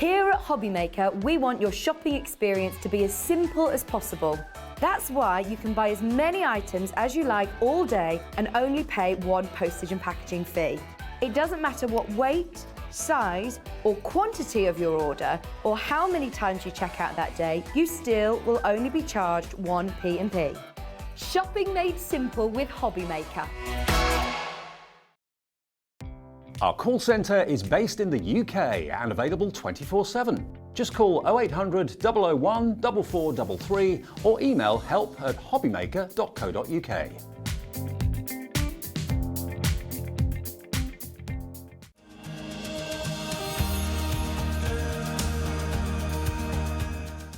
Here at Hobbymaker, we want your shopping experience to be as simple as possible. That's why you can buy as many items as you like all day and only pay one postage and packaging fee. It doesn't matter what weight, size or quantity of your order or how many times you check out that day, you still will only be charged one P&P. Shopping made simple with Hobbymaker. Our call centre is based in the UK and available 24/7. Just call 0800 001 4433 or email help@hobbymaker.co.uk.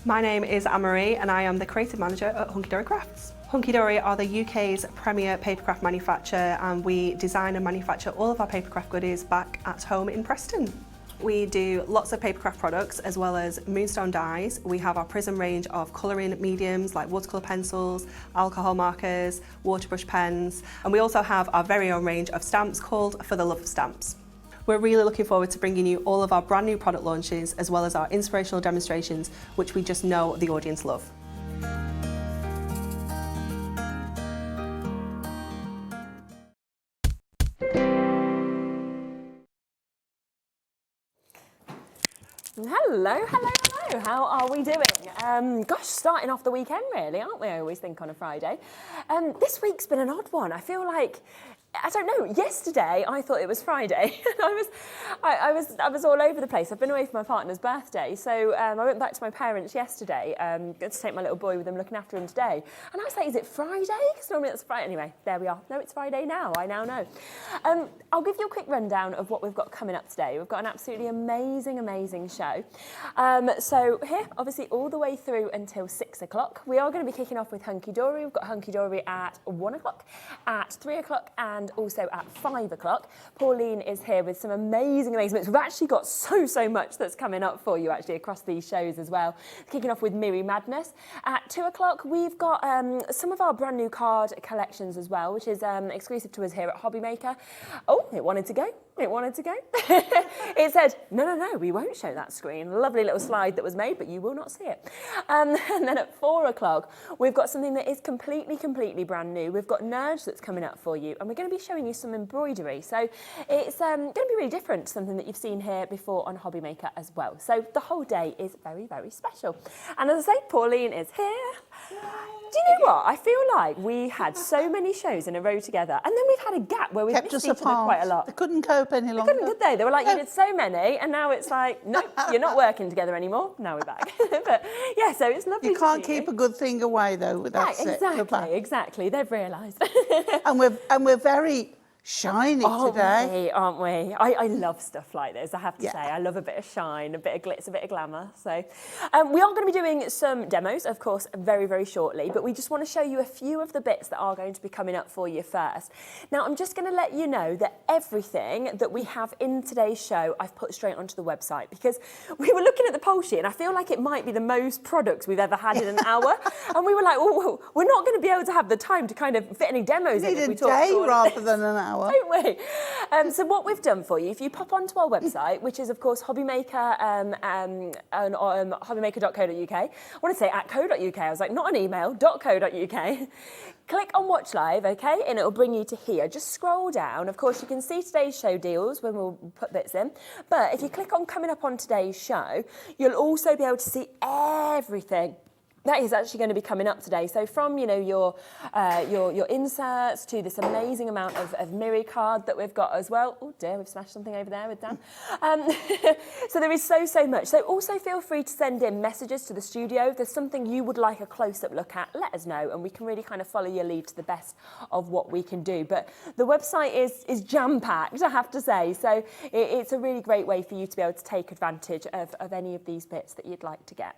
My name is Anne-Marie and I am the creative manager at Hunkydory Crafts. Hunkydory are the UK's premier papercraft manufacturer, and we design and manufacture all of our papercraft goodies back at home in Preston. We do lots of papercraft products as well as moonstone dyes. We have our prism range of colouring mediums like watercolour pencils, alcohol markers, waterbrush pens, and we also have our very own range of stamps called For the Love of Stamps. We're really looking forward to bringing you all of our brand new product launches as well as our inspirational demonstrations, which we just know the audience love. Hello, hello, hello. How are we doing? Gosh, starting off the weekend really, aren't we? I always think on a Friday. This week's been an odd one. I feel like, I don't know, yesterday I thought it was Friday. I was all over the place. I've been away for my partner's birthday, so I went back to my parents yesterday, going to take my little boy with them, looking after him today. And I was like, is it Friday? Because normally it's Friday. Anyway, there we are. No, it's Friday now. I now know. I'll give you a quick rundown of what we've got coming up today. We've got an absolutely amazing, amazing show. So here, obviously, all the way through until 6 o'clock. We are going to be kicking off with Hunkydory. We've got Hunkydory at 1 o'clock, at 3 o'clock, and also at 5 o'clock. Pauline is here with some amazing bits. We've actually got so much that's coming up for you actually across these shows as well. Kicking off with Miri Madness. At 2 o'clock, we've got some of our brand new card collections as well, which is exclusive to us here at Hobbymaker. Oh, it wanted to go. It wanted to go. It said, no, we won't show that screen. Lovely little slide that was made, but you will not see it. And then at 4 o'clock, we've got something that is completely brand new. We've got Nurge that's coming up for you, and we're going to be showing you some embroidery. So it's going to be really different to something that you've seen here before on Hobbymaker as well. So the whole day is very special. And as I say, Pauline is here. Do you know what? I feel like we had so many shows in a row together, and then we've had a gap where we've missed each other quite a lot. They couldn't cope any longer. They couldn't, could they? They were like, you did so many, and now it's like, no, you're not working together anymore. Now we're back. But yeah, so it's lovely. You can't keep a good thing away though. That's right, exactly. They've realised. and we're very shiny today. Aren't we? I love stuff like this, I have to say. I love a bit of shine, a bit of glitz, a bit of glamour. So we are going to be doing some demos, of course, very shortly, but we just want to show you a few of the bits that are going to be coming up for you first. Now, I'm just going to let you know that everything that we have in today's show, I've put straight onto the website, because we were looking at the poll sheet and I feel like it might be the most products we've ever had in an hour. And we were like, oh, we're not going to be able to have the time to kind of fit any demos in if we talk a day rather than an hour. Don't we? So what we've done for you, if you pop onto our website, which is of course Hobbymaker and hobbymaker.co.uk. I want to say @co.uk. I was like, not an email, .co.uk. Click on Watch Live, okay, and it'll bring you to here. Just scroll down. Of course, you can see today's show deals when we'll put bits in. But if you click on Coming Up on Today's Show, you'll also be able to see everything that is actually going to be coming up today. So from, you know, your inserts to this amazing amount of Miri card that we've got as well. Oh dear, we've smashed something over there with Dan. So there is so much. So also feel free to send in messages to the studio. If there's something you would like a close-up look at, let us know, and we can really kind of follow your lead to the best of what we can do. But the website is jam-packed, I have to say. So it's a really great way for you to be able to take advantage of any of these bits that you'd like to get.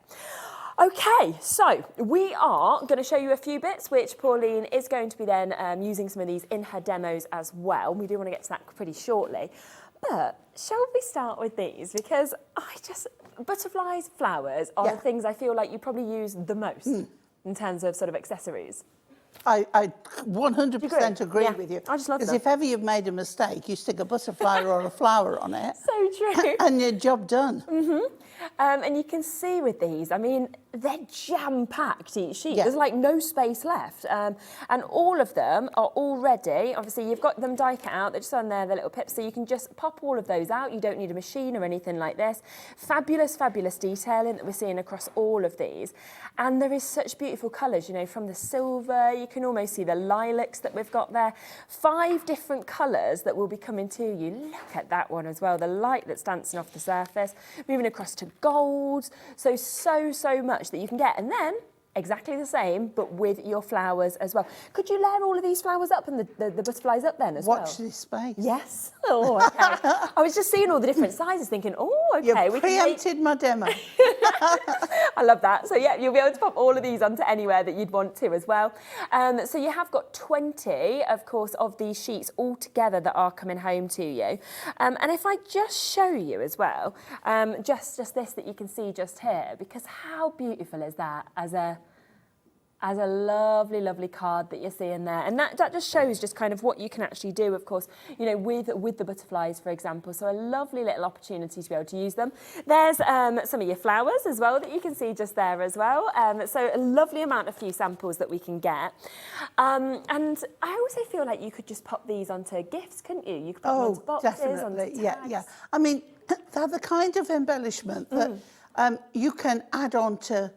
Okay, so we are going to show you a few bits, which Pauline is going to be then using some of these in her demos as well. We do want to get to that pretty shortly. But shall we start with these? Because butterflies, flowers are the things I feel like you probably use the most in terms of sort of accessories. I 100% agree Yeah. with you. I just love Because them. if ever you've made a mistake, you stick a butterfly or a flower on it, So true. and your job done. And you can see with these, I mean, they're jam-packed, each sheet. Yeah. There's like no space left. And all of them are already, obviously you've got them die cut out, they're just on there, the little pips, so you can just pop all of those out. You don't need a machine or anything like this. Fabulous, fabulous detailing that we're seeing across all of these. And there is such beautiful colours, you know, from the silver, you can almost see the lilacs that we've got there. 5 different colours that will be coming to you. Look at that one as well, the light that's dancing off the surface. Moving across to golds, so much that you can get, and then exactly the same but with your flowers as well. Could you layer all of these flowers up and the butterflies up then as well? Watch this space. Yes. Oh, okay. I was just seeing all the different sizes thinking, oh, okay. You we can make... preempted my demo. I love that. So yeah, you'll be able to pop all of these onto anywhere that you'd want to as well. So you have got 20, of course, of these sheets all together that are coming home to you. And if I just show you as well, just this that you can see just here, because how beautiful is that as a lovely, lovely card that you're seeing there. And that just shows just kind of what you can actually do, of course, you know, with the butterflies, for example. So a lovely little opportunity to be able to use them. There's some of your flowers as well that you can see just there as well. So a lovely amount of few samples that we can get. And I also feel like you could just pop these onto gifts, couldn't you? You could pop them onto boxes, definitely. onto Yeah, tags. yeah. I mean, they're the kind of embellishment that you can add on to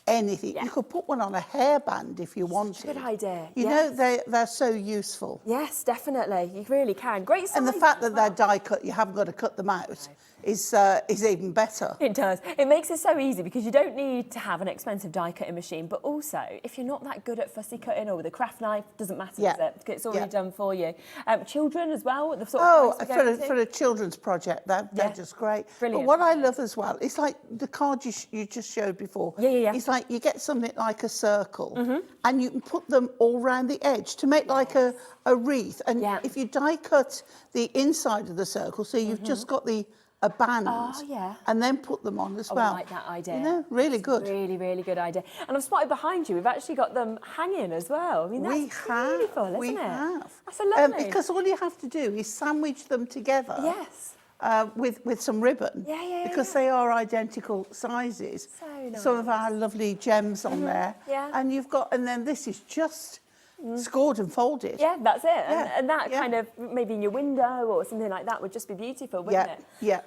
anything. Yeah. You could put one on a hairband if you wanted. Good idea. You yes. know, they're so useful. Yes, definitely. You really can. Great size. And the fact as that well. they're die cut, you haven't got to cut them out, is even better. It does. It makes it so easy because you don't need to have an expensive die cutting machine, but also if you're not that good at fussy cutting or with a craft knife, doesn't matter, Yeah. does it? It's already Yeah. done for you. Children as well, the sort of price to go to. For a children's project, they're Yeah. just great. Brilliant. But what I love as well, it's like the card you just showed before. Yeah. It's like you get something like a circle, and you can put them all round the edge to make like a wreath. And Yeah. if you die cut the inside of the circle, so you've just got a band, Oh, yeah. and then put them on as Oh, well. I like that idea. You know, really good. Really, really good idea. And I've spotted behind you, we've actually got them hanging as well. I mean, that's beautiful, isn't we it? have. That's so lovely. Because all you have to do is sandwich them together. Yes. With some ribbon, because they are identical sizes. So nice. Some of our lovely gems on there, yeah. and then this is just scored and folded. Yeah, that's it. Yeah, And that yeah. kind of, maybe in your window or something like that would just be beautiful, wouldn't Yeah, it? yeah,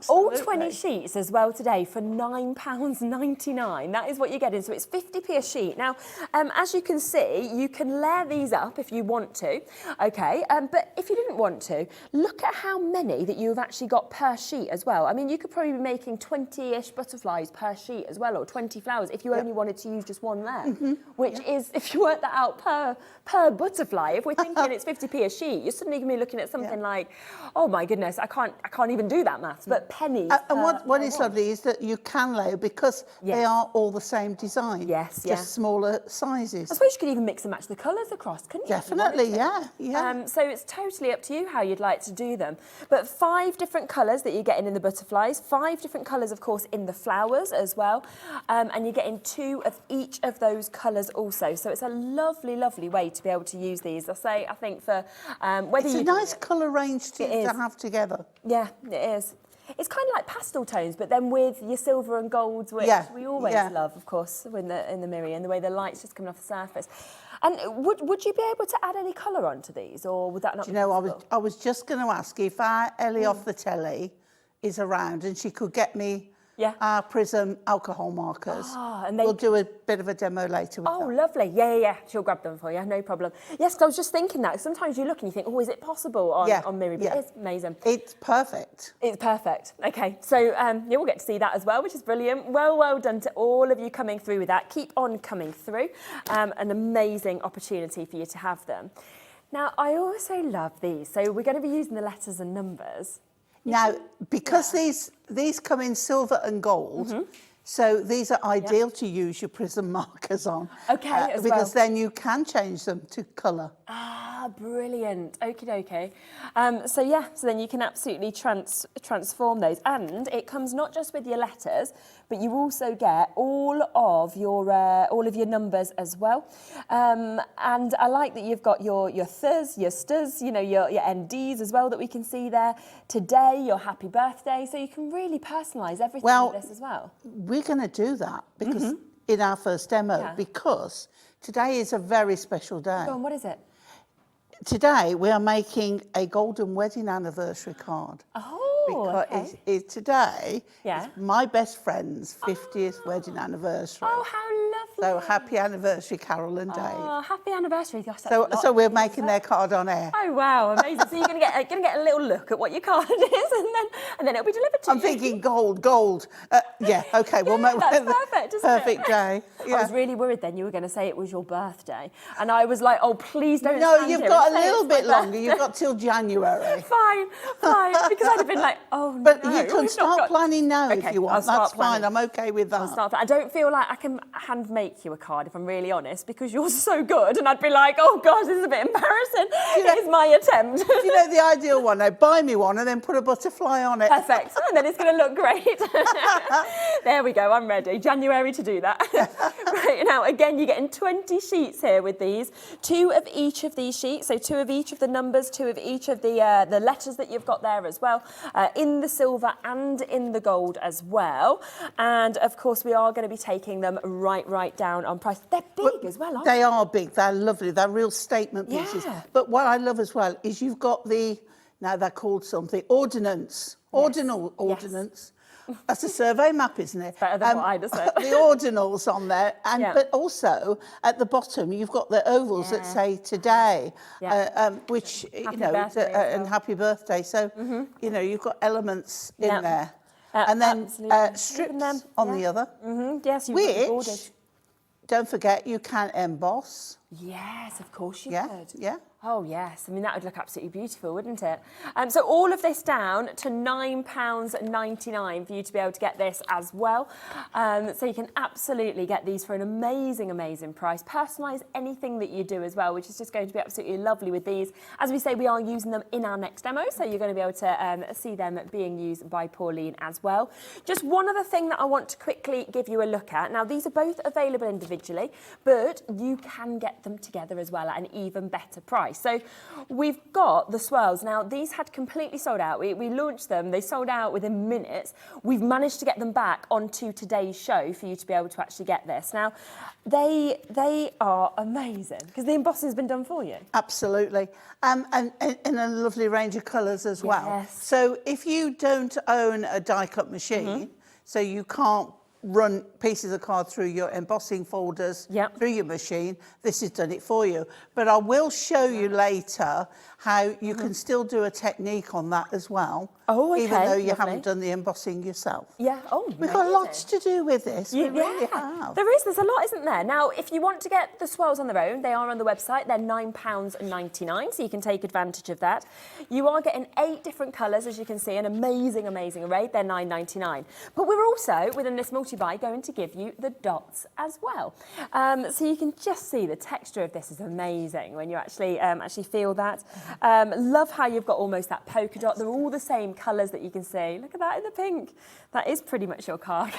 All absolutely. 20 sheets as well today for £9.99. That is what you're getting. So it's 50p a sheet. Now, as you can see, you can layer these up if you want to. Okay, but if you didn't want to, look at how many that you've actually got per sheet as well. I mean, you could probably be making 20-ish butterflies per sheet as well, or 20 flowers if you only wanted to use just one layer, which is, if you work that out per butterfly, if we're thinking it's 50p a sheet, you're suddenly going to be looking at something like, oh my goodness, I can't even do that maths, but pennies. And what per is one. lovely is that you can layer because they Yes. are all the same design. Yes, just yeah. smaller sizes. I suppose you could even mix and match the colours across, couldn't you? if you wanted Definitely, to? yeah. So it's totally up to you how you'd like to do them. But 5 different colours that you're getting in the butterflies, 5 different colours, of course, in the flowers as well. And you're getting 2 of each of those colours also. So it's a lovely, lovely way to be able to use these. I think for whether It's you a nice colour range It is. to have together. Yeah, it is. It's kind of like pastel tones, but then with your silver and golds, which Yeah, we always yeah. love, of course, in the mirror and the way the light's just coming off the surface. And would you be able to add any colour onto these, or would that not Do be you know, possible? I was just going to ask if our Ellie off the telly is around and she could get me Yeah. our Prism alcohol markers. And they- We'll do a bit of a demo later with Oh, that. lovely. Yeah. She'll grab them for you, no problem. Yes, 'cause I was just thinking that. Sometimes you look and you think, oh, is it possible on Miri? But yeah. it's amazing. It's perfect. It's perfect. Okay, so we'll get to see that as well, which is brilliant. Well done to all of you coming through with that. Keep on coming through. An amazing opportunity for you to have them. Now, I also love these. So we're going to be using the letters and numbers. Now, because these come in silver and gold, so these are ideal to use your Prism markers on. Okay, as because well. then you can change them to colour. Ah, Ah, brilliant. Okie dokie. So then you can absolutely transform those. And it comes not just with your letters, but you also get all of your numbers as well. And I like that you've got your ths, your st's, you know, your NDs as well that we can see there. Today, your happy birthday. So you can really personalise everything with this as well. We're going to do that because in our first demo, because today is a very special day. Go on, what is it? Today we are making a golden wedding anniversary card. Oh, because okay. Today Yeah. is my best friend's 50th wedding anniversary. Oh, how lovely. So happy anniversary, Carol and Dave. Oh, happy anniversary. Gosh, that's a lot. So we're making their card on air. Oh wow, amazing! So you're gonna get a little look at what your card is, and then it'll be delivered to you. I'm thinking gold. Yeah, okay. We'll make that's perfect, isn't it? perfect day. Yeah. I was really worried then you were going to say it was your birthday, and I was like, oh please don't. No, stand you've here got and a say little it's my bit longer. birthday. You've got till January. Fine, because I'd have been like, oh no. But you can we've not start got- planning now Okay, if you I'll want. start That's fine. planning. I'm okay with that. I don't feel like I can hand make you a card if I'm really honest, because yours is so good, and I'd be like, oh gosh, this is a bit embarrassing. It is my attempt. You know the ideal one? Now buy me one and then put a butterfly on it. Perfect, and then it's going to look great. There we go, I'm ready. January to do that. Right, now again, you're getting 20 sheets here with these. 2 of each of these sheets, so 2 of each of the numbers, 2 of each of the letters that you've got there as well, in the silver and in the gold as well. And of course, we are going to be taking them right down on price. They're big as well, aren't they? They are big. They're lovely. They're real statement pieces. Yeah. But what I love as well is you've got now they're called something, ordinance. Ordinance. That's a survey map, isn't it? Better than what I'd have said. The ordinals on there. Yeah. But also at the bottom, you've got the ovals that say today, which, Happy you know, birthday as and well. happy birthday. So, you know, you've got elements in Yeah. there. And then absolutely. strips Even them, on the other. Yes, you've got the borders. Which, don't forget, you can emboss. Yes, of course you Yeah, could. yeah. Oh, yes. I mean, that would look absolutely beautiful, wouldn't it? So all of this down to £9.99 for you to be able to get this as well. So you can absolutely get these for an amazing price. Personalise anything that you do as well, which is just going to be absolutely lovely with these. As we say, we are using them in our next demo, so you're going to be able to see them being used by Pauline as well. Just one other thing that I want to quickly give you a look at. Now, these are both available individually, but you can get them together as well at an even better price. So we've got the swirls. Now, these had completely sold out. We launched them. They sold out within minutes. We've managed to get them back onto today's show for you to be able to actually get this. Now, they are amazing because the embossing has been done for you. Absolutely. And in a lovely range of colours as well. Yes. So if you don't own a die-cut machine, so you can't run pieces of card through your embossing folders through your machine, this has done it for you. But I will show you later how you can still do a technique on that as well. Oh, okay. Even though you Lovely. haven't done the embossing yourself. Yeah. Oh, We've got amazing. lots to do with this. We really have. There's a lot, isn't there? Now, if you want to get the swirls on their own, they are on the website. They're £9.99, so you can take advantage of that. You are getting 8 different colours, as you can see, an amazing array. They're £9.99. But we're also, within this multi-buy, going to give you the dots as well. So you can just see the texture of this is amazing when you actually feel that. Love how you've got almost that polka dot. They're all the same colours that you can see. Look at that in the pink. That is pretty much your car.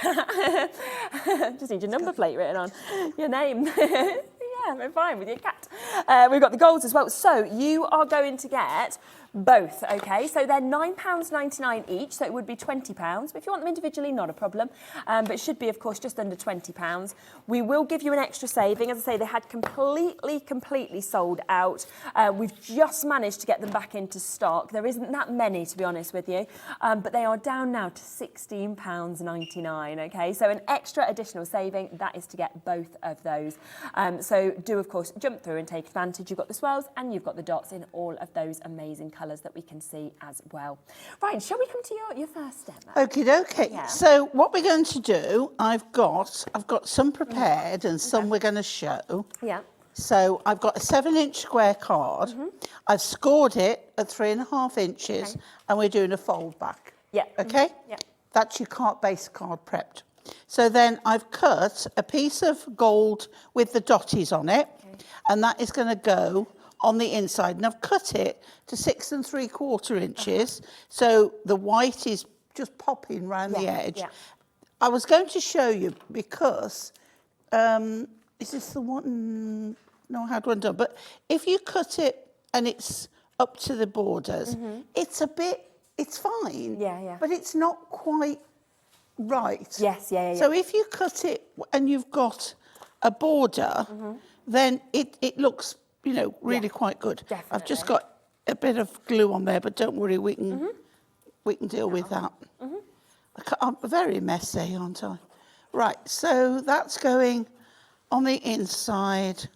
Just need your number plate written on. Your name. Yeah, we're fine with your cat. We've got the golds as well. So you are going to get both, okay? So they're £9.99 each, so it would be £20. But if you want them individually, not a problem. But it should be, of course, just under £20. We will give you an extra saving. As I say, they had completely sold out. We've just managed to get them back into stock. There isn't that many, to be honest with you. But they are down now to £16.99, okay? So an extra additional saving, that is to get both of those. So do, of course, jump through and take advantage. You've got the swirls and you've got the dots in all of those amazing colours that we can see as well. Right, shall we come to your first demo? Okie dokie. Yeah. So what we're going to do, I've got some prepared and some we're going to show. Yeah. So I've got a 7-inch square card. I've scored it at 3.5 inches, and we're doing a fold back. Yeah. Okay? Yeah. That's your base card prepped. So then I've cut a piece of gold with the dotties on it, and that is going to go on the inside, and I've cut it to 6 3/4 inches, so the white is just popping round the edge. Yeah. I was going to show you because, is this the one? No, I had one done. But if you cut it and it's up to the borders, it's fine. Yeah. But it's not quite right. Yes, yeah. So if you cut it and you've got a border, then it looks, really quite good. Definitely. I've just got a bit of glue on there, but don't worry, we can deal with that. I'm very messy, aren't I? Right, so that's going on the inside,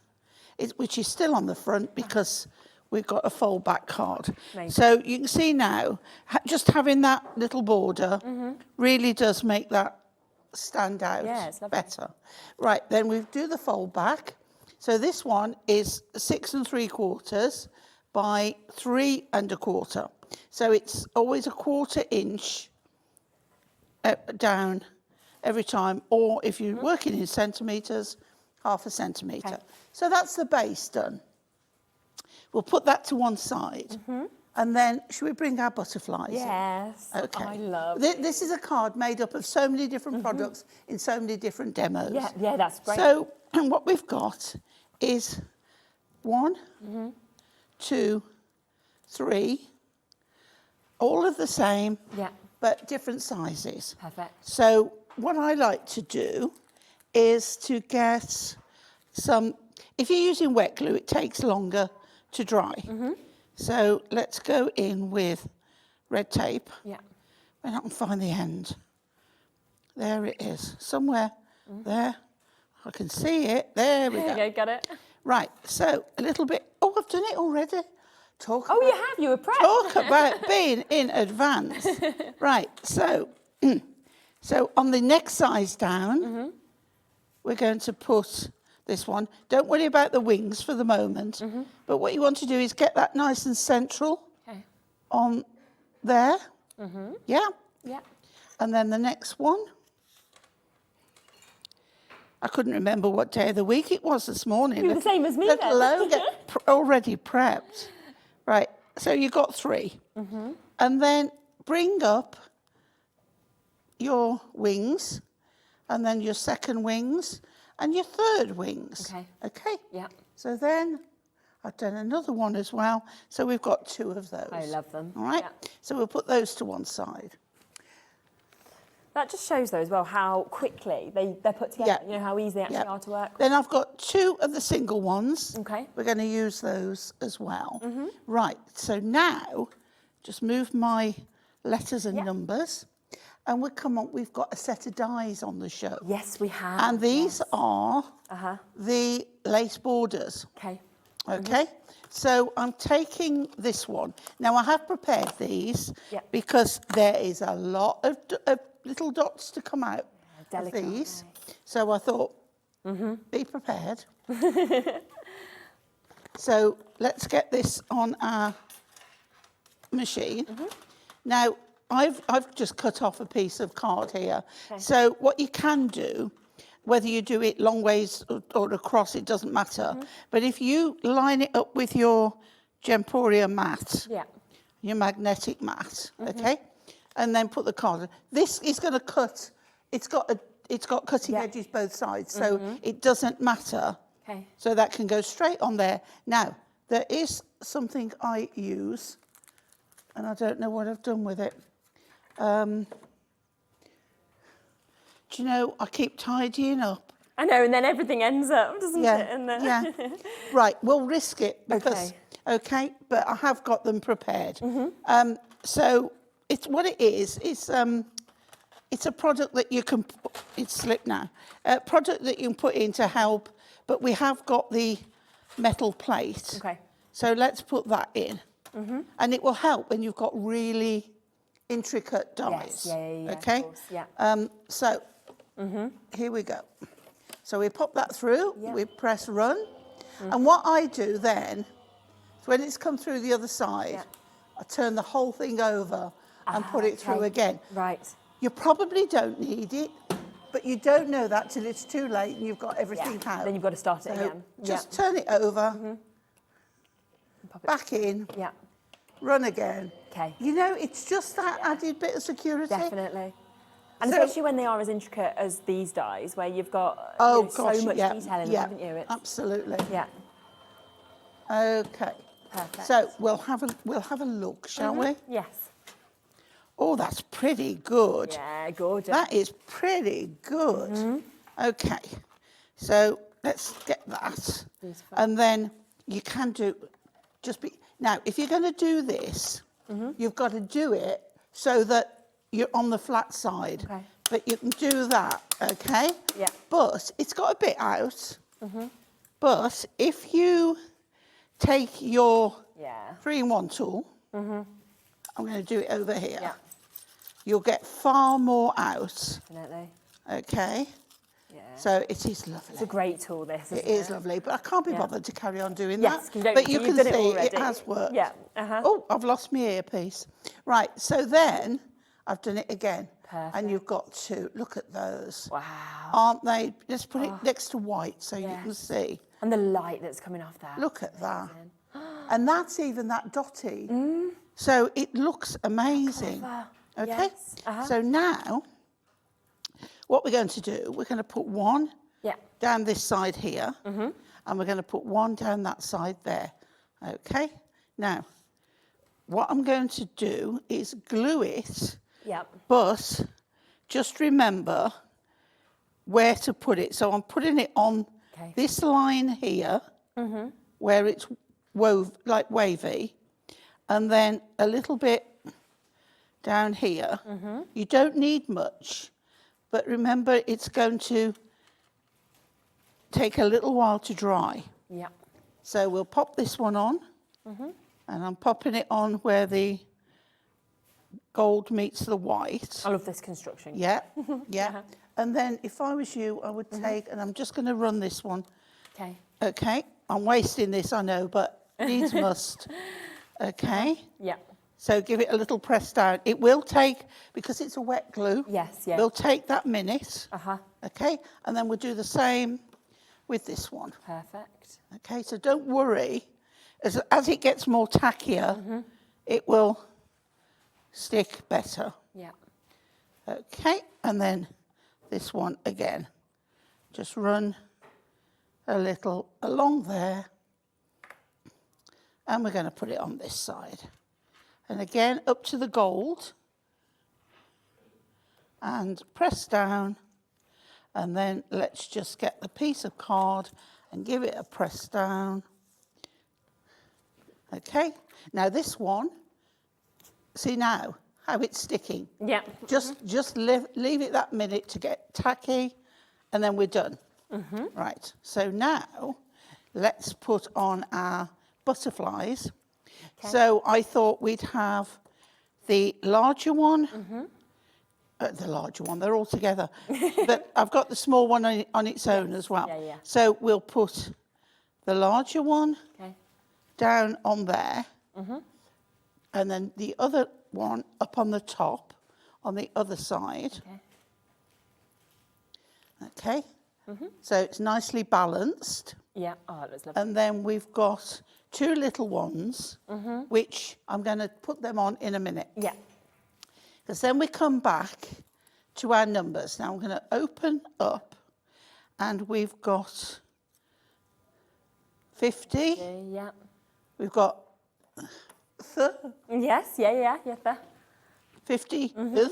which is still on the front because we've got a fold back card. Amazing. So you can see now, just having that little border really does make that stand out it's lovely. better. Right, then we do the fold back. So this one is 6 3/4 by 3 1/4. So it's always a 1/4 inch down every time, or if you're working in centimetres, 1/2 centimetre. Okay. So that's the base done. We'll put that to one side, and then should we bring our butterflies in? Yes. Okay. I love This is a card made up of so many different products in so many different demos. Yeah, that's great. So what we've got is 1, 2, 3, all of the same, but different sizes. Perfect. So what I like to do is to get some, if you're using wet glue, it takes longer to dry. So let's go in with red tape. Yeah. And I can find the end. There it is, somewhere there. I can see it. There we go. Okay, got it. Right, so a little bit. Oh, I've done it already. You have? You were prepped. Talk about being in advance. Right, so on the next size down, we're going to put this one. Don't worry about the wings for the moment, but what you want to do is get that nice and central on there. Yeah? Yeah. And then the next one. I couldn't remember what day of the week it was this morning. You're the same as me let then. alone get already prepped. Right, so you got 3. And then bring up your wings, and then your second wings, and your third wings. Okay? Yeah. So then I've done another one as well. So we've got 2 of those. I love them. All right? Yeah. So we'll put those to one side. That just shows, though, as well, how quickly they're put together. Yeah. You know, how easy they actually are to work with. Then I've got 2 of the single ones. Okay. We're going to use those as well. Right, so now just move my letters and numbers, and we've got a set of dies on the show. Yes, we have. And these are the lace borders. Okay. Okay, so I'm taking this one. Now I have prepared these because there is a lot of little dots to come out of these. So I thought, be prepared. So let's get this on our machine. Now I've just cut off a piece of card here. So what you can do, whether you do it long ways or across, it doesn't matter. But if you line it up with your Gemporia mat, your magnetic mat, okay, and then put the card. This is going to cut. It's got cutting edges both sides, so it doesn't matter. Okay. So that can go straight on there. Now there is something I use, and I don't know what I've done with it. Do you know, I keep tidying up. I know, and then everything ends up, doesn't it? In the... Yeah. Right, we'll risk it because, okay, but I have got them prepared. So it's what it is. It's a product that you can. It's slipped now. A product that you can put in to help, but we have got the metal plate. Okay. So let's put that in, and it will help when you've got really intricate dies. Yes, okay. Of course, yeah. So here we go. So we pop that through. We press run, and what I do then, is when it's come through the other side, I turn the whole thing over and put it through again. Right. You probably don't need it, but you don't know that till it's too late and you've got everything out. Then you've got to start it again. Just turn it over. pop it back in, Yeah. run again. Okay. You know, it's just that added bit of security. Definitely. And So- especially when they are as intricate as these dies, where you've got Oh, you know, gosh, so much yeah, detail in yeah, them, haven't you? It's, absolutely. yeah. Okay. Perfect. So we'll have a look, shall we? Yes. Oh, that's pretty good. Yeah, gorgeous. That is pretty good. Mm-hmm. Okay. So let's get that. Beautiful. And then you can do now, if you're going to do this, Mm-hmm. you've got to do it so that you're on the flat side. Okay. But you can do that, okay? Yeah. But it's got a bit out. But if you take your Yeah. 3-in-1 tool, I'm going to do it over here. Yeah. You'll get far more out, Definitely. okay? Yeah. So it is lovely. It's a great tool, this, isn't It is lovely, but I can't be bothered to carry on doing Yes, that. you don't- But you you've can done it see it already. has worked. Yeah, uh-huh. Oh, I've lost my earpiece. Right, so then I've done it again. Perfect. And you've got to look at those. Wow. Aren't they? Let's put it next to white so you can Yes. see. And the light that's coming off that. Look at that. And that's even that dotty. So it looks amazing. Clever. Okay? Yes. So now, what we're going to do, we're going to put one Yeah. down this side here, and we're going to put one down that side there. Okay? Now, what I'm going to do is glue it, Yep. but just remember where to put it. So I'm putting it on Okay. this line here, where it's wavy, and then a little bit down here. You don't need much, but remember it's going to take a little while to dry. Yep. So we'll pop this one on, and I'm popping it on where the gold meets the white. I love this construction. Yeah, yeah. And then if I was you, I would take, and I'm just going to run this one. Okay. Okay, I'm wasting this, I know, but needs must. Okay, Yeah. so give it a little press down. It will take, because it's a wet glue. Yes, yeah. We'll take that minute. Uh-huh. Okay, and then we'll do the same with this one. Perfect. Okay, so don't worry. As it gets more tackier, it will stick better. Yeah. Okay, and then this one again. Just run a little along there, and we're going to put it on this side. And again, up to the gold, and press down, and then let's just get the piece of card and give it a press down. Okay, now this one, see now how it's sticking. Yeah. Just leave it that minute to get tacky, and then we're done. Right, so now let's put on our butterflies. Okay. So I thought we'd have the larger one, the larger one, they're all together. But I've got the small one on its own as well. Yeah, yeah. So we'll put the larger one Okay. down on there, and then the other one up on the top, on the other side. Okay. Okay, so it's nicely balanced. Yeah. Oh, that looks lovely. And then we've got two little ones, which I'm going to put them on in a minute. Yeah. Because then we come back to our numbers. Now I'm going to open up, and we've got 50. Yeah. We've got Yes. Yeah. There. 50th.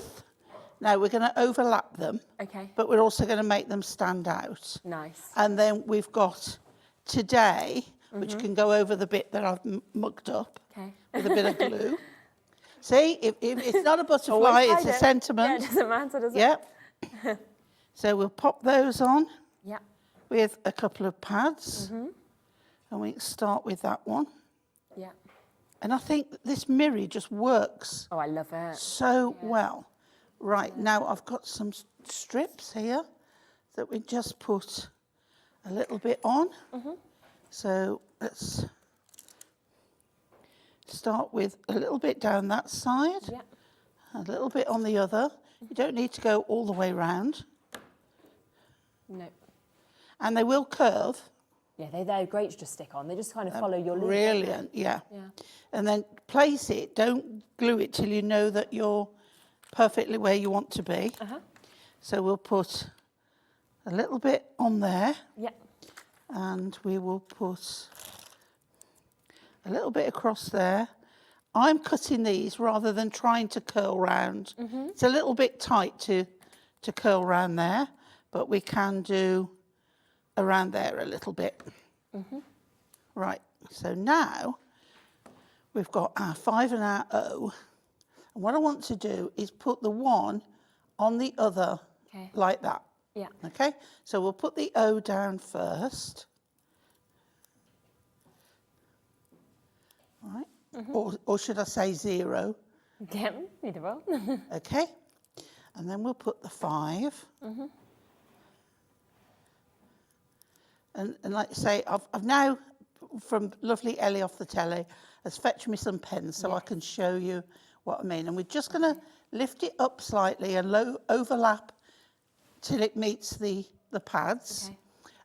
Now we're going to overlap them, Okay. but we're also going to make them stand out. Nice. And then we've got today, which can go over the bit that I've mucked up Okay. with a bit of glue. See, if it's not a butterfly, it's a Yeah, sentiment. it doesn't matter, does it? Yep. So we'll pop those on Yeah. with a couple of pads. And we start with that one. Yeah. And I think this mirror just works Oh, I love it. so well. Right, now I've got some strips here that we just put a little bit on. So let's start with a little bit down that side, Yeah. a little bit on the other. You don't need to go all the way round. No. And they will curve. Yeah, they're great to just stick on. They just kind of follow your lead. Brilliant, yeah. And then place it. Don't glue it till you know that you're perfectly where you want to be. So we'll put a little bit on there. Yeah. And we will put a little bit across there. I'm cutting these rather than trying to curl round. It's a little bit tight to curl round there, but we can do around there a little bit. Right, so now we've got our 5 and our O. And what I want to do is put the one on the other like that. Yeah. Okay, so we'll put the O down first. Right, or should I say 0? Yeah, either one. Okay, and then we'll put the 5. And like I say, I've now, from lovely Ellie off the telly, has fetched me some pens so I can show you what I mean. And we're just going to lift it up slightly and overlap till it meets the pads.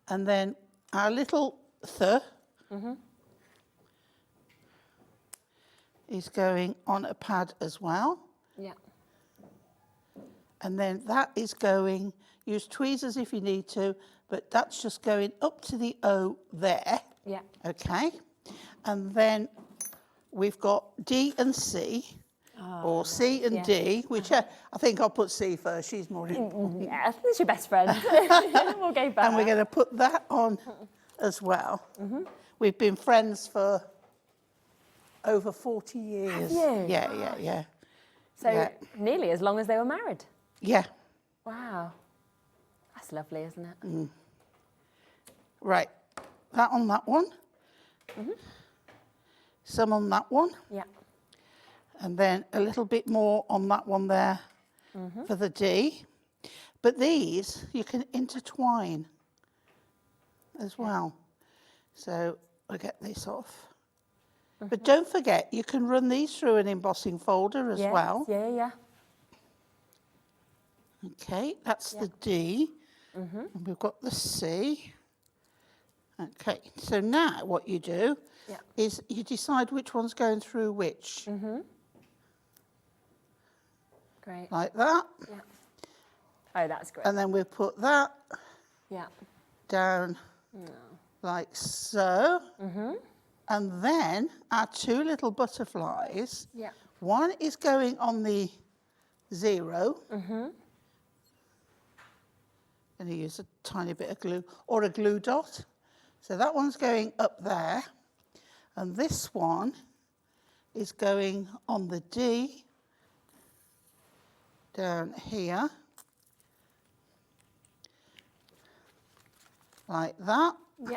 And then our little is going on a pad as well. Yeah. And then that is going, use tweezers if you need to, but that's just going up to the O there. Yeah. Okay. And then we've got D and C, or C and D, which I think I'll put C first. She's more important. Yeah, that's your best friend. We'll go back. And we're going to put that on as well. We've been friends for over 40 years. Have you? Yeah. So nearly as long as they were married. Yeah. Wow. That's lovely, isn't it? Right. That on that one. Some on that one. Yeah. And then a little bit more on that one there for the D. But these you can intertwine as well. So I'll get this off. But don't forget, you can run these through an embossing folder as well. Yeah. Okay, that's the D. And we've got the C. Okay, so now what you do is you decide which one's going through which. Great. Like that. Yeah. Oh, that's great. And then we'll put that down like so. And then our 2 little butterflies. Yeah. One is going on the 0. Going to use a tiny bit of glue or a glue dot. So that one's going up there. And this one is going on the D down here. Like that. Yeah.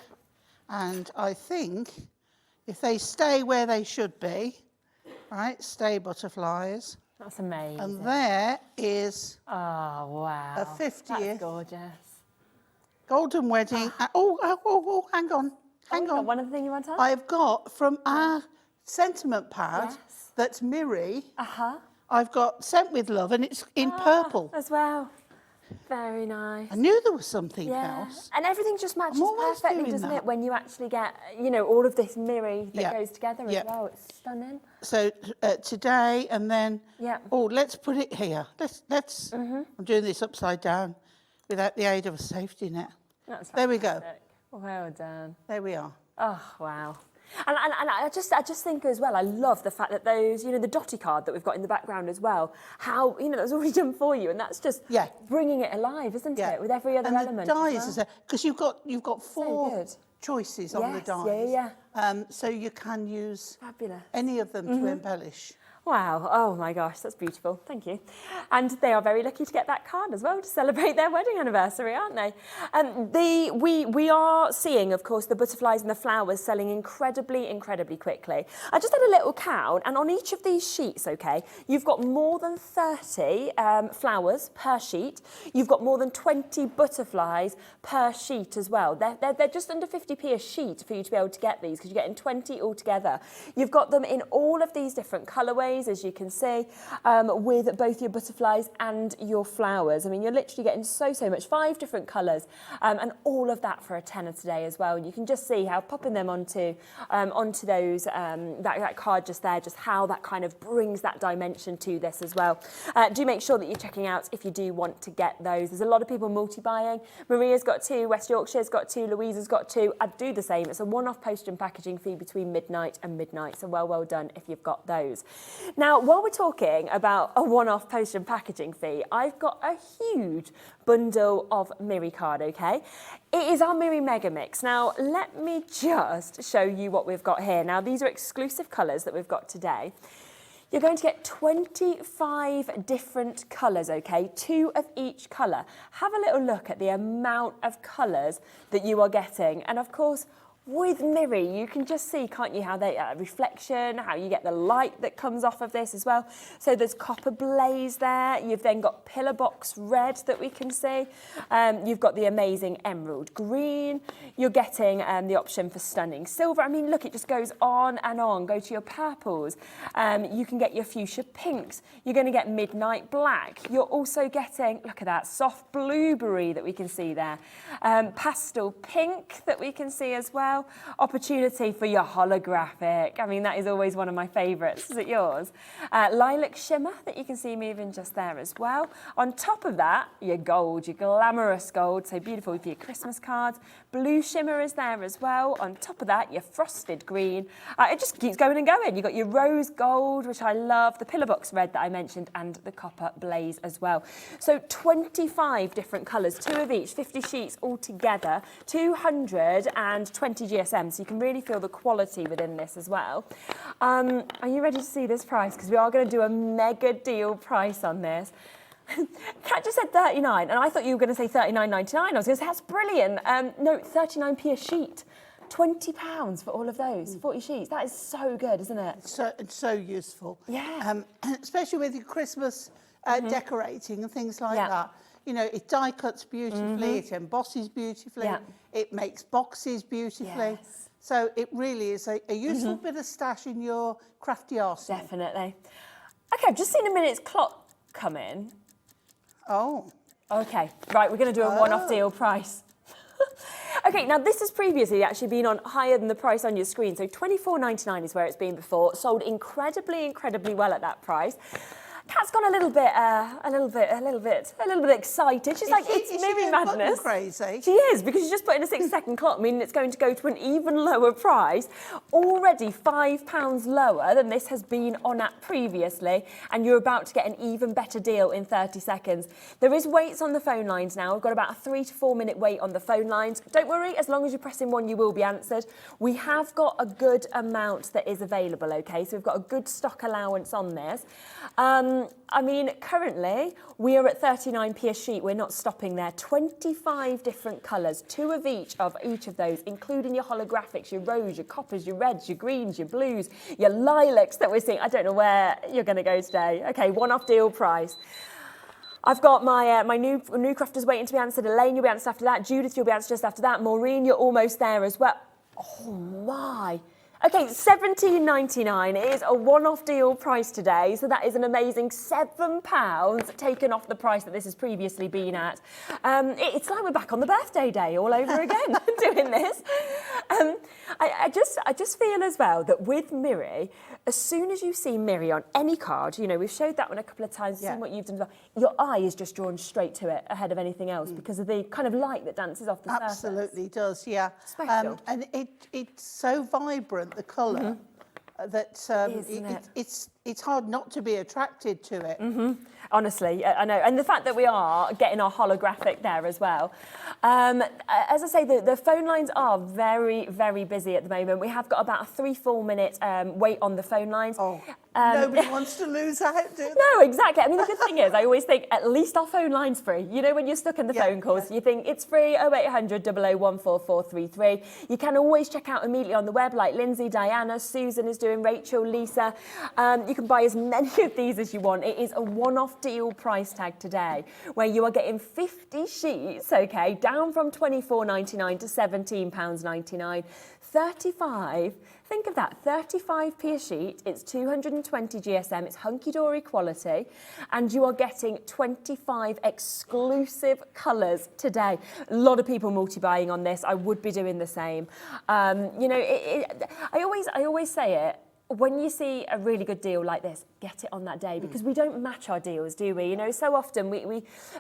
And I think if they stay where they should be, right, stay butterflies. That's amazing. And there is oh, wow. a 50th. That's gorgeous. Golden wedding. Hang on. Hang on. One other thing you want to add? I've got from our sentiment pad that's Miri. I've got Sent with Love and it's in purple. As well. Very nice. I knew there was something else. And everything just matches perfectly, doesn't it? When you actually get, all of this Miri that goes together as well. It's stunning. So today and then, let's put it here. Let's. I'm doing this upside down without the aid of a safety net. That's there we go. Well done. There we are. Oh, wow. And I just think as well, I love the fact that those, the dotty card that we've got in the background as well, how, that was already done for you, and that's just bringing it alive, isn't it, with every other element. And the dies, because you've got 4 choices on the dies. So you can use any of them to embellish. Wow, oh my gosh, that's beautiful, thank you. And they are very lucky to get that card as well to celebrate their wedding anniversary, aren't they? We are seeing, of course, the butterflies and the flowers selling incredibly quickly. I just had a little count, and on each of these sheets, you've got more than 30 flowers per sheet. You've got more than 20 butterflies per sheet as well. They're just under 50p a sheet for you to be able to get these, because you're getting 20 altogether. You've got them in all of these different colourways. butterflies, as you can see, with both your butterflies and your flowers. I mean, you're literally getting so much, 5 different colours, and all of that for a tenner today as well. And you can just see how popping them onto those that card just there, just how that kind of brings that dimension to this as well. Do make sure that you're checking out if you do want to get those. There's a lot of people multi-buying. Maria's got 2, West Yorkshire's got 2, Louisa's got 2. I'd do the same. It's a one-off postage and packaging fee between midnight and midnight, so well done if you've got those. Now, while we're talking about a one-off postage and packaging fee, I've got a huge bundle of Miri card, okay? It is our Miri Mega Mix. Now, let me just show you what we've got here. Now, these are exclusive colours that we've got today. You're going to get 25 different colours, okay? 2 of each colour. Have a little look at the amount of colours that you are getting. And of course, with Miri, you can just see, can't you, how they reflection, how you get the light that comes off of this as well. So there's copper blaze there. You've then got pillar box red that we can see. You've got the amazing emerald green. You're getting the option for stunning silver. I mean, look, it just goes on and on. Go to your purples. You can get your fuchsia pinks. You're going to get midnight black. You're also getting, look at that, soft blueberry that we can see there. Pastel pink that we can see as well. Opportunity for your holographic. I mean, that is always one of my favourites. Is it yours? Lilac shimmer that you can see moving just there as well. On top of that, your gold, your glamorous gold, so beautiful for your Christmas cards. Blue shimmer is there as well. On top of that, your frosted green. It just keeps going and going. You've got your rose gold, which I love, the pillar box red that I mentioned, and the copper blaze as well. So 25 different colours, 2 of each, 50 sheets altogether, 220 GSM, so you can really feel the quality within this as well. Are you ready to see this price? Because we are going to do a mega deal price on this. Kat just said 39, and I thought you were going to say 39.99. I was going to say, that's brilliant. No, 39p a sheet. £20 for all of those, 40 sheets. That is so good, isn't it? So useful. Yeah. Especially with your Christmas decorating and things like that. You know, it die cuts beautifully, it embosses beautifully, it makes boxes beautifully. Yes. So it really is a useful bit of stash in your crafty arsenal. Definitely. Okay, I've just seen a minute's clock come in. Oh. Okay, right, we're going to do a one-off deal price. Okay, now this has previously actually been on higher than the price on your screen, so £24.99 is where it's been before. Sold incredibly well at that price. Kat's gone a little bit excited. She's like, it's Miri madness. Crazy. She is, because she's just put in a 6-second clock, meaning it's going to go to an even lower price. Already £5 lower than this has been on at previously, and you're about to get an even better deal in 30 seconds. There is waits on the phone lines now. We've got about a 3 to 4 minute wait on the phone lines. Don't worry, as long as you're pressing 1, you will be answered. We have got a good amount that is available, okay? So we've got a good stock allowance on this. I mean, currently, we are at 39p a sheet. We're not stopping there. 25 different colours, 2 of each of those, including your holographics, your rose, your coppers, your reds, your greens, your blues, your lilacs that we're seeing. I don't know where you're going to go today. Okay, one-off deal price. I've got my new crafters waiting to be answered. Elaine, you'll be answered after that. Judith, you'll be answered just after that. Maureen, you're almost there as well. Oh, my. Okay, £17.99 is a one-off deal price today, so that is an amazing £7 taken off the price that this has previously been at. It's like we're back on the birthday day all over again doing this. I just feel as well that with Miri, as soon as you see Miri on any card, you know, we've showed that one a couple of times, seen what you've done, your eye is just drawn straight to it ahead of anything else because of the kind of light that dances off the surface. Absolutely does, yeah. Special. And it's so vibrant, the colour, that it's hard not to be attracted to it. Honestly, I know. And the fact that we are getting our holographic there as well. As I say, the phone lines are very busy at the moment. We have got about a 3-4 minute wait on the phone lines. Oh, nobody wants to lose out, do they? No, exactly. I mean, the good thing is, I always think at least our phone line's free. You know, when you're stuck in the phone calls, you think it's free, 0800 0014433. You can always check out immediately on the web, like Lindsay, Diana, Susan is doing, Rachel, Lisa. You can buy as many of these as you want. It is a one-off deal price tag today, where you are getting 50 sheets, okay, down from £24.99 to £17.99. 35, think of that, 35p a sheet, it's 220 GSM, it's Hunkydory quality, and you are getting 25 exclusive colours today. A lot of people multi-buying on this. I would be doing the same. You know, I always say it, when you see a really good deal like this, get it on that day, because we don't match our deals, do we? You know, so often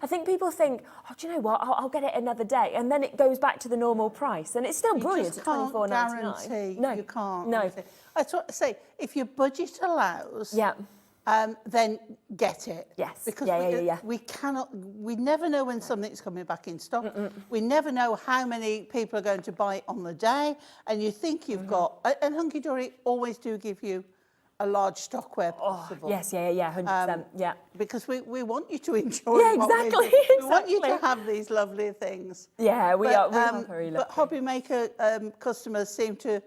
I think people think, oh, do you know what, I'll get it another day, and then it goes back to the normal price, and it's still brilliant at £24.99. No, you can't. No. That's what I say. If your budget allows, yeah. Then get it. Yes. Because we never know when something's coming back in stock. We never know how many people are going to buy it on the day. And you think you've got, and Hunkydory always do give you a large stock where possible. Yes, 100%, yeah. Because we want you to enjoy Yeah, what exactly, we want you to have these lovely things. Yeah, we are very lucky. But hobby maker customers seem to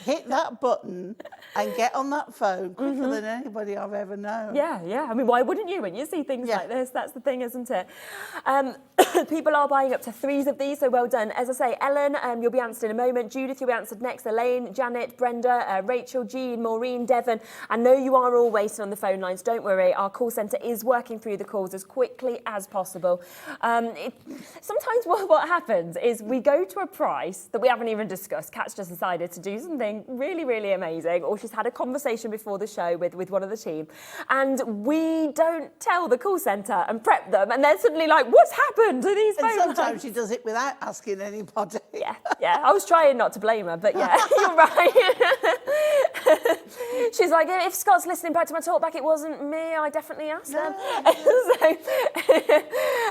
hit that button and get on that phone quicker than anybody I've ever known. Yeah. I mean, why wouldn't you when you see things like this? That's the thing, isn't it? People are buying up to 3s of these, so well done. As I say, Ellen, you'll be answered in a moment. Judith, you'll be answered next. Elaine, Janet, Brenda, Rachel, Jean, Maureen, Devon. I know you are all waiting on the phone lines. Don't worry. Our call centre is working through the calls as quickly as possible. Sometimes what happens is we go to a price that we haven't even discussed. Kat's just decided to do something really, really amazing, or she's had a conversation before the show with one of the team, and we don't tell the call centre and prep them, and they're suddenly like, what's happened to these phone sometimes lines? she does it without asking anybody. Yeah. I was trying not to blame her, but yeah, you're right. She's like, if Scott's listening back to my talk back, it wasn't me. I definitely asked them.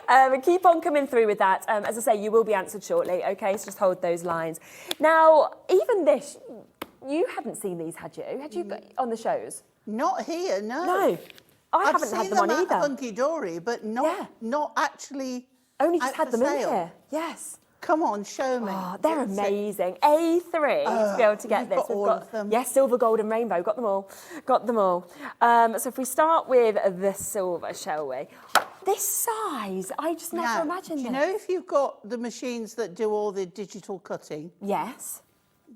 So keep on coming through with that. As I say, you will be answered shortly. Okay, so just hold those lines. Now, even this, you hadn't seen these, had you? Had you on the shows? Not here, no. No, I haven't had them on either. I've seen them at Hunkydory, but not actually. Only just out had for them in sale. here. Yes. Come on, show me. Oh, they're amazing. A3 to be able to get you've this. got all of them. Yes, silver, gold and rainbow. Got them all. So if we start with the silver, shall we? This size, I just never imagined this. Do you know if you've got the machines that do all the digital cutting? Yes.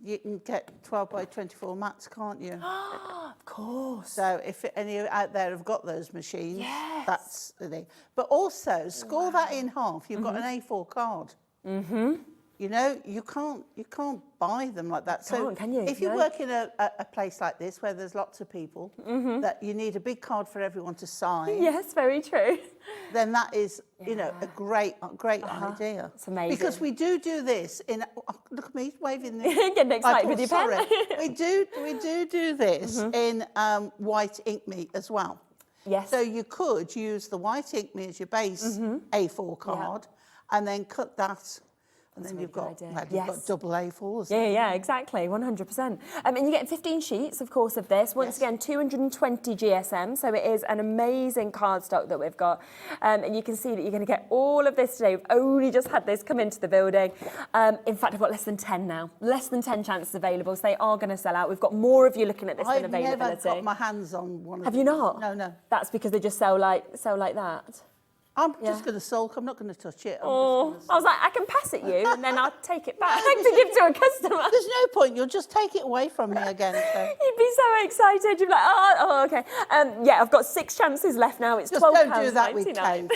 You can get 12 by 24 mats, can't you? Of course. So if any out there have got those machines, that's the thing. But also, score that in half. You've got an A4 card. You know, you can't buy them like that. So can you? If you work in a place like this where there's lots of people, that you need a big card for everyone to sign. Yes, very true. Then that is, you know, a great idea. It's amazing. Because we do this in. Oh, look at me waving this. Getting excited with your pen. we do this in white ink meat as well. Yes. So you could use the white ink meat as your base A4 card, and then cut that. And then you've got double A4s. Yeah, exactly, 100%. And you're getting 15 sheets, of course, of this. Once again, 220 GSM, so it is an amazing card stock that we've got. And you can see that you're going to get all of this today. We've only just had this come into the building. In fact, I've got less than 10 now. Less than 10 chances available, so they are going to sell out. We've got more of you looking at this than availability. I've never got my hands on one of Have these. you not? No. That's because they just sell like that. I'm just going to sulk. I'm not going to touch it. I was like, I can pass it you, and then I'll take it back to give to a customer. There's no point. You'll just take it away from me again. So. You'd be so excited. You'd be like, oh, okay. Yeah, I've got 6 chances left now. It's just £12.99. Don't do that with cake.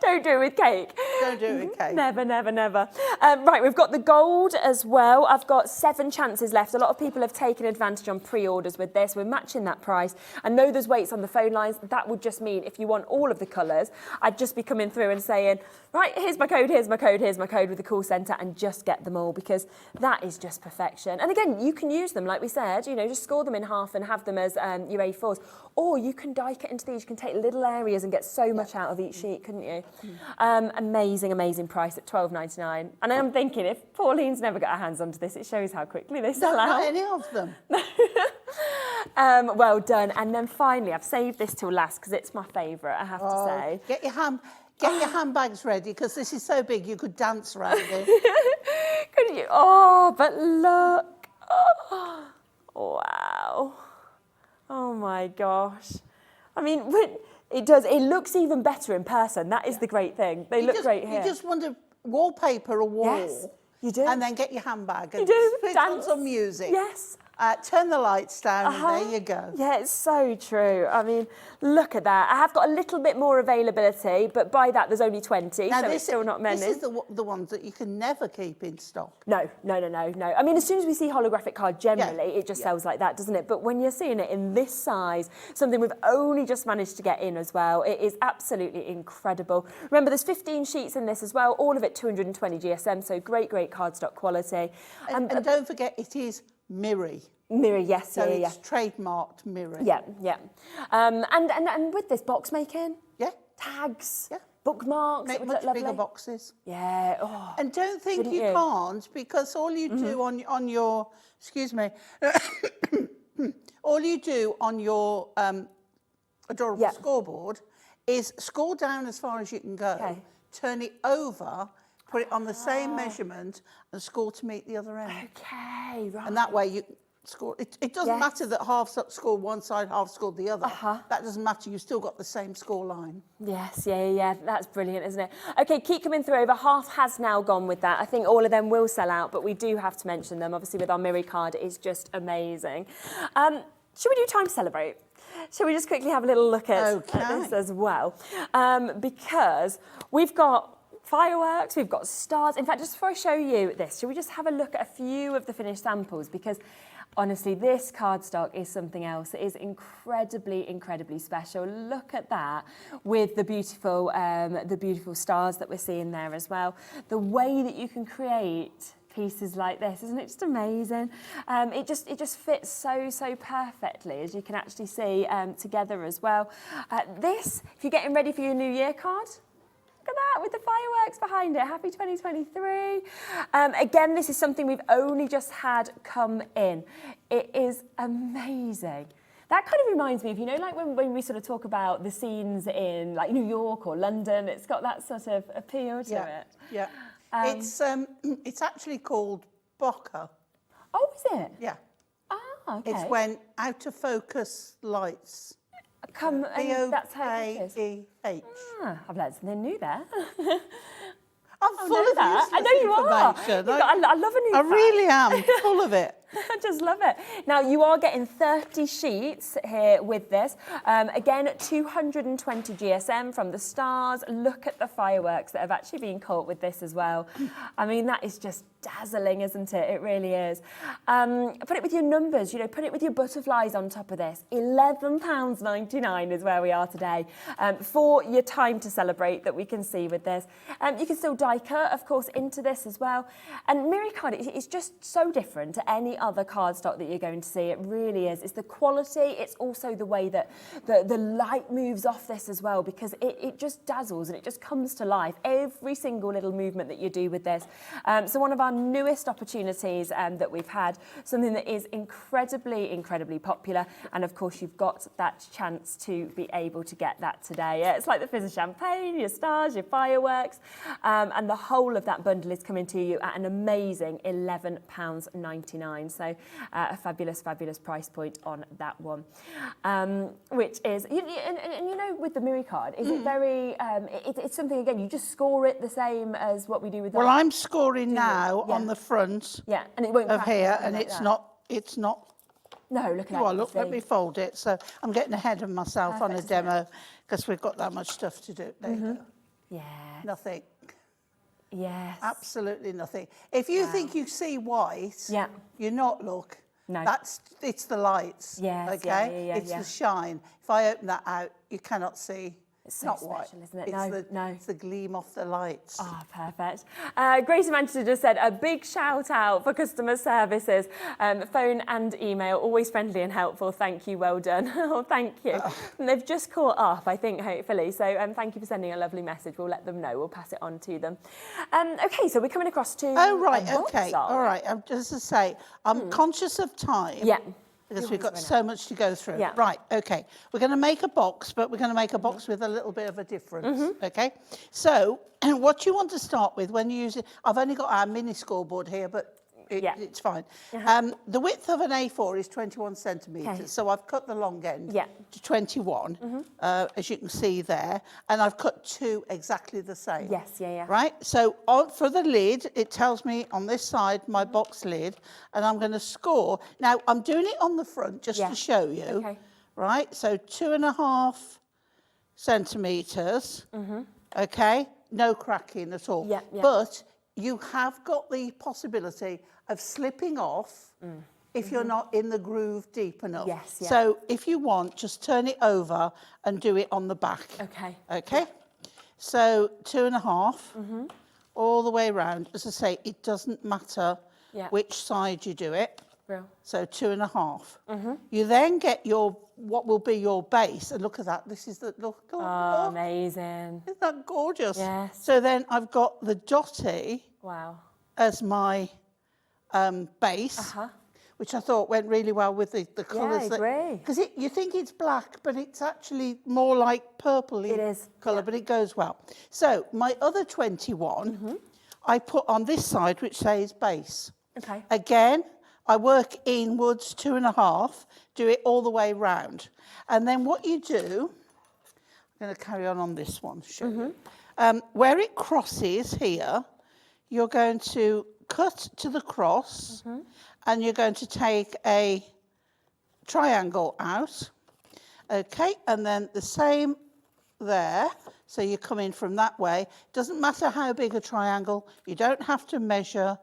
Don't do it with cake. Don't do it with cake. Never. Right, we've got the gold as well. I've got 7 chances left. A lot of people have taken advantage on pre-orders with this. We're matching that price. I know there's waits on the phone lines. That would just mean if you want all of the colours, I'd just be coming through and saying, right, here's my code with the call centre, and just get them all, because that is just perfection. And again, you can use them, like we said, you know, just score them in half and have them as your A4s. Or you can die cut into these. You can take little areas and get so much out of each sheet, couldn't you? Amazing price at £12.99. And I'm thinking, if Pauline's never got her hands onto this, it shows how quickly they sell out. Not any of them. Well done. And then finally, I've saved this till last because it's my favourite, I have to say. Get your handbags ready, because this is so big you could dance around it. Couldn't you? Oh, but look. Oh, wow. Oh my gosh. I mean, it does. It looks even better in person. That is the great thing. They look great here. You just want to wallpaper a wall. Yes, you do. And then get your handbag and You do. put on some music. Yes. Turn the lights down and there you go. Yeah, it's so true. I mean, look at that. I have got a little bit more availability, but by that there's only 20, Now so it's still not many. This is the ones that you can never keep in stock. No. I mean, as soon as we see holographic card generally, it just sells like that, doesn't it? But when you're seeing it in this size, something we've only just managed to get in as well, it is absolutely incredible. Remember, there's 15 sheets in this as well, all of it 220 GSM, so great cardstock quality. And don't forget, it is mirror. Mirror, yes, so it's trademarked mirror. Yeah. And with this box making, tags, bookmarks, make much bigger boxes. Yeah. Oh, and don't think you can't, because all you do on your, excuse me, all you do on your adorable scoreboard is score down as far as you can go, turn it over, put it on the same measurement, and score to meet the other end. Okay, right. And that way you score. It doesn't matter that half scored one side, half scored the other. That doesn't matter. You've still got the same score line. Yes, yeah. That's brilliant, isn't it? Okay, keep coming through. Over half has now gone with that. I think all of them will sell out, but we do have to mention them. Obviously, with our Mirror card, it's just amazing. Should we do time to celebrate? Shall we just quickly have a little look at this as well? Because we've got fireworks, we've got stars. In fact, just before I show you this, shall we just have a look at a few of the finished samples? Because honestly, this cardstock is something else. It is incredibly special. Look at that with the beautiful stars that we're seeing there as well. The way that you can create pieces like this, isn't it just amazing? It just fits so perfectly, as you can actually see together as well. This, if you're getting ready for your New Year card, look at that with the fireworks behind it. Happy 2023. Again, this is something we've only just had come in. It is amazing. That kind of reminds me of, you know, like when we sort of talk about the scenes in like New York or London, it's got that sort of appeal to it. Yeah. It's actually called bokeh. Oh, is it? Yeah. Ah, okay. It's when out of focus lights come, and that's how it is. B-O-K-E-H. I've learned something new there. I'm full of that. I know you are. I love a new fact. really am full of it. I just love it. Now, you are getting 30 sheets here with this. Again, 220 GSM from the stars. Look at the fireworks that have actually been caught with this as well. I mean, that is just dazzling, isn't it? It really is. Put it with your numbers, you know, put it with your butterflies on top of this. £11.99 is where we are today for your time to celebrate that we can see with this. You can still die cut, of course, into this as well. And Mirror card is just so different to any other cardstock that you're going to see. It really is. It's the quality. It's also the way that the light moves off this as well, because it just dazzles and it just comes to life. Every single little movement that you do with this. So one of our newest opportunities that we've had, something that is incredibly popular. And of course, you've got that chance to be able to get that today. It's like the fizz of champagne, your stars, your fireworks, and the whole of that bundle is coming to you at an amazing £11.99. So a fabulous price point on that one, which is, and you know, with the Mirror card, is it very, it's something, again, you just score it the same as what we do with Well, I'm scoring now on the front and it won't of here, and like it's that. not. No, look at that. Well, look, let me fold it. So I'm getting ahead of myself on a demo because we've got that much stuff to do. There you go. Yeah. Nothing. Yes. Absolutely nothing. If you think you see white, you're not, look. No. It's the lights. Yes, okay? It's the shine. If I open that out, you cannot see. It's so not special, white. isn't it? No. It's the gleam off the lights. Oh, perfect. Grace in Manchester just said a big shout out for customer services. Phone and email, always friendly and helpful. Thank you, well done. Oh, thank you. And they've just caught up, I think, hopefully. So thank you for sending a lovely message. We'll let them know. We'll pass it on to them. Okay, so we're coming across to... Oh, right, okay. All right, just to say, I'm conscious of time. Yeah. Because we've got so much to go through. Yeah. Right, okay. We're going to make a box, but we're going to make a box with a little bit of a difference, okay? So, what you want to start with when you use it, I've only got our mini scoreboard here, but it's fine. The width of an A4 is 21 centimetres, so I've cut the long end to 21, as you can see there, and I've cut 2 exactly the same. Yes, Right, so for the lid, it tells me on this side, my box lid, and I'm going to score. Now, I'm doing it on the front just to show you. Okay. Right, so 2.5 centimetres, okay, no cracking at all. But you have got the possibility of slipping off if you're not in the groove deep enough. So if you want, just turn it over and do it on the back. Okay. So 2.5 all the way around. As I say, it doesn't matter which side you do it. So 2.5. You then get your what will be your base, and look at that. This is the look. Oh, amazing! Isn't that gorgeous? Yes. So then I've got the dotty. Wow. As my base, which I thought went really well with the colours. Yeah, I agree. Because you think it's black, but it's actually more like purpley colour, but it goes well. So my other 21, I put on this side, which says base. Okay. Again, I work inwards 2.5, do it all the way round. And then what you do, I'm going to carry on this one, show you. Where it crosses here, you're going to cut to the cross and you're going to take a triangle out. Okay, and then the same there. So you come in from that way. Doesn't matter how big a triangle, you don't have to measure,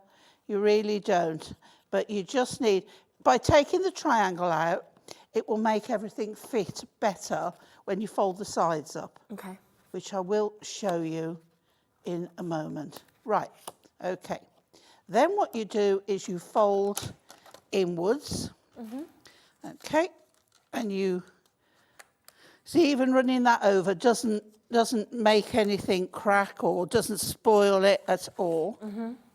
you really don't. But you just need, by taking the triangle out, it will make everything fit better when you fold the sides up. Okay. Which I will show you in a moment. Right, okay. Then what you do is you fold inwards. Okay, and you see, even running that over doesn't make anything crack or doesn't spoil it at all.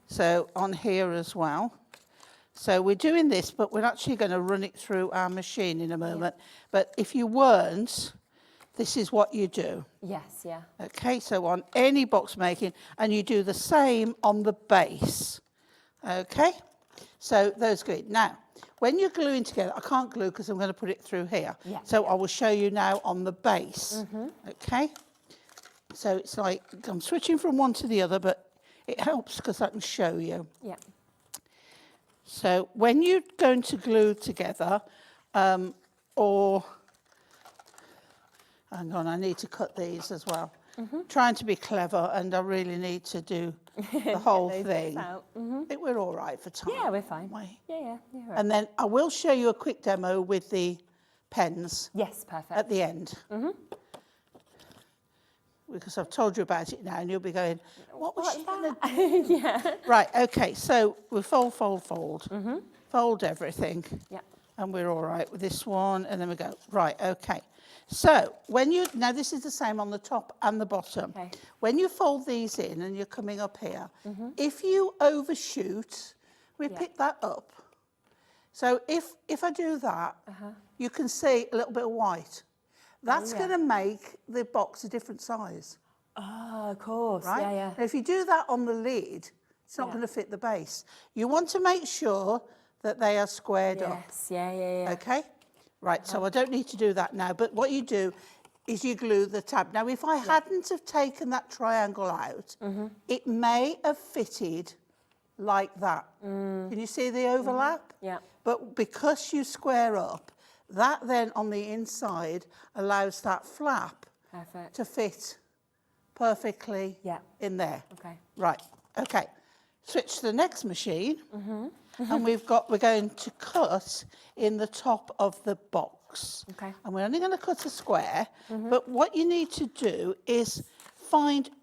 So on here as well. So we're doing this, but we're actually going to run it through our machine in a moment. But if you weren't, this is what you do. Yes, yeah. Okay, so on any box making, and you do the same on the base. Okay, so those go in. Now, when you're gluing together, I can't glue because I'm going to put it through here. So I will show you now on the base. Okay, so it's like I'm switching from one to the other, but it helps because I can show you. So when you're going to glue together, or, hang on, I need to cut these as well. Trying to be clever, and I really need to do the whole thing. I think we're all right for time. Yeah, we're fine. Yeah. Right. And then I will show you a quick demo with the pens. Yes, perfect. At the end. Because I've told you about it now, and you'll be going, what was she going to do? Right, okay, so we fold. Fold everything. And we're all right with this one, and then we go, right, okay. So when now this is the same on the top and the bottom. When you fold these in and you're coming up here, if you overshoot, we pick that up. So if I do that, you can see a little bit of white. That's going to make the box a different size. Oh, of course. Right? Yeah. Now, if you do that on the lid, it's not going to fit the base. You want to make sure that they are squared up. Yeah. Okay? Right, so I don't need to do that now, but what you do is you glue the tab. Now, if I hadn't have taken that triangle out, it may have fitted like that. Can you see the overlap? But because you square up, that then on the inside allows that flap to fit perfectly in there. Right, okay. Switch to the next machine, and we're going to cut in the top of the box. And we're only going to cut a square, but what you need to do is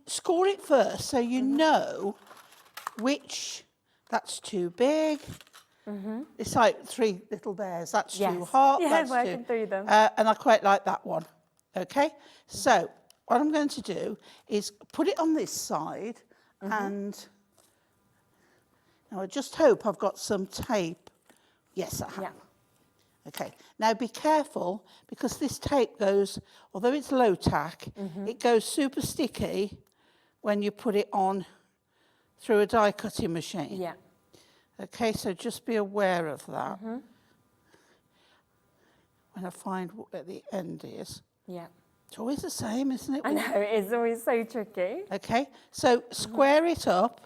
score it first so you know which, that's too big. It's like 3 little bears. That's too hot. That's working through them. And I quite like that one. Okay, so what I'm going to do is put it on this side, and now I just hope I've got some tape. Yes, I have. Okay, now be careful because this tape goes, although it's low tack, it goes super sticky when you put it on through a die cutting machine. Okay, so just be aware of that. When I find what the end is. Yeah. It's always the same, isn't it? I know, it is always so tricky. Okay, so square it up,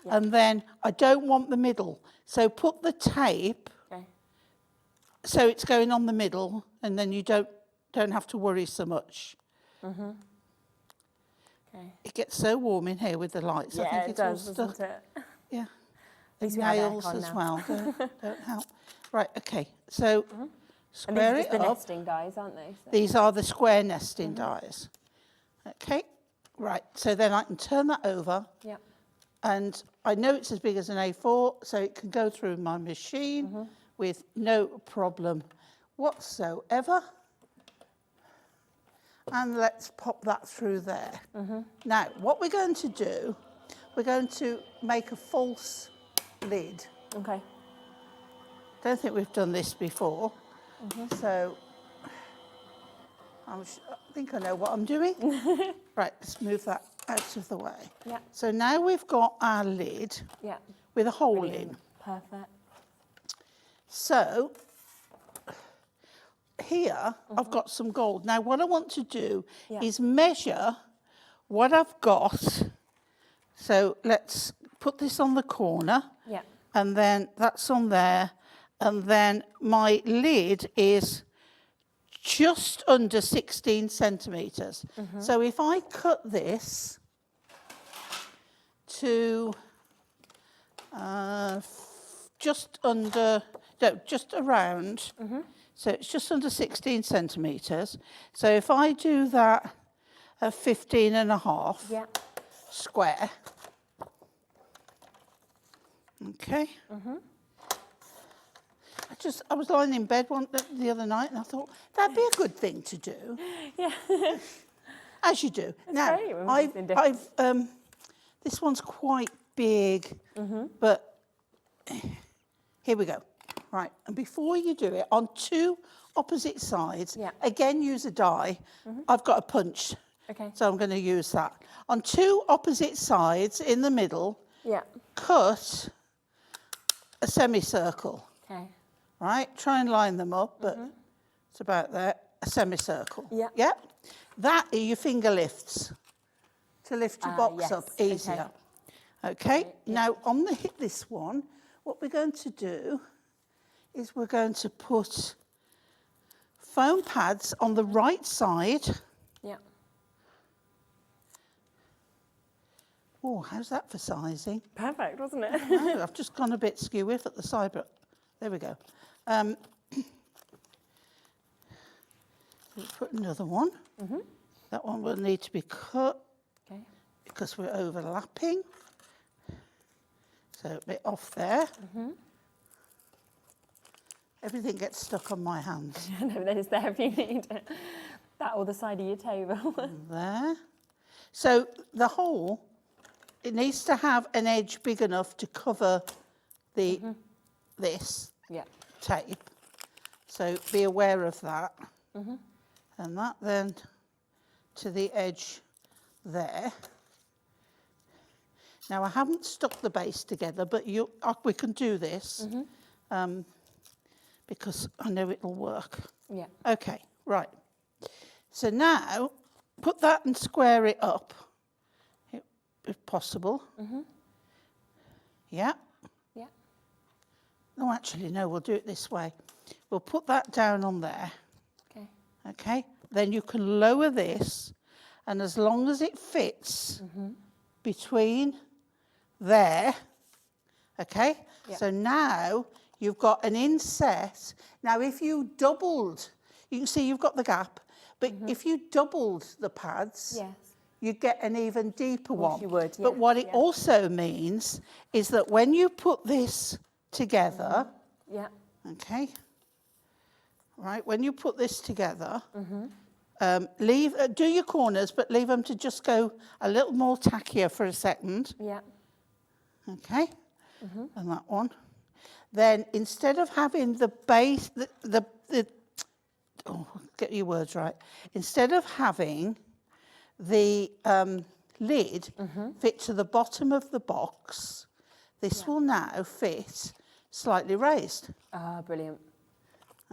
and then I don't want the middle. So put the tape, so it's going on the middle, and then you don't have to worry so much. Okay. It gets so warm in here with the lights. Yeah, I think it it's does, all doesn't stuck. it? Yeah. least The we have nails aircon as now. well don't help. Right, okay, so And square these are just it the up. nesting dies, aren't they? So. These are the square nesting dies. Okay, right, so then I can turn that over. Yep. And I know it's as big as an A4, so it can go through my machine with no problem whatsoever. And let's pop that through there. Now, what we're going to do, we're going to make a false lid. Okay. Don't think we've done this before, so I think I know what I'm doing. Right, let's move that out of the way. Yeah. So now we've got our lid Yeah. with a hole Brilliant. in. Perfect. So here I've got some gold. Now what I want to do is measure what I've got. So let's put this on the corner. Yeah. And then that's on there. And then my lid is just under 16 centimetres. So if I cut this to just under, no, just around, so it's just under 16 centimetres. So if I do that at 15 and a half square, okay. I was lying in bed the other night and I thought that'd be a good thing to do. Yeah. As you do. Now, this one's quite big, but here we go. Right, and before you do it, on two opposite sides, again use a die. I've got a punch, so I'm going to use that. On two opposite sides in the middle, cut a semicircle. Okay. Right, try and line them up, but it's about there, a semicircle. Yeah. Yeah. That are your finger lifts to lift your box up easier. Okay, now on this one, what we're going to do is we're going to put foam pads on the right side. Yeah. Oh, how's that for sizing? Perfect, wasn't it? No, I've just gone a bit skew at the side, but there we go. Let's put another one. That one will need to be cut because we're overlapping. So a bit off there. Everything gets stuck on my hands. No, then it's there if you need it. That or the side of your table. There. So the hole, it needs to have an edge big enough to cover the this tape. So be aware of that. And that then to the edge there. Now I haven't stuck the base together, but we can do this because I know it'll work. Yeah. Okay, right. So now put that and square it up, if possible. Yeah. Yeah. No, actually, no, we'll do it this way. We'll put that down on there. Okay. Okay, then you can lower this, and as long as it fits between there, okay? So now you've got an inset. Now, if you doubled, you can see you've got the gap, but if you doubled the pads, you'd get an even deeper one. You would, but what it also means is that when you put this together, okay, right, when you put this together, do your corners, but leave them to just go a little more tackier for a second. Yeah. Okay, and that one. Then instead of having the base, get your words right. Instead of having the lid fit to the bottom of the box, This will now fit slightly raised. Ah, brilliant.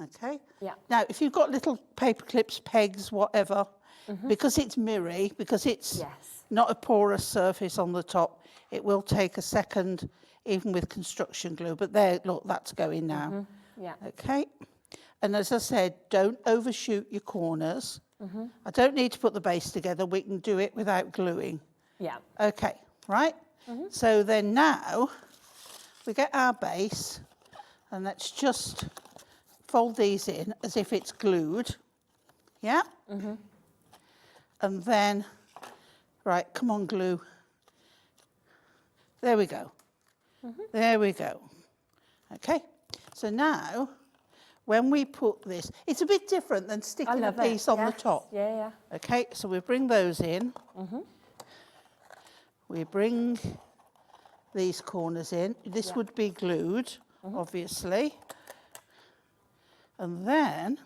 Okay. Yeah. Now, if you've got little paper clips, pegs, whatever, because it's mirrory, because it's not a porous surface on the top, it will take a second, even with construction glue. But there, look, that's going now. Yeah. Okay. And as I said, don't overshoot your corners. I don't need to put the base together. We can do it without gluing. Yeah. Okay, right? So then now we get our base, and let's just fold these in as if it's glued. Yeah? And then, right, come on, glue. There we go. There we go. Okay, so now when we put this, it's a bit different than sticking a piece on the top. Yeah, yeah. Okay, so we bring those in. We bring these corners in. This would be glued, obviously. And then,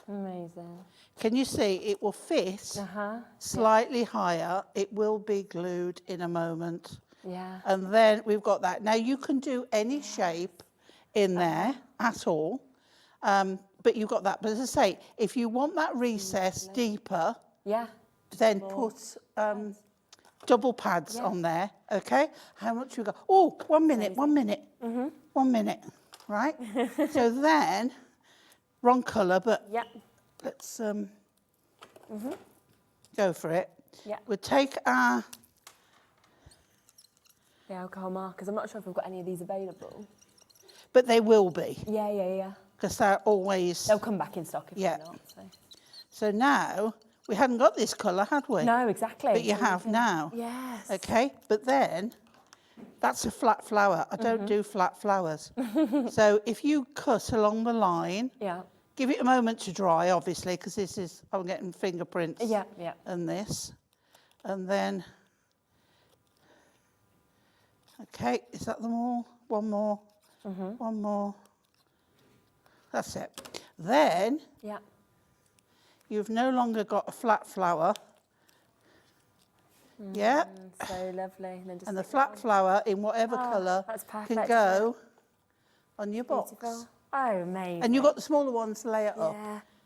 amazing. can you see it will fit slightly higher? It will be glued in a moment. Yeah. And then we've got that. Now you can do any shape in there at all, but you've got that. But as I say, if you want that recess deeper, then put double pads on there. Okay. How much we got? Oh, 1 minute. 1 minute. 1 minute. Right. So then, wrong colour, but let's go for it. We'll take our the alcohol markers. I'm not sure if we've got any of these available. But they will be. Yeah. Because they're always... They'll come back in stock if they're not. So now, we hadn't got this colour, had we? No, exactly. But you have now. Yes. Okay, but then, that's a flat flower. I don't do flat flowers. So if you cut along the line, give it a moment to dry, obviously, because this is, I'm getting fingerprints and this. And then, okay, is that them all? One more. One more. That's it. Then you've no longer got a flat flower. So lovely. And the flat flower in whatever colour can go on your box. Beautiful. Oh, amazing. And you've got the smaller ones to lay it up.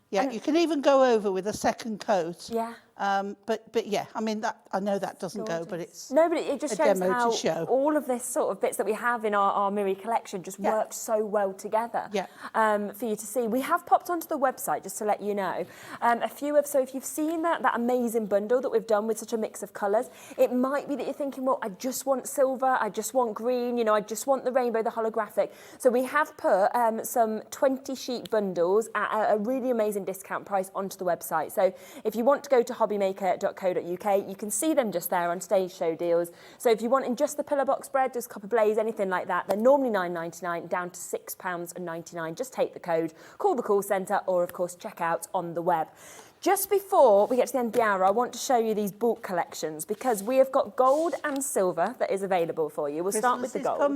Yeah, you can even go over with a second coat. But yeah, I mean, that I know that doesn't go, but it's no, but it just a shows demo how to show. all of this sort of bits that we have in our Miri collection just work so well together for you to see. We have popped onto the website just to let you know a few of, so if you've seen that amazing bundle that we've done with such a mix of colours, it might be that you're thinking, well, I just want silver, I just want green, you know, I just want the rainbow, the holographic. So we have put some 20 sheet bundles at a really amazing discount price onto the website. So if you want to go to hobbymaker.co.uk, you can see them just there on Stage Show deals. So if you want in just the pillar box bread, just copper blaze, anything like that, they're normally £9.99 down to £6.99. Just take the code, call the call centre, or of course check out on the web. Just before we get to the end of the hour, I want to show you these bulk collections because we have got gold and silver that is available for you. We'll start with the gold.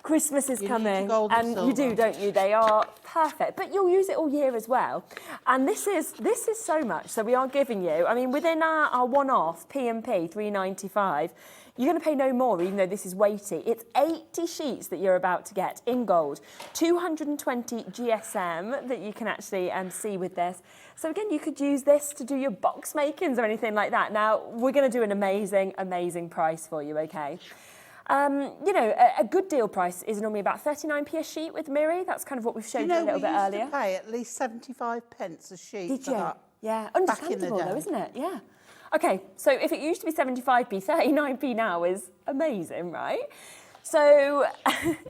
Christmas is coming, and you do, don't you? They are perfect, but you'll use it all year as well. And this is so much. So we are giving you, I mean, within our one-off P&P $3.95, you're going to pay no more, even though this is weighty. It's 80 sheets that you're about to get in gold, 220 GSM that you can actually see with this. So again, you could use this to do your box makings or anything like that. Now, we're going to do an amazing, amazing price for you, okay? You know, a good deal price is normally about 39p a sheet with Miri. That's kind of what we've shown you a little bit earlier. We used to pay at least 75 pence a sheet. Did for you? that. Yeah, understandable though, isn't it? Yeah. Okay, so if it used to be 75p, 39p now is amazing, right? So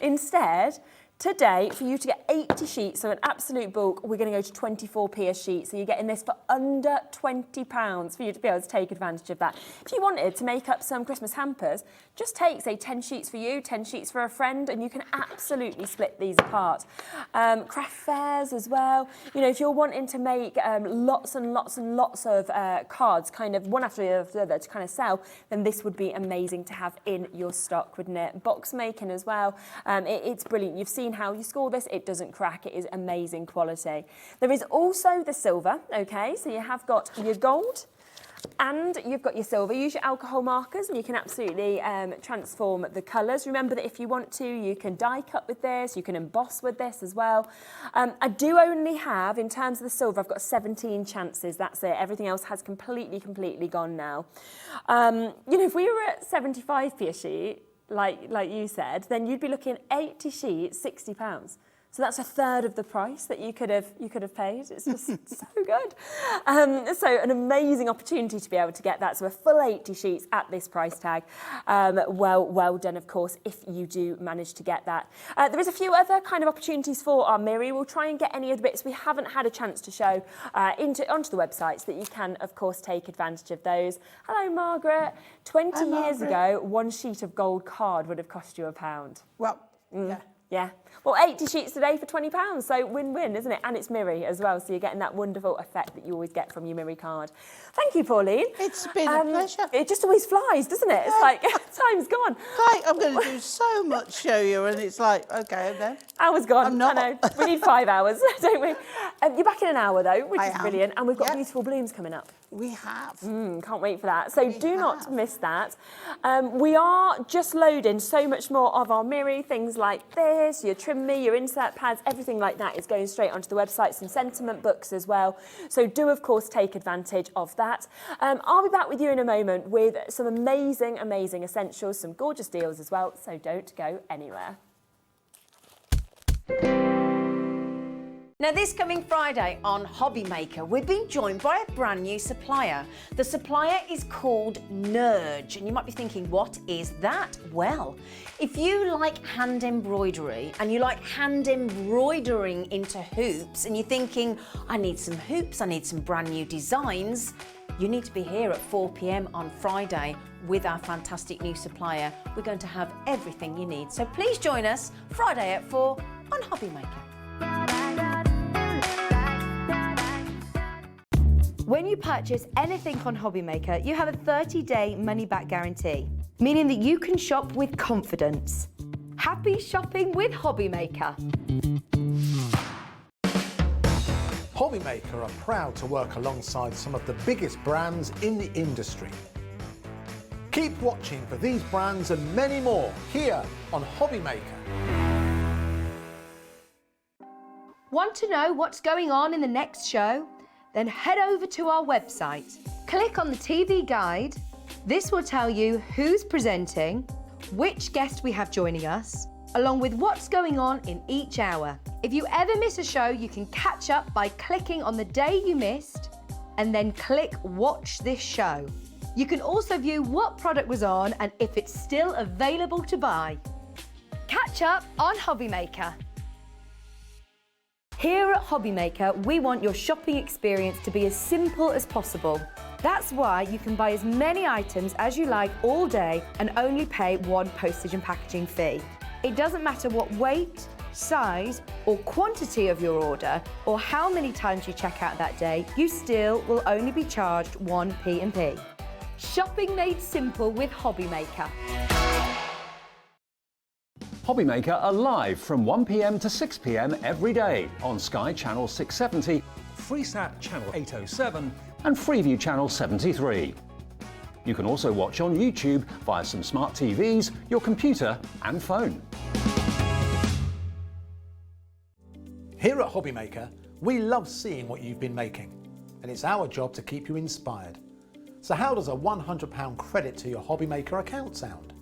instead, today, for you to get 80 sheets, so an absolute bulk, we're going to go to 24p a sheet. So you're getting this for under £20 for you to be able to take advantage of that. If you wanted to make up some Christmas hampers, just take, say, 10 sheets for you, 10 sheets for a friend, and you can absolutely split these apart. Craft fairs as well. You know, if you're wanting to make lots and lots and lots of cards, kind of one after the other to kind of sell, then this would be amazing to have in your stock, wouldn't it? Box making as well. It's brilliant. You've seen how you score this. It doesn't crack. It is amazing quality. There is also the silver, okay? So you have got your gold And you've got your silver. Use your alcohol markers and you can absolutely transform the colours. Remember that if you want to, you can die cut with this, you can emboss with this as well. I do only have, in terms of the silver, I've got 17 chances, that's it. Everything else has completely gone now. You know, if we were at 75p a sheet, like you said, then you'd be looking at 80 sheets, £60. So that's a third of the price that you could have paid. It's just so good. So an amazing opportunity to be able to get that. So a full 80 sheets at this price tag. Well done, of course, if you do manage to get that. There is a few other kind of opportunities for our Miri. We'll try and get any of the bits we haven't had a chance to show onto the website so that you can, of course, take advantage of those. Hello, Margaret. 20 years ago, one sheet of gold card would have cost you £1. Well, yeah. Yeah. Well, 80 sheets today for £20, so win-win, isn't it? And it's Miri as well, so you're getting that wonderful effect that you always get from your Miri card. Thank you, Pauline. It's been a pleasure. It just always flies, doesn't it? It's like, time's gone. Like, I'm going to do so much show you, and it's like, okay, I'm done. Hour's gone. I'm not. I know. We need 5 hours, don't we? You're back in an hour, though, which is brilliant, and we've got Yep. beautiful blooms coming up. We have. Can't wait for that. So do not miss that. We are just loading so much more of our Miri, things like this, your trim me, your insert pads, everything like that is going straight onto the website, some sentiment books as well. So do, of course, take advantage of that. I'll be back with you in a moment with some amazing essentials, some gorgeous deals as well. So don't go anywhere. Now, this coming Friday on Hobby Maker, we've been joined by a brand new supplier. The supplier is called Nurge, and you might be thinking, what is that? Well, if you like hand embroidery and you like hand embroidering into hoops and you're thinking, I need some hoops, I need some brand new designs, you need to be here at 4 p.m. on Friday with our fantastic new supplier. We're going to have everything you need. So please join us Friday at 4 on Hobby Maker. When you purchase anything on Hobby Maker, you have a 30-day money-back guarantee, meaning that you can shop with confidence. Happy shopping with Hobby Maker. Hobby Maker are proud to work alongside some of the biggest brands in the industry. Keep watching for these brands and many more here on Hobby Maker. Want to know what's going on in the next show? Then head over to our website. Click on the TV guide. This will tell you who's presenting, which guest we have joining us, along with what's going on in each hour. If you ever miss a show, you can catch up by clicking on the day you missed and then click Watch This Show. You can also view what product was on and if it's still available to buy. Catch up on Hobby Maker. Here at Hobby Maker, we want your shopping experience to be as simple as possible. That's why you can buy as many items as you like all day and only pay one postage and packaging fee. It doesn't matter what weight, size or quantity of your order or how many times you check out that day, you still will only be charged one P&P. Shopping made simple with Hobby Maker. Hobby Maker are live from 1 p.m. to 6 p.m. every day on Sky Channel 670, Freesat Channel 807 and Freeview Channel 73. You can also watch on YouTube via some smart TVs, your computer and phone. Here at Hobby Maker, we love seeing what you've been making, and it's our job to keep you inspired. So how does a £100 credit to your Hobby Maker account sound?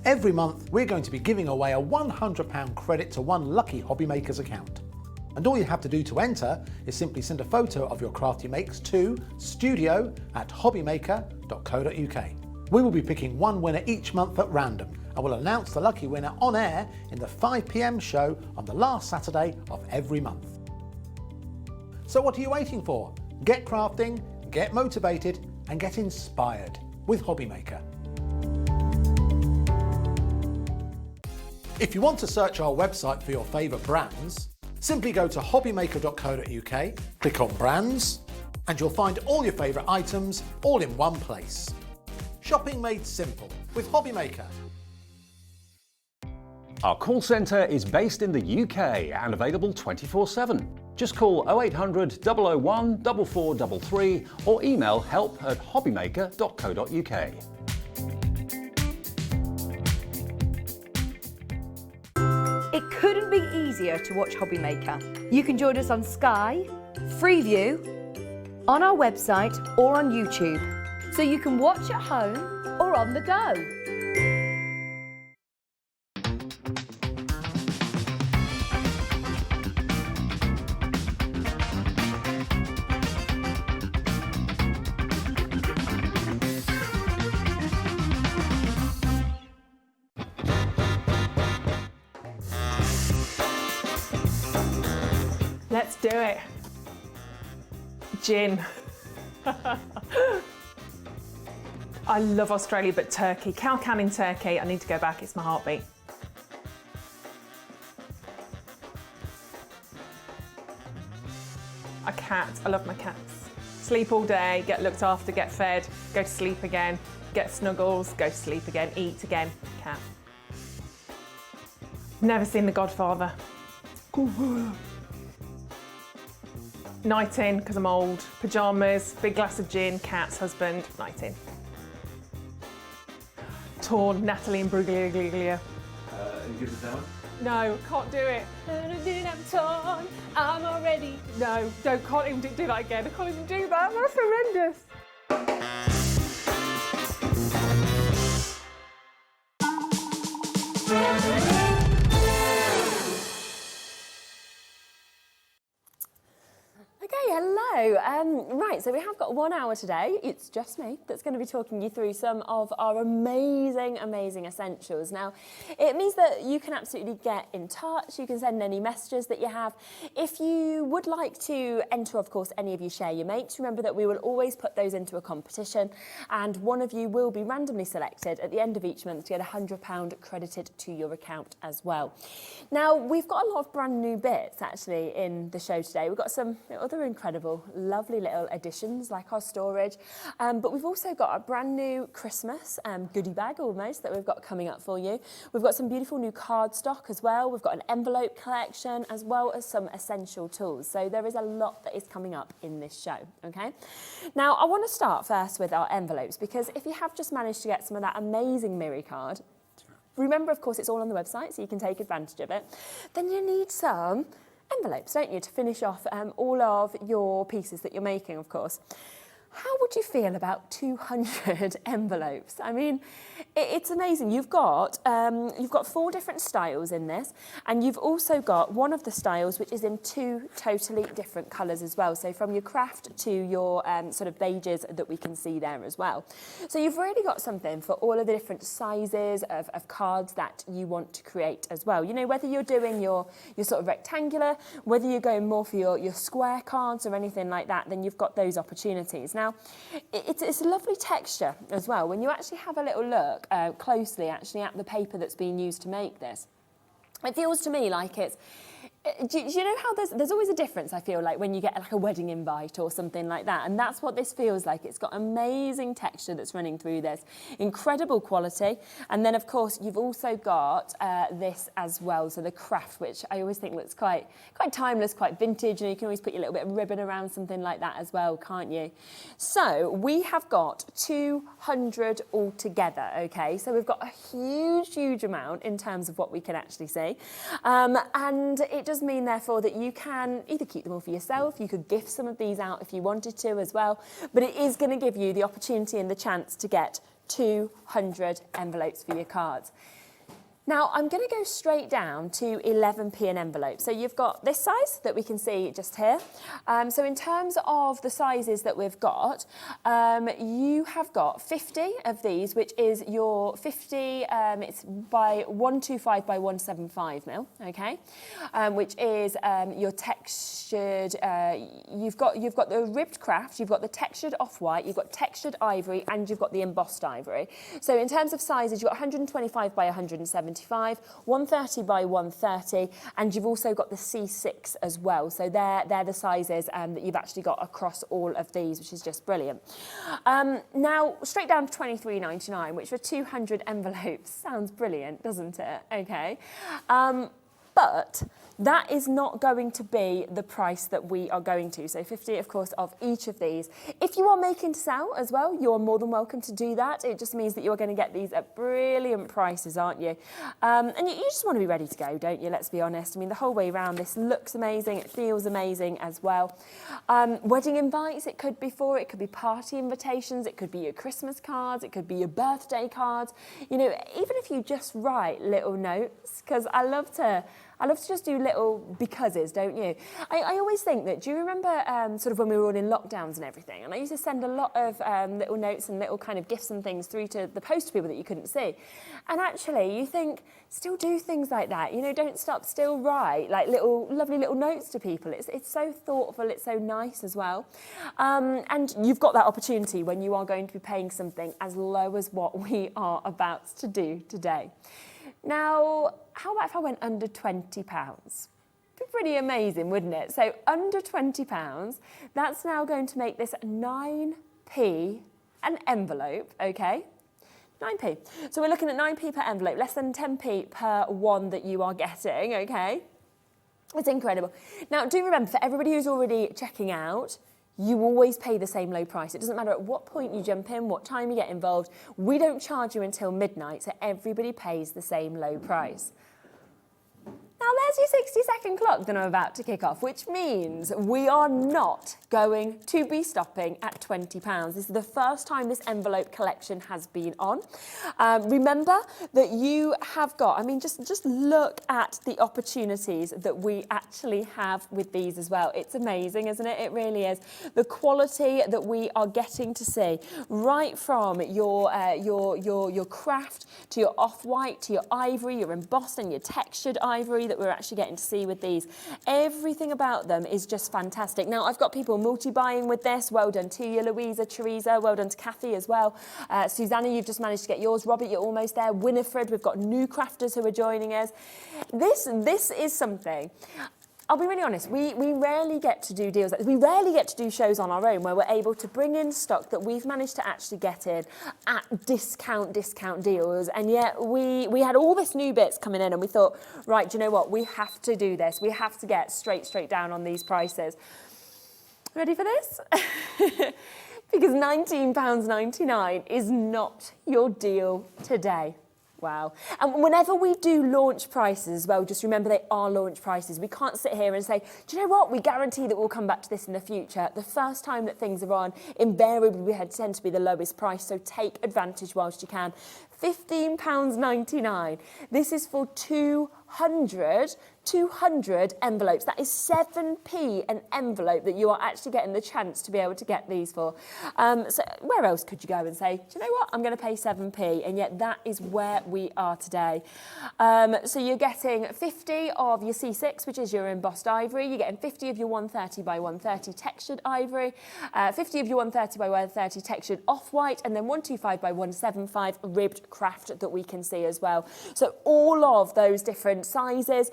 Every month, we're going to be giving away a £100 credit to one lucky Hobby Maker's account. And all you have to do to enter is simply send a photo of your craft you makes to studio@hobbymaker.co.uk. We will be picking one winner each month at random, and we'll announce the lucky winner on air in the 5 p.m. show on the last Saturday of every month. So what are you waiting for? Get crafting, get motivated, and get inspired with Hobby Maker. If you want to search our website for your favourite brands, simply go to hobbymaker.co.uk, click on brands, and you'll find all your favourite items all in one place. Shopping made simple with Hobby Maker. Our call centre is based in the UK and available 24/7. Just call 0800 001 4433 or email help@hobbymaker.co.uk. It couldn't be easier to watch Hobbymaker. You can join us on Sky, Freeview, on our website or on YouTube, so you can watch at home or on the go. Let's do it. Gin. I love Australia, but Turkey. Cow canning turkey. I need to go back. It's my heartbeat. A cat. I love my cats. Sleep all day, get looked after, get fed, go to sleep again, get snuggles, go to sleep again, eat again. Cat. Never seen The Godfather. Night in, because I'm old. Pyjamas, big glass of gin, cats, husband, night in. Torn, Natalie and Bruglia. You give us that one? No, can't do it. I'm torn, I'm already. No, can't even do that again. I can't even do that. That's horrendous. Okay, hello. Right, so we have got 1 hour today. It's just me that's going to be talking you through some of our amazing essentials. Now, it means that you can absolutely get in touch. You can send any messages that you have. If you would like to enter, of course, any of you share your mates, remember that we will always put those into a competition, and one of you will be randomly selected at the end of each month to get £100 credited to your account as well. Now, we've got a lot of brand new bits actually in the show today. We've got some other incredible, lovely little additions like our storage, but we've also got a brand new Christmas goodie bag almost that we've got coming up for you. We've got some beautiful new card stock as well. We've got an envelope collection as well as some essential tools. So there is a lot that is coming up in this show, okay? Now, I want to start first with our envelopes, because if you have just managed to get some of that amazing Miri card, remember, of course, it's all on the website, so you can take advantage of it, then you need some envelopes, don't you, to finish off all of your pieces that you're making, of course. How would you feel about 200 envelopes? I mean, it's amazing. You've got 4 different styles in this, and you've also got one of the styles which is in 2 totally different colours as well. So from your craft to your sort of beiges that we can see there as well. So you've really got something for all of the different sizes of cards that you want to create as well. You know, whether you're doing your sort of rectangular, whether you're going more for your square cards or anything like that, then you've got those opportunities. Now, it's a lovely texture as well. When you actually have a little look closely actually at the paper that's being used to make this, it feels to me like it's... Do you know how there's always a difference, I feel like, when you get like a wedding invite or something like that, and that's what this feels like. It's got amazing texture that's running through this, incredible quality, and then of course you've also got this as well, so the craft, which I always think looks quite timeless, quite vintage, and you can always put your little bit of ribbon around something like that as well, can't you? So we have got 200 altogether, okay, so we've got a huge amount in terms of what we can actually see, and it does mean, therefore, that you can either keep them all for yourself, you could gift some of these out if you wanted to as well, but it is going to give you the opportunity and the chance to get 200 envelopes for your cards. Now, I'm going to go straight down to 11p an envelope. So you've got this size that we can see just here. So in terms of the sizes that we've got, you have got 50 of these, which is your 50, it's by 125 by 175 mil, okay? Which is your textured, you've got the ribbed craft, you've got the textured off-white, you've got textured ivory, and you've got the embossed ivory. So in terms of sizes, you've got 125 by 175, 130 by 130, and you've also got the C6 as well. So they're the sizes that you've actually got across all of these, which is just brilliant. Now, straight down to £23.99, which for 200 envelopes sounds brilliant, doesn't it? Okay. But But that is not going to be the price that we are going to. So 50, of course, of each of these. If you are making to sell as well, you're more than welcome to do that. It just means that you're going to get these at brilliant prices, aren't you? And you just want to be ready to go, don't you? Let's be honest. I mean, the whole way around, this looks amazing. It feels amazing as well. Wedding invites, it could be for, it could be party invitations, it could be your Christmas cards, it could be your birthday cards. You know, even if you just write little notes, because I love to just do little becauses, don't you? I always think that, do you remember sort of when we were all in lockdowns and everything? And I used to send a lot of little notes and little kind of gifts and things through to the post to people that you couldn't see. And actually, you think, still do things like that. You know, don't stop, still write, like lovely little notes to people. It's so thoughtful, it's so nice as well. And you've got that opportunity when you are going to be paying something as low as what we are about to do today. Now, how about if I went under £20? Be pretty amazing, wouldn't it? So under £20, that's now going to make this 9p an envelope, okay? 9p. So we're looking at 9p per envelope, less than 10p per one that you are getting, okay? It's incredible. Now, do remember, for everybody who's already checking out, you always pay the same low price. It doesn't matter at what point you jump in, what time you get involved. We don't charge you until midnight, so everybody pays the same low price. Now there's your 60-second clock that I'm about to kick off, which means we are not going to be stopping at £20. This is the first time this envelope collection has been on. Remember that you have got, I mean, just look at the opportunities that we actually have with these as well. It's amazing, isn't it? It really is. The quality that we are getting to see, right from your craft to your off-white, to your ivory, your embossed and your textured ivory that we're actually getting to see with these. Everything about them is just fantastic. Now, I've got people multi-buying with this. Well done to you, Louisa, Teresa. Well done to Kathy as well. Susanna, you've just managed to get yours. Robert, you're almost there. Winifred, we've got new crafters who are joining us. This is something. I'll be really honest, we rarely get to do deals. We rarely get to do shows on our own where we're able to bring in stock that we've managed to actually get in at discount deals. And yet we had all this new bits coming in and we thought, right, do you know what? We have to do this. We have to get straight down on these prices. Ready for this? Because £19.99 is not your deal today. Wow. And whenever we do launch prices as well, just remember they are launch prices. We can't sit here and say, do you know what? We guarantee that we'll come back to this in the future. The first time that things are on, invariably we tend to be the lowest price, so take advantage whilst you can. £15.99. This is for 200 envelopes. That is 7p an envelope that you are actually getting the chance to be able to get these for. So where else could you go and say, do you know what? I'm going to pay 7p, and yet that is where we are today. So you're getting 50 of your C6, which is your embossed ivory. You're getting 50 of your 130 by 130 textured ivory, 50 of your 130 by 130 textured off-white, and then 125 by 175 ribbed craft that we can see as well. So all of those different sizes,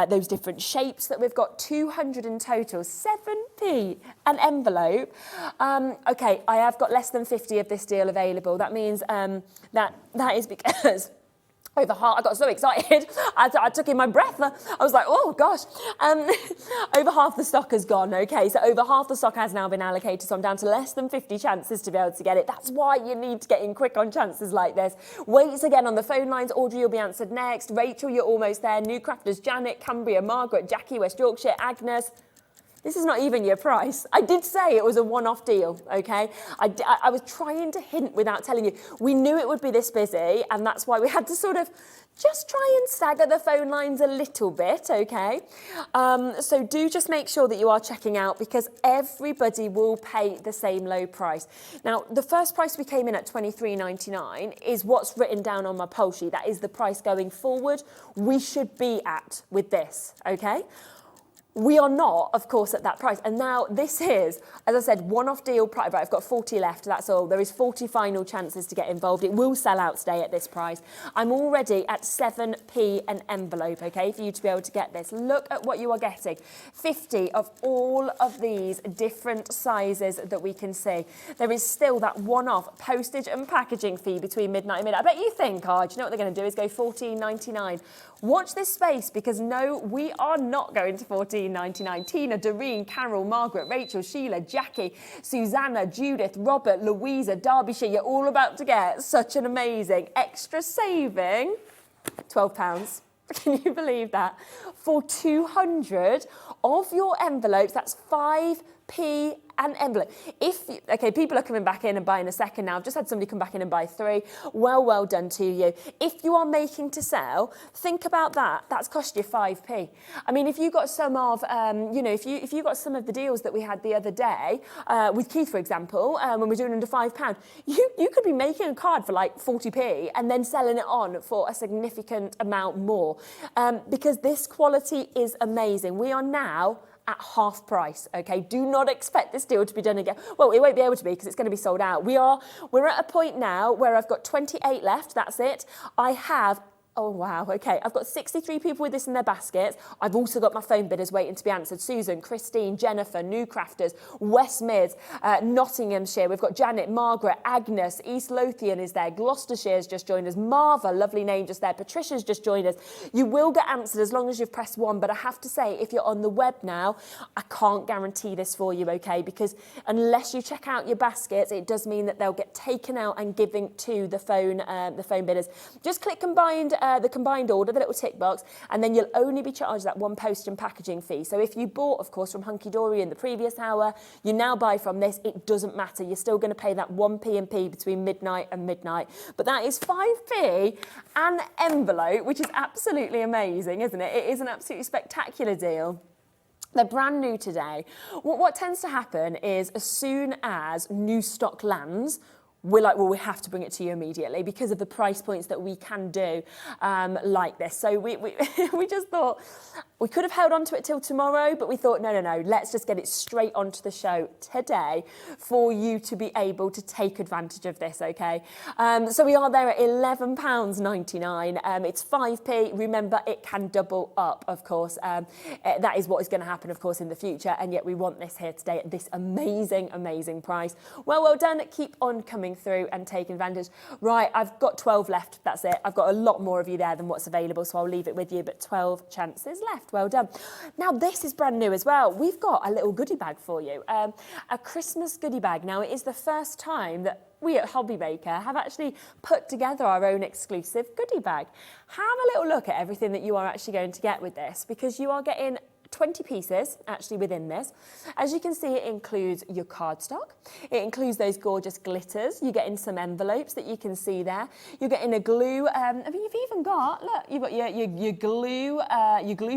those different shapes that we've got, 200 in total, 7p an envelope. Okay, I have got less than 50 of this deal available. That means that is because over half, I got so excited, I took in my breath. I was like, oh gosh. Over half the stock has gone, okay? So over half the stock has now been allocated, so I'm down to less than 50 chances to be able to get it. That's why you need to get in quick on chances like this. Wait again on the phone lines. Audrey will be answered next. Rachel, you're almost there. New crafters, Janet, Cambria, Margaret, Jackie, West Yorkshire, Agnes. This is not even your price. I did say it was a one-off deal, okay? I was trying to hint without telling you. We knew it would be this busy, and that's why we had to sort of just try and stagger the phone lines a little bit, okay? So do just make sure that you are checking out, because everybody will pay the same low price. Now, the first price we came in at £23.99 is what's written down on my poll sheet. That is the price going forward we should be at with this, okay? We are not, of course, at that price. And now this is, as I said, one-off deal price. Right, I've got 40 left, that's all. There is 40 final chances to get involved. It will sell out today at this price. I'm already at 7p an envelope, okay, for you to be able to get this. Look at what you are getting. 50 of all of these different sizes that we can see. There is still that one-off postage and packaging fee between midnight and midnight. I bet you think, oh, do you know what they're going to do is go $14.99. Watch this space, because no, we are not going to $14.99. Tina, Doreen, Carol, Margaret, Rachel, Sheila, Jackie, Susanna, Judith, Robert, Louisa, Derbyshire, you're all about to get such an amazing extra saving. £12. Can you believe that? For 200 of your envelopes, that's 5p an envelope. Okay, people are coming back in and buying a second now. I've just had somebody come back in and buy 3. Well done to you. If you are making to sell, think about that. That's cost you 5p. I mean, if you got some of, if you got some of the deals that we had the other day with Keith, for example, when we're doing under £5, you could be making a card for like 40p and then selling it on for a significant amount more, because this quality is amazing. We are now at half price, okay? Do not expect this deal to be done again. Well, it won't be able to be, because it's going to be sold out. We're at a point now where I've got 28 left, that's it. I have, oh wow, okay, I've got 63 people with this in their baskets. I've also got my phone bidders waiting to be answered. Susan, Christine, Jennifer, New Crafters, West Mids, Nottinghamshire. We've got Janet, Margaret, Agnes, East Lothian is there. Gloucestershire's just joined us. Marva, lovely name just there. Patricia's just joined us. You will get answered as long as you've pressed 1, but I have to say, if you're on the web now, I can't guarantee this for you, okay? Because unless you check out your baskets, it does mean that they'll get taken out and given to the phone bidders. Just click combined the combined order, the little tick box, and then you'll only be charged that one post and packaging fee. So if you bought, of course, from Hunkydory in the previous hour, you now buy from this, it doesn't matter. You're still going to pay that 1p and p between midnight and midnight. But that is 5p an envelope, which is absolutely amazing, isn't it? It is an absolutely spectacular deal. They're brand new today. What tends to happen is, as soon as new stock lands, we're like, well, we have to bring it to you immediately because of the price points that we can do like this. So we just thought we could have held on to it till tomorrow, but we thought, no, let's just get it straight onto the show today for you to be able to take advantage of this, okay? So we are there at £11.99. It's 5p. Remember, it can double up, of course. That is what is going to happen, of course, in the future, and yet we want this here today at this amazing, amazing price. Well done. Keep on coming through and take advantage. Right, I've got 12 left, that's it. I've got a lot more of you there than what's available, so I'll leave it with you, but 12 chances left. Well done. Now, this is brand new as well. We've got a little goodie bag for you, a Christmas goodie bag. Now, it is the first time that we at Hobbymaker have actually put together our own exclusive goodie bag. Have a little look at everything that you are actually going to get with this, because you are getting 20 pieces actually within this. As you can see, it includes your cardstock. It includes those gorgeous glitters. You're getting some envelopes that you can see there. You're getting a glue. I mean, you've even got, look, you've got your glue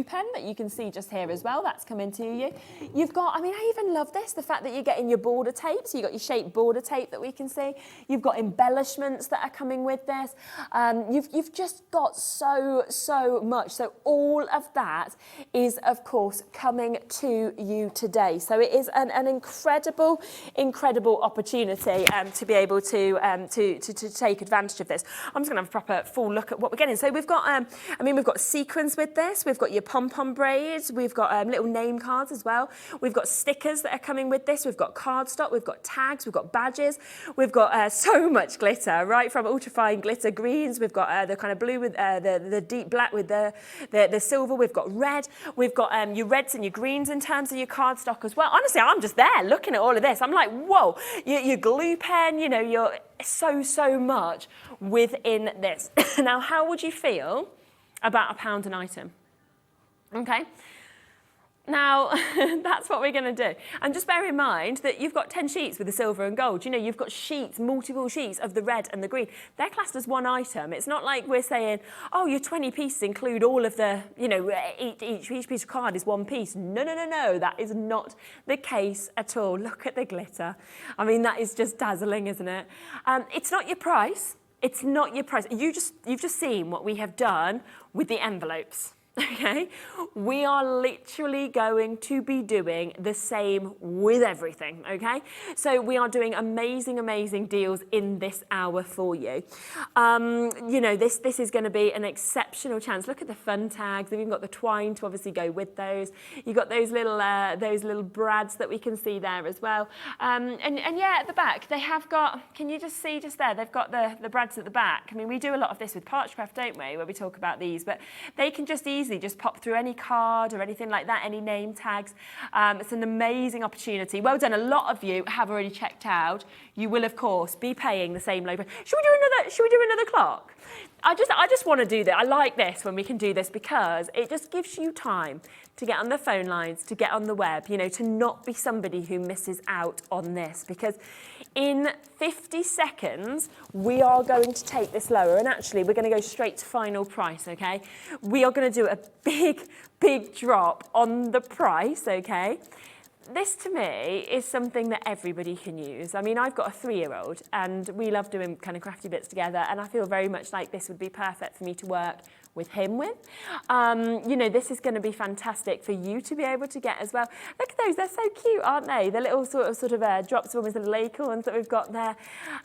pen that you can see just here as well. That's coming to you. You've got, I mean, I even love this, the fact that you're getting your border tape. So you've got your shaped border tape that we can see. You've got embellishments that are coming with this. You've just got so much. So all of that is, of course, coming to you today. So it is an incredible opportunity to be able to take advantage of this. I'm just going to have a proper full look at what we're getting. So we've got, we've got sequins with this. We've got your pom-pom braids. We've got little name cards as well. We've got stickers that are coming with this. We've got cardstock. We've got tags. We've got badges. We've got so much glitter, right from ultrafine glitter greens. We've got the kind of blue with the deep black with the silver. We've got red. We've got your reds and your greens in terms of your cardstock as well. Honestly, I'm just there looking at all of this. I'm like, whoa, your glue pen, you know, you're so much within this. Now, how would you feel about £1 an item? Okay. Now, that's what we're going to do. And just bear in mind that you've got 10 sheets with the silver and gold. You know, you've got sheets, multiple sheets of the red and the green. They're classed as one item. It's not like we're saying, oh, your 20 pieces include all of the, you know, each piece of card is one piece. No. That is not the case at all. Look at the glitter. I mean, that is just dazzling, isn't it? It's not your price. It's not your price. You've just seen what we have done with the envelopes. okay? We are literally going to be doing the same with everything, okay? So we are doing amazing, amazing deals in this hour for you. You know, this is going to be an exceptional chance. Look at the fun tags. We've even got the twine to obviously go with those. You've got those little brads that we can see there as well. And yeah, at the back, they have got, can you just see just there, they've got the brads at the back. I mean, we do a lot of this with Parchcraft, don't we, where we talk about these, but they can just easily just pop through any card or anything like that, any name tags. It's an amazing opportunity. Well done. A lot of you have already checked out. You will, of course, be paying the same labour. Should we do another clock? I just want to do that. I like this when we can do this because it just gives you time to get on the phone lines, to get on the web, you know, to not be somebody who misses out on this, because in 50 seconds, we are going to take this lower, and actually we're going to go straight to final price, okay? We are going to do a big drop on the price, okay? This to me is something that everybody can use. I mean, I've got a 3-year-old and we love doing kind of crafty bits together, and I feel very much like this would be perfect for me to work with him with. You know, this is going to be fantastic for you to be able to get as well. Look at those, they're so cute, aren't they? The little sort of drops of almost little acorns that we've got there.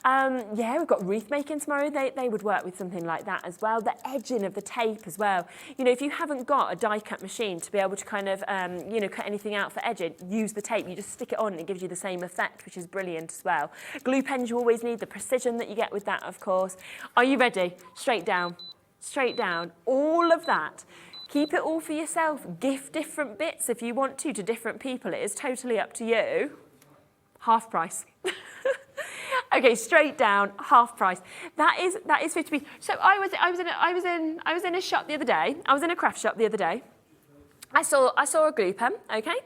Yeah, we've got wreath making tomorrow. They would work with something like that as well. The edging of the tape as well. You know, if you haven't got a die cut machine to be able to kind of, you know, cut anything out for edging, use the tape. You just stick it on and it gives you the same effect, which is brilliant as well. Glue pens, you always need the precision that you get with that, of course. Are you ready? Straight down. Straight down, all of that. Keep it all for yourself. Gift different bits if you want to different people. It is totally up to you. Half price. Okay, straight down, half price. That is 50p. So I was in a shop the other day. I was in a craft shop the other day. I saw a glue pen. Okay,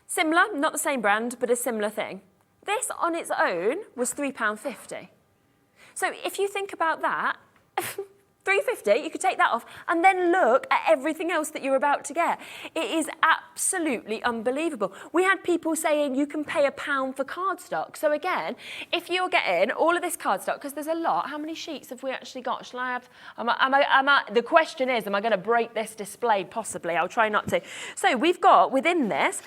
similar, not the same brand, but a similar thing. This on its own was £3.50. So if you think about that. $3.50, you could take that off and then look at everything else that you're about to get. It is absolutely unbelievable. We had people saying you can pay £1 for cardstock. So again, if you're getting all of this cardstock, because there's a lot, how many sheets have we actually got? Shall I have, the question is, am I going to break this display? Possibly, I'll try not to. So we've got within this,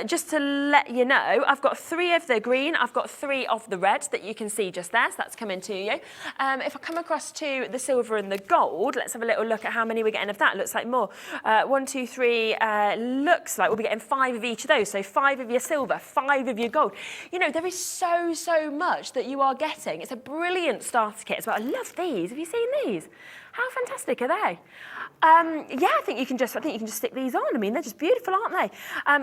just to let you know, I've got 3 of the green, I've got 3 of the red that you can see just there, so that's coming to you. If I come across to the silver and the gold, let's have a little look at how many we're getting of that. Looks like more. 1, 2, 3, looks like we'll be getting 5 of each of those. So 5 of your silver, 5 of your gold. You know, there is so much that you are getting. It's a brilliant starter kit as well. I love these. Have you seen these? How fantastic are they? Yeah, I think you can just stick these on. I mean, they're just beautiful, aren't they?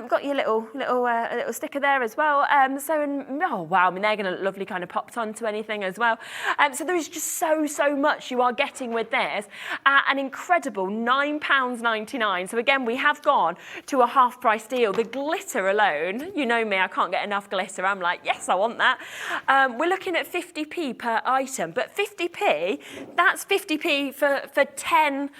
Got your little sticker there as well. Oh wow, I mean, they're going to look lovely, kind of popped onto anything as well. So there is just so much you are getting with this. An incredible £9.99. So again, we have gone to a half price deal. The glitter alone, you know me, I can't get enough glitter. I'm like, yes, I want that. We're looking at 50p per item, but 50p, that's 50p for 10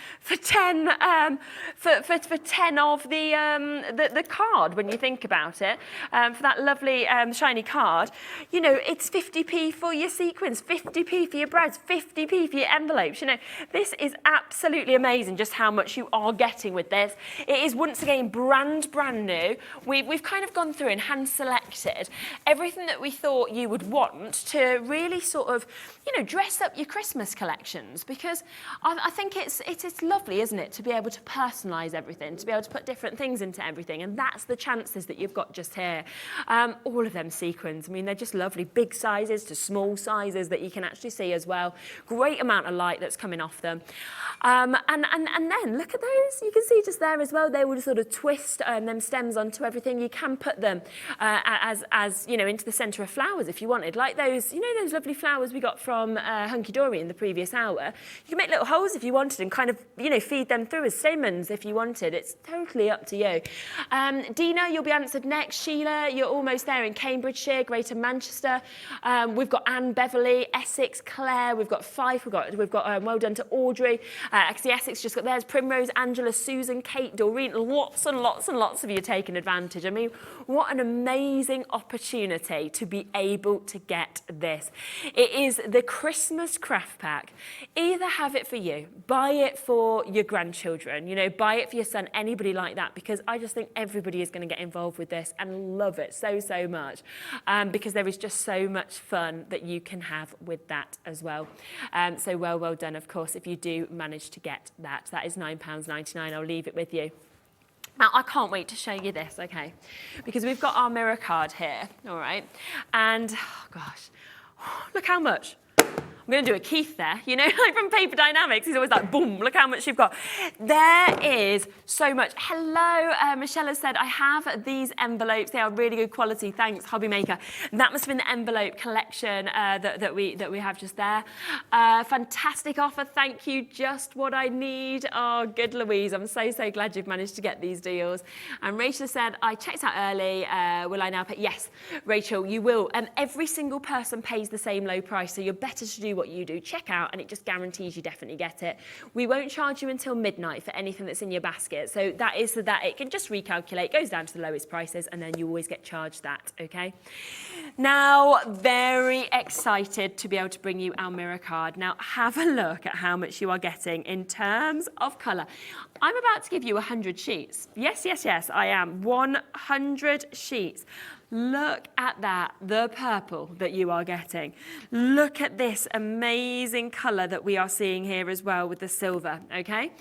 of the card when you think about it, for that lovely shiny card. You know, it's 50p for your sequins, 50p for your brads, 50p for your envelopes. You know, this is absolutely amazing just how much you are getting with this. It is once again brand new. We've kind of gone through and hand selected everything that we thought you would want to really sort of, you know, dress up your Christmas collections, because I think it's lovely, isn't it, to be able to personalise everything, to be able to put different things into everything, and that's the chances that you've got just here. All of them sequins, I mean, they're just lovely, big sizes to small sizes that you can actually see as well. Great amount of light that's coming off them. And then look at those, you can see just there as well, they will sort of twist them stems onto everything. You can put them as you know, into the centre of flowers if you wanted, like those, you know, those lovely flowers we got from Hunkydory in the previous hour. You can make little holes if you wanted and kind of, you know, feed them through as stamens if you wanted. It's totally up to you. Dina, you'll be answered next. Sheila, you're almost there in Cambridgeshire, Greater Manchester. We've got Anne, Beverley, Essex, Claire. We've got Fife. We've got well done to Audrey. Exy Essex just got theirs. Primrose, Angela, Susan, Kate, Doreen. Lots and lots and lots of you taking advantage. I mean, what an amazing opportunity to be able to get this. It is the Christmas craft pack. Either have it for you, buy it for your grandchildren, you know, buy it for your son, anybody like that, because I just think everybody is going to get involved with this and love it so, so much, because there is just so much fun that you can have with that as well. So well done, of course, if you do manage to get that. That is £9.99. I'll leave it with you. Now, I can't wait to show you this, okay, because we've got our mirror card here, all right, and, oh gosh, look how much. I'm going to do a Keith there, you know, like from Paper Dynamics. He's always like, boom, look how much you've got. There is so much. Hello, Michelle has said, I have these envelopes. They are really good quality. Thanks, Hobby Maker. That must have been the envelope collection that we have just there. Fantastic offer. Thank you. Just what I need. Oh, good Louise. I'm so, so glad you've managed to get these deals. And Rachel said, I checked out early. Will I now pay? Yes, Rachel, you will. Every single person pays the same low price, so you're better to do what you do. Check out, and it just guarantees you definitely get it. We won't charge you until midnight for anything that's in your basket. So that is so that it can just recalculate, goes down to the lowest prices, and then you always get charged that, okay? Now, very excited to be able to bring you our mirror card. Now, have a look at how much you are getting in terms of colour. I'm about to give you 100 sheets. Yes, yes, yes, I am. 100 sheets. Look at that, the purple that you are getting. Look at this amazing colour that we are seeing here as well with the silver, okay?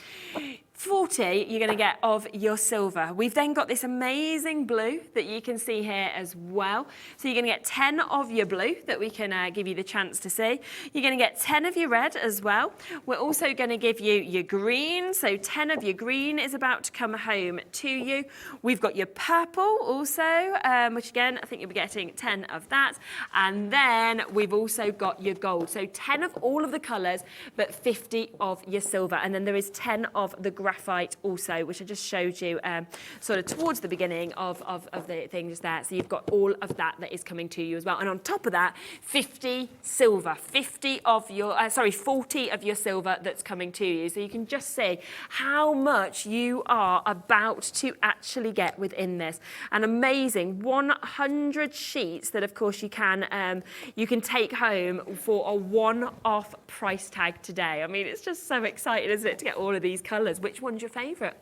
40 you're going to get of your silver. We've then got this amazing blue that you can see here as well. So you're going to get 10 of your blue that we can give you the chance to see. You're going to get 10 of your red as well. We're also going to give you your green. So 10 of your green is about to come home to you. We've got your purple also, which again, I think you'll be getting 10 of that. And then we've also got your gold. So 10 of all of the colours, but 50 of your silver. And then there is 10 of the graphite also, which I just showed you sort of towards the beginning of the thing just there. So you've got all of that is coming to you as well. And on top of that, 50 silver, 40 of your silver that's coming to you. So you can just see how much you are about to actually get within this. An amazing 100 sheets that, of course, you can take home for a one-off price tag today. I mean, it's just so exciting, isn't it, to get all of these colours. Which one's your favourite?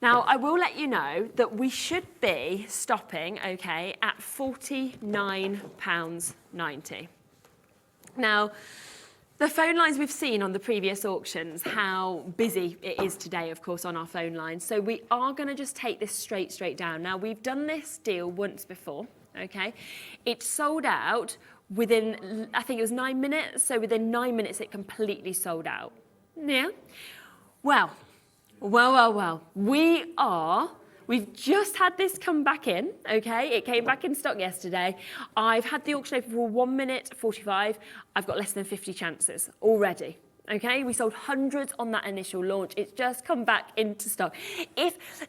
Now, I will let you know that we should be stopping, okay, at £49.90. Now, the phone lines we've seen on the previous auctions, how busy it is today, of course, on our phone lines. So we are going to just take this straight down. Now, we've done this deal once before, okay? It sold out within, I think it was 9 minutes. So within 9 minutes, it completely sold out. Yeah? Well, we've just had this come back in, okay? It came back in stock yesterday. I've had the auction open for 1 minute 45. I've got less than 50 chances already. Okay, we sold hundreds on that initial launch. It's just come back into stock.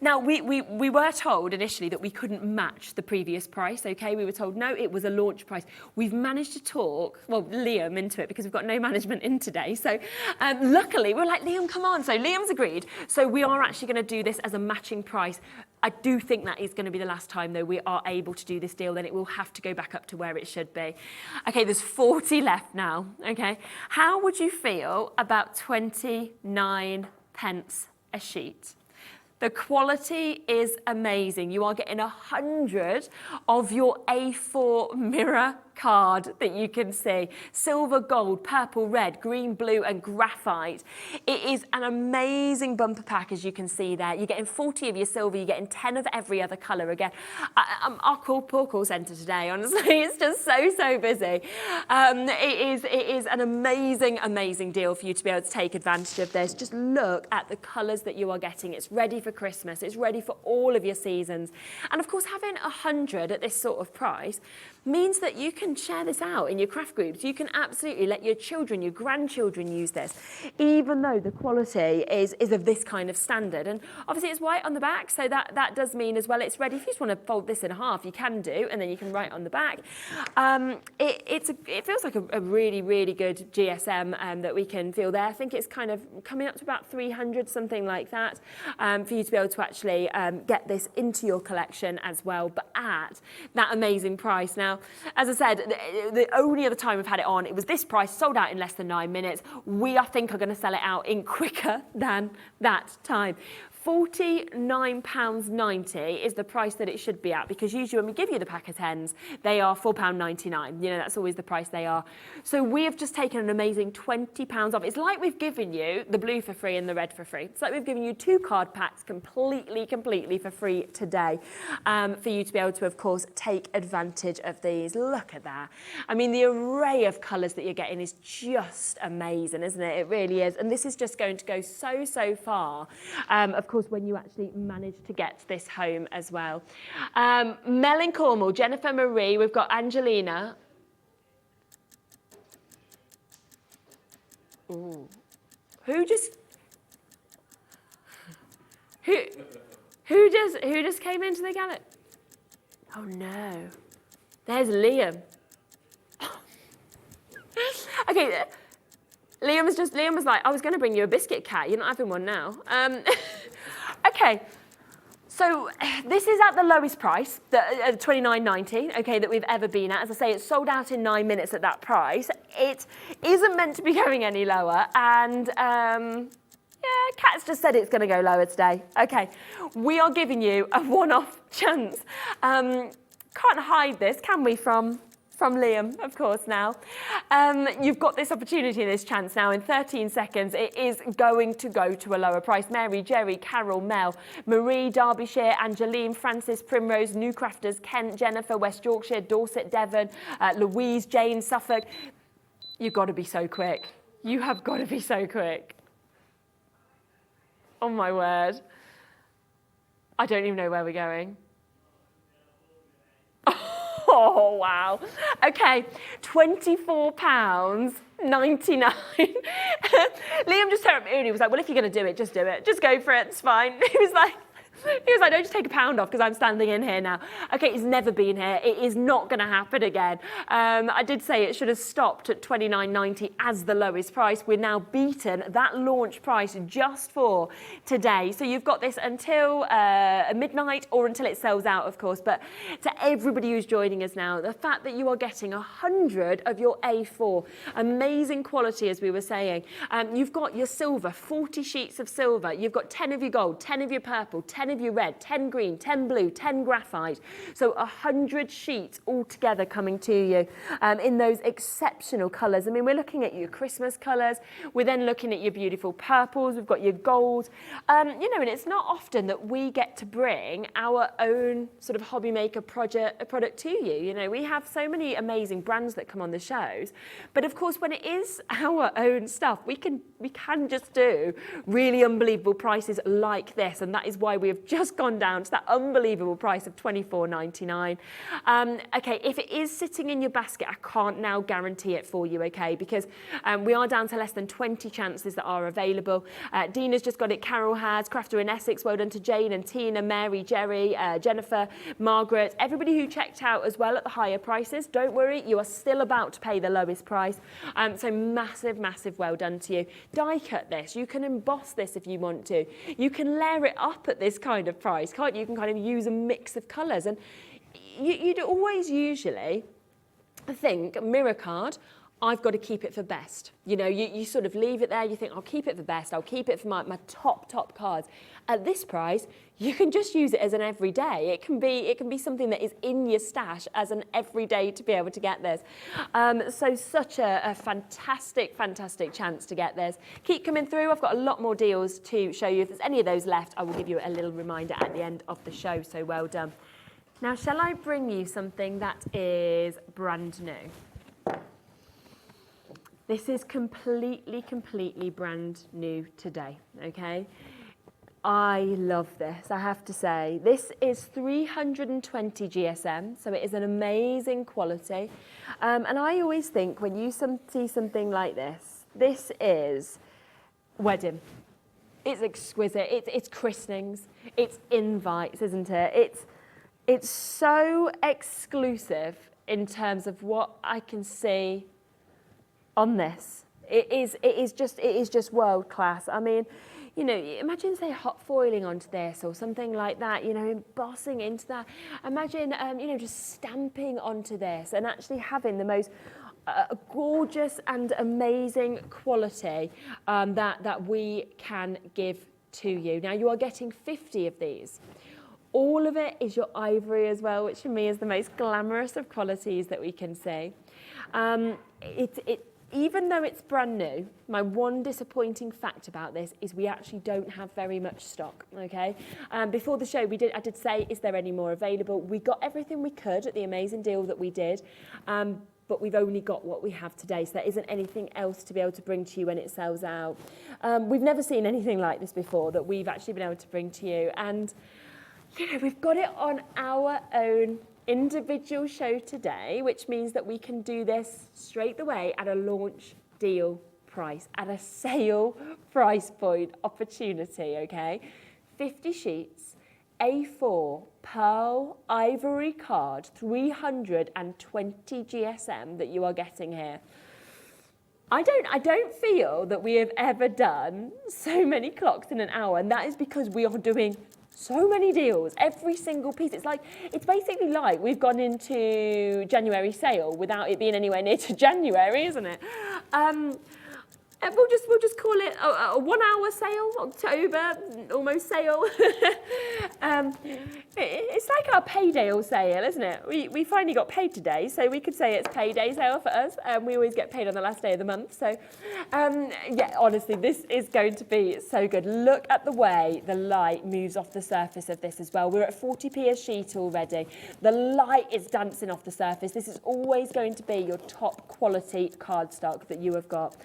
Now, we were told initially that we couldn't match the previous price, okay? We were told, no, it was a launch price. We've managed to talk, well, Liam into it because we've got no management in today. So luckily, we're like, Liam, come on. So Liam's agreed. So we are actually going to do this as a matching price. I do think that is going to be the last time, though, we are able to do this deal. Then it will have to go back up to where it should be. Okay, there's 40 left now, okay? How would you feel about 29 pence a sheet? The quality is amazing. You are getting 100 of your A4 mirror card that you can see. Silver, gold, purple, red, green, blue, and graphite. It is an amazing bumper pack, as you can see there. You're getting 40 of your silver, you're getting 10 of every other colour again. Our poor call centre today, honestly, it's just so busy. It is an amazing deal for you to be able to take advantage of this. Just look at the colours that you are getting. It's ready for Christmas. It's ready for all of your seasons. And of course, having 100 at this sort of price means that you can can share this out in your craft groups. You can absolutely let your children, your grandchildren use this, even though the quality is of this kind of standard. And obviously it's white on the back, so that does mean as well it's ready. If you just want to fold this in half, you can do, and then you can write on the back. It feels like a really, really good GSM that we can feel there. I think it's kind of coming up to about 300, something like that, for you to be able to actually get this into your collection as well, but at that amazing price. Now, as I said, the only other time we've had it on, it was this price, sold out in less than 9 minutes. We, I think, are going to sell it out in quicker than that time. £49.90 is the price that it should be at, because usually when we give you the pack of 10s, they are £4.99. You know, that's always the price they are. So we have just taken an amazing £20 off. It's like we've given you the blue for free and the red for free. It's like we've given you 2 card packs completely for free today, for you to be able to, of course, take advantage of these. Look at that. I mean, the array of colours that you're getting is just amazing, isn't it? It really is. And this is just going to go so far. Of course, when you actually manage to get this home as well. Mel in Cornwall, Jennifer Marie, we've got Angelina. Ooh. Who just came into the gallery? Oh no. There's Liam. Okay. Liam was like, I was going to bring you a biscuit cat. You're not having one now. Okay, so this is at the lowest price, £29.90, okay, that we've ever been at. As I say, it's sold out in 9 minutes at that price. It isn't meant to be going any lower, and yeah, Kat's just said it's going to go lower today. Okay, we are giving you a one-off chance. Can't hide this, can we, from Liam, of course, now. You've got this opportunity and this chance now. In 13 seconds, it is going to go to a lower price. Mary, Jerry, Carol, Mel, Marie, Derbyshire, Angeline, Francis, Primrose, New Crafters, Kent, Jennifer, West Yorkshire, Dorset, Devon, Louise, Jane, Suffolk. You've got to be so quick. You have got to be so quick. Oh, my word. I don't even know where we're going. Oh, wow. Okay, £24.99. Liam just turned me and he was like, well, if you're going to do it. Just go for it. It's fine. He was like, don't just take a pound off because I'm standing in here now. Okay, it's never been here. It is not going to happen again. I did say it should have stopped at £29.90 as the lowest price. We're now beaten that launch price just for today. So you've got this until midnight or until it sells out, of course. But to everybody who's joining us now, the fact that you are getting 100 of your A4, amazing quality, as we were saying. You've got your silver, 40 sheets of silver. You've got 10 of your gold, 10 of your purple, 10 of your red, 10 green, 10 blue, 10 graphite. So 100 sheets all together coming to you in those exceptional colours. I mean, we're looking at your Christmas colours. We're then looking at your beautiful purples. We've got your gold. You know, and it's not often that we get to bring our own sort of hobby maker product to you. You know, we have so many amazing brands that come on the shows. But of course, when it is our own stuff, we can just do really unbelievable prices like this. And that is why we have just gone down to that unbelievable price of £24.99. Okay, if it is sitting in your basket, I can't now guarantee it for you, okay, because we are down to less than 20 chances that are available. Dina's just got it, Carol has, Crafter in Essex, well done to Jane and Tina, Mary, Jerry, Jennifer, Margaret, everybody who checked out as well at the higher prices. Don't worry, you are still about to pay the lowest price. So massive well done to you. Die cut this, you can emboss this if you want to. You can layer it up at this kind of price, can't you? You can kind of use a mix of colours, and you'd always usually think, mirror card, I've got to keep it for best. You know, you sort of leave it there, you think, I'll keep it for best, I'll keep it for my top cards. At this price, you can just use it as an everyday. It can be something that is in your stash as an everyday to be able to get this. So such a fantastic chance to get this. Keep coming through. I've got a lot more deals to show you. If there's any of those left, I will give you a little reminder at the end of the show, so well done. Now, shall I bring you something that is brand new? This is completely brand new today, okay? I love this, I have to say. This is 320 GSM, so it is an amazing quality. And I always think when you see something like this, this is wedding. It's exquisite, it's christenings, it's invites, isn't it? It's so exclusive in terms of what I can see on this. It is just world class. I mean, you know, imagine, say, hot foiling onto this or something like that, you know, embossing into that. Imagine, you know, just stamping onto this and actually having the most gorgeous and amazing quality that we can give to you. Now, you are getting 50 of these. All of it is your ivory as well, which for me is the most glamorous of qualities that we can see. Even though it's brand new, my one disappointing fact about this is we actually don't have very much stock, okay? Before the show, I did say, is there any more available? We got everything we could at the amazing deal that we did, but we've only got what we have today, so there isn't anything else to be able to bring to you when it sells out. We've never seen anything like this before that we've actually been able to bring to you, and you know, we've got it on our own individual show today, which means that we can do this straight away at a launch deal price, at a sale price point opportunity, okay? 50 sheets, A4, pearl ivory card, 320 GSM that you are getting here. I don't feel that we have ever done so many clocks in an hour, and that is because we are doing so many deals, every single piece. It's basically like we've gone into January sale without it being anywhere near to January, isn't it? And we'll just call it a 1 hour sale, October, almost sale. It's like our payday sale, isn't it? We finally got paid today, so we could say it's payday sale for us. We always get paid on the last day of the month. So, yeah, honestly, this is going to be so good. Look at the way the light moves off the surface of this as well. We're at 40p a sheet already. The light is dancing off the surface. This is always going to be your top quality cardstock that you have got.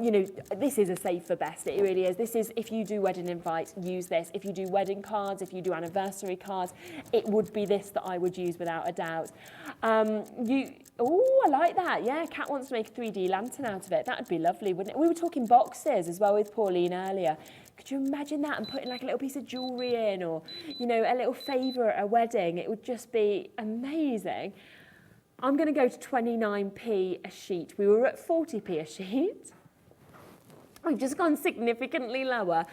You know, this is a safer best, it really is. This is, if you do wedding invites, use this. If you do wedding cards, if you do anniversary cards, it would be this that I would use without a doubt. Oh, I like that. Yeah, Kat wants to make a 3D lantern out of it. That would be lovely, wouldn't it? We were talking boxes as well with Pauline earlier. Could you imagine that and putting like a little piece of jewellery in, or, you know, a little favour at a wedding? It would just be amazing. I'm going to go to 29p a sheet. We were at 40p a sheet. We've just gone significantly lower.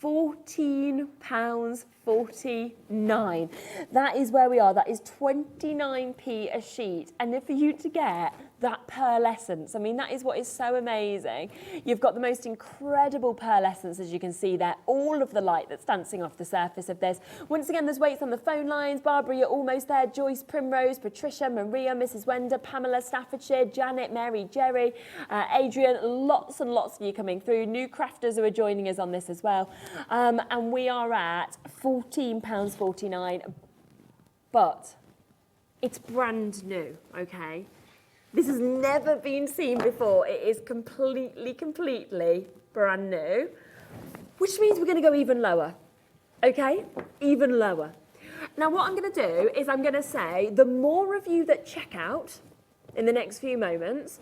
£14.49. That is where we are. That is 29p a sheet. And for you to get that pearlescence, I mean, that is what is so amazing. You've got the most incredible pearlescence, as you can see there. All of the light that's dancing off the surface of this. Once again, there's waits on the phone lines. Barbara, you're almost there. Joyce, Primrose, Patricia, Maria, Mrs. Wender, Pamela, Staffordshire, Janet, Mary, Jerry, Adrian. Lots and lots of you coming through. New crafters who are joining us on this as well. And we are at £14.49, but it's brand new, okay? This has never been seen before. It is completely brand new, which means we're going to go even lower, okay? Even lower. Now, what I'm going to do is I'm going to say the more of you that check out in the next few moments,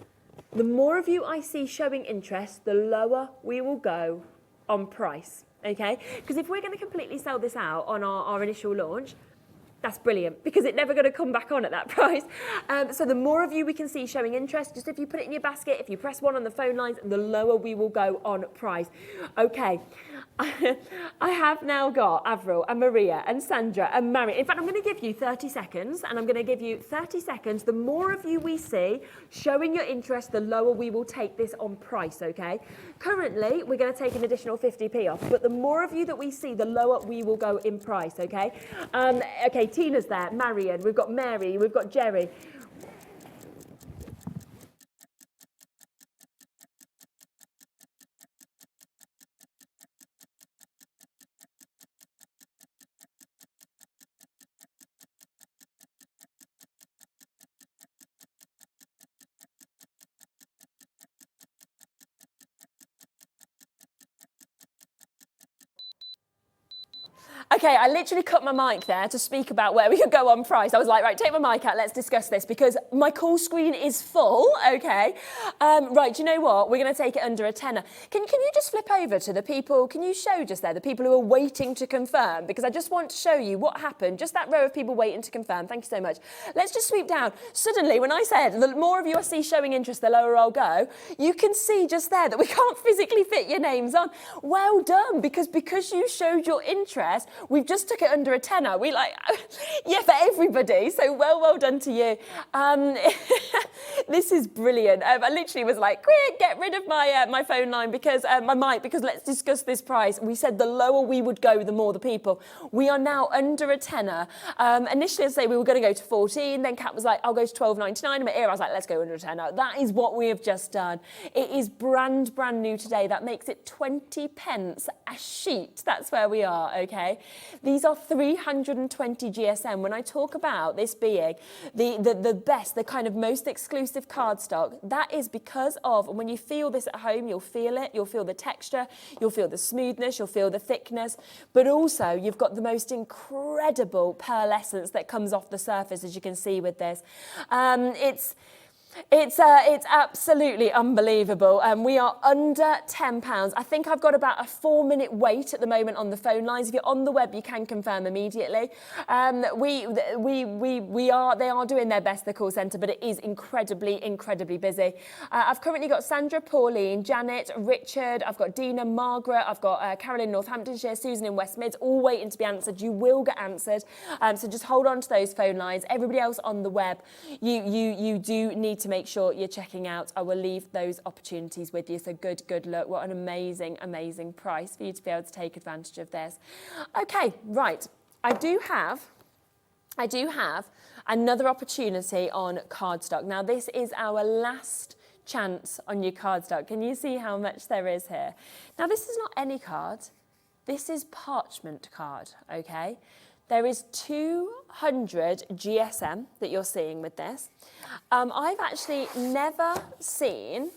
the more of you I see showing interest, the lower we will go on price, okay? Because if we're going to completely sell this out on our initial launch, that's brilliant, because it's never going to come back on at that price. So the more of you we can see showing interest, just if you put it in your basket, if you press 1 on the phone lines, the lower we will go on price. Okay, I have now got Avril and Maria and Sandra and Mary. In fact, I'm going to give you 30 seconds, and I'm going to give you 30 seconds. The more of you we see showing your interest, the lower we will take this on price, okay? Currently, we're going to take an additional 50p off, but the more of you that we see, the lower we will go in price, okay? Okay, Tina's there, Marion, we've got Mary, we've got Jerry. Okay, I literally cut my mic there to speak about where we could go on price. I was like, right, take my mic out, let's discuss this, because my call screen is full, okay? Right, do you know what? We're going to take it under a tenner. Can you just flip over to the people, can you show just there, the people who are waiting to confirm? Because I just want to show you what happened, just that row of people waiting to confirm. Thank you so much. Let's just sweep down. Suddenly, when I said, the more of you I see showing interest, the lower I'll go, you can see just there that we can't physically fit your names on. Well done, because you showed your interest, we've just took it under a tenner. We like, yeah, for everybody. So well done to you. This is brilliant. I literally was like, quick, get rid of my phone line because my mic, because let's discuss this price. We said the lower we would go, the more the people. We are now under a tenner. Initially, I'd say we were going to go to 14. Then Kat was like, I'll go to 12.99. In my ear, I was like, let's go under a tenner. That is what we have just done. It is brand new today. That makes it 20 pence a sheet. That's where we are, okay? These are 320 GSM. When I talk about this being the best, the kind of most exclusive cardstock, that is because of, when you feel this at home, you'll feel it, you'll feel the texture, you'll feel the smoothness, you'll feel the thickness, but also you've got the most incredible pearlescence that comes off the surface, as you can see with this. It's absolutely unbelievable. We are under £10. I think I've got about a 4-minute wait at the moment on the phone lines. If you're on the web, you can confirm immediately. They are doing their best, the call centre, but it is incredibly busy. I've currently got Sandra, Pauline, Janet, Richard, I've got Dina, Margaret, I've got Carol in Northamptonshire, Susan in West Mids, all waiting to be answered. You will get answered. So just hold on to those phone lines. Everybody else on the web, you do need to make sure you're checking out. I will leave those opportunities with you. So good luck. What an amazing price for you to be able to take advantage of this. Okay, right. I do have another opportunity on cardstock. Now, this is our last chance on your cardstock. Can you see how much there is here? Now, this is not any card. This is parchment card, okay? There is 200 GSM that you're seeing with this. I've actually never seen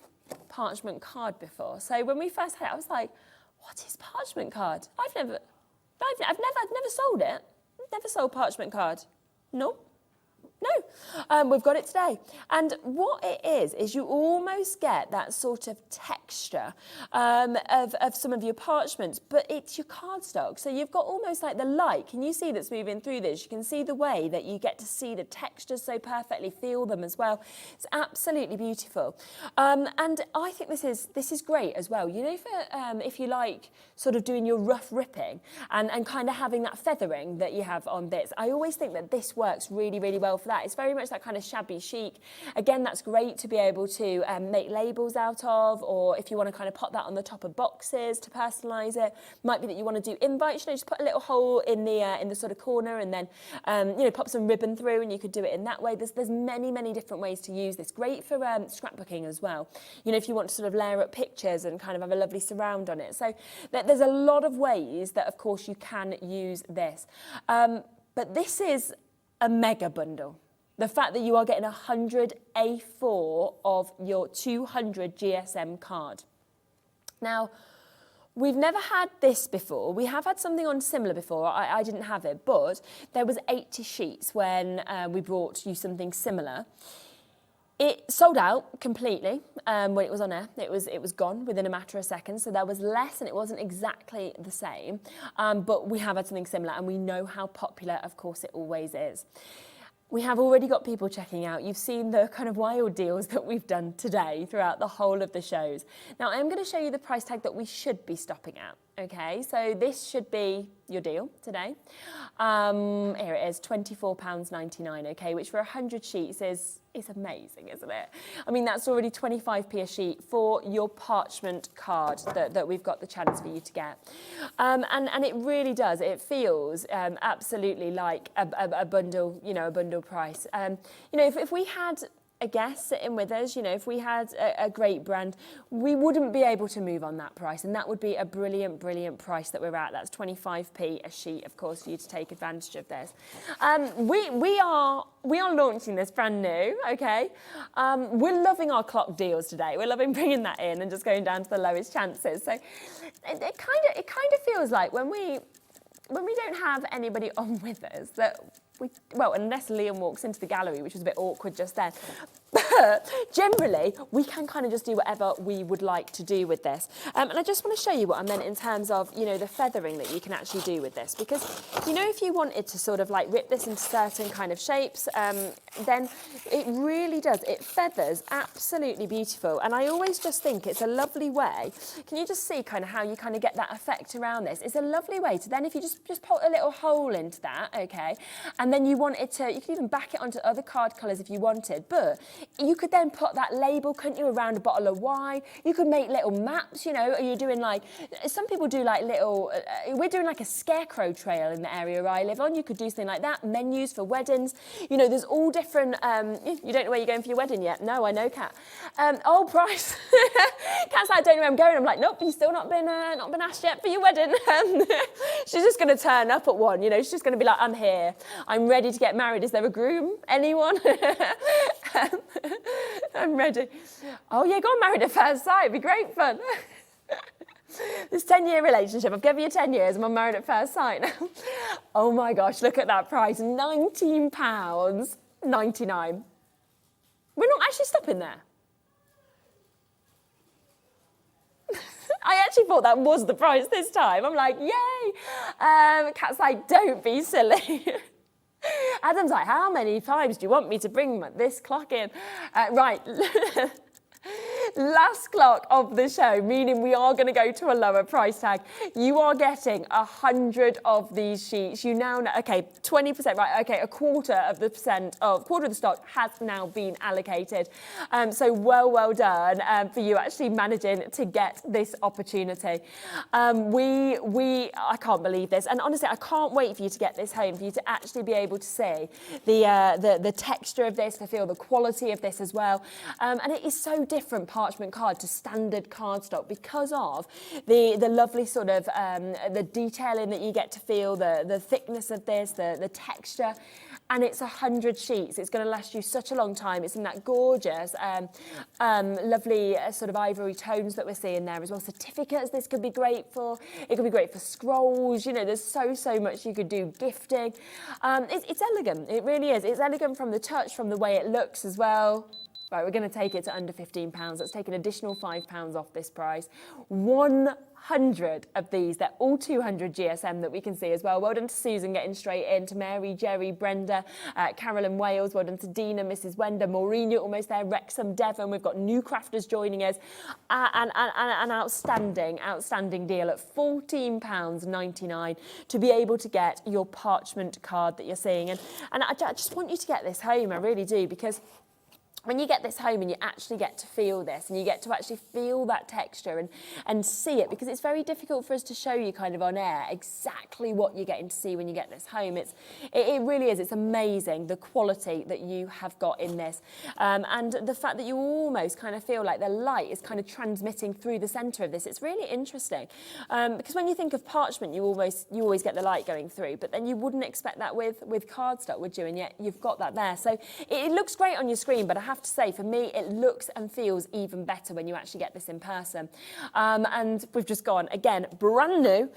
parchment card before. So when we first had it, I was like, what is parchment card? I've never sold it. Never sold parchment card. No. We've got it today. And what it is you almost get that sort of texture of some of your parchments, but it's your cardstock. So you've got almost like the light. Can you see that's moving through this? You can see the way that you get to see the textures so perfectly, feel them as well. It's absolutely beautiful. And I think this is great as well. You know, for if you like sort of doing your rough ripping and kind of having that feathering that you have on bits, I always think that this works really well for that. It's very much that kind of shabby chic. Again, that's great to be able to make labels out of, or if you want to kind of pop that on the top of boxes to personalise it. Might be that you want to do invites, you know, just put a little hole in the sort of corner and then, you know, pop some ribbon through and you could do it in that way. There's many different ways to use this. Great for scrapbooking as well. You know, if you want to sort of layer up pictures and kind of have a lovely surround on it. So there's a lot of ways that, of course, you can use this. But this is a mega bundle. The fact that you are getting 100 A4 of your 200 GSM card. Now, we've never had this before. We have had something on similar before. I didn't have it, but there was 80 sheets when we brought you something similar. It sold out completely when it was on air. It was gone within a matter of seconds. So there was less and it wasn't exactly the same. But we have had something similar and we know how popular, of course, it always is. We have already got people checking out. You've seen the kind of wild deals that we've done today throughout the whole of the shows. Now, I'm going to show you the price tag that we should be stopping at. Okay, so this should be your deal today. Here it is, £24.99, okay, which for 100 sheets is amazing, isn't it? I mean, that's already 25p a sheet for your parchment card that we've got the chance for you to get. And it really does, it feels absolutely like a bundle, you know, a bundle price. You know, if we had a guest sitting with us, you know, if we had a great brand, we wouldn't be able to move on that price, and that would be a brilliant price that we're at. That's 25p a sheet, of course, for you to take advantage of this. We are launching this brand new, okay? We're loving our clock deals today. We're loving bringing that in and just going down to the lowest chances. So it kind of feels like when we when we don't have anybody on with us, well, unless Liam walks into the gallery, which was a bit awkward just then. But generally, we can kind of just do whatever we would like to do with this. And I just want to show you what I meant in terms of, you know, the feathering that you can actually do with this. Because, you know, if you wanted to sort of like rip this into certain kind of shapes, then it really does. It feathers absolutely beautiful. And I always just think it's a lovely way. Can you just see kind of how you kind of get that effect around this? It's a lovely way to then, if you just put a little hole into that, okay, and then you wanted to, you could even back it onto other card colours if you wanted, but you could then put that label, couldn't you, around a bottle of wine? You could make little maps, you know, you're doing like, some people do like little, we're doing like a scarecrow trail in the area I live on. You could do something like that, menus for weddings. You know, there's all different, you don't know where you're going for your wedding yet? No, I know, Kat. Oh, Bryce. Kat's like, I don't know where I'm going. I'm like, nope, you've still not been asked yet for your wedding. She's just going to turn up at one, you know, she's just going to be like, I'm here. I'm ready to get married. Is there a groom? Anyone? I'm ready. Oh yeah, go on, married at first sight. It'd be great fun. This 10-year relationship. I've given you 10 years and I'm married at first sight now. Oh my gosh, look at that price. £19.99. We're not actually stopping there. I actually thought that was the price this time. I'm like, yay. Kat's like, don't be silly. Adam's like, how many times do you want me to bring this clock in? Right. Last clock of the show, meaning we are going to go to a lower price tag. You are getting 100 of these sheets. You now know, okay, 20%, right, okay, a quarter of the stock has now been allocated. So well done for you actually managing to get this opportunity. I can't believe this. And honestly, I can't wait for you to get this home, for you to actually be able to see the texture of this, to feel the quality of this as well. And it is so different parchment card to standard cardstock because of the lovely sort of the detailing that you get to feel, the thickness of this, the texture. And it's 100 sheets. It's going to last you such a long time. It's in that gorgeous, lovely sort of ivory tones that we're seeing there as well. Certificates this could be great for. It could be great for scrolls. You know, there's so much you could do. Gifting. It's elegant. It really is. It's elegant from the touch, from the way it looks as well. Right, we're going to take it to under £15. Let's take an additional £5 off this price. 100 of these. They're all 200 GSM that we can see as well. Well done to Susan getting straight in, to Mary, Jerry, Brenda, Carolyn Wales. Well done to Dina, Mrs. Wender, Maureen, you're almost there, Wrexham, Devon. We've got new crafters joining us. An outstanding deal at £14.99 to be able to get your parchment card that you're seeing. And I just want you to get this home, I really do, because when you get this home and you actually get to feel this and you get to actually feel that texture and see it, because it's very difficult for us to show you kind of on air exactly what you're getting to see when you get this home. It really is. It's amazing, the quality that you have got in this. And the fact that you almost kind of feel like the light is kind of transmitting through the centre of this. It's really interesting. Because when you think of parchment, you always get the light going through, but then you wouldn't expect that with cardstock, would you? And yet you've got that there. So it looks great on your screen, but I have to say, for me, it looks and feels even better when you actually get this in person. And we've just gone, again, brand new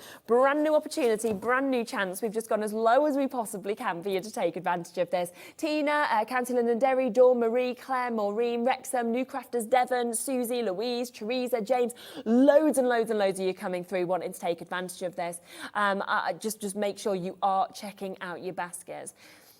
opportunity, brand new chance. We've just gone as low as we possibly can for you to take advantage of this. Tina, County London Derry, Dawn, Marie, Claire, Maureen, Wrexham, New Crafters, Devon, Susie, Louise, Teresa, James, loads and loads of you coming through wanting to take advantage of this. Just make sure you are checking out your baskets.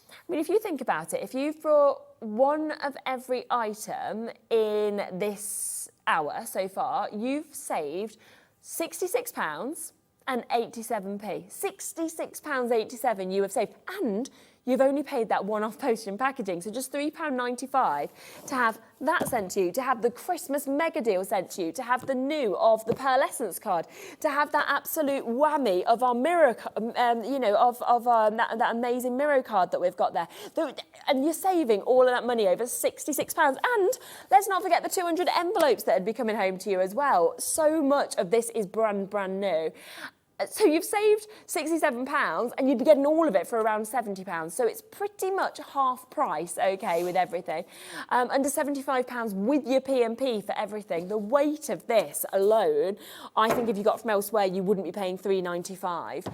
I mean, if you think about it, if you've brought one of every item in this hour so far, you've saved £66 and 87p. £66.87 you have saved. And you've only paid that one-off postage and packaging, so just £3.95 to have that sent to you, to have the Christmas mega deal sent to you, to have the new of the Pearlescence card, to have that absolute whammy of our mirror, that amazing mirror card that we've got there. And you're saving all of that money, over £66. And let's not forget the 200 envelopes that would be coming home to you as well. So much of this is brand new. So you've saved £67 and you'd be getting all of it for around £70. So it's pretty much half price, okay, with everything. Under £75 with your P&P for everything. The weight of this alone, I think if you got from elsewhere, you wouldn't be paying £3.95.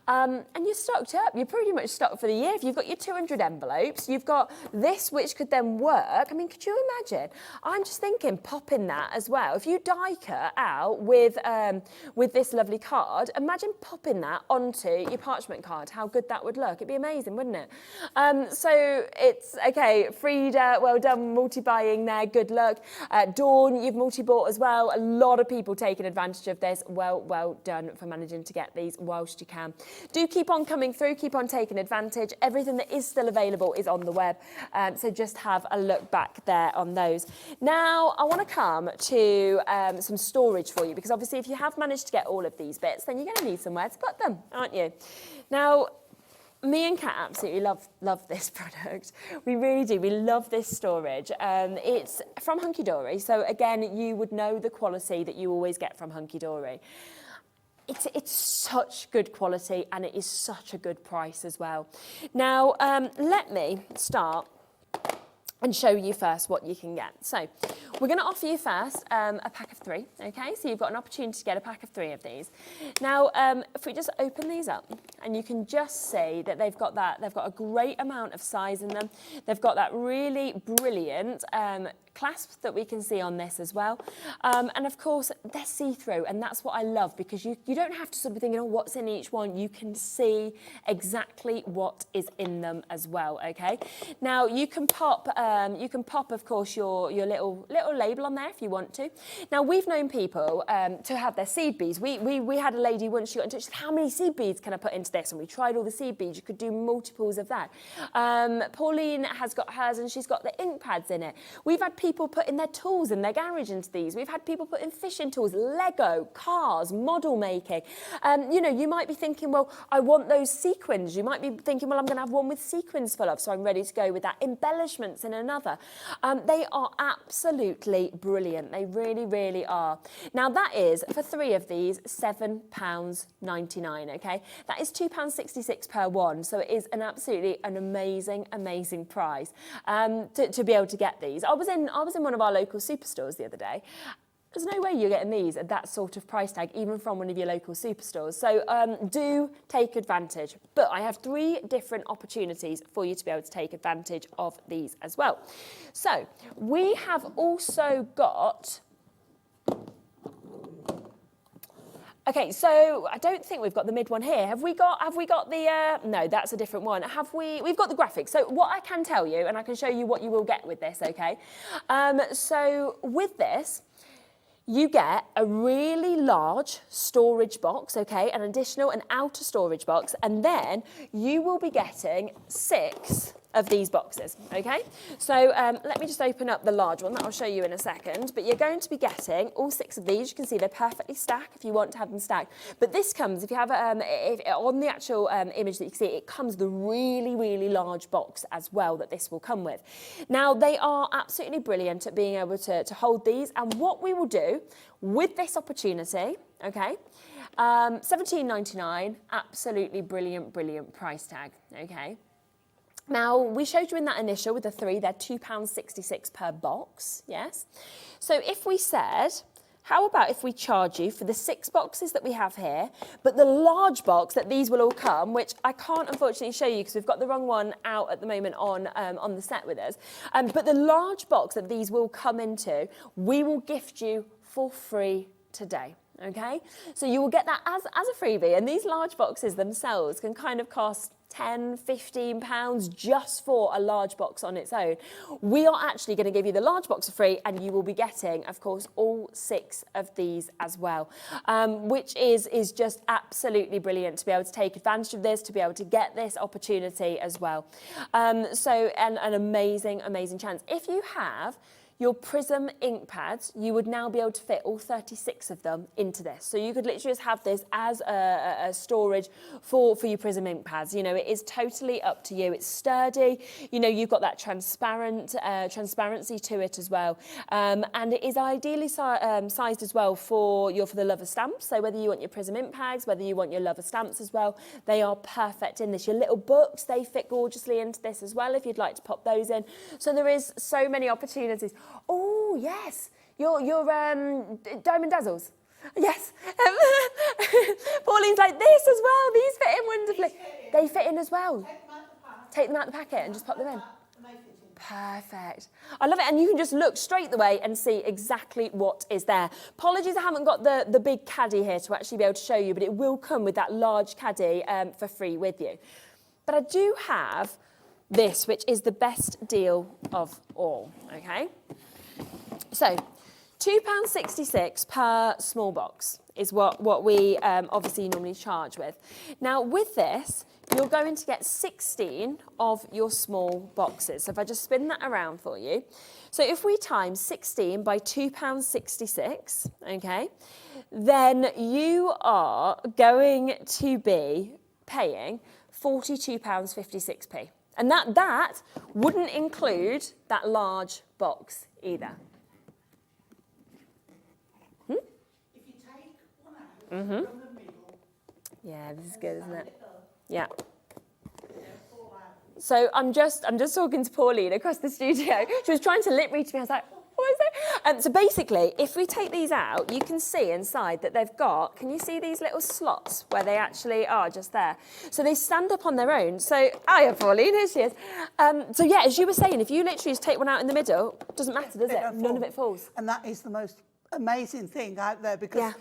And you're stocked up. You're pretty much stocked for the year. If you've got your 200 envelopes, you've got this which could then work. I mean, could you imagine? I'm just thinking popping that as well. If you die cut out with this lovely card, imagine popping that onto your parchment card, how good that would look. It'd be amazing, wouldn't it? So it's, okay, Frida, well done, multi-buying there, good luck. Dawn, you've multi-bought as well. A lot of people taking advantage of this. Well done for managing to get these whilst you can. Do keep on coming through, keep on taking advantage. Everything that is still available is on the web, so just have a look back there on those. Now, I want to come to some storage for you, because obviously if you have managed to get all of these bits, then you're going to need somewhere to put them, aren't you? Now, me and Kat absolutely love this product. We really do. We love this storage. It's from Hunkydory, so again, you would know the quality that you always get from Hunkydory. It's such good quality and it is such a good price as well. Now, let me start and show you first what you can get. So we're going to offer you first a pack of 3, okay? So you've got an opportunity to get a pack of 3 of these. Now, if we just open these up, and you can just see that they've got a great amount of size in them. They've got that really brilliant clasp that we can see on this as well. And of course, they're see-through, and that's what I love, because you don't have to sort of be thinking, oh, what's in each one? You can see exactly what is in them as well, okay? Now, you can pop, of course, your little label on there if you want to. Now, we've known people to have their seed beads. We had a lady once, she got in touch, she said, how many seed beads can I put into this? And we tried all the seed beads. You could do multiples of that. Pauline has got hers, and she's got the ink pads in it. We've had people put in their tools in their garage into these. We've had people put in fishing tools, Lego, cars, model making. You know, you might be thinking, well, I want those sequins. You might be thinking, well, I'm going to have one with sequins full of, so I'm ready to go with that. Embellishments in another. They are absolutely brilliant. They really, really are. Now, that is, for 3 of these, £7.99, okay? That is £2.66 per one, so it is an amazing, amazing price to be able to get these. I was in one of our local superstores the other day. There's no way you're getting these at that sort of price tag, even from one of your local superstores. So do take advantage. But I have 3 different opportunities for you to be able to take advantage of these as well. So we have also got... Okay, so I don't think we've got the mid one here. Have we got the, no, that's a different one. We've got the graphics. So what I can tell you, and I can show you what you will get with this, okay? So with this, you get a really large storage box, okay? An outer storage box, and then you will be getting 6 of these boxes, okay? So let me just open up the large one that I'll show you in a second, but you're going to be getting all 6 of these. You can see they're perfectly stacked if you want to have them stacked. But this comes, if you have on the actual image that you can see, it comes with a really, really large box as well that this will come with. Now, they are absolutely brilliant at being able to hold these, and what we will do with this opportunity, okay, £17.99, absolutely brilliant, brilliant price tag, okay? Now, we showed you in that initial with the 3, they're £2.66 per box, yes? So if we said, how about if we charge you for the 6 boxes that we have here, but the large box that these will all come, which I can't unfortunately show you because we've got the wrong one out at the moment on the set with us, but the large box that these will come into, we will gift you for free today. Okay, so you will get that as a freebie, and these large boxes themselves can kind of cost £10, £15 just for a large box on its own. We are actually going to give you the large box for free, and you will be getting, of course, all 6 of these as well, which is just absolutely brilliant to be able to take advantage of this, to be able to get this opportunity as well. So an amazing, amazing chance. If you have your Prism ink pads, you would now be able to fit all 36 of them into this. So you could literally just have this as a storage for your Prism ink pads. You know, it is totally up to you. It's sturdy. You know, you've got that transparency to it as well. And it is ideally sized as well for the Lover stamps. So whether you want your Prism ink pads, whether you want your Lover stamps as well, they are perfect in this. Your little books, they fit gorgeously into this as well if you'd like to pop those in. So there is so many opportunities. Oh, yes, your Diamond Dazzles. Yes. Pauline's like this as well. These fit in wonderfully. They fit in as well. Take them out the packet and just pop them in. Perfect. I love it. And you can just look straight the way and see exactly what is there. Apologies, I haven't got the big caddy here to actually be able to show you, but it will come with that large caddy for free with you. But I do have this, which is the best deal of all, okay? So, £2.66 per small box is what we obviously normally charge with. Now, with this, you're going to get 16 of your small boxes. So if I just spin that around for you. So if we times 16 by £2.66, okay, then you are going to be paying £42.56p. And that wouldn't include that large box either. If you take one out from the middle. Yeah, this is good, isn't it? Yeah. So I'm just talking to Pauline across the studio. She was trying to lip read to me. I was like, what is it? So basically, if we take these out, you can see inside that they've got, can you see these little slots where they actually are just there? So they stand up on their own. So, hiya, Pauline, here she is. So yeah, as you were saying, if you literally just take one out in the middle, it doesn't matter, does it? None of it falls. And that is the most amazing thing out there because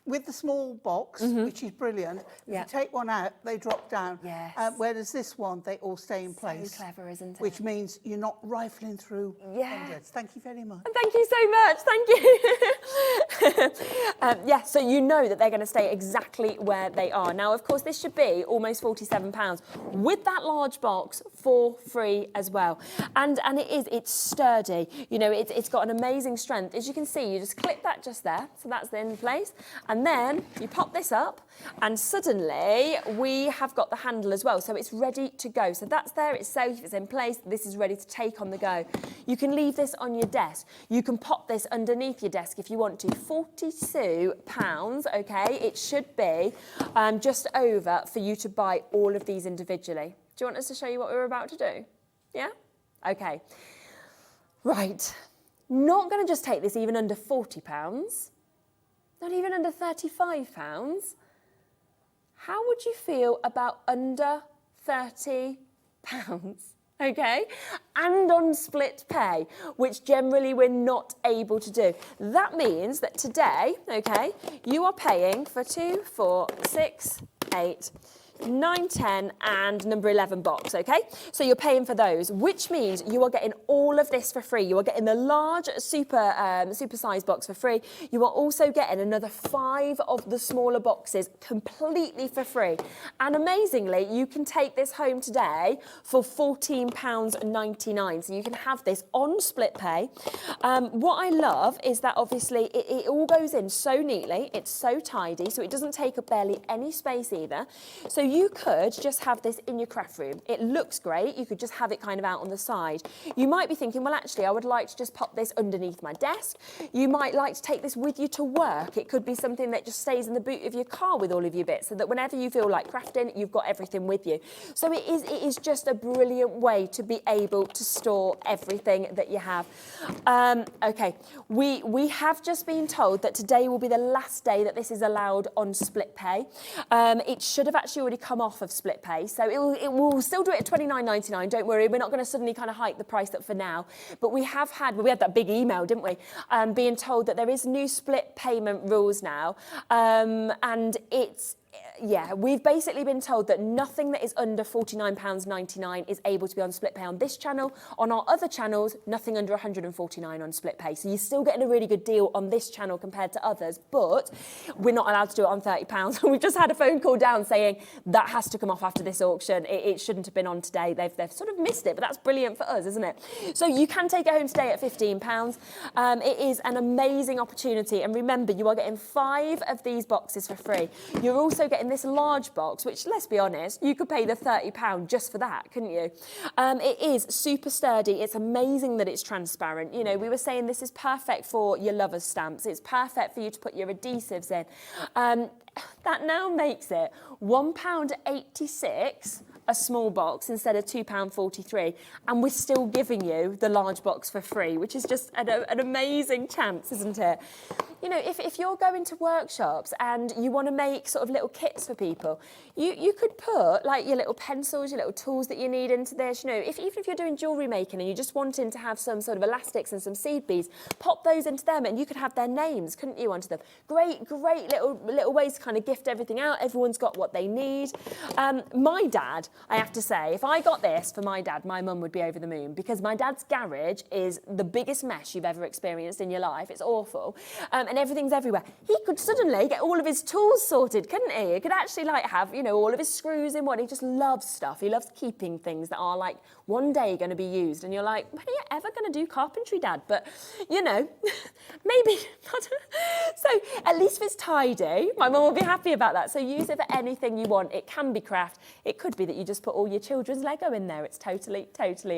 with the small box, which is brilliant, if you take one out, they drop down. Yes. Whereas this one, they all stay in place. So clever, isn't it? Which means you're not rifling through hundreds. Thank you very much. Thank you so much. Thank you. Yeah, so you know that they're going to stay exactly where they are. Now, of course, this should be almost £47 with that large box for free as well. And it's sturdy. You know, it's got an amazing strength. As you can see, you just clip that just there. So that's in place. And then you pop this up and suddenly we have got the handle as well. So it's ready to go. So that's there, it's safe, it's in place. This is ready to take on the go. You can leave this on your desk. You can pop this underneath your desk if you want to. £42, okay? It should be just over for you to buy all of these individually. Do you want us to show you what we're about to do? Yeah? Okay. Right. Not going to just take this even under £40. Not even under £35. How would you feel about under £30? Okay? And on split pay, which generally we're not able to do. That means that today, okay, you are paying for 2, 4, 6, 8, 9, 10 and number 11 box, okay? So you're paying for those, which means you are getting all of this for free. You are getting the large super size box for free. You are also getting another 5 of the smaller boxes completely for free. And amazingly, you can take this home today for £14.99. So you can have this on split pay. What I love is that obviously it all goes in so neatly. It's so tidy, so it doesn't take up barely any space either. So you could just have this in your craft room. It looks great. You could just have it kind of out on the side. You might be thinking, well, actually, I would like to just pop this underneath my desk. You might like to take this with you to work. It could be something that just stays in the boot of your car with all of your bits so that whenever you feel like crafting, you've got everything with you. So it is just a brilliant way to be able to store everything that you have. Okay, we have just been told that today will be the last day that this is allowed on split pay. It should have actually already come off of split pay, so it will still do it at £29.99. Don't worry, we're not going to suddenly kind of hike the price up for now. But we had that big email, didn't we? Being told that there is new split payment rules now, and Yeah, we've basically been told that nothing that is under £49.99 is able to be on split pay on this channel. On our other channels, nothing under £149 on split pay. So you're still getting a really good deal on this channel compared to others, but we're not allowed to do it on £30. We've just had a phone call down saying that has to come off after this auction. It shouldn't have been on today. They've sort of missed it, but that's brilliant for us, isn't it? So you can take it home today at £15. It is an amazing opportunity. And remember, you are getting 5 of these boxes for free. You're also getting this large box, which, let's be honest, you could pay the £30 just for that, couldn't you? It is super sturdy. It's amazing that it's transparent. You know, we were saying this is perfect for your lover's stamps. It's perfect for you to put your adhesives in. That now makes it £1.86 a small box instead of £2.43, and we're still giving you the large box for free, which is just an amazing chance, isn't it? You know, if you're going to workshops and you want to make sort of little kits for people, you could put like your little pencils, your little tools that you need into this. You know, even if you're doing jewellery making and you're just wanting to have some sort of elastics and some seed beads, pop those into them and you could have their names, couldn't you, onto them? Great little ways to kind of gift everything out. Everyone's got what they need. My dad, I have to say, if I got this for my dad, my mum would be over the moon, because my dad's garage is the biggest mess you've ever experienced in your life. It's awful. And everything's everywhere. He could suddenly get all of his tools sorted, couldn't he? He could actually like have, you know, all of his screws in one. He just loves stuff. He loves keeping things that are like one day going to be used. And you're like, when are you ever going to do carpentry, Dad? But, you know, maybe. So at least if it's tidy, my mum will be happy about that. So use it for anything you want. It can be craft. It could be that you just put all your children's Lego in there. It's totally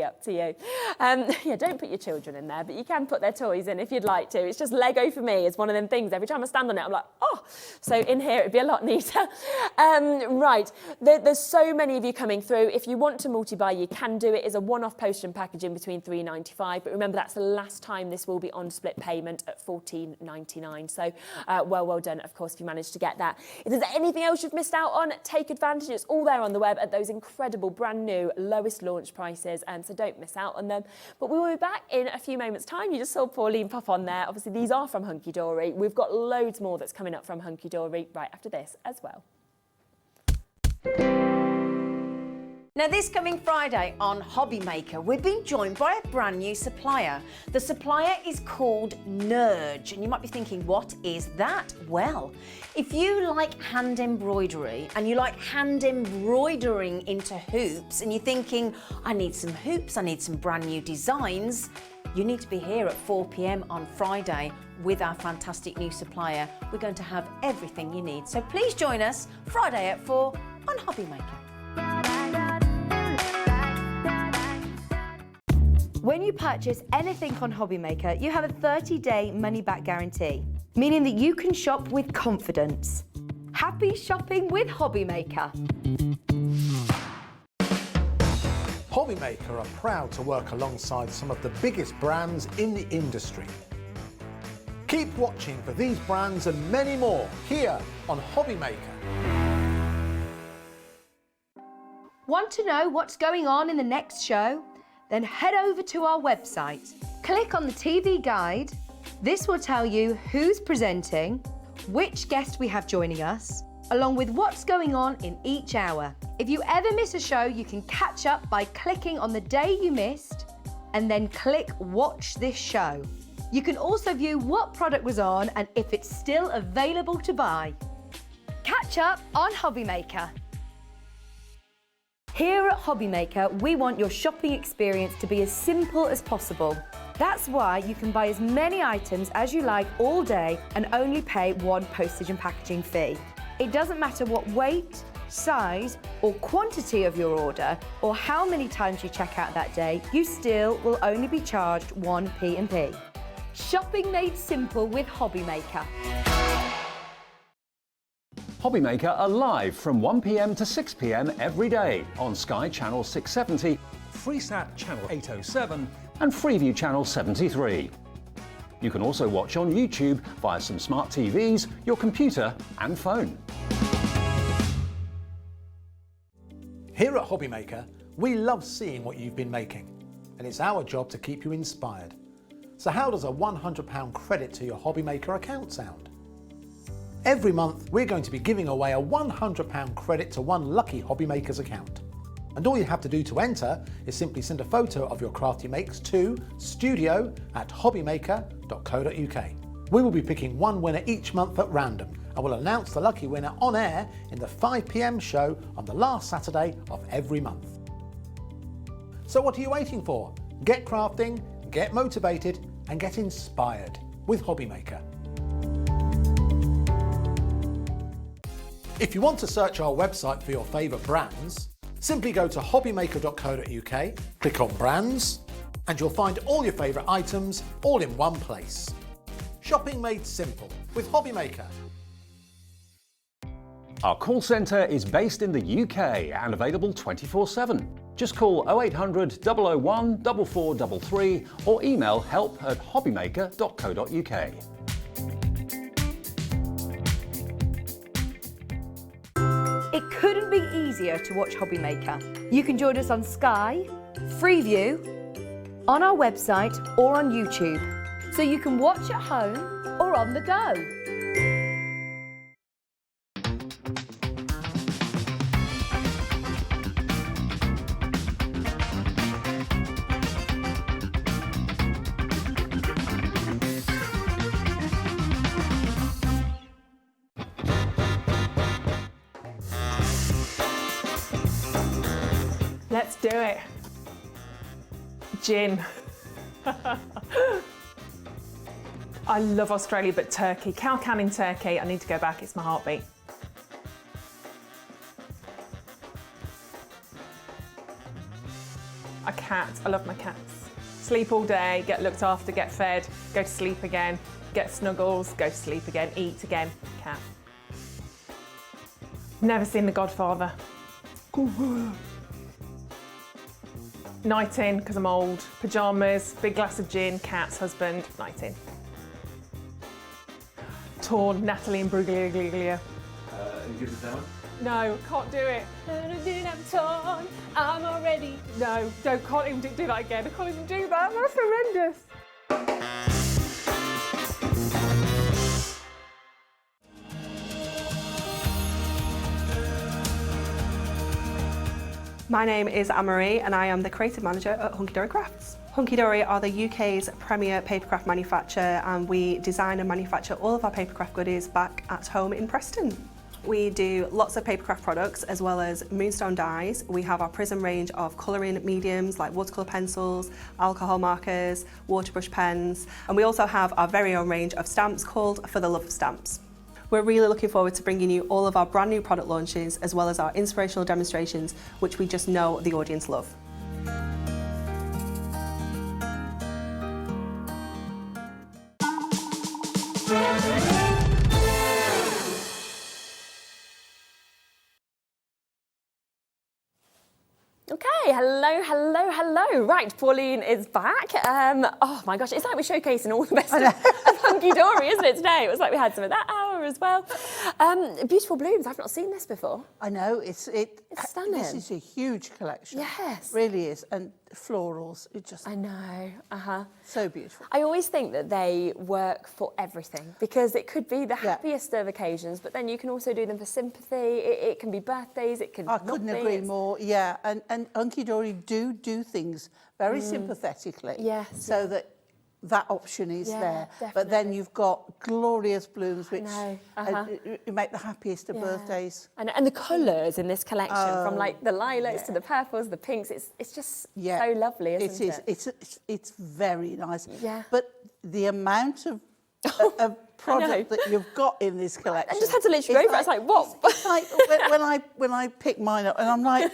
up to you. Yeah, don't put your children in there, but you can put their toys in if you'd like to. It's just Lego for me is one of them things. Every time I stand on it, I'm like, oh. So in here, it'd be a lot neater. Right, there's so many of you coming through. If you want to multi-buy, you can do it. It's a one-off postage and packaging between £3.95. But remember, that's the last time this will be on split payment at £14.99. So well done, of course, if you managed to get that. If there's anything else you've missed out on, take advantage. It's all there on the web at those incredible brand new lowest launch prices, so don't miss out on them. But we will be back in a few moments' time. You just saw Pauline pop on there. Obviously, these are from Hunkydory. We've got loads more that's coming up from Hunkydory right after this as well. Now, this coming Friday on Hobby Maker, we're being joined by a brand new supplier. The supplier is called Nurge, and you might be thinking, what is that? Well, if you like hand embroidery and you like hand embroidering into hoops and you're thinking, I need some hoops, I need some brand new designs, you need to be here at 4 p.m. on Friday with our fantastic new supplier. We're going to have everything you need. So please join us Friday at 4 on Hobby Maker. When you purchase anything on Hobby Maker, you have a 30-day money-back guarantee, meaning that you can shop with confidence. Happy shopping with Hobby Maker. Hobby Maker are proud to work alongside some of the biggest brands in the industry. Keep watching for these brands and many more here on Hobby Maker. Want to know what's going on in the next show? Then head over to our website. Click on the TV guide. This will tell you who's presenting, which guest we have joining us, along with what's going on in each hour. If you ever miss a show, you can catch up by clicking on the day you missed and then click Watch This Show. You can also view what product was on and if it's still available to buy. Catch up on Hobby Maker. Here at Hobby Maker, we want your shopping experience to be as simple as possible. That's why you can buy as many items as you like all day and only pay one postage and packaging fee. It doesn't matter what weight, size or quantity of your order or how many times you check out that day, you still will only be charged one P&P. Shopping made simple with Hobby Maker. Hobby Maker are live from 1 p.m. to 6 p.m. every day on Sky Channel 670, Freesat Channel 807 and Freeview Channel 73. You can also watch on YouTube via some smart TVs, your computer and phone. Here at Hobby Maker, we love seeing what you've been making, and it's our job to keep you inspired. So how does a £100 credit to your Hobby Maker account sound? Every month, we're going to be giving away a £100 credit to one lucky hobby maker's account. And all you have to do to enter is simply send a photo of your craft you makes to studio@hobbymaker.co.uk. We will be picking one winner each month at random and will announce the lucky winner on air in the 5 p.m. show on the last Saturday of every month. So what are you waiting for? Get crafting, get motivated and get inspired with Hobby Maker. If you want to search our website for your favourite brands, simply go to hobbymaker.co.uk, click on brands, and you'll find all your favourite items all in one place. Shopping made simple with Hobby Maker. Our call centre is based in the UK and available 24/7. Just call 0800 001 4433 or email help@hobbymaker.co.uk. It couldn't be easier to watch Hobby Maker. You can join us on Sky, Freeview, on our website or on YouTube. So you can watch at home or on the go. Let's do it. Gin. I love Australia, but Turkey. Cow Canning Turkey. I need to go back. It's my heartbeat. A cat. I love my cats. Sleep all day, get looked after, get fed, go to sleep again, get snuggles, go to sleep again, eat again. Cat. Never seen The Godfather. Night in, because I'm old. Pyjamas, big glass of gin, cats, husband, night in. Torn, Natalie and Bruglia. You give us that one? No, can't do it. I'm torn, I'm already. No, can't even do that again. I can't even do that. That's horrendous. My name is Anne-Marie and I am the creative manager at Hunkydory Crafts. Hunkydory are the UK's premier papercraft manufacturer and we design and manufacture all of our papercraft goodies back at home in Preston. We do lots of papercraft products as well as moonstone dyes. We have our prism range of colouring mediums like watercolour pencils, alcohol markers, waterbrush pens, and we also have our very own range of stamps called For the Love of Stamps. We're really looking forward to bringing you all of our brand new product launches as well as our inspirational demonstrations, which we just know the audience love. Okay, hello. Right, Pauline is back. Oh my gosh, it's like we're showcasing all the best of Hunkydory, isn't it, today? It was like we had some of that hour as well. Beautiful blooms, I've not seen this before. I know, it's stunning. This is a huge collection. Yes. It really is, and florals, it just... I know, So beautiful. I always think that they work for everything because it could be the happiest of occasions, but then you can also do them for sympathy. It can be birthdays, it can I couldn't agree more, yeah. And Hunkydory do things very sympathetically. Yes. So that option is there. Definitely. But then you've got glorious blooms, which know, make the happiest of birthdays. And the colours in this collection, from like the lilacs to the purples, the pinks, it's just so lovely, isn't it? It's very nice. Yeah. But the amount of product that you've got in this collection. I just had to literally go for it. I was like, what? It's like when I pick mine up and I'm like,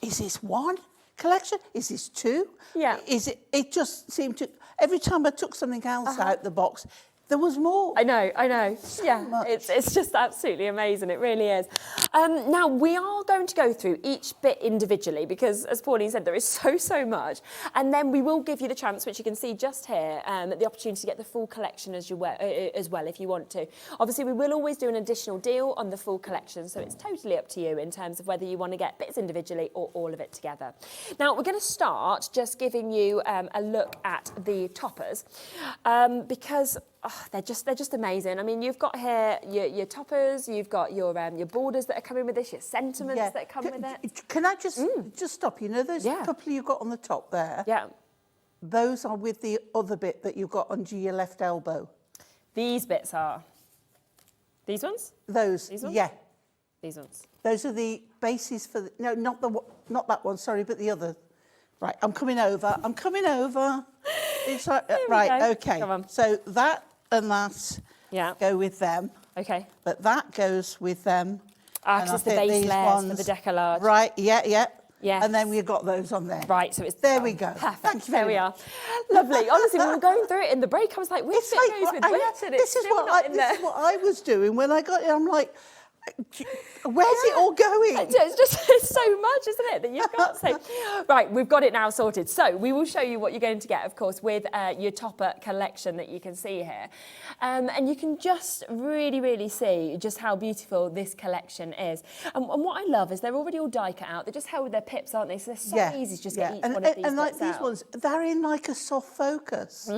is this one collection? Is this two? Yeah. It just seemed to, every time I took something else out the box, there was more. I know. So Yeah, much. it's just absolutely amazing. It really is. Now, we are going to go through each bit individually because, as Pauline said, there is so much. And then we will give you the chance, which you can see just here, the opportunity to get the full collection as well if you want to. Obviously, we will always do an additional deal on the full collection, so it's totally up to you in terms of whether you want to get bits individually or all of it together. Now, we're going to start just giving you a look at the toppers because they're just amazing. I mean, you've got here your toppers, you've got your borders that are coming with this, your sentiments that come with it. Can I just stop you? You know those couple you've got on the top there? Yeah. Those are with the other bit that you've got under your left elbow. These bits are these ones? Those, These ones? yeah. These ones. Those are the bases for no, not that one. Sorry, but the other. Right, I'm coming over. It's like, right, okay. Come on. So that and that go with them. Okay. But that goes with them. Because it's the base layers for the decollage. Right, yeah. Yes. And then we've got those on there. Right, so it's there we go. Perfect. Thank you very much. There we are. Lovely. Honestly, we were going through it in the break. I was like, which bit goes with which? And this is what I was doing when I got it. I'm like, where's it all going? It's so much, isn't it, that you've got? So, right, we've got it now sorted. So we will show you what you're going to get, of course, with your topper collection that you can see here. And you can just really see just how beautiful this collection is. And what I love is they're already all die cut out. They're just held with their pips, aren't they? So they're so easy to just get each one of these and like bits these out. ones, they're in like a soft focus,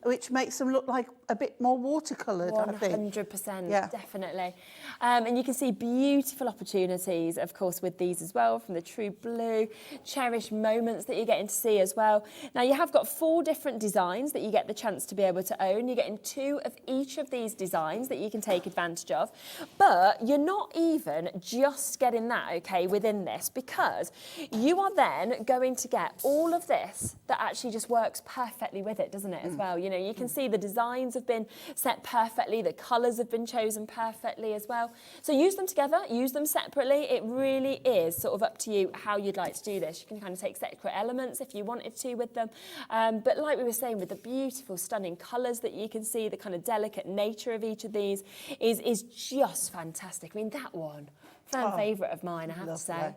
which makes them look like a bit more watercoloured, I think. 100%, definitely. And you can see beautiful opportunities, of course, with these as well, from the true blue, cherished moments that you're getting to see as well. Now, you have got 4 different designs that you get the chance to be able to own. You're getting 2 of each of these designs that you can take advantage of. But you're not even just getting that, okay, within this, because you are then going to get all of this that actually just works perfectly with it, doesn't it, as well? You know, you can see the designs have been set perfectly, the colours have been chosen perfectly as well. So use them together, use them separately. It really is sort of up to you how you'd like to do this. You can kind of take separate elements if you wanted to with them. But like we were saying, with the beautiful, stunning colours that you can see, the kind of delicate nature of each of these is just fantastic. I mean, that one, fan favourite of mine, I have to say.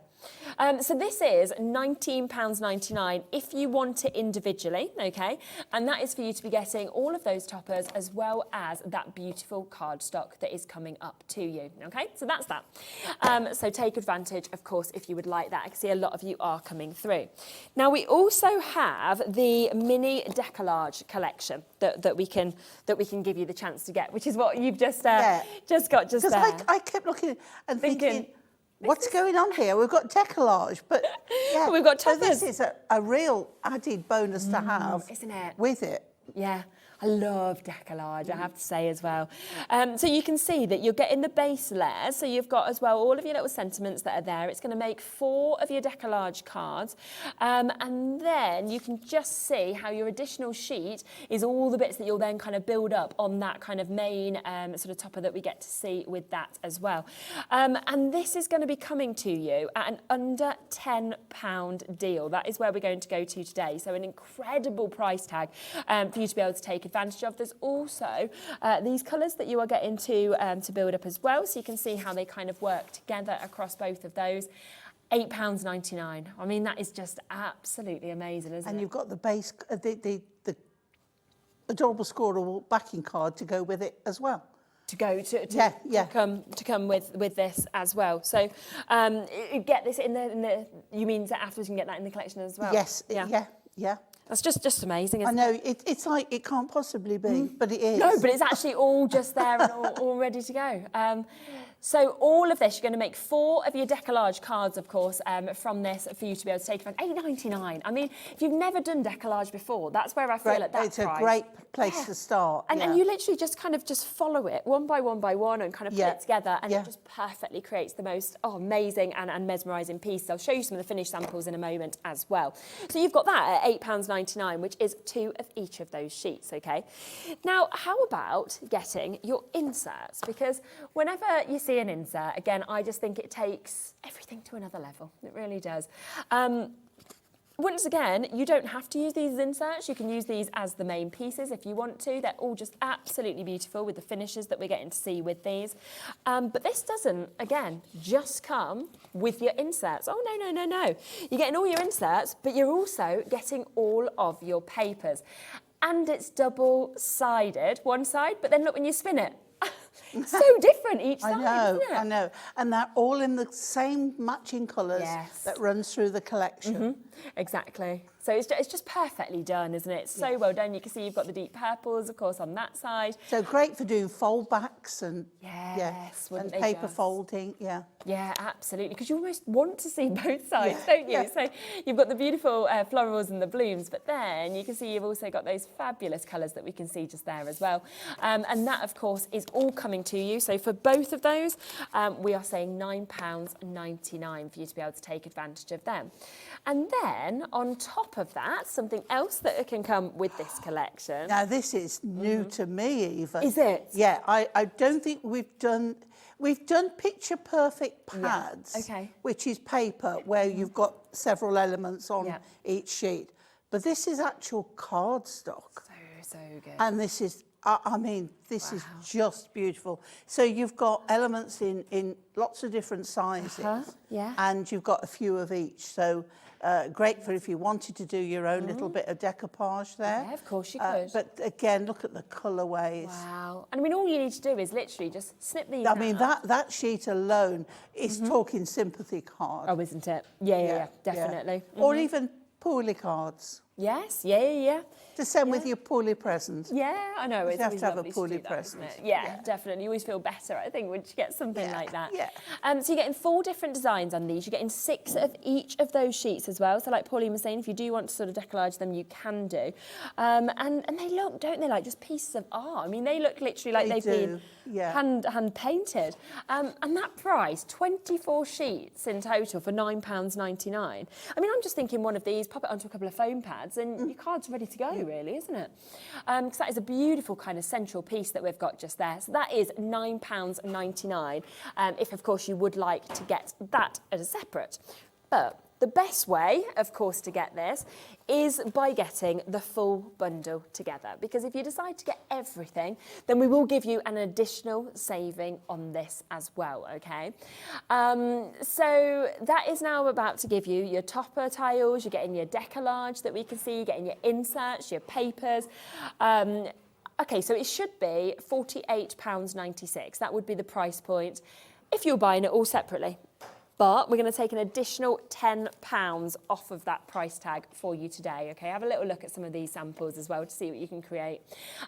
So this is £19.99 if you want it individually, okay? And that is for you to be getting all of those toppers as well as that beautiful cardstock that is coming up to you, okay? So that's that. So take advantage, of course, if you would like that. I can see a lot of you are coming through. Now, we also have the mini decollage collection that we can give you the chance to get, which is what you've just got just there. Because I kept looking and thinking what's going on here? We've got decollage, but we've got toppers. So this is a real added bonus to have, isn't it? With it. Yeah. I love decollage, I have to say as well. So you can see that you're getting the base layers. So you've got as well all of your little sentiments that are there. It's going to make 4 of your decollage cards. And then you can just see how your additional sheet is all the bits that you'll then kind of build up on that kind of main sort of topper that we get to see with that as well. And this is going to be coming to you at an under £10 deal. That is where we're going to go to today. So an incredible price tag for you to be able to take advantage of. There's also these colours that you are getting to build up as well, so you can see how they kind of work together across both of those. £8.99. I mean, that is just absolutely amazing, isn't it? And you've got the base, the adorable scoreable backing card to go with it as well. To come with this as well. So get this in the. You mean that afterwards you can get that in the collection as well? Yes. Yeah. That's just amazing, isn't it? I know, it's like it can't possibly be, but it is. No, but it's actually all just there and all ready to go. So all of this, you're going to make 4 of your decollage cards, of course, from this for you to be able to take advantage. £8.99. I mean, if you've never done decollage before, that's where I feel at that price. It's a great place to start. And you literally just kind of just follow it one by one and kind of put it together, and it just perfectly creates the most amazing and mesmerising piece. I'll show you some of the finished samples in a moment as well. So you've got that at £8.99, which is 2 of each of those sheets, okay? Now, how about getting your inserts? Because whenever you see an insert, again, I just think it takes everything to another level. It really does. Once again, you don't have to use these as inserts. You can use these as the main pieces if you want to. They're all just absolutely beautiful with the finishes that we're getting to see with these. But this doesn't, again, just come with your inserts. Oh, no, no, no, no. You're getting all your inserts, but you're also getting all of your papers. And it's double-sided, one side, but then look when you spin it. So different each side, isn't it? I know. And they're all in the same matching colours that runs through the collection. Exactly. So it's just perfectly done, isn't it? It's so well done. You can see you've got the deep purples, of course, on that side. So great for doing fold backs and and paper folding, Yeah, absolutely, because you almost want to see both sides, don't you? So you've got the beautiful florals and the blooms, but then you can see you've also got those fabulous colours that we can see just there as well. And that, of course, is all coming to you. So for both of those, we are saying £9.99 for you to be able to take advantage of them. And then on top of that, something else that can come with this collection. Now, this is new to me, even. Is it? Yeah, I don't think we've done picture perfect pads, which is paper where you've got several elements on each sheet. But this is actual cardstock. So good. And this is, I mean, this is just beautiful. So you've got elements in lots of different sizes. And you've got a few of each. So great for if you wanted to do your own little bit of decoupage there. Yeah, of course you could. But again, look at the colourways. Wow. And I mean, all you need to do is literally just snip these I mean, that sheet alone is talking sympathy card. Oh, isn't it? Yeah, definitely. Or even poorly cards. Yes, yeah. To send with your poorly present. Yeah, I know. It's You have always to have a lovely to poorly do that, present. isn't it? Yeah, definitely. You always feel better, I think, once you get something like that. Yeah. So you're getting 4 different designs on these. You're getting 6 of each of those sheets as well. So like Pauline was saying, if you do want to sort of decollage them, you can do. And they look, don't they, like just pieces of art? I mean, they look literally like they've been hand painted. And that price, 24 sheets in total for £9.99. I mean, I'm just thinking one of these, pop it onto a couple of foam pads and your card's ready to go, really, isn't it? Because that is a beautiful kind of central piece that we've got just there. So that is £9.99, if, of course, you would like to get that as a separate. But the best way, of course, to get this is by getting the full bundle together. Because if you decide to get everything, then we will give you an additional saving on this as well, okay? So that is now about to give you your topper tiles, you're getting your decollage that we can see, you're getting your inserts, your papers. Okay, so it should be £48.96. That would be the price point if you're buying it all separately. But we're going to take an additional £10 off of that price tag for you today, okay? Have a little look at some of these samples as well to see what you can create.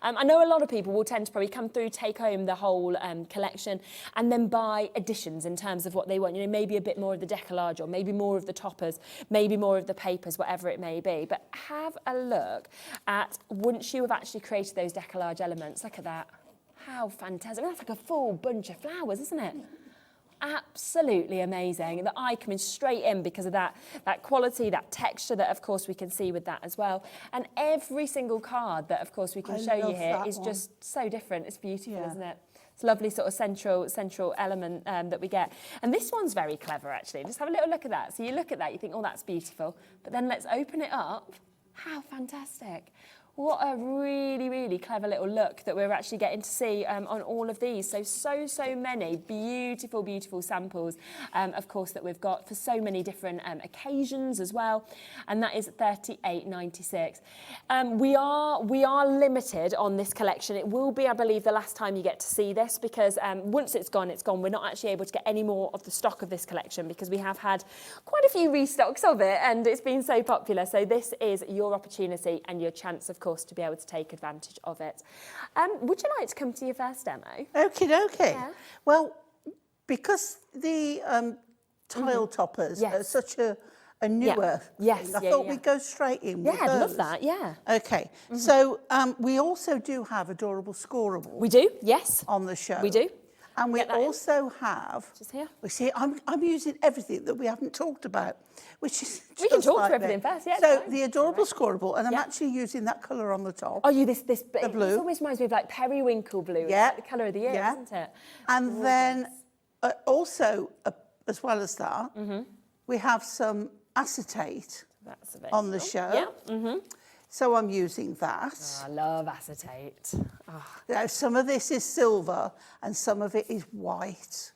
I know a lot of people will tend to probably come through, take home the whole collection and then buy additions in terms of what they want. You know, maybe a bit more of the decollage or maybe more of the toppers, maybe more of the papers, whatever it may be. But have a look at once you have actually created those decollage elements. Look at that. How fantastic. I mean, that's like a full bunch of flowers, isn't it? Absolutely amazing. The eye coming straight in because of that quality, that texture that, of course, we can see with that as well. And every single card that, of course, we can show you here is just so different. It's beautiful, isn't it? It's a lovely sort of central element that we get. And this one's very clever, actually. Just have a little look at that. So you look at that, you think, oh, that's beautiful. But then let's open it up. How fantastic. What a really, really clever little look that we're actually getting to see on all of these. So many beautiful, beautiful samples, of course, that we've got for so many different occasions as well. And that is £38.96. We are limited on this collection. It will be, I believe, the last time you get to see this because once it's gone, it's gone. We're not actually able to get any more of the stock of this collection because we have had quite a few restocks of it and it's been so popular. So this is your opportunity and your chance, of course, to be able to take advantage of it. Would you like to come to your first demo? Okay. Yeah. Well, because the tile toppers are such a newer thing, I thought we'd go straight in with I'd love those. that, yeah. Okay, so we also do have adorable scoreable. We do, yes. On the show. We do. And we also have, just here. We see, I'm using everything that we haven't talked about, which is we can talk like through everything first, yeah. So the adorable scoreable, and I'm actually using that colour on the top. Oh, this the blue. It always reminds me of like periwinkle blue. Yeah. It's like the colour of the year, isn't it? And then also, as well as that, we have some acetate That's available. on the show. Yeah. So I'm using that. Oh, I love acetate. Oh. Now, some of this is silver and some of it is white,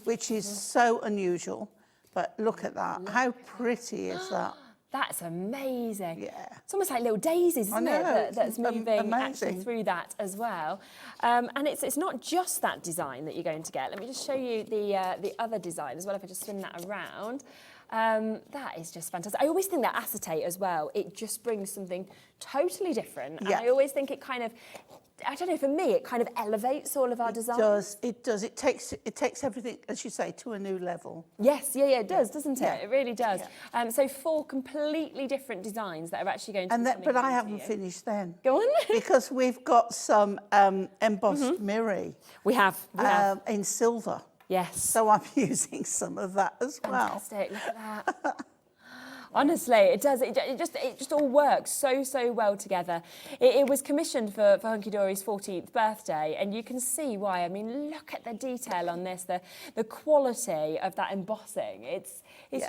which is so unusual. But look at that. How pretty is that? That's amazing. Yeah. It's almost like little daisies, isn't it? That's moving actually amazing. through that as well. And it's not just that design that you're going to get. Let me just show you the other design as well, if I just spin that around. That is just fantastic. I always think that acetate as well, it just brings something totally different. And I always think it kind of, I don't know, for me, it kind of elevates all of our designs. It does. It takes everything, as you say, to a new level. Yes, it does, doesn't it? Yeah. It really does. So 4 completely different designs that are actually going to be coming But I through to haven't you. finished then. Go on. Because we've got some embossed mirror We have. in silver. Yes. So I'm using some of that as well. Fantastic. Look at that. Honestly, it does. It just all works so well together. It was commissioned for Hunkydory's 14th birthday, and you can see why. I mean, look at the detail on this, the quality of that embossing. It's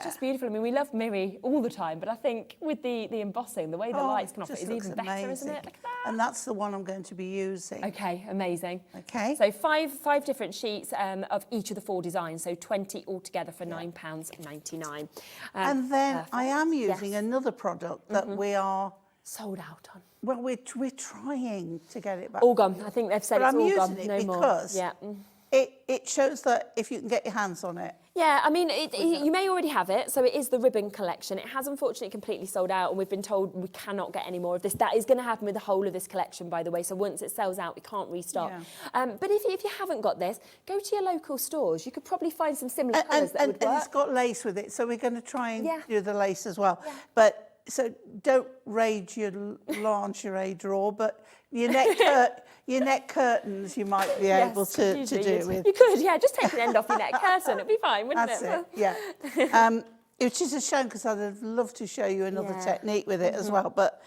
just beautiful. I mean, we love Miri all the time, but I think with the embossing, the way the lights come off it is even better, amazing. isn't it? Look at that. And that's the one I'm going to be using. Okay, amazing. Okay. So five different sheets of each of the 4 designs, so 20 altogether for £9.99. And then perfect. I am using another product that we are sold out on. Well, we're trying to get it back. All gone. I think they've said But it's I'm all gone. using No it more. because Yeah. it shows that if you can get your hands on it. Yeah, I mean, you may already have it, so it is the ribbon collection. It has unfortunately completely sold out, and we've been told we cannot get any more of this. That is going to happen with the whole of this collection, by the way, so once it sells out, we can't restock. Yeah. But if you haven't got this, go to your local stores. You could probably find some similar colours that would work. And it's got lace with it, so we're going to try and Yeah. do the lace as well. Yeah. But so don't raid your lingerie drawer, but your neck curtains you might be able to do with. You could, yeah, just take an end off your neck curtain. It'd be fine, wouldn't That's it? yeah. Which is a shame because I'd have loved to show you another technique with it as well, but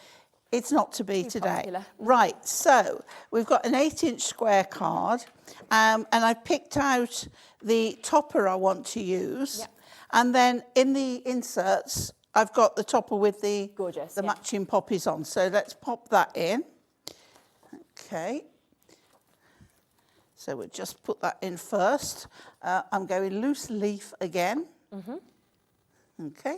it's not to be today. popular. Right, so we've got an 8-inch square card, and I picked out the topper I want to use, Yep. and then in the inserts, I've got the topper with the Gorgeous, the yeah. matching poppies on. So let's pop that in. Okay. So we'll just put that in first. I'm going loose leaf again. Okay.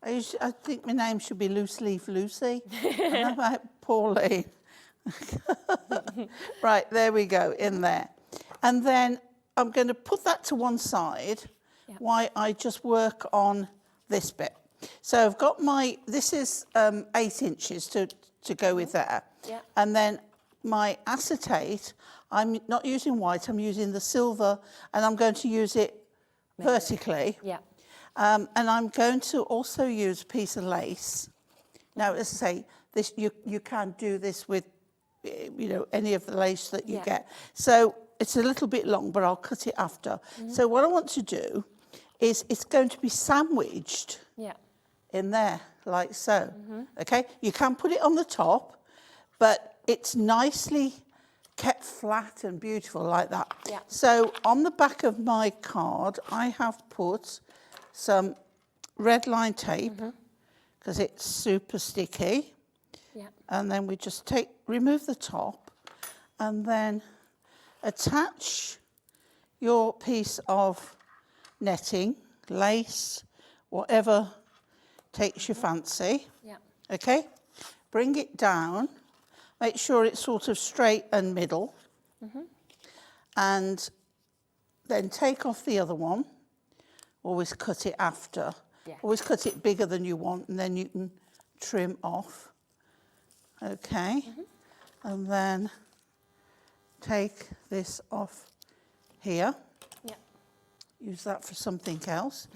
I think my name should be Loose Leaf Lucy. And I'm like Pauline. Right, there we go, in there. And then I'm going to put that to one side while I just work on this bit. So I've got this is 8 inches to go with there. Yeah. And then my acetate, I'm not using white, I'm using the silver, and I'm going to use it vertically. Yeah. And I'm going to also use a piece of lace. Now, as I say, this you can do this with, any of the lace that you get. So it's a little bit long, but I'll cut it after. So what I want to do is it's going to be sandwiched in there, like so. Okay, you can put it on the top, but it's nicely kept flat and beautiful like that. Yeah. So on the back of my card, I have put some red line tape because it's super sticky. Yeah. And then we just remove the top and then attach your piece of netting, lace, whatever takes your fancy. Yeah. Okay? Bring it down. Make sure it's sort of straight and middle. And then take off the other one. Always cut it after. Yeah. Always cut it bigger than you want, and then you can trim off. Okay. And then take this off here. Yeah. Use that for something else.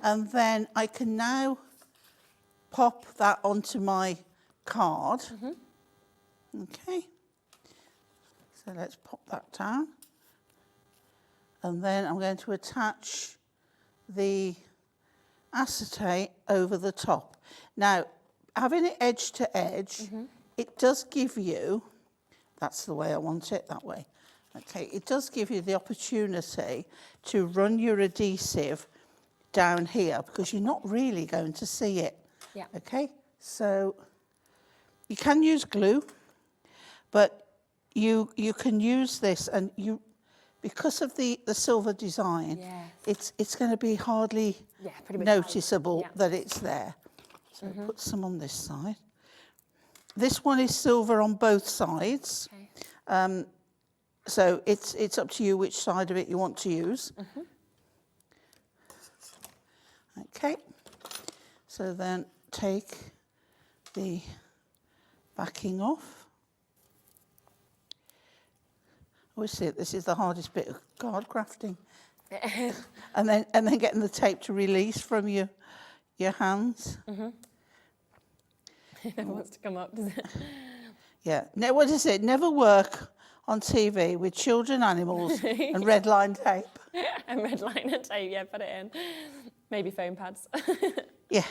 And then I can now pop that onto my card. Okay. So let's pop that down. And then I'm going to attach the acetate over the top. Now, having it edge to edge, it does give you, that's the way I want it, that way. Okay, it does give you the opportunity to run your adhesive down here because you're not really going to see it. Yeah. Okay, so you can use glue, but you can use this, and because of the silver design, it's going to be hardly pretty much noticeable that it's there. So put some on this side. This one is silver on both sides. Okay. So it's up to you which side of it you want to use. Okay, so then take the backing off. I always say this is the hardest bit of card crafting. and then getting the tape to release from your hands. It never wants to come up, does it? Yeah. Now, what is it? Never work on TV with children, animals, and red line tape. And red line and tape, yeah, put it in. Maybe foam pads. Yeah.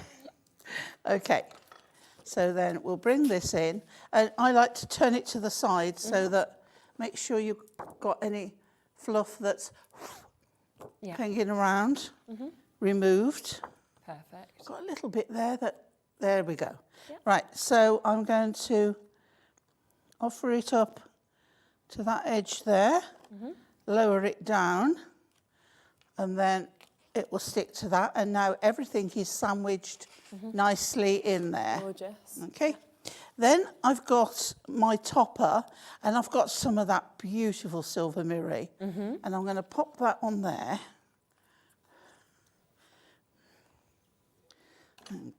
Okay. So then we'll bring this in, and I like to turn it to the side so that make sure you've got any fluff that's hanging around, removed. Perfect. Got a little bit there. There we go. Yep. Right. So I'm going to offer it up to that edge there, lower it down, and then it will stick to that. And now everything is sandwiched nicely in there. Gorgeous. Okay. Then I've got my topper, and I've got some of that beautiful silver mirror, and I'm going to pop that on there.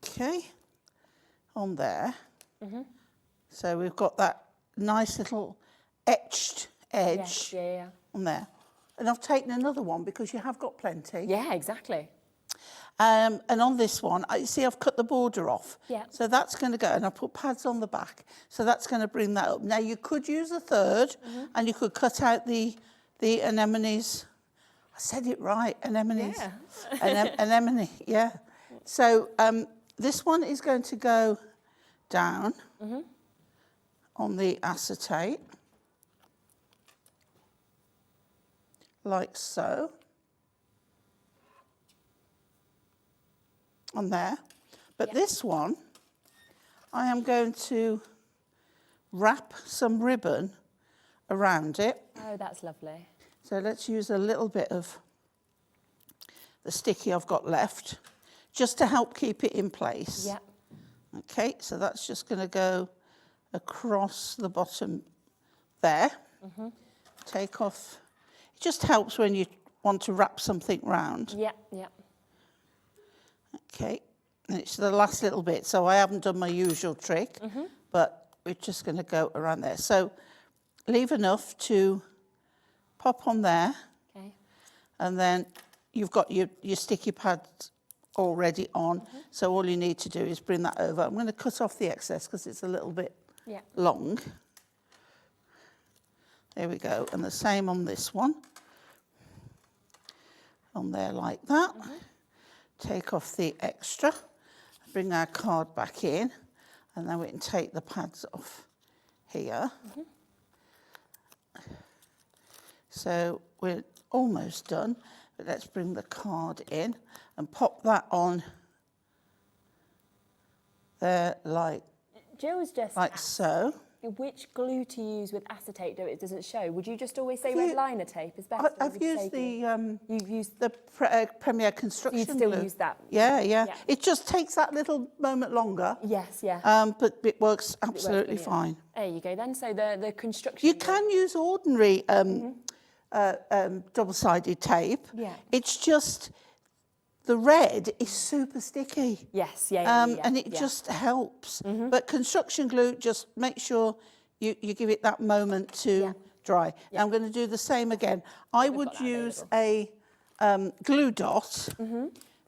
Okay, on there. So we've got that nice little etched edge on there. And I've taken another one because you have got plenty. Yeah, exactly. And on this one, you see I've cut the border off. Yeah. So that's going to go, and I put pads on the back. So that's going to bring that up. Now you could use a third, and you could cut out the anemones. I said it right, anemones. Yeah. Anemone, yeah. So this one is going to go down on the acetate, like so. On there. But this one, I am going to wrap some ribbon around it. Oh, that's lovely. So let's use a little bit of the sticky I've got left, just to help keep it in place. Yeah. Okay, so that's just going to go across the bottom there. Take off. It just helps when you want to wrap something round. Yeah, yeah. Okay, and it's the last little bit, so I haven't done my usual trick, but we're just going to go around there. So leave enough to pop on there, and then you've got your sticky pads already on, so all you need to do is bring that over. I'm going to cut off the excess because it's a little bit long. There we go, and the same on this one. On there like that. Take off the extra, bring our card back in, and then we can take the pads off here. So we're almost done, but let's bring the card in and pop that on there like Jill's just so. Which glue to use with acetate though it doesn't show? Would you just always say red liner tape is best? I've used You've used the Premier Construction You'd still glue. use that? Yeah. It just takes that little moment longer. Yes, yeah. But it works absolutely fine. There you go then. So the construction... You can use ordinary double-sided tape. Yeah. It's just the red is super sticky. Yes, yeah. And it just helps. But construction glue, just make sure you give it that moment to dry. I'm going to do the same again. I would use a glue dot,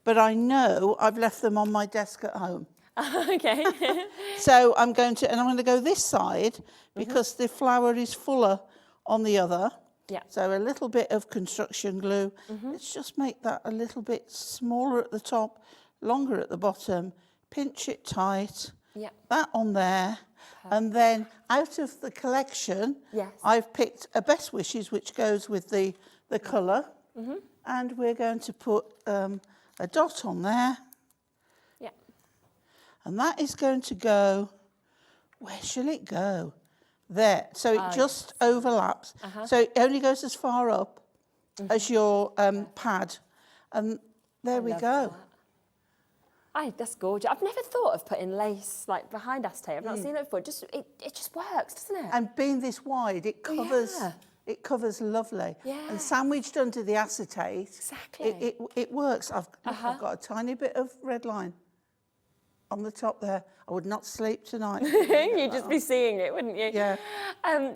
but I know I've left them on my desk at home. Okay. So I'm going to go this side because the flower is fuller on the other. Yeah. So a little bit of construction glue. Let's just make that a little bit smaller at the top, longer at the bottom. Pinch it tight. Yeah. That on there. And then out of the collection, I've picked a Best Wishes, which goes with the colour. And we're going to put a dot on there. Yeah. And that is going to go, where shall it go? There. So it just overlaps. So it only goes as far up as your pad. And there we go. That's gorgeous. I've never thought of putting lace like behind acetate. I've not seen it before. It just works, doesn't it? And being this wide, it covers. It covers lovely. Yeah. And sandwiched under the acetate, exactly. it works. I've got a tiny bit of red line on the top there. I would not sleep tonight. You'd just be seeing it, wouldn't you? Yeah.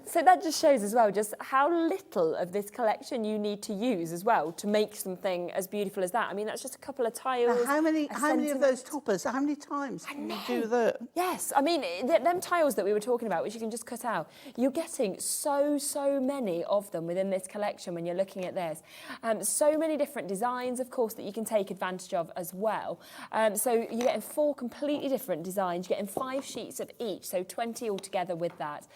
So that just shows as well just how little of this collection you need to use as well to make something as beautiful as that. I mean, that's just a couple of tiles. Now, how many of those toppers, how many times can you do that? Yes, I mean, them tiles that we were talking about, which you can just cut out, you're getting so many of them within this collection when you're looking at this. So many different designs, of course, that you can take advantage of as well. So you're getting 4 completely different designs. You're getting 5 sheets of each, so 20 altogether with that,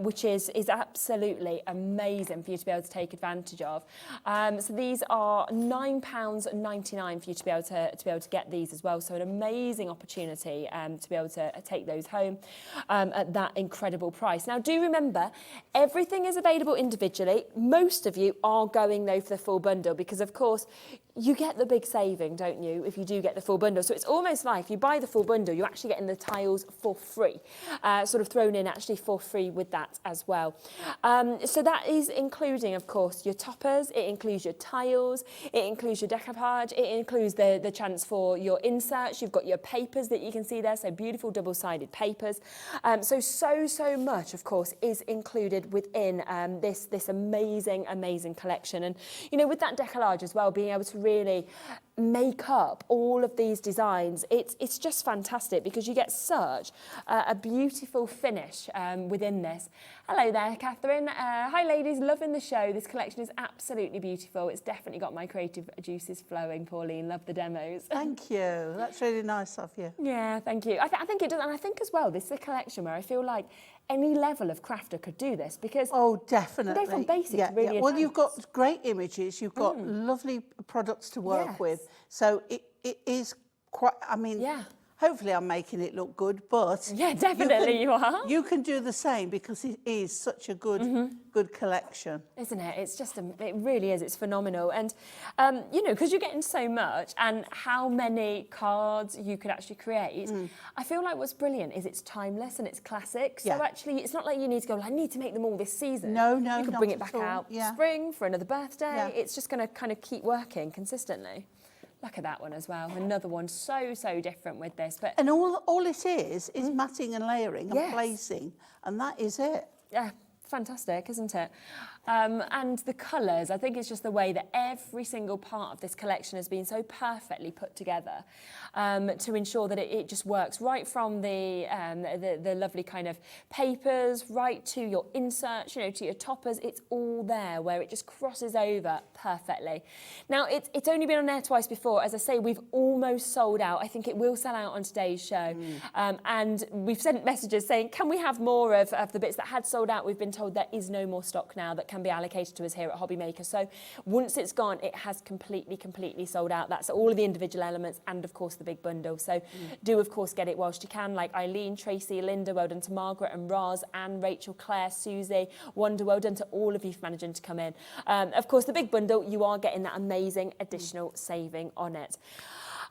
which is absolutely amazing for you to be able to take advantage of. So these are £9.99 for you to be able to get these as well. So an amazing opportunity to be able to take those home at that incredible price. Now, do remember, everything is available individually. Most of you are going though for the full bundle because, of course, you get the big saving, don't you, if you do get the full bundle. So it's almost like if you buy the full bundle, you're actually getting the tiles for free, sort of thrown in actually for free with that as well. So that is including, of course, your toppers, it includes your tiles, it includes your decoupage, it includes the chance for your inserts. You've got your papers that you can see there, so beautiful double-sided papers. So much, of course, is included within this amazing collection. And, you know, with that decoupage as well, being able to really make up all of these designs, it's just fantastic because you get such a beautiful finish within this. Hello there, Catherine. Hi ladies, loving the show. This collection is absolutely beautiful. It's definitely got my creative juices flowing, Pauline. Love the demos. Thank you. That's really nice of you. Yeah, thank you. I think it does, and I think as well, this is a collection where I feel like any level of crafter could do this because definitely. You go from basic to really Well, you've got advanced. great images, you've got lovely products to work with, so it is quite. I mean, hopefully I'm making it look good, but yeah, definitely you are. You can do the same because it is such a good good collection, isn't it? It's just it really is. It's phenomenal, and you know, because you're getting so much, and how many cards you could actually create. I feel like what's brilliant is it's timeless and it's classic. So actually, it's not like you need to go, well, I need to make them all this season. No, you can bring it back out spring for another birthday. It's just going to kind of keep working consistently. Look at that one as well. Another one so different with this. But and all it is matting and layering and placing, and that is it. Yeah. Fantastic, isn't it? And the colours, I think it's just the way that every single part of this collection has been so perfectly put together to ensure that it just works right from the lovely kind of papers right to your inserts, you know, to your toppers. It's all there where it just crosses over perfectly. Now, it's only been on air twice before. As I say, we've almost sold out. I think it will sell out on today's show. And we've sent messages saying, can we have more of the bits that had sold out? We've been told there is no more stock now that can be allocated to us here at Hobby Maker. So once it's gone, it has completely sold out. That's all of the individual elements and, of course, the big bundle. So do, of course, get it whilst you can. Like Eileen, Tracy, Linda, well done to Margaret and Roz, Anne, Rachel, Claire, Susie, Wanda, well done to all of you for managing to come in. Of course, the big bundle, you are getting that amazing additional saving on it.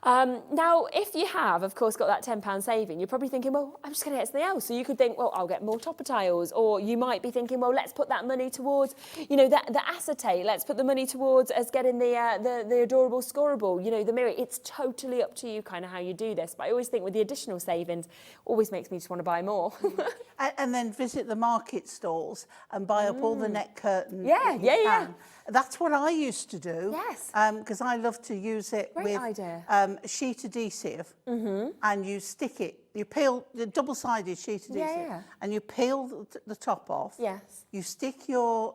Now, if you have, of course, got that £10 saving, you're probably thinking, well, I'm just going to get something else. So you could think, well, I'll get more topper tiles. Or you might be thinking, well, let's put that money towards, you know, the acetate. Let's put the money towards us getting the adorable scorable, you know, the mirror. It's totally up to you kind of how you do this. But I always think with the additional savings, always makes me just want to buy more. And then visit the market stalls and buy up all the net curtains. Yeah. That's what I used to do. Yes. Because I love to use it Great with idea. Sheet adhesive, and you stick it. You peel the double-sided sheet adhesive, and you peel the top off. Yes. You stick your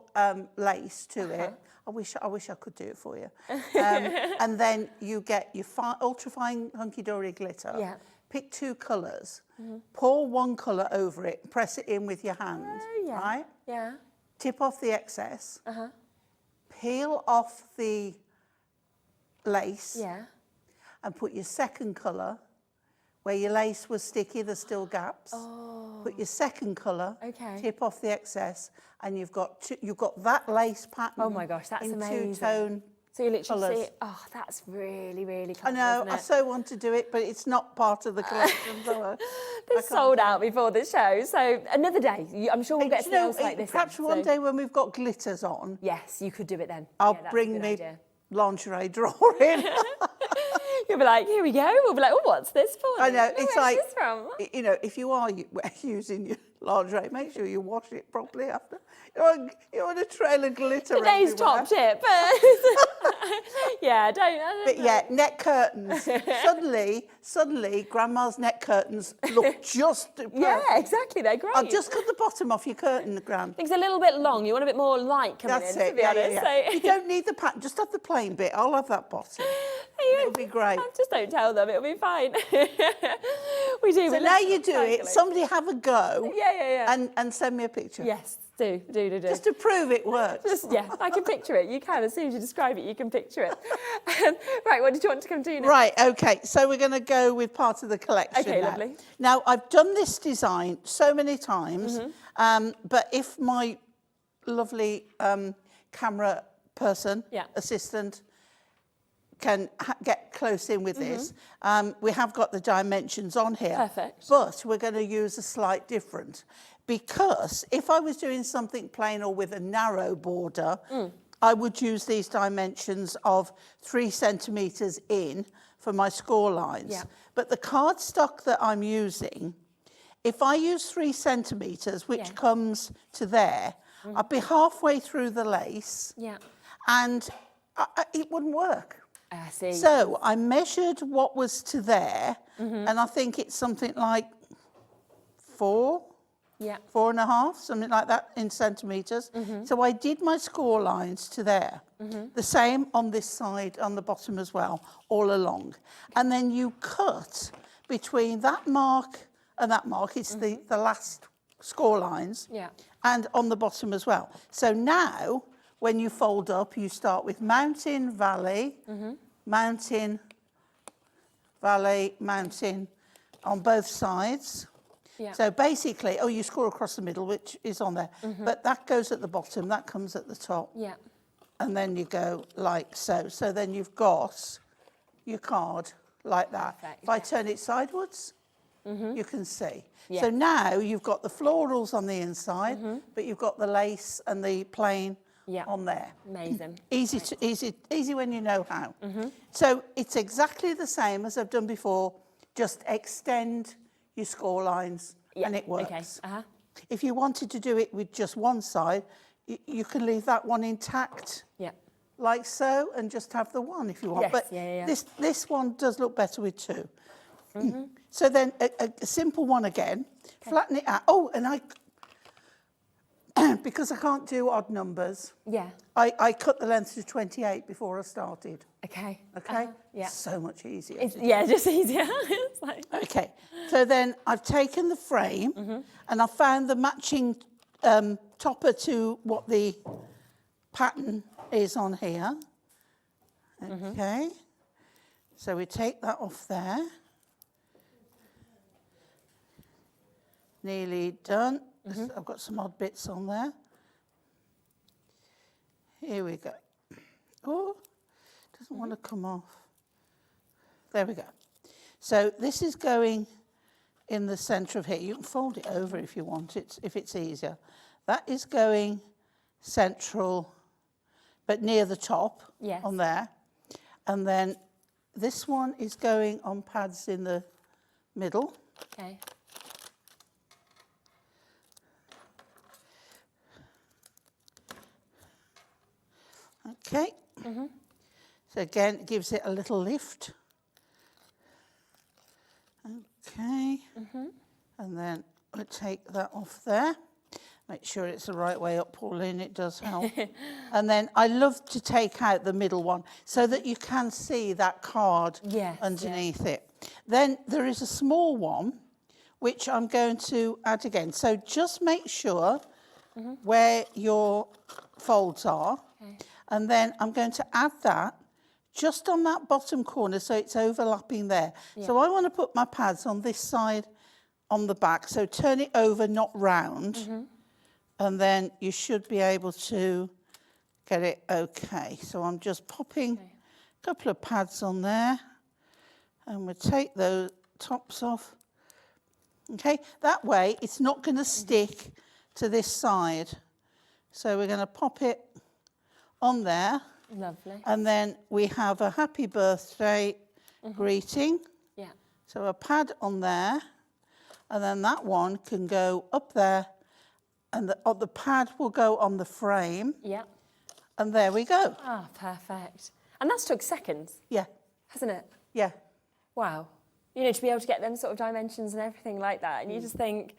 lace to it. I wish I could do it for you. And then you get your ultra-fine Hunkydory glitter. Yeah. Pick 2 colours. Pour 1 colour over it. Press it in with your hand. Right. Yeah. Tip off the excess. Peel off the lace. Yeah. And put your second colour Where your lace was sticky, there's still gaps. Oh. Put your second colour, Okay. tip off the excess, and you've got that lace pattern. Oh my gosh, that's in amazing. two-tone So you literally colours. see it. Oh, that's really, really I clever, know, isn't I it? so want to do it, but it's not part of the collection. So They're sold out before the show. So another day, I'm sure we'll get something else like this. Perhaps one day when we've got glitters on, Yes, you could do it then. I'll Yeah, that's a bring good me idea. lingerie drawer in. You'll be like, here we go. We'll be like, oh, what's this for? I know, Oh, it's where's like, this from? you know, if you are using your lingerie, make sure you wash it properly after. You want a trail of glitter Today's everywhere. top tip. Yeah, don't But know. yeah, neck curtains. suddenly, Grandma's neck curtains look just perfect. Yeah, exactly. They're great. I'll just cut the bottom off your curtain, Gran. It's a little bit long. You want a bit more light coming That's in, it. to be Yeah, honest. yeah, yeah. So You don't need the pattern. Just have the plain bit. I'll have that bottom. It'll be great. Just don't tell them. It'll be fine. We do. So now you do it. Somebody have a go. Yeah. And send me a picture. Yes, do. Just to prove it works. Yeah, I can picture it. You can. As soon as you describe it, you can picture it. Right, what did you want to come to now? Right, okay. So we're going to go with part of the collection Okay, now. lovely. Now, I've done this design so many times, but if my lovely camera person, assistant, can get close in with this, we have got the dimensions on here. Perfect. But we're going to use a slight different, because if I was doing something plain or with a narrow border, I would use these dimensions of 3 centimetres in for my score lines. Yeah. But the cardstock that I'm using, if I use 3 centimetres, which comes to there, I'd be halfway through the lace, and it wouldn't work. I see. So I measured what was to there, and I think it's something like 4, 4.5, something like that in centimetres. So I did my score lines to there. The same on this side, on the bottom as well, all along. And then you cut between that mark and that mark, it's the last score lines, and on the bottom as well. So now, when you fold up, you start with mountain, valley, mountain, valley, mountain on both sides. So basically, you score across the middle, which is on there. But that goes at the bottom, that comes at the top. And then you go like so. So then you've got your card like that. Perfect, If I turn it sideways, you can see. So now you've got the florals on the inside, but you've got the lace and the plain on there. Amazing. Easy when you know how. So it's exactly the same as I've done before, just extend your score lines and it works. Okay. If you wanted to do it with just one side, you can leave that one intact like so and just have the one if you want. Yes, But this one does look better with 2. So then a simple one again, flatten it out. Oh, and I, because I can't do odd numbers, I cut the length to 28 before I started. Okay. Okay? So much easier. Just easier. It's like... Okay, so then I've taken the frame and I found the matching topper to what the pattern is on here. Okay, so we take that off there. Nearly done. I've got some odd bits on there. Here we go. Oh, doesn't want to come off. There we go. So this is going in the centre of here. You can fold it over if you want it, if it's easier. That is going central, but near the top on there. And then this one is going on pads in the middle. Okay. Okay. So again, it gives it a little lift. Okay. And then we'll take that off there. Make sure it's the right way up, Pauline, it does help. And then I love to take out the middle one so that you can see that card underneath it. Then there is a small one, which I'm going to add again. So just make sure where your folds are. And then I'm going to add that just on that bottom corner, so it's overlapping there. So I want to put my pads on this side on the back, so turn it over, not round, and then you should be able to get it okay. So I'm just popping a couple of pads on there, and we'll take those tops off. Okay, that way it's not going to stick to this side. So we're going to pop it on there. Lovely. And then we have a happy birthday greeting. Yeah. So a pad on there, and then that one can go up there, and the pad will go on the frame. Yeah. And there we go. Ah, perfect. And that's took seconds, Yeah, hasn't it? yeah. Wow. You know, to be able to get them sort of dimensions and everything like that, and you just think,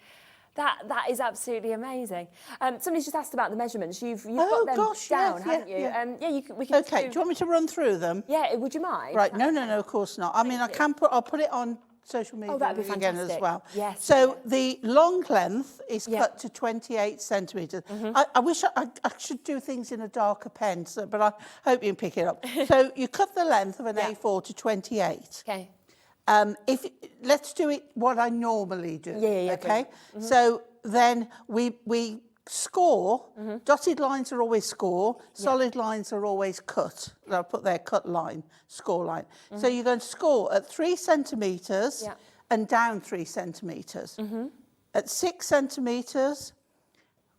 that is absolutely amazing. Somebody's just asked about the measurements. You've got them down, haven't you? We can Okay, do you want me to run through them? Yeah, would you mind? Right, no, of course not. I mean, I'll put it on social media that'd be again as fantastic. well. Yes. So the long length is cut to 28 centimetres. I wish I should do things in a darker pen, but I hope you can pick it up. So you cut the length of an A4 to 28. Okay. Let's do it what I normally do. Yeah, okay. So then we score. Dotted lines are always score. Solid lines are always cut. I'll put there cut line, score line. So you're going to score at 3 centimetres and down 3 centimetres. At 6 centimetres,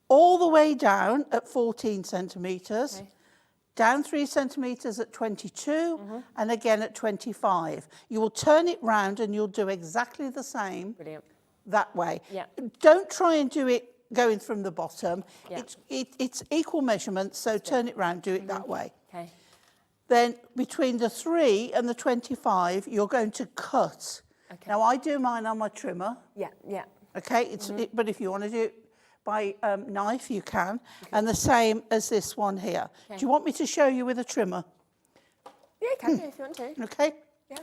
all the way down at 14 centimetres. Okay. Down 3 centimetres at 22 and again at 25. You will turn it round and you'll do exactly the same. Brilliant. That way. Yeah. Don't try and do it going from the bottom. Yeah. It's equal measurements, so turn it round, do it that way. Okay. Then between the 3 and the 25, you're going to cut. Okay. Now I do mine on my trimmer. Yeah, yeah. Okay, but if you want to do it by knife, you can. And the same as this one here. Okay. Do you want me to show you with a trimmer? Yeah, you can do if you want to. Okay. Yeah.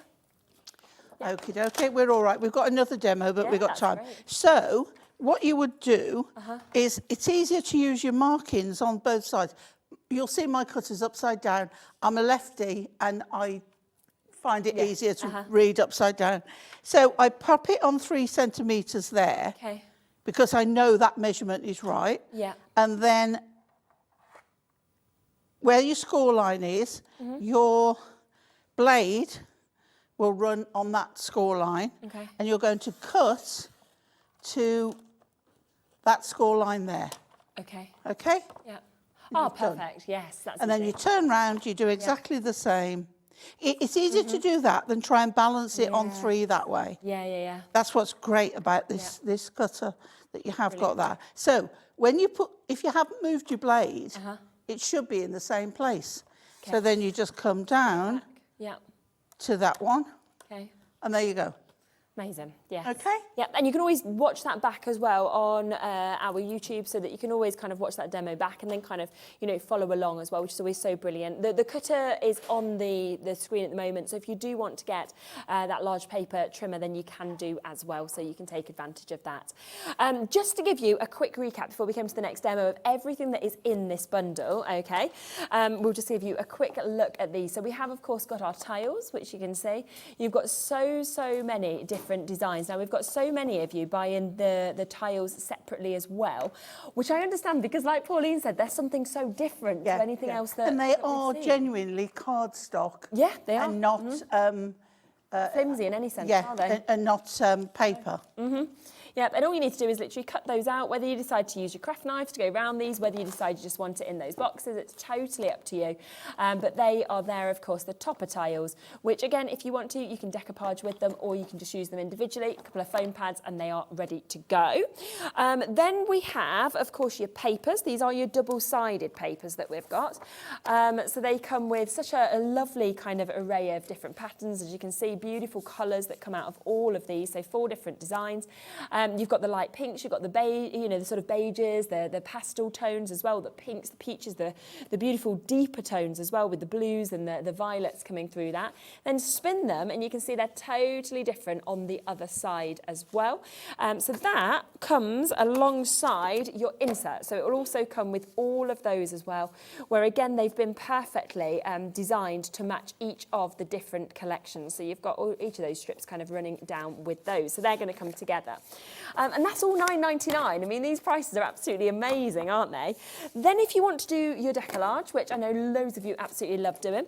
Okie dokie, we're all right. We've got another demo, but we've got time. Great. So what you would do is, it's easier to use your markings on both sides. You'll see my cutter's upside down. I'm a lefty and I find it easier to read upside down. So I pop it on 3 centimetres there. Okay. Because I know that measurement is right. Yeah. And then where your score line is, your blade will run on that score line. Okay. And you're going to cut to that score line there. Okay. Okay? Yeah. Oh, perfect. Yes, that's And then you turn round, you do exactly the same. It's easier to do that than try and balance it on 3 that way. Yeah, yeah, yeah. That's what's great about this cutter, that you have got that. So when you if you haven't moved your blade, it should be in the same place. Okay. So then you just come down to that one. Okay. And there you go. Amazing, yes. Okay. Yep, and you can always watch that back as well on our YouTube, so that you can always kind of watch that demo back and then kind of, you know, follow along as well, which is always so brilliant. The cutter is on the screen at the moment, so if you do want to get that large paper trimmer, then you can do as well, so you can take advantage of that. Just to give you a quick recap before we come to the next demo of everything that is in this bundle, okay, we'll just give you a quick look at these. So we have, of course, got our tiles, which you can see. You've got so many different designs. Now we've got so many of you buying the tiles separately as well, which I understand, because like Pauline said, there's something so different to anything else that and they are genuinely cardstock. Yeah, they are. And not flimsy in any sense, are they? And not paper. Yep, and all you need to do is literally cut those out, whether you decide to use your craft knife to go around these, whether you decide you just want it in those boxes, it's totally up to you. But they are there, of course, the topper tiles, which again, if you want to, you can decoupage with them, or you can just use them individually, a couple of foam pads, and they are ready to go. Then we have, of course, your papers. These are your double-sided papers that we've got. So they come with such a lovely kind of array of different patterns. As you can see, beautiful colours that come out of all of these, so 4 different designs. You've got the light pinks, you've got the beige, the sort of beiges, the pastel tones as well, the pinks, the peaches, the beautiful deeper tones as well with the blues and the violets coming through that. Then spin them and you can see they're totally different on the other side as well. So that comes alongside your insert. So it will also come with all of those as well, where again, they've been perfectly designed to match each of the different collections. So you've got each of those strips kind of running down with those. So they're going to come together. And that's all £9.99. I mean, these prices are absolutely amazing, aren't they? Then if you want to do your decollage, which I know loads of you absolutely love doing,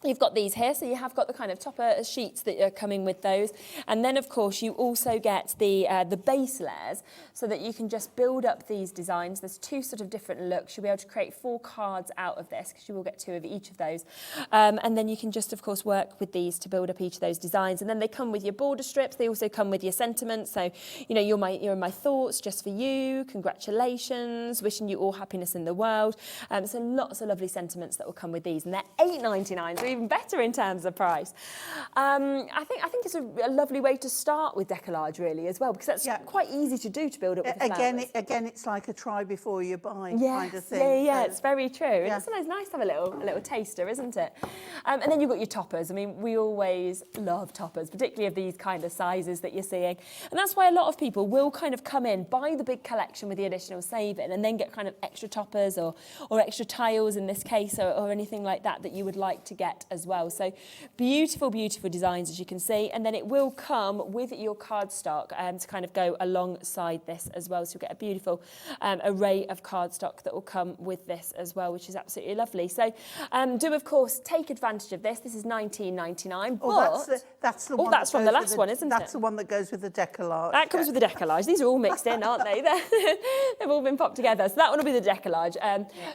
you've got these here, so you have got the kind of topper sheets that are coming with those. And then, of course, you also get the base layers so that you can just build up these designs. There's two sort of different looks. You'll be able to create 4 cards out of this because you will get 2 of each of those. And then you can just, of course, work with these to build up each of those designs. And then they come with your border strips. They also come with your sentiments. So, you're my thoughts just for you. Congratulations. Wishing you all happiness in the world. So lots of lovely sentiments that will come with these. And they're £8.99. So even better in terms of price. I think it's a lovely way to start with decollage really as well, because that's quite easy to do to build up with the flowers. Again, it's like a try before you buy yes, kind of thing. Yeah, it's very true. And it's sometimes nice to have a little taster, isn't it? And then you've got your toppers. I mean, we always love toppers, particularly of these kind of sizes that you're seeing. And that's why a lot of people will kind of come in, buy the big collection with the additional saving, and then get kind of extra toppers or extra tiles in this case, or anything like that you would like to get as well. So beautiful, beautiful designs, as you can see. And then it will come with your cardstock to kind of go alongside this as well. So you'll get a beautiful array of cardstock that will come with this as well, which is absolutely lovely. So do, of course, take advantage of this. This is £19.99. Oh, that's the one. That's from the last one, isn't it? That's the one that goes with the decollage. That comes with the decollage. These are all mixed in, aren't they? They've all been popped together. So that one will be the decollage.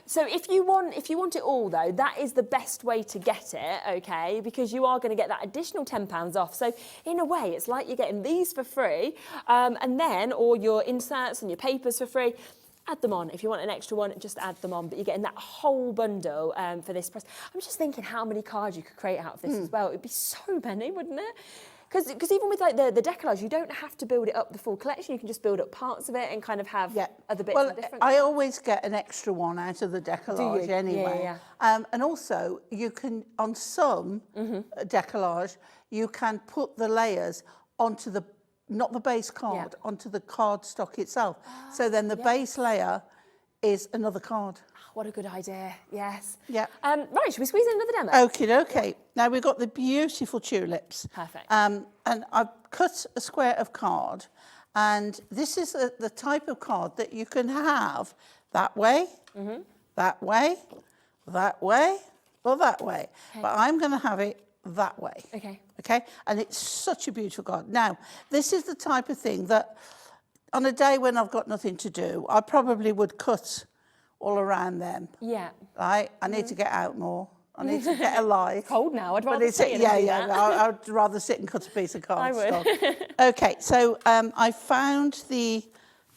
So if you want it all, though, that is the best way to get it, okay? Because you are going to get that additional £10 off. So in a way, it's like you're getting these for free, and then all your inserts and your papers for free. Add them on. If you want an extra one, just add them on. But you're getting that whole bundle for this price. I'm just thinking how many cards you could create out of this as well. It'd be so many, wouldn't it? Because even with like the decollage, you don't have to build it up the full collection. You can just build up parts of it and kind of have other bits and different. I always get an extra one out of the decollage anyway. Yeah. And also, you can, on some decollage, you can put the layers onto the, not the base card, onto the cardstock itself. So then the base layer is another card. What a good idea, yes. Yeah. Right, should we squeeze in another demo? Okay. Now we've got the beautiful tulips. Perfect. And I've cut a square of card, and this is the type of card that you can have that way, that way, that way, or that way. Okay. But I'm going to have it that way. Okay. And it's such a beautiful card. Now, this is the type of thing that on a day when I've got nothing to do, I probably would cut all around them. Yeah. Right? I need to get out more. I need to get alive. It's cold now. I'd rather sit and do that. I'd rather sit and cut a piece of cardstock. I would. Okay, so I found the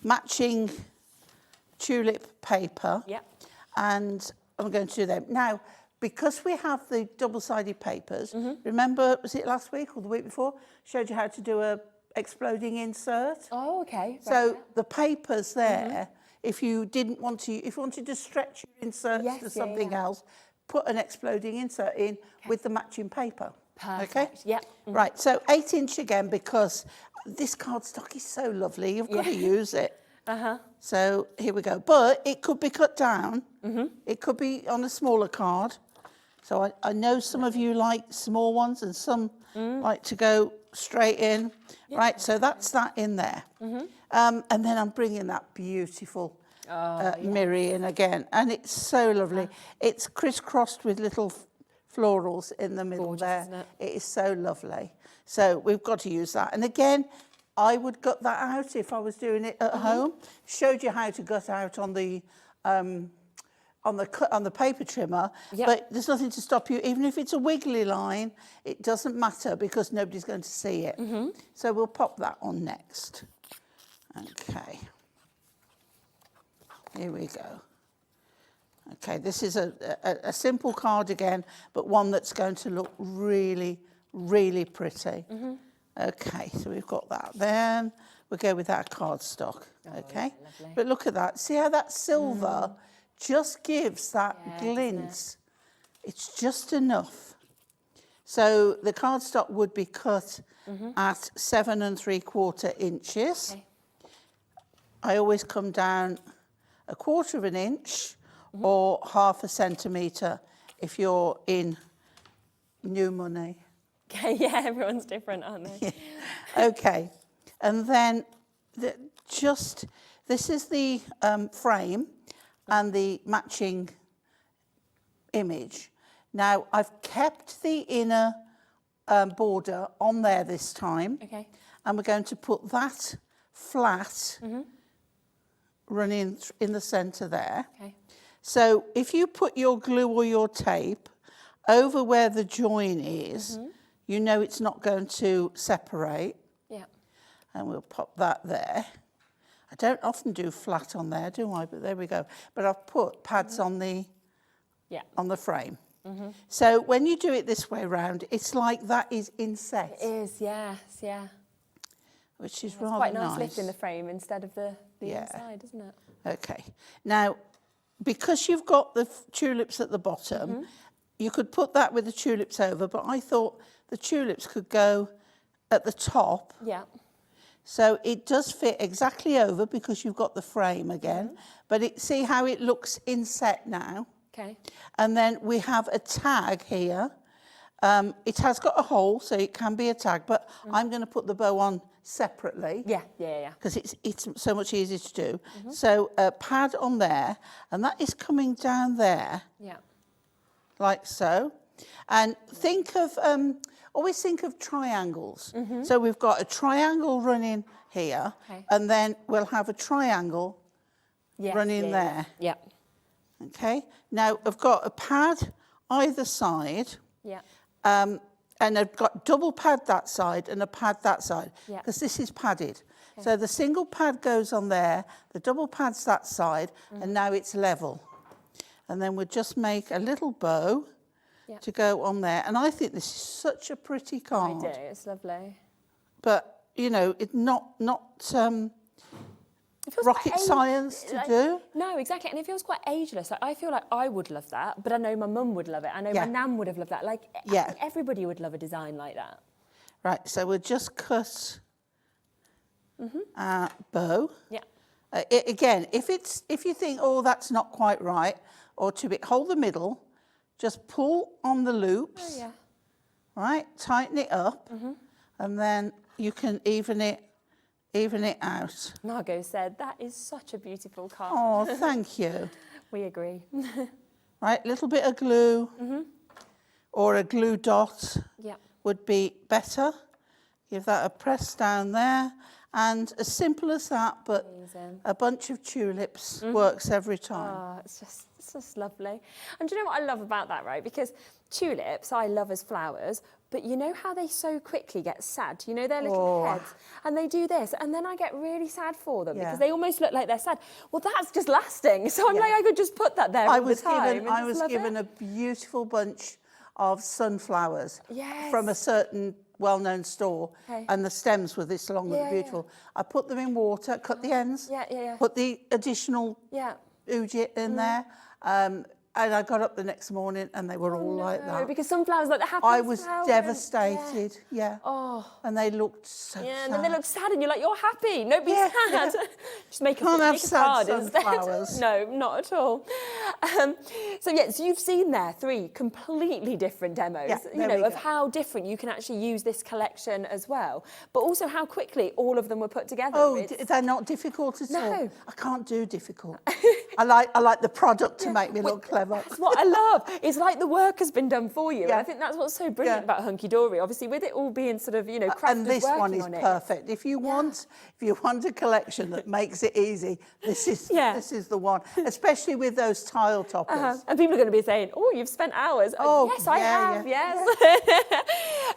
matching tulip paper. Yep. And I'm going to do them. Now, because we have the double-sided papers, remember, was it last week or the week before? Showed you how to do a exploding insert. Oh, okay. So the papers there, if you wanted to stretch your insert to something else, put an exploding insert in with the matching paper. Perfect. Okay? Yep. Right, so 8-inch again, because this cardstock is so lovely. You've got to use it. So here we go. But it could be cut down. It could be on a smaller card. So I know some of you like small ones and some like to go straight in. Yep. Right, so that's that in there. And then I'm bringing that beautiful mirror in again. And it's so lovely. It's crisscrossed with little florals in the middle. Gorgeous, there. Isn't it? It is so lovely. So we've got to use that. And again, I would gut that out if I was doing it at home. Showed you how to gut out on the paper trimmer, but there's nothing to stop you. Even if it's a wiggly line, it doesn't matter because nobody's going to see it. So we'll pop that on next. Okay. Here we go. Okay, this is a simple card again, but one that's going to look really, really pretty. Okay, so we've got that. Then we'll go with our cardstock, okay? yeah, lovely. But look at that. See how that silver just gives that glint? It's just enough. So the cardstock would be cut at 7 3/4 inches. Okay. I always come down 1/4 of an inch or 1/2 centimetre if you're in new money. Okay, yeah, everyone's different, aren't they? Okay, and then this is the frame and the matching image. Now, I've kept the inner border on there this time. Okay. And we're going to put that flat running in the centre there. Okay. So if you put your glue or your tape over where the join is, you know it's not going to separate. Yeah. And we'll pop that there. I don't often do flat on there, do I? But there we go. But I've put pads on the frame. So when you do it this way round, it's like that is inset. It is, yes, yeah. Which is It's rather quite nice lifting the frame instead of the Yeah. inside, isn't it? Okay. Now, because you've got the tulips at the bottom, you could put that with the tulips over, but I thought the tulips could go at the top. Yeah. So it does fit exactly over because you've got the frame again. But see how it looks inset now? Okay. And then we have a tag here. It has got a hole, so it can be a tag, but I'm going to put the bow on separately. Yeah, yeah, yeah. Because it's so much easier to do. So a pad on there, and that is coming down there. Yeah. Like so. And think of, always think of triangles. So we've got a triangle running here, and then we'll have a triangle running there. Yeah. Okay, now I've got a pad either side. Yeah. And I've got double pad that side and a pad that side, because this is padded. So the single pad goes on there, the double pad's that side, and now it's level. And then we'll just make a little bow to go on there. And I think this is such a pretty card. I do, it's lovely. But, you know, it's not It feels rocket quite science to do. No, exactly, and it feels quite ageless. Like, I feel like I would love that, but I know my mum would love it. I know my nan would have loved that. Like, I think everybody would love a design like that. Right, so we'll just cut our bow. Yeah. Again, if you think, oh, that's not quite right, or too big, hold the middle, just pull on the loops, right, tighten it up, and then you can even it out. Margot said, that is such a beautiful card. Oh, thank you. We agree. Right, little bit of glue or a glue dot would be better. Give that a press down there. And as simple as that, but a bunch of tulips works every time. Oh, it's just lovely. And do you know what I love about that, right? Because tulips, I love as flowers, but you know how they so quickly get sad? You know their little heads? And they do this, and then I get really sad for them because they almost look like they're sad. Well, that's just lasting. So I'm like, I could just put that there all the time. I was given a beautiful bunch of sunflowers from a certain well-known store, and the stems were this long and beautiful. I put them in water, cut the ends, put the additional oogit in there, and I got up the next morning and they were all like that. Because sunflowers like the happy I was flower. devastated, Oh. And they looked so sad. And then they look sad and you're like, you're happy, don't be sad. Just make a Can't have make a sad card sunflowers. instead. No, not at all. So you've seen there 3 completely different demos, of how different you can actually use this collection as well, but also how quickly all of them were put together. Oh, they're not difficult at all. I can't do difficult. I like the product to make me look clever. That's what I love. It's like the work has been done for you. And I think that's what's so brilliant about Hunkydory. Obviously, with it all being sort of, crafters and this one is on perfect. If you want a collection that makes it easy, this is the one. Especially with those tile toppers. And people are going to be saying, "Oh, you've spent hours." Oh, yes, I have. Yes.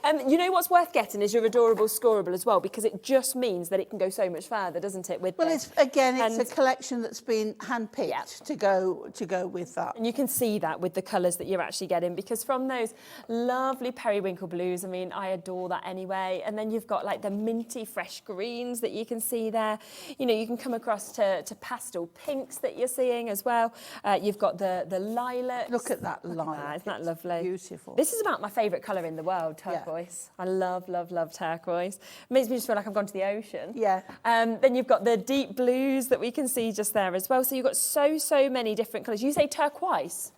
You know what's worth getting is your adorable scoreable as well, because it just means that it can go so much further, doesn't it? With well, this? it's a collection that's been handpicked to go with that. And you can see that with the colours that you're actually getting, because from those lovely periwinkle blues, I mean, I adore that anyway. And then you've got like the minty fresh greens that you can see there. You know, you can come across to pastel pinks that you're seeing as well. You've got the lilacs. Look at that lilac. Isn't that lovely? Beautiful. This is about my favourite colour in the world, turquoise. I love, love, love turquoise. It makes me just feel like I've gone to the ocean. Yeah. Then you've got the deep blues that we can see just there as well. So you've got so many different colours. You say turquoise?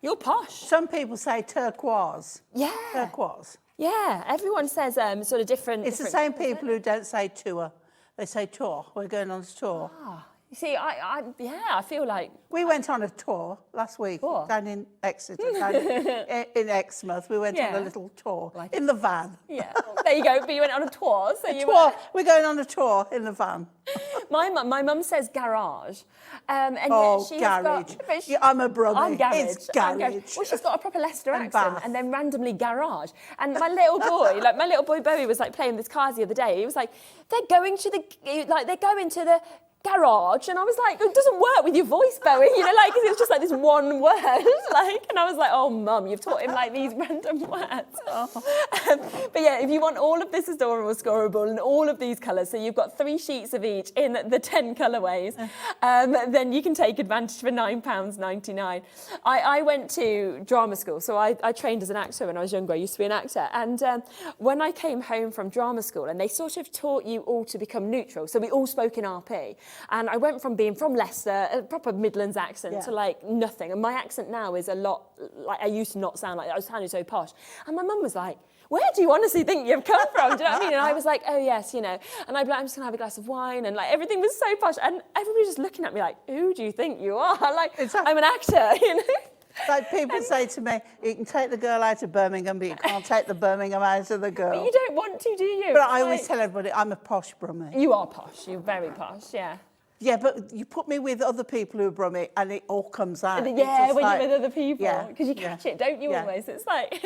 You're posh. Some people say turquoise. Yeah. Turquoise. Yeah, everyone says sort of different. It's the same people who don't say tour. They say tour. We're going on a tour. You see, I feel like... We went on a tour last week down in Exeter, down in Exmouth. We went on a little tour in the van. Yeah, there you go. But you went on a tour. So We're going on a tour in the van. My mum says garage. And oh, yet garage. I'm a brother. I'm garage. It's garage. Well, she's got a proper Leicester accent Bath. and then randomly garage. And my little boy Bowie was like playing with his cars the other day. He was like, they're going to the garage, and I was like, it doesn't work with your voice, Bowie, you know, like, because it was just like this one word, like, and I was like, oh, Mum, you've taught him like these random words. But yeah, if you want all of this adorable scoreable and all of these colours, so you've got 3 sheets of each in the 10 colourways, then you can take advantage for £9.99. I went to drama school, so I trained as an actor when I was younger. I used to be an actor, and when I came home from drama school, and they sort of taught you all to become neutral, so we all spoke in RP. And I went from being from Leicester, a proper Midlands accent, to like nothing. And my accent now is a lot, like I used to not sound like that. I was sounding so posh. And my mum was like, where do you honestly think you've come from? Do you know what I mean? And I was like, oh yes, you know. And I'd be like, I'm just gonna have a glass of wine. And like everything was so posh. And everybody was just looking at me like, who do you think you are? Like, I'm an actor, you know? Like people say to me, you can take the girl out of Birmingham, but you can't take the Birmingham out of the girl. But you don't want to, do you? But I always tell everybody, I'm a posh Brummie. You are posh. You're very posh, yeah. Yeah, but you put me with other people who are Brummie and it all comes out. Yeah, when you're with other people. Yeah, because you catch it, don't you, always? It's like,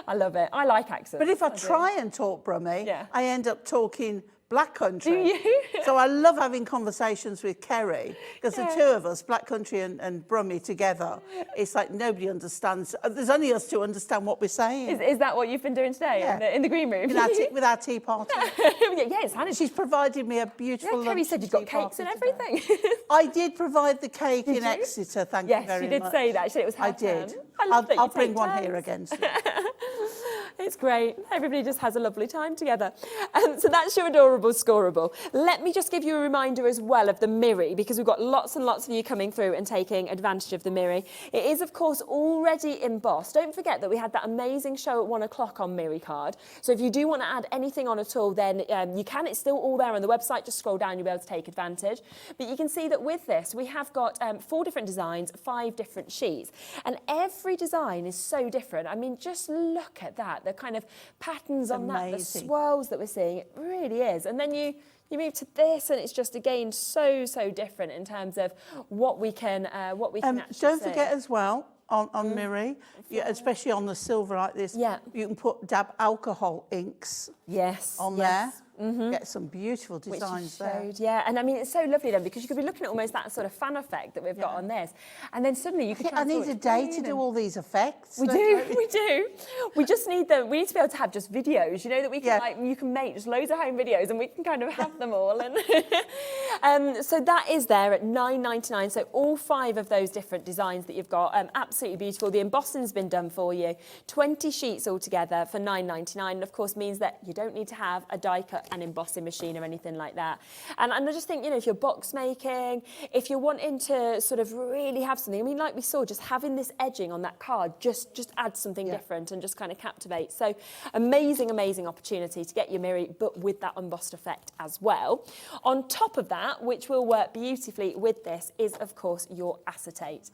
I love it. I like accents. But if I try and talk Brummie, I end up talking Black Country. Do you? So I love having conversations with Kerry, because the two of us, Black Country and Brummie together, it's like nobody understands. There's only us to understand what we're saying. Is that what you've been doing today in the green room? With our tea party. Yes, Hannah. She's provided me a beautiful lunch. Kerry said you've got cakes and everything. I did provide the cake in Exeter, thank you very much. Yes, you did say that. She said it was her turn. I'll bring one here again soon. It's great. Everybody just has a lovely time together. So that's your adorable scoreable. Let me just give you a reminder as well of the Miri, because we've got lots and lots of you coming through and taking advantage of the Miri. It is, of course, already embossed. Don't forget that we had that amazing show at 1 o'clock on Miri card. So if you do want to add anything on at all, then you can. It's still all there on the website. Just scroll down, you'll be able to take advantage. But you can see that with this, we have got 4 different designs, 5 different sheets. And every design is so different. I mean, just look at that. The kind of patterns on that, the swirls that we're seeing, it really is. And then you move to this, and it's just again so different in terms of what we can actually don't see. forget as well on Miri, especially on the silver like this, you can dab alcohol inks on there. Get some beautiful designs there. Yeah, and I mean, it's so lovely then, because you could be looking at almost that sort of fan effect that we've got on this, and then suddenly you could I need a day to do all these effects. We do. We just need them. We need to be able to have just videos, you know, that we can like, you can make just loads of home videos and we can kind of have them all. And so that is there at £9.99. So all 5 of those different designs that you've got, absolutely beautiful. The embossing's been done for you. 20 sheets altogether for £9.99, and of course means that you don't need to have a die cut an embossing machine or anything like that. And I just think, you know, if you're box making, if you're wanting to sort of really have something, I mean, like we saw, just having this edging on that card just adds something different and just kind of captivates. So amazing opportunity to get your Miri, but with that embossed effect as well. On top of that, which will work beautifully with this, is of course your acetate.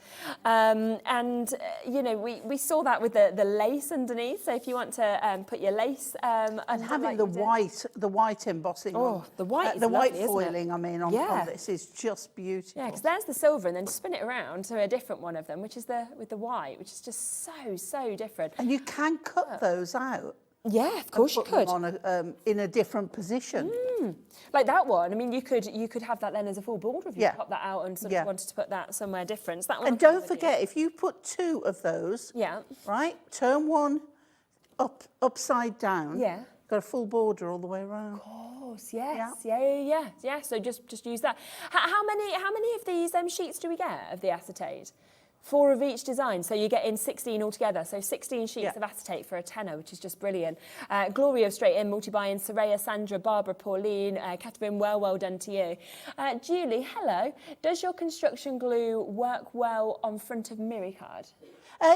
You know, we saw that with the lace underneath. So if you want to put your lace and having the white embossing. Oh, the white, the white lovely, foiling. I mean, on this is just beautiful. Yeah, because there's the silver, and then spin it around to a different one of them, which is with the white, which is just so different. And you can cut those out. Yeah, of course you put could. them on in a different position. Like that one. I mean, you could have that then as a full border if you Yeah. pop that out and sort Yeah. of wanted to put that somewhere different. So that one And I'll come don't with you. forget, if you put 2 of those, Yeah. right, turn one upside down. Yeah. Got a full border all the way around. Of course, yes, yeah. So just use that. How many of these sheets do we get of the acetate? 4 of each design, so you get in 16 altogether. So 16 sheets of acetate for a tenner, which is just brilliant. Gloria straight in, multi-buying, Saraya, Sandra, Barbara, Pauline, Catherine, well done to you. Julie, hello. Does your construction glue work well on front of mirror card?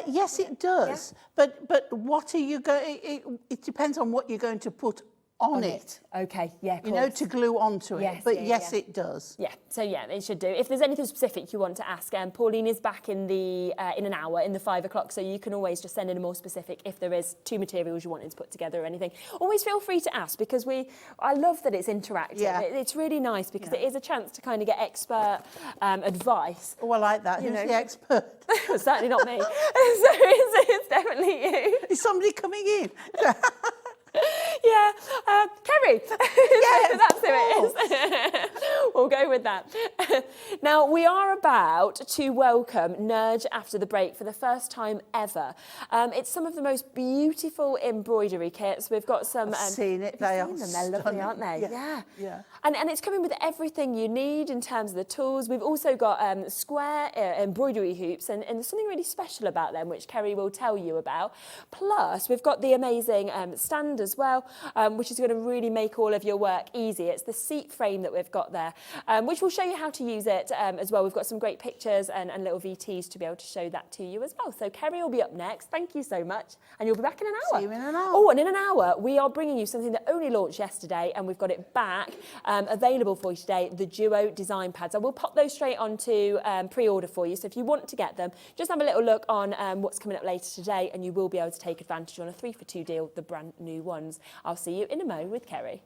Yes, it does. Yeah. But what are you going? It depends on what you're going to put on it. Okay, yeah, you know, to glue onto it. Yes, but yeah, yes, it does. Yeah, so yeah, it should do. If there's anything specific you want to ask, Pauline is back in the in an hour, in the 5 o'clock, so you can always just send in a more specific if there is 2 materials you wanted to put together or anything. Always feel free to ask, because I love that it's interactive. Yeah. It's really nice because it is a chance to kind of get expert advice. Oh, I like that. Who's the expert? Certainly not me. So it's definitely you. Is somebody coming in? Yeah, Kerry. Yeah, That's who it is. We'll go with that. Now, we are about to welcome Nurge after the break for the first time ever. It's some of the most beautiful embroidery kits. We've got some... I've seen it. They are They're lovely, aren't they? Yeah. And it's coming with everything you need in terms of the tools. We've also got square embroidery hoops, and there's something really special about them, which Kerry will tell you about. Plus, we've got the amazing stand as well, which is going to really make all of your work easy. It's the seat frame that we've got there, which will show you how to use it as well. We've got some great pictures and little VTs to be able to show that to you as well. So Kerry will be up next. Thank you so much. And you'll be back in an hour. See you in an hour. Oh, and in an hour, we are bringing you something that only launched yesterday, and we've got it back available for you today, the Duo design pads. I will pop those straight onto pre-order for you. So if you want to get them, just have a little look on what's coming up later today, and you will be able to take advantage on a 3 for 2 deal, the brand new ones. I'll see you in a mo with Kerry.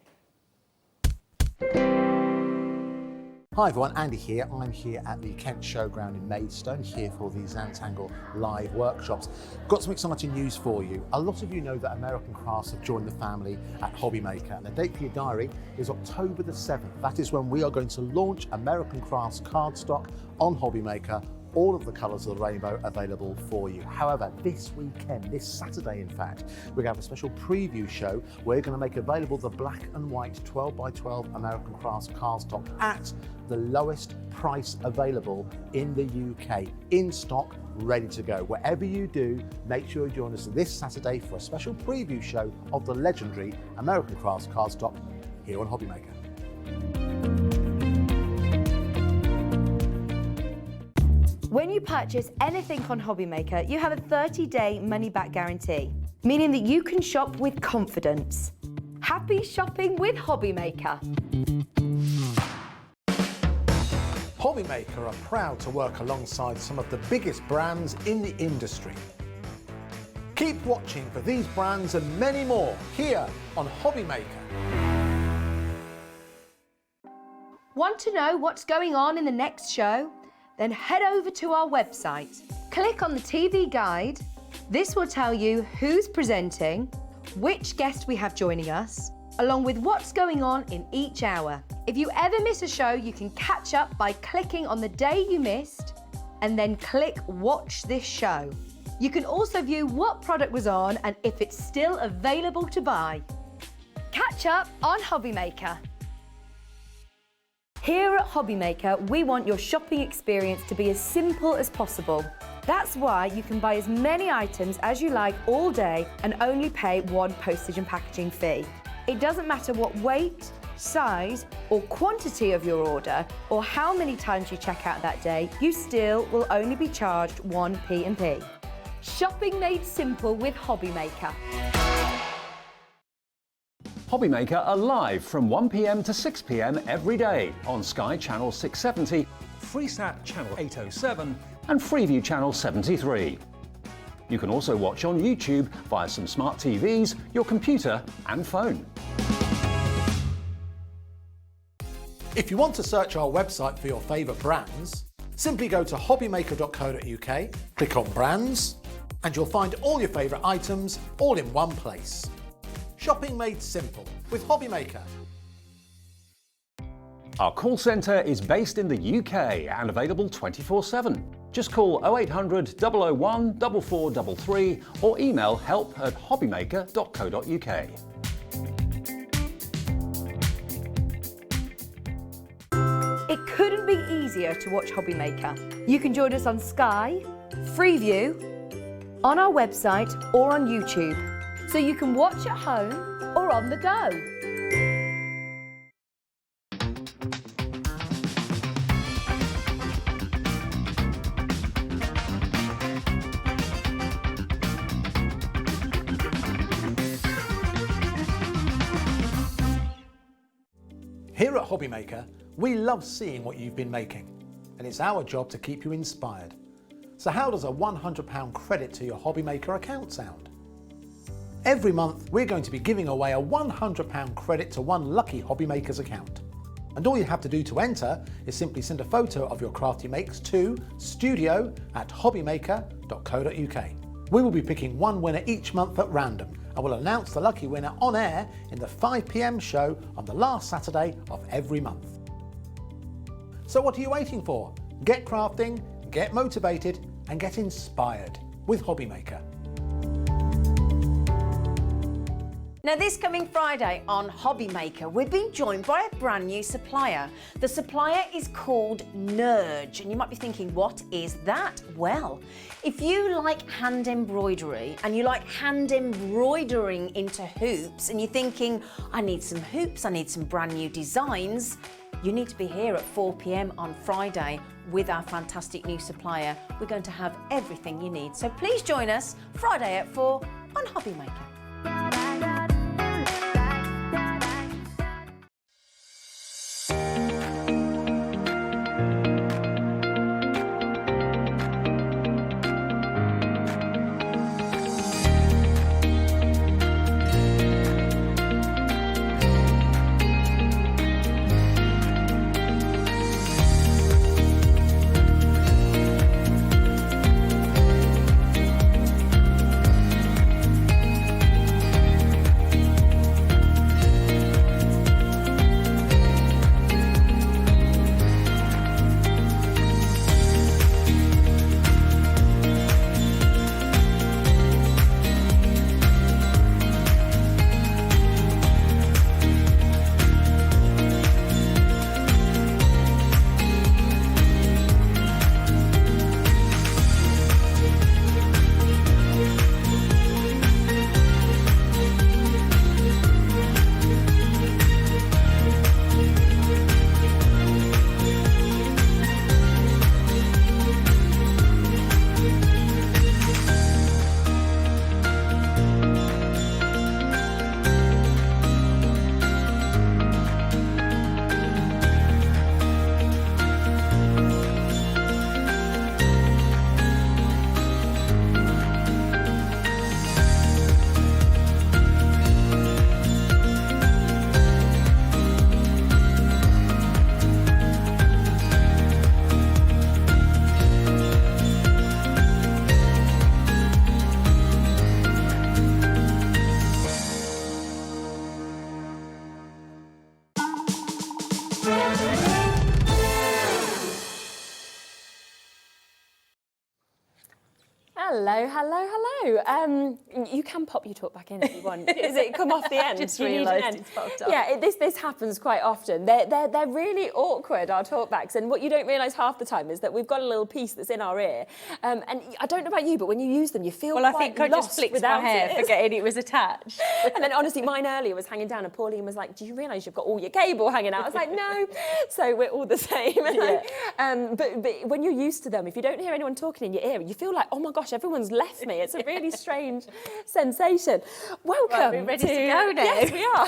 Hi everyone, Andy here. I'm here at the Kent Showground in Maidstone, here for the Zantangle live workshops. Got some exciting news for you. A lot of you know that American Crafts have joined the family at Hobbymaker, and the date for your diary is October the 7th. That is when we are going to launch American Crafts cardstock on Hobbymaker, all of the colours of the rainbow available for you. However, this weekend, this Saturday in fact, we're going to have a special preview show where we're going to make available the black and white 12x12 American Crafts cardstock at the lowest price available in the UK, in stock, ready to go. Whatever you do, make sure you join us this Saturday for a special preview show of the legendary American Crafts cardstock here on Hobbymaker. When you purchase anything on Hobbymaker, you have a 30-day money-back guarantee, meaning that you can shop with confidence. Happy shopping with Hobbymaker. Hobbymaker are proud to work alongside some of the biggest brands in the industry. Keep watching for these brands and many more here on Hobbymaker. Want to know what's going on in the next show? Then head over to our website. Click on the TV guide. This will tell you who's presenting, which guest we have joining us, along with what's going on in each hour. If you ever miss a show, you can catch up by clicking on the day you missed and then click Watch This Show. You can also view what product was on and if it's still available to buy. Catch up on Hobbymaker. Here at Hobbymaker, we want your shopping experience to be as simple as possible. That's why you can buy as many items as you like all day and only pay one postage and packaging fee. It doesn't matter what weight, size or quantity of your order or how many times you check out that day, you still will only be charged one P&P. Shopping made simple with Hobbymaker. Hobbymaker are live from 1 p.m. to 6 p.m. every day on Sky Channel 670, Freesat Channel 807 and Freeview Channel 73. You can also watch on YouTube via some smart TVs, your computer and phone. If you want to search our website for your favourite brands, simply go to hobbymaker.co.uk, click on brands, and you'll find all your favourite items all in one place. Shopping made simple with Hobby Maker. Our call centre is based in the UK and available 24/7. Just call 0800 001 4433 or email help@hobbymaker.co.uk. It couldn't be easier to watch Hobby Maker. You can join us on Sky, Freeview, on our website or on YouTube. So you can watch at home or on the go. Here at Hobby Maker, we love seeing what you've been making, and it's our job to keep you inspired. So how does a £100 credit to your Hobby Maker account sound? Every month, we're going to be giving away a £100 credit to one lucky Hobby Maker's account. And all you have to do to enter is simply send a photo of your crafty makes to studio@hobbymaker.co.uk. We will be picking one winner each month at random, and we'll announce the lucky winner on air in the 5 PM show on the last Saturday of every month. So what are you waiting for? Get crafting, get motivated, and get inspired with Hobby Maker. Now this coming Friday on Hobby Maker, we've been joined by a brand new supplier. The supplier is called Nurge, and you might be thinking, what is that? Well, if you like hand embroidery and you like hand embroidering into hoops and you're thinking, I need some hoops, I need some brand new designs, you need to be here at 4 PM on Friday with our fantastic new supplier. We're going to have everything you need. So please join us Friday at 4 on Hobby Maker. Hello, hello, hello. You can pop your talk back in if you want. Is it come off the end? Just You need an realised end? it's popped up. Yeah, this happens quite often. They're really awkward, our talkbacks, and what you don't realise half the time is that we've got a little piece that's in our ear. And I don't know about you, but when you use them, you feel Well, I quite think I just lost flicked without my hair, it. forgetting it was attached. And then honestly, mine earlier was hanging down and Pauline was like, do you realise you've got all your cable hanging out? I was like, no. So we're all the same. But when you're used to them, if you don't hear anyone talking in your ear, you feel like, oh my gosh, everyone's left me. It's a really strange sensation. Welcome. Right, we're ready to go now. Yes, we are.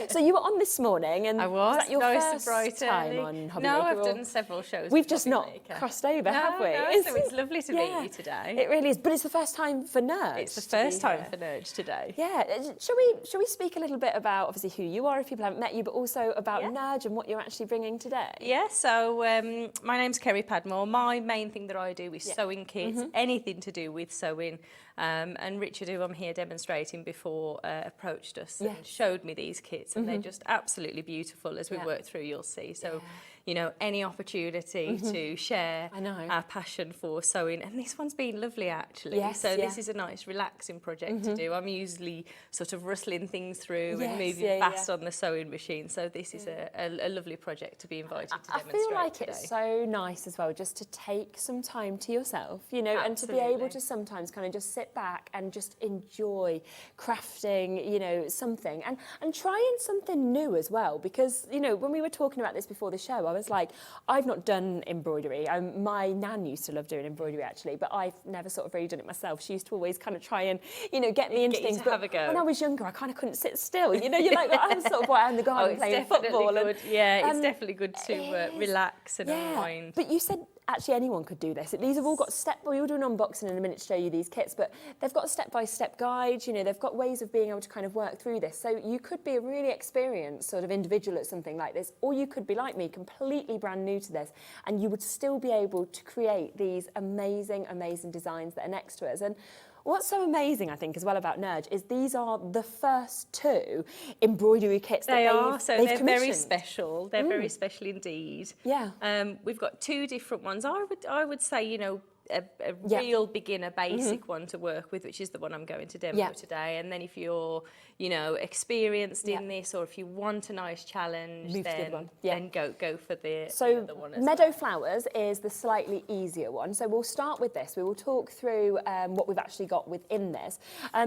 So you were on this morning, and I was. that your Nice first and bright time early. on Hobby No, Maker, I've or- done several shows. We've with just Hobby not Maker. crossed over, have we? No, so it's lovely to meet you today. It really is. But it's the first time for Nurge. It's the to be first time here. for Nurge today. Yeah, shall we speak a little bit about obviously who you are if people haven't met you, but also about Nurge and what you're actually bringing today? Yeah, so my name's Kerry Padmore. My main thing that I do is sewing kits, anything to do with sewing. And Richard, who I'm here demonstrating before, approached us and showed me these kits, and they're just absolutely beautiful. As we work through, you'll see. So, you know, any opportunity to share our passion for sewing. And this one's been lovely, actually. So this is a nice relaxing project to do. I'm usually sort of rustling things through and moving fast on the sewing machine. So this is a lovely project to be invited to demonstrate. I feel like today. it's so nice as well just to take some time to yourself, you know, and to be able to sometimes kind of just sit back and just enjoy crafting, you know, something and trying something new as well. Because, you know, when we were talking about this before the show, I was like, I've not done embroidery. My nan used to love doing embroidery, actually, but I've never sort of really done it myself. She used to always kind of try and, you know, get me into things. But have a go. when I was younger, I kind of couldn't sit still. You know, you're like, I'm sort of out in the garden playing football. Good. It's definitely good to relax and unwind. But you said actually anyone could do this. These have all got we'll do an unboxing in a minute to show you these kits, but they've got a step-by-step guide, you know, they've got ways of being able to kind of work through this. So you could be a really experienced sort of individual at something like this, or you could be like me, completely brand new to this, and you would still be able to create these amazing, amazing designs that are next to us. And what's so amazing, I think, as well about Nurge is these are the first 2 embroidery kits that they've they're very special. They're very special indeed. Yeah. We've got 2 different ones. I would say, you know, a real beginner basic one to work with, which is the one I'm going to demo today. And then if you're, you know, experienced in this, or if you want a nice challenge, then go for the other one as Meadow Flowers is the slightly easier one. So we'll start with this. We will talk through what we've actually got within this.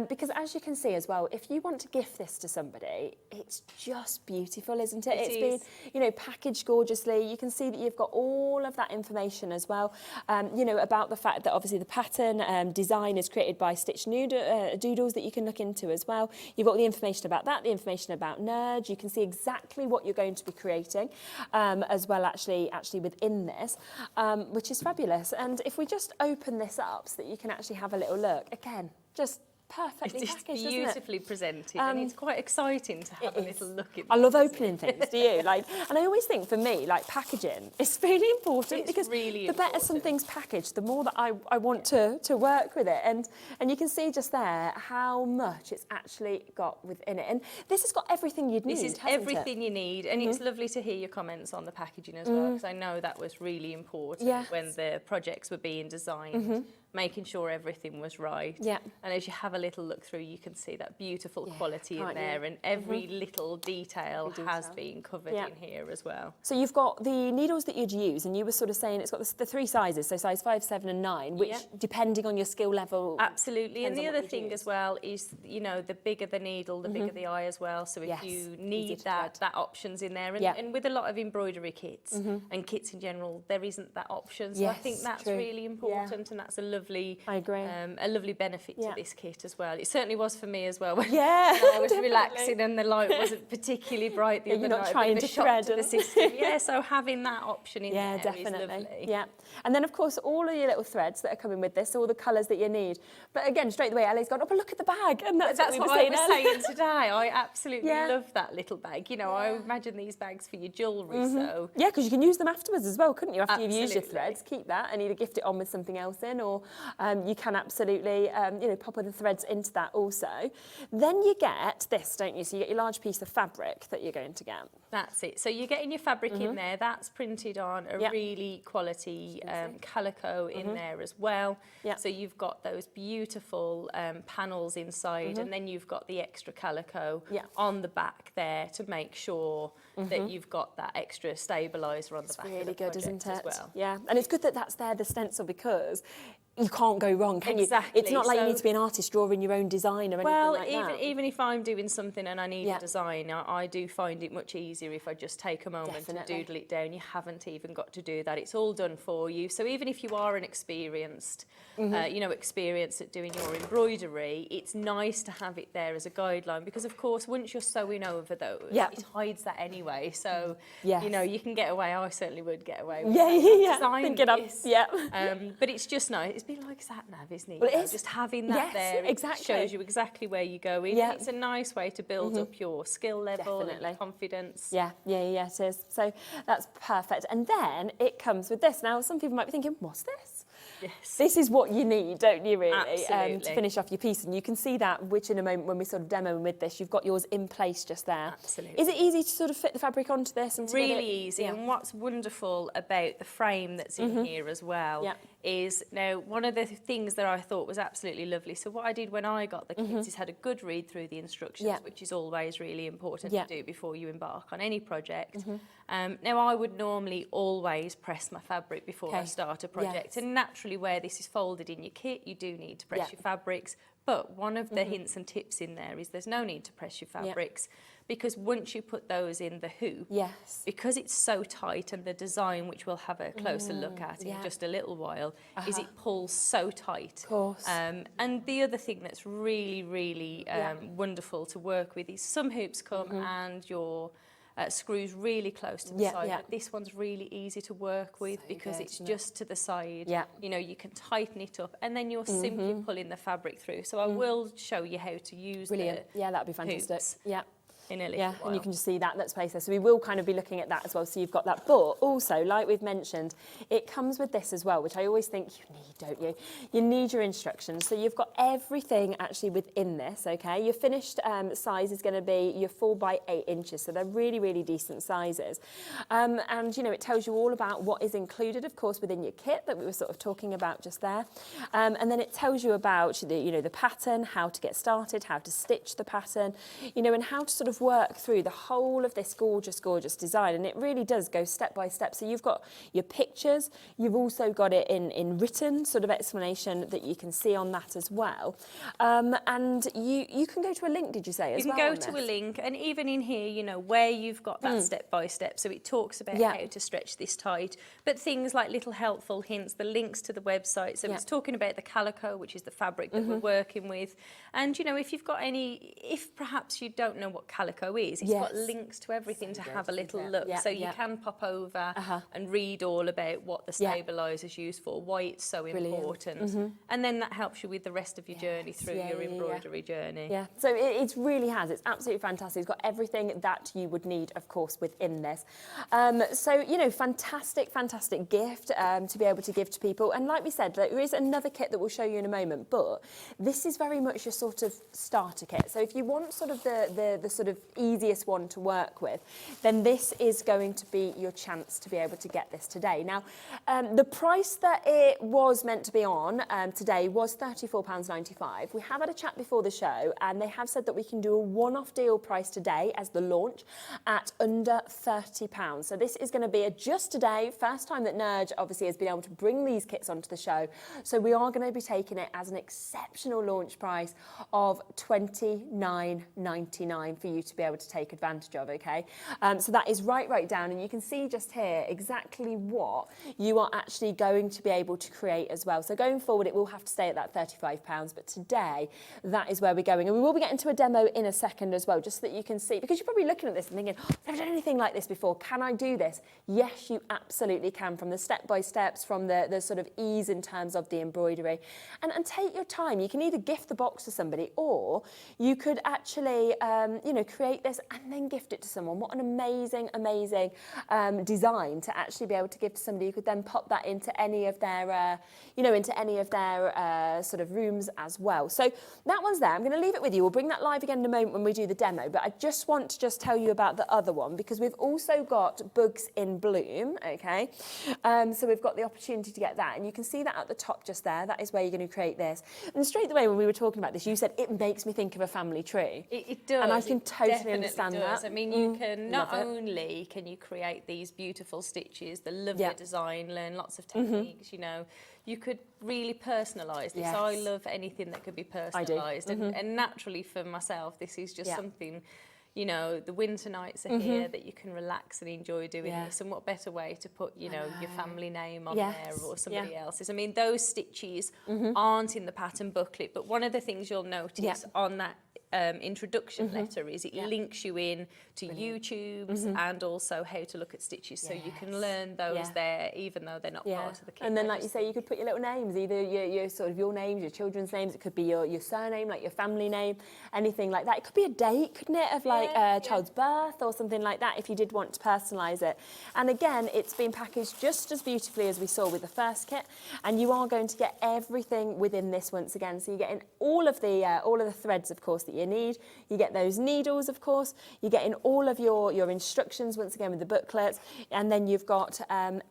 Because as you can see as well, if you want to gift this to somebody, it's just beautiful, isn't it? It's been, you know, packaged gorgeously. You can see that you've got all of that information as well, you know, about the fact that obviously the pattern design is created by Stitch Doodles that you can look into as well. You've got the information about that, the information about Nurge. You can see exactly what you're going to be creating as well actually within this, which is fabulous. And if we just open this up so that you can actually have a little look, again, just perfectly packaged, beautifully presented, and it's quite exciting to have a little look at. I love opening things, do you? Like, and I always think for me, like packaging is really important because really the better something's packaged, the more that I want to work with it. And you can see just there how much it's actually got within it. And this has got everything you'd need. This is everything you need, and it's lovely to hear your comments on the packaging as well, because I know that was really important when the projects were being designed. Making sure everything was right. And as you have a little look through, you can see that beautiful quality in there, and every little detail has been covered in here as well. So you've got the needles that you'd use, and you were sort of saying it's got the 3 sizes, so size 5, 7 and 9, which depending on your skill level. Absolutely. And the other thing as well is, you know, the bigger the needle, the bigger the eye as well. So if you need that option's in there. And with a lot of embroidery kits and kits in general, there isn't that option. So I think that's really important, and that's a lovely, I agree. A lovely benefit to this kit as well. It certainly was for me as well. When I was relaxing and the light wasn't particularly bright the other you're night. not trying to thread the system. So having that option in there definitely. is lovely. Yeah, and then of course all of your little threads that are coming with this, all the colours that you need. But again, straight away, Ellie's gone, oh, but look at the bag, and that's what I was saying today. I absolutely love that little bag. You know, I imagine these bags for your jewellery. So because you can use them afterwards as well, couldn't you? After you've used your threads, keep that and either gift it on with something else in, or you can absolutely, you know, pop the threads into that also. Then you get this, don't you? So you get your large piece of fabric that you're going to get. That's it. So you're getting your fabric in there. That's printed on a really quality calico in there as well. So you've got those beautiful panels inside, and then you've got the extra calico on the back there to make sure that you've got that extra stabiliser on the back really of the good, project isn't it? as well. Yeah, and it's good that that's there, the stencil, because you can't go wrong, can you? It's not like you need to be an artist drawing your own design or anything like that. Well, even if I'm doing something and I need a design, I do find it much easier if I just take a moment and doodle it down. You haven't even got to do that. It's all done for you. So even if you are an experienced, you know, experienced at doing your embroidery, it's nice to have it there as a guideline, because of course, once you're sewing over those, it hides that anyway. So, you know, you can get away. I certainly would get away with design this. But it's just nice. It's a bit like sat nav, isn't it? Well, it is. Just having that there, it shows you exactly where you're going. It's a nice way to build up your skill level and confidence. Yeah, it is. So that's perfect. And then it comes with this. Now, some people might be thinking, what's this? Yes. This is what you need, don't you, really, Absolutely. to finish off your piece. And you can see that, which in a moment when we sort of demo with this, you've got yours in place just there. Absolutely. Is it easy to sort of fit the fabric onto this? And to get Really it- easy. Yeah. And what's wonderful about the frame that's in here as well is now one of the things that I thought was absolutely lovely. So what I did when I got the kits is had a good read through the instructions, which is always really important to do before you embark on any project. Now I would normally always press my fabric before I start a project, and naturally where this is folded in your kit, you do need to press your fabrics. But one of the hints and tips in there is there's no need to press your fabrics because once you put those in the hoop, because it's so tight, and the design, which we'll have a closer look at in just a little while, is it pulls so tight. Of course. And the other thing that's really, really wonderful to work with is some hoops come and your screws really close to the side, but this one's really easy to work with because it's just to the side. You know, you can tighten it up and then you're simply pulling the fabric through. So I will show you how to use Brilliant. the Yeah, that'd be fantastic. hoops in a little while. And you can just see that's place there. So we will kind of be looking at that as well. So you've got that. But also, like we've mentioned, it comes with this as well, which I always think you need, don't you? You need your instructions. So you've got everything actually within this, okay? Your finished size is going to be your 4 by 8 inches. So they're really, really decent sizes. And, you know, it tells you all about what is included, of course, within your kit that we were sort of talking about just there. And then it tells you about, the pattern, how to get started, how to stitch the pattern, you know, and how to sort of work through the whole of this gorgeous, gorgeous design. And it really does go step by step. So you've got your pictures, you've also got it in written sort of explanation that you can see on that as well. And you can go to a link, did you say, as well? You can go to a link, and even in here, you know, where you've got that step by step. So it talks about how to stretch this tight, but things like little helpful hints, the links to the website. So it's talking about the calico, which is the fabric that we're working with. And, you know, if you've got if perhaps you don't know what calico is, it's got links to everything to have a little look. So you can pop over and read all about what the stabiliser's used for, why it's so important. And then that helps you with the rest of your journey through your embroidery journey. Yeah, so it really has. It's absolutely fantastic. It's got everything that you would need, of course, within this. So, you know, fantastic, fantastic gift to be able to give to people. And like we said, there is another kit that we'll show you in a moment, but this is very much your sort of starter kit. So if you want sort of the sort of easiest one to work with, then this is going to be your chance to be able to get this today. Now, the price that it was meant to be on today was £34.95. We have had a chat before the show, and they have said that we can do a one-off deal price today as the launch at under £30. So this is going to be a just today, first time that Nurge obviously has been able to bring these kits onto the show. So we are going to be taking it as an exceptional launch price of £29.99 for you to be able to take advantage of, okay? So that is right down, and you can see just here exactly what you are actually going to be able to create as well. So going forward, it will have to stay at that £35, but today, that is where we're going. And we will be getting to a demo in a second as well, just so that you can see, because you're probably looking at this and thinking, oh, I've never done anything like this before. Can I do this? Yes, you absolutely can, from the step-by-steps, from the sort of ease in terms of the embroidery. And take your time. You can either gift the box to somebody, or you could actually, you know, create this and then gift it to someone. What an amazing, amazing design to actually be able to give to somebody who could then pop that into any of their, you know, into any of their sort of rooms as well. So that one's there. I'm going to leave it with you. We'll bring that live again in a moment when we do the demo, but I just want to tell you about the other one, because we've also got Bugs in Bloom, okay? So we've got the opportunity to get that, and you can see that at the top just there. That is where you're going to create this. And straight away when we were talking about this, you said it makes me think of a family tree. It does. And I can totally understand does. that. I mean, you can not only can you create these beautiful stitches, the lovely design, learn lots of techniques, you know, you could really personalise this. Yes. I love anything that could be personalised. And naturally for myself, this is just something, you know, the winter nights are here that you can relax and enjoy doing this. And what better way to put, you know, your family name on there or somebody else's. I mean, those stitches aren't in the pattern booklet, but one of the things you'll notice on that introduction letter is it links you in to YouTube's and also how to look at stitches, so you can learn those there even though they're not part of the kit. And then, like you say, you could put your little names, either your sort of your names, your children's names. It could be your surname, like your family name, anything like that. It could be a date, couldn't it, of like a child's birth or something like that, if you did want to personalise it. And again, it's been packaged just as beautifully as we saw with the first kit, and you are going to get everything within this once again. So you're getting all of the threads, of course, that you need. You get those needles, of course. You're getting all of your instructions once again with the booklets, and then you've got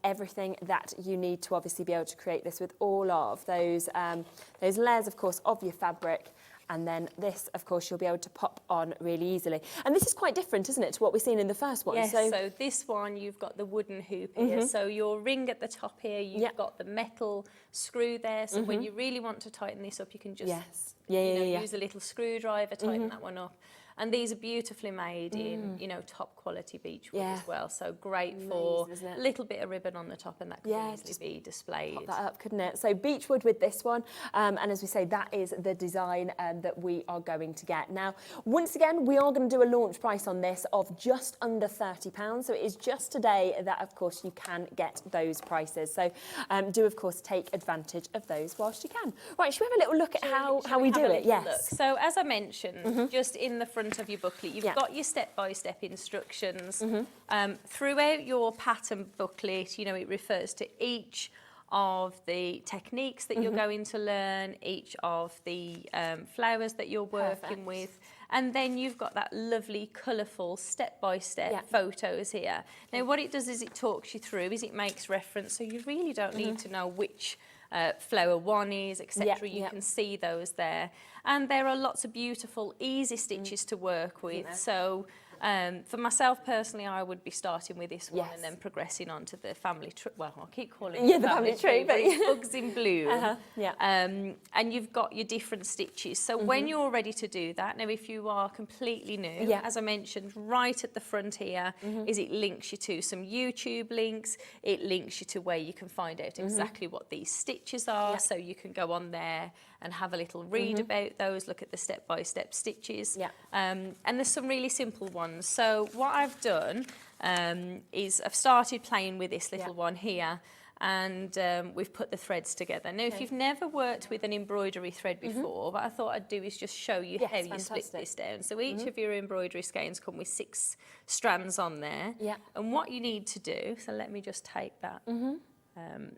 everything that you need to obviously be able to create this with all of those layers, of course, of your fabric. And then this, of course, you'll be able to pop on really easily. And this is quite different, isn't it, to what we've seen in the first one? Yes, so this one, you've got the wooden hoop here. So your ring at the top here, you've got the metal screw there. So when you really want to tighten this up, you can just use a little screwdriver, tighten that one up. And these are beautifully made in, top quality beechwood as well. So great for a little bit of ribbon on the top, and that could easily be displayed. Pop that up, couldn't it? So beechwood with this one. And as we say, that is the design that we are going to get. Now, once again, we are going to do a launch price on this of just under £30. So it is just today that, of course, you can get those prices. So do, of course, take advantage of those whilst you can. Right, should we have a little look at how we do it? Yes. Look. So as I mentioned, just in the front of your booklet, you've got your step-by-step instructions. Throughout your pattern booklet, it refers to each of the techniques that you're going to learn, each of the flowers that you're working with, and then you've got that lovely colourful step-by-step photos here. Now what it does is it talks you through, it makes reference, so you really don't need to know which flower one is, etc. You can see those there. And there are lots of beautiful, easy stitches to work with. So for myself personally, I would be starting with this one and then progressing on to the family tree. Well, I keep calling it the family tree, but it's Bugs in Bloom. And you've got your different stitches. So when you're ready to do that, now if you are completely new, as I mentioned, right at the front here is it links you to some YouTube links. It links you to where you can find out exactly what these stitches are. So you can go on there and have a little read about those, look at the step-by-step stitches. And there's some really simple ones. So what I've done is I've started playing with this little one here, and we've put the threads together. Now, if you've never worked with an embroidery thread before, what I thought I'd do is just show you how you split this down. So each of your embroidery skeins come with 6 strands on there. And what you need to do, so let me just take that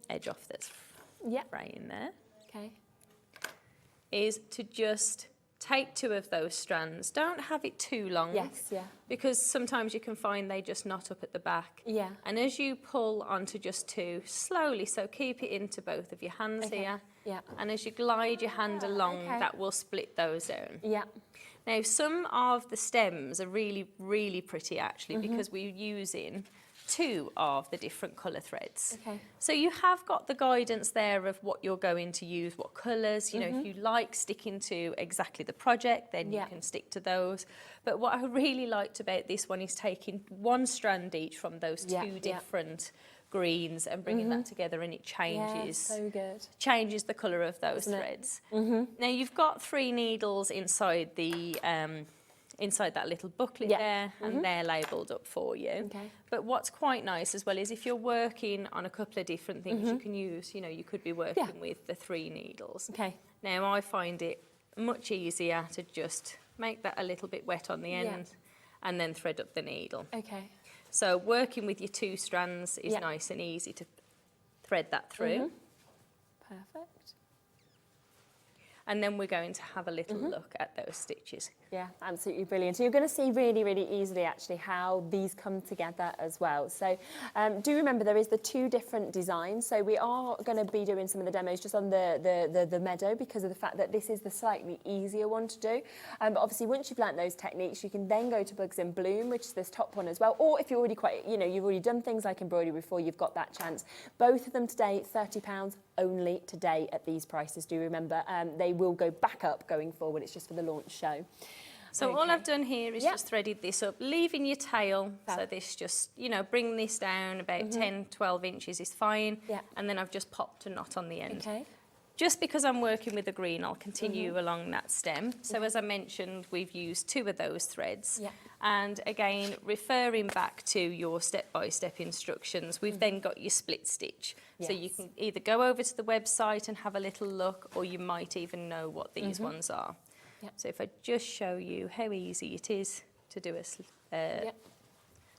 edge off that's fraying there. Is to just take 2 of those strands. Don't have it too long. Because sometimes you can find they just knot up at the back. And as you pull onto just 2, slowly, so keep it into both of your hands here. And as you glide your hand along, that will split those down. Now, some of the stems are really, really pretty actually, because we're using 2 of the different colour threads. So you have got the guidance there of what you're going to use, what colours, if you like sticking to exactly the project, then you can stick to those. But what I really liked about this one is taking 1 strand each from those 2 different greens and bringing that together, and it changes changes the colour of those threads. Now you've got 3 needles inside the inside that little booklet there, and they're labelled up for you. But what's quite nice as well is if you're working on a couple of different things, you can use, you could be working with the 3 needles. Now I find it much easier to just make that a little bit wet on the end and then thread up the needle. So working with your 2 strands is nice and easy to thread that through. Perfect. And then we're going to have a little look at those stitches. Yeah, absolutely brilliant. So you're going to see really, really easily actually how these come together as well. So do remember there is the 2 different designs. So we are going to be doing some of the demos just on the meadow because of the fact that this is the slightly easier one to do. But obviously once you've learnt those techniques, you can then go to Bugs in Bloom, which is this top one as well. Or if you're already quite, you've already done things like embroidery before, you've got that chance. Both of them today, £30 only today at these prices. Do remember, they will go back up going forward. It's just for the launch show. So all I've done here is just threaded this up, leaving your tail. So this just, bring this down about 10, 12 inches is fine. And then I've just popped a knot on the end. Just because I'm working with the green, I'll continue along that stem. So as I mentioned, we've used 2 of those threads. Yeah. And again, referring back to your step-by-step instructions, we've then got your split stitch. So you can either go over to the website and have a little look, or you might even know what these ones are. Yep. So if I just show you how easy it is to do a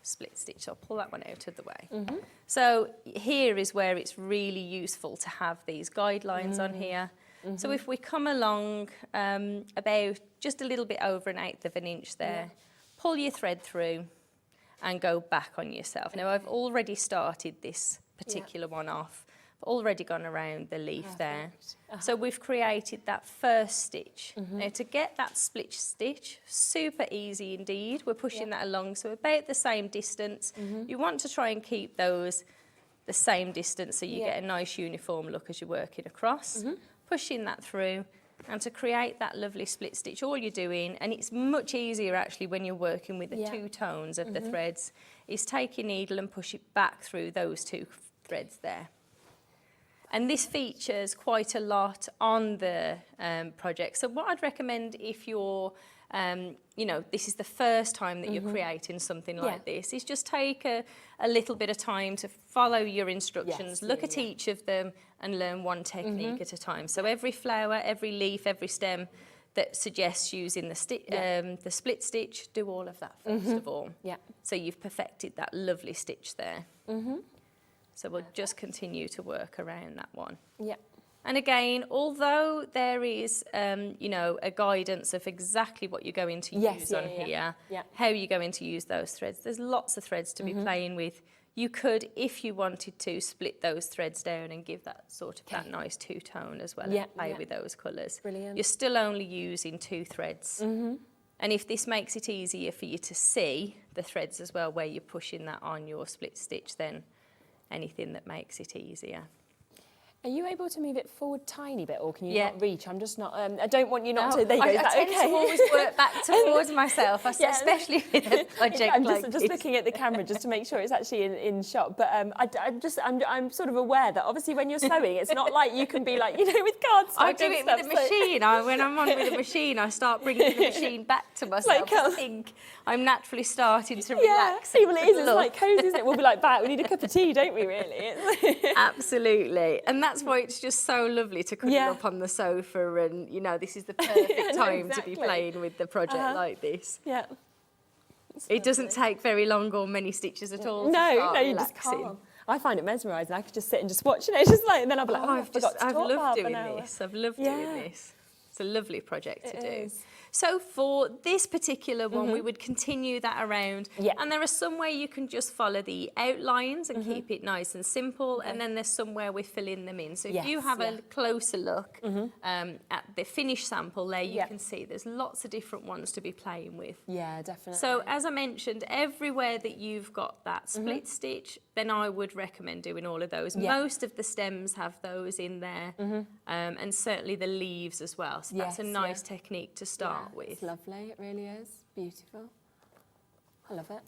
split stitch, I'll pull that one out of the way. So here is where it's really useful to have these guidelines on here. So if we come along about just a little bit over 1/8 of an inch there, pull your thread through and go back on yourself. Now I've already started this particular one off. I've already gone around the leaf there. So we've created that first stitch. Now to get that split stitch, super easy indeed. We're pushing that along, so about the same distance. You want to try and keep those the same distance so you get a nice uniform look as you're working across. Pushing that through, and to create that lovely split stitch, all you're doing, and it's much easier actually when you're working with the 2 tones of the threads, is take your needle and push it back through those 2 threads there. And this features quite a lot on the project. So what I'd recommend if you're, you know, this is the first time that you're creating something like this, is just take a little bit of time to follow your instructions, look at each of them and learn one technique at a time. So every flower, every leaf, every stem that suggests using the split stitch, do all of that first of all. So you've perfected that lovely stitch there. So we'll just continue to work around that one. And again, although there is, you know, a guidance of exactly what you're going to use on here, how you're going to use those threads, there's lots of threads to be playing with. You could, if you wanted to, split those threads down and give that sort of that nice 2-tone as well, and play with those colours. Brilliant. You're still only using 2 threads. And if this makes it easier for you to see the threads as well, where you're pushing that on your split stitch, then anything that makes it easier. Are you able to move it forward tiny bit, or can you not reach? I'm just not, I don't want you not to, there you go, is that I tend to always work back towards myself, especially with a project like I'm just looking at the camera just to make sure it's actually in shot, but I'm sort of aware that obviously when you're sewing, it's not like you can be like, you know, with cardstock. I do it with the machine. When I'm on with the machine, I start bringing the machine back to myself. I think I'm naturally starting to relax. Well, it is, it's like cosy, isn't it? We'll be like, back, we need a cup of tea, don't we, really? Absolutely. And that's why it's just so lovely to cuddle up on the sofa, and you know, this is the perfect time to be playing with the project like this. It doesn't take very long or many stitches at all. No, you just can't. I find it mesmerising. I could just sit and just watch it, just like, and then I'll be like, I've loved doing this. I've loved doing this. It's a lovely project to do. So for this particular one, we would continue that around. And there are some where you can just follow the outlines and keep it nice and simple. And then there's somewhere we're filling them in. So if you have a closer look at the finished sample there, you can see there's lots of different ones to be playing with. Yeah, definitely. So as I mentioned, everywhere that you've got that split stitch, then I would recommend doing all of those. Most of the stems have those in there, and certainly the leaves as well. So that's a nice technique to start with. It's lovely, it really is. Beautiful. I love it.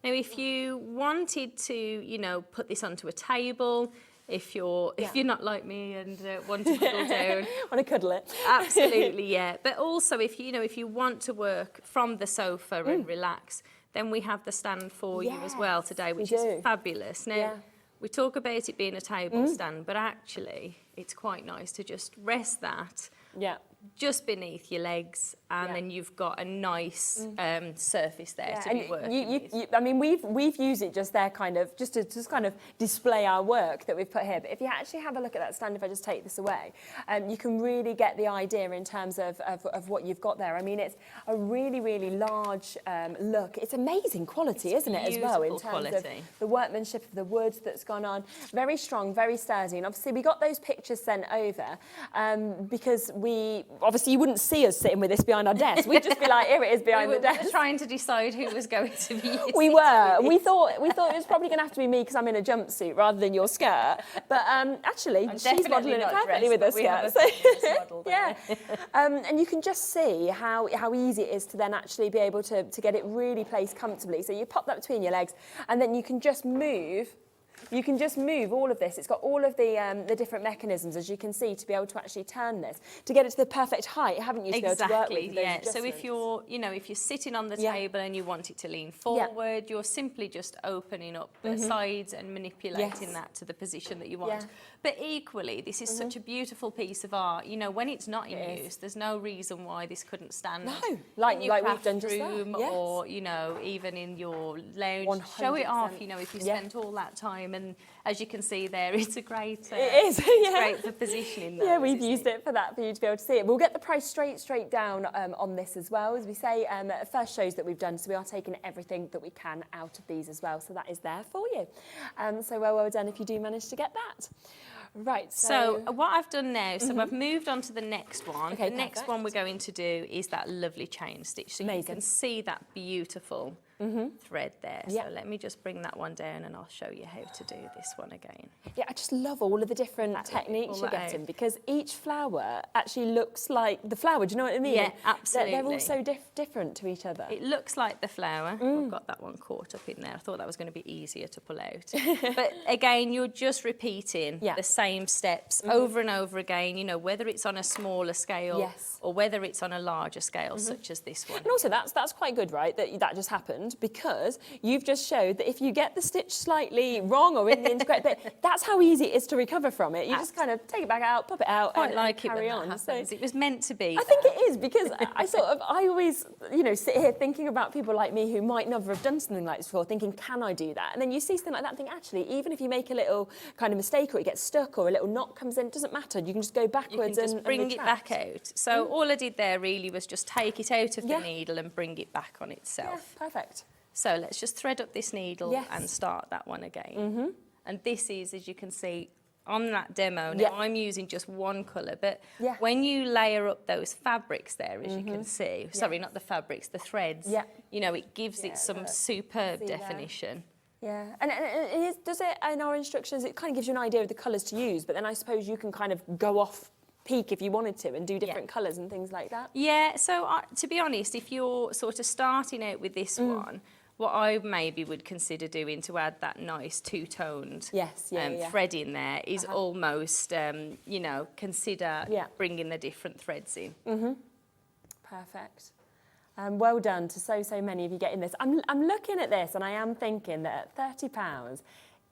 Now, if you wanted to, you know, put this onto a table, if you're not like me and want to cuddle down, want to cuddle it, absolutely, But also, if you want to work from the sofa and relax, then we have the stand for you as well today, which is fabulous. Now, we talk about it being a table stand, but actually, it's quite nice to just rest that. Just beneath your legs, and then you've got a nice surface there to be working with. I mean, we've used it just there, kind of, just to kind of display our work that we've put here. But if you actually have a look at that stand, if I just take this away, you can really get the idea in terms of what you've got there. I mean, it's a really, really large look. It's amazing quality, isn't it, as well, in terms of the workmanship of the wood that's gone on. Very strong, very sturdy. And obviously, we got those pictures sent over because obviously you wouldn't see us sitting with this behind our desk. We'd just be like, here it is behind the desk. We were trying to decide who was going to be using We were. We thought it was probably going to have to be me because I'm in a jumpsuit rather than your skirt. But actually, she's modelling it perfectly with her skirt. And you can just see how easy it is to then actually be able to get it really placed comfortably. So you pop that between your legs, and then you can just move You can just move all of this. It's got all of the different mechanisms, as you can see, to be able to actually turn this, to get it to the perfect height, haven't you, to be able to work with those yeah. So if you're, if you're sitting on the table and you want it to lean forward, you're simply just opening up the sides and manipulating that to the position that you want. But equally, this is such a beautiful piece of art. When it's not in use, there's no reason why this couldn't stand. No, in like your we've done just room, there. or even in your lounge. Show it off. If you spent all that time, and as you can see there, it's a great. It is. It's great for positioning. Yeah, we've used it for that, for you to be able to see it. We'll get the price straight down on this as well, as we say. First shows that we've done, so we are taking everything that we can out of these as well. So that is there for you. So well done if you do manage to get that. Right, so what I've done now, I've moved on to the next one. Okay, the next one we're going to do is that lovely chain stitch. So you can see that beautiful thread there. So let me just bring that one down and I'll show you how to do this one again. Yeah, I just love all of the different techniques you're getting, because each flower actually looks like the flower. Do you know what I mean? Yeah, absolutely. They're all so different to each other. It looks like the flower. I've got that one caught up in there. I thought that was going to be easier to pull out. But again, you're just repeating the same steps over and over again, whether it's on a smaller scale or whether it's on a larger scale, such as this one. And also that's quite good, right, that just happened, because you've just showed that if you get the stitch slightly wrong or in the integrate bit, that's how easy it is to recover from it. You just kind of take it back out, pop it out, and carry on. So it was meant to be. I think it is, because I always, sit here thinking about people like me who might never have done something like this before, thinking, can I do that? And then you see something like that and think, actually, even if you make a little kind of mistake or it gets stuck or a little knot comes in, it doesn't matter. You can just go backwards and bring it back out. So all I did there really was just take it out of the needle and bring it back on itself. Yeah, perfect. So let's just thread up this needle and start that one again. And this is, as you can see, on that demo, now I'm using just one colour, but when you layer up those fabrics there, as you can see, sorry, not the fabrics, the threads, it gives it some superb definition. Yeah, and does it, in our instructions, it kind of gives you an idea of the colours to use, but then I suppose you can kind of go off peak if you wanted to and do different colours and things like that? Yeah, so to be honest, if you're sort of starting out with this one, what I maybe would consider doing to add that nice two-toned thread in there is almost, consider bringing the different threads in. Perfect. Well done to so many of you getting this. I'm looking at this and I am thinking that at £30,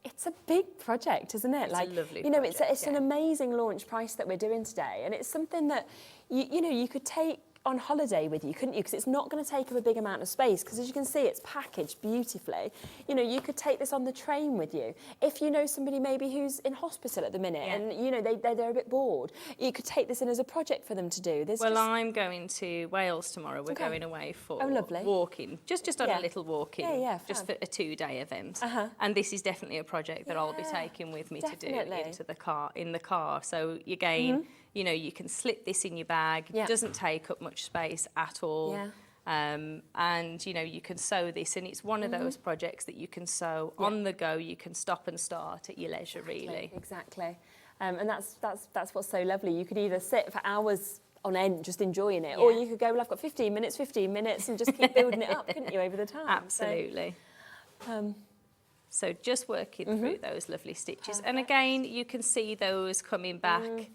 it's a big project, isn't it? It's a lovely project, it's an amazing launch price that we're doing today, and it's something that you could take on holiday with you, couldn't you? Because it's not going to take up a big amount of space, because as you can see, it's packaged beautifully. You could take this on the train with you. If you know somebody maybe who's in hospital at the minute and, they're a bit bored, you could take this in as a project for them to do. I'm going to Wales tomorrow. We're going away for walking, just on a little walking, just for a 2-day event. And this is definitely a project that I'll be taking with me to do in the car. So again, you can slip this in your bag. It doesn't take up much space at all. And you can sew this, and it's one of those projects that you can sew on the go. You can stop and start at your leisure, really. Exactly. And that's what's so lovely. You could either sit for hours on end just enjoying it, or you could go, well, I've got 15 minutes, and just keep building it up, couldn't you, over the time? Absolutely. So just working through those lovely stitches. And again, you can see those coming back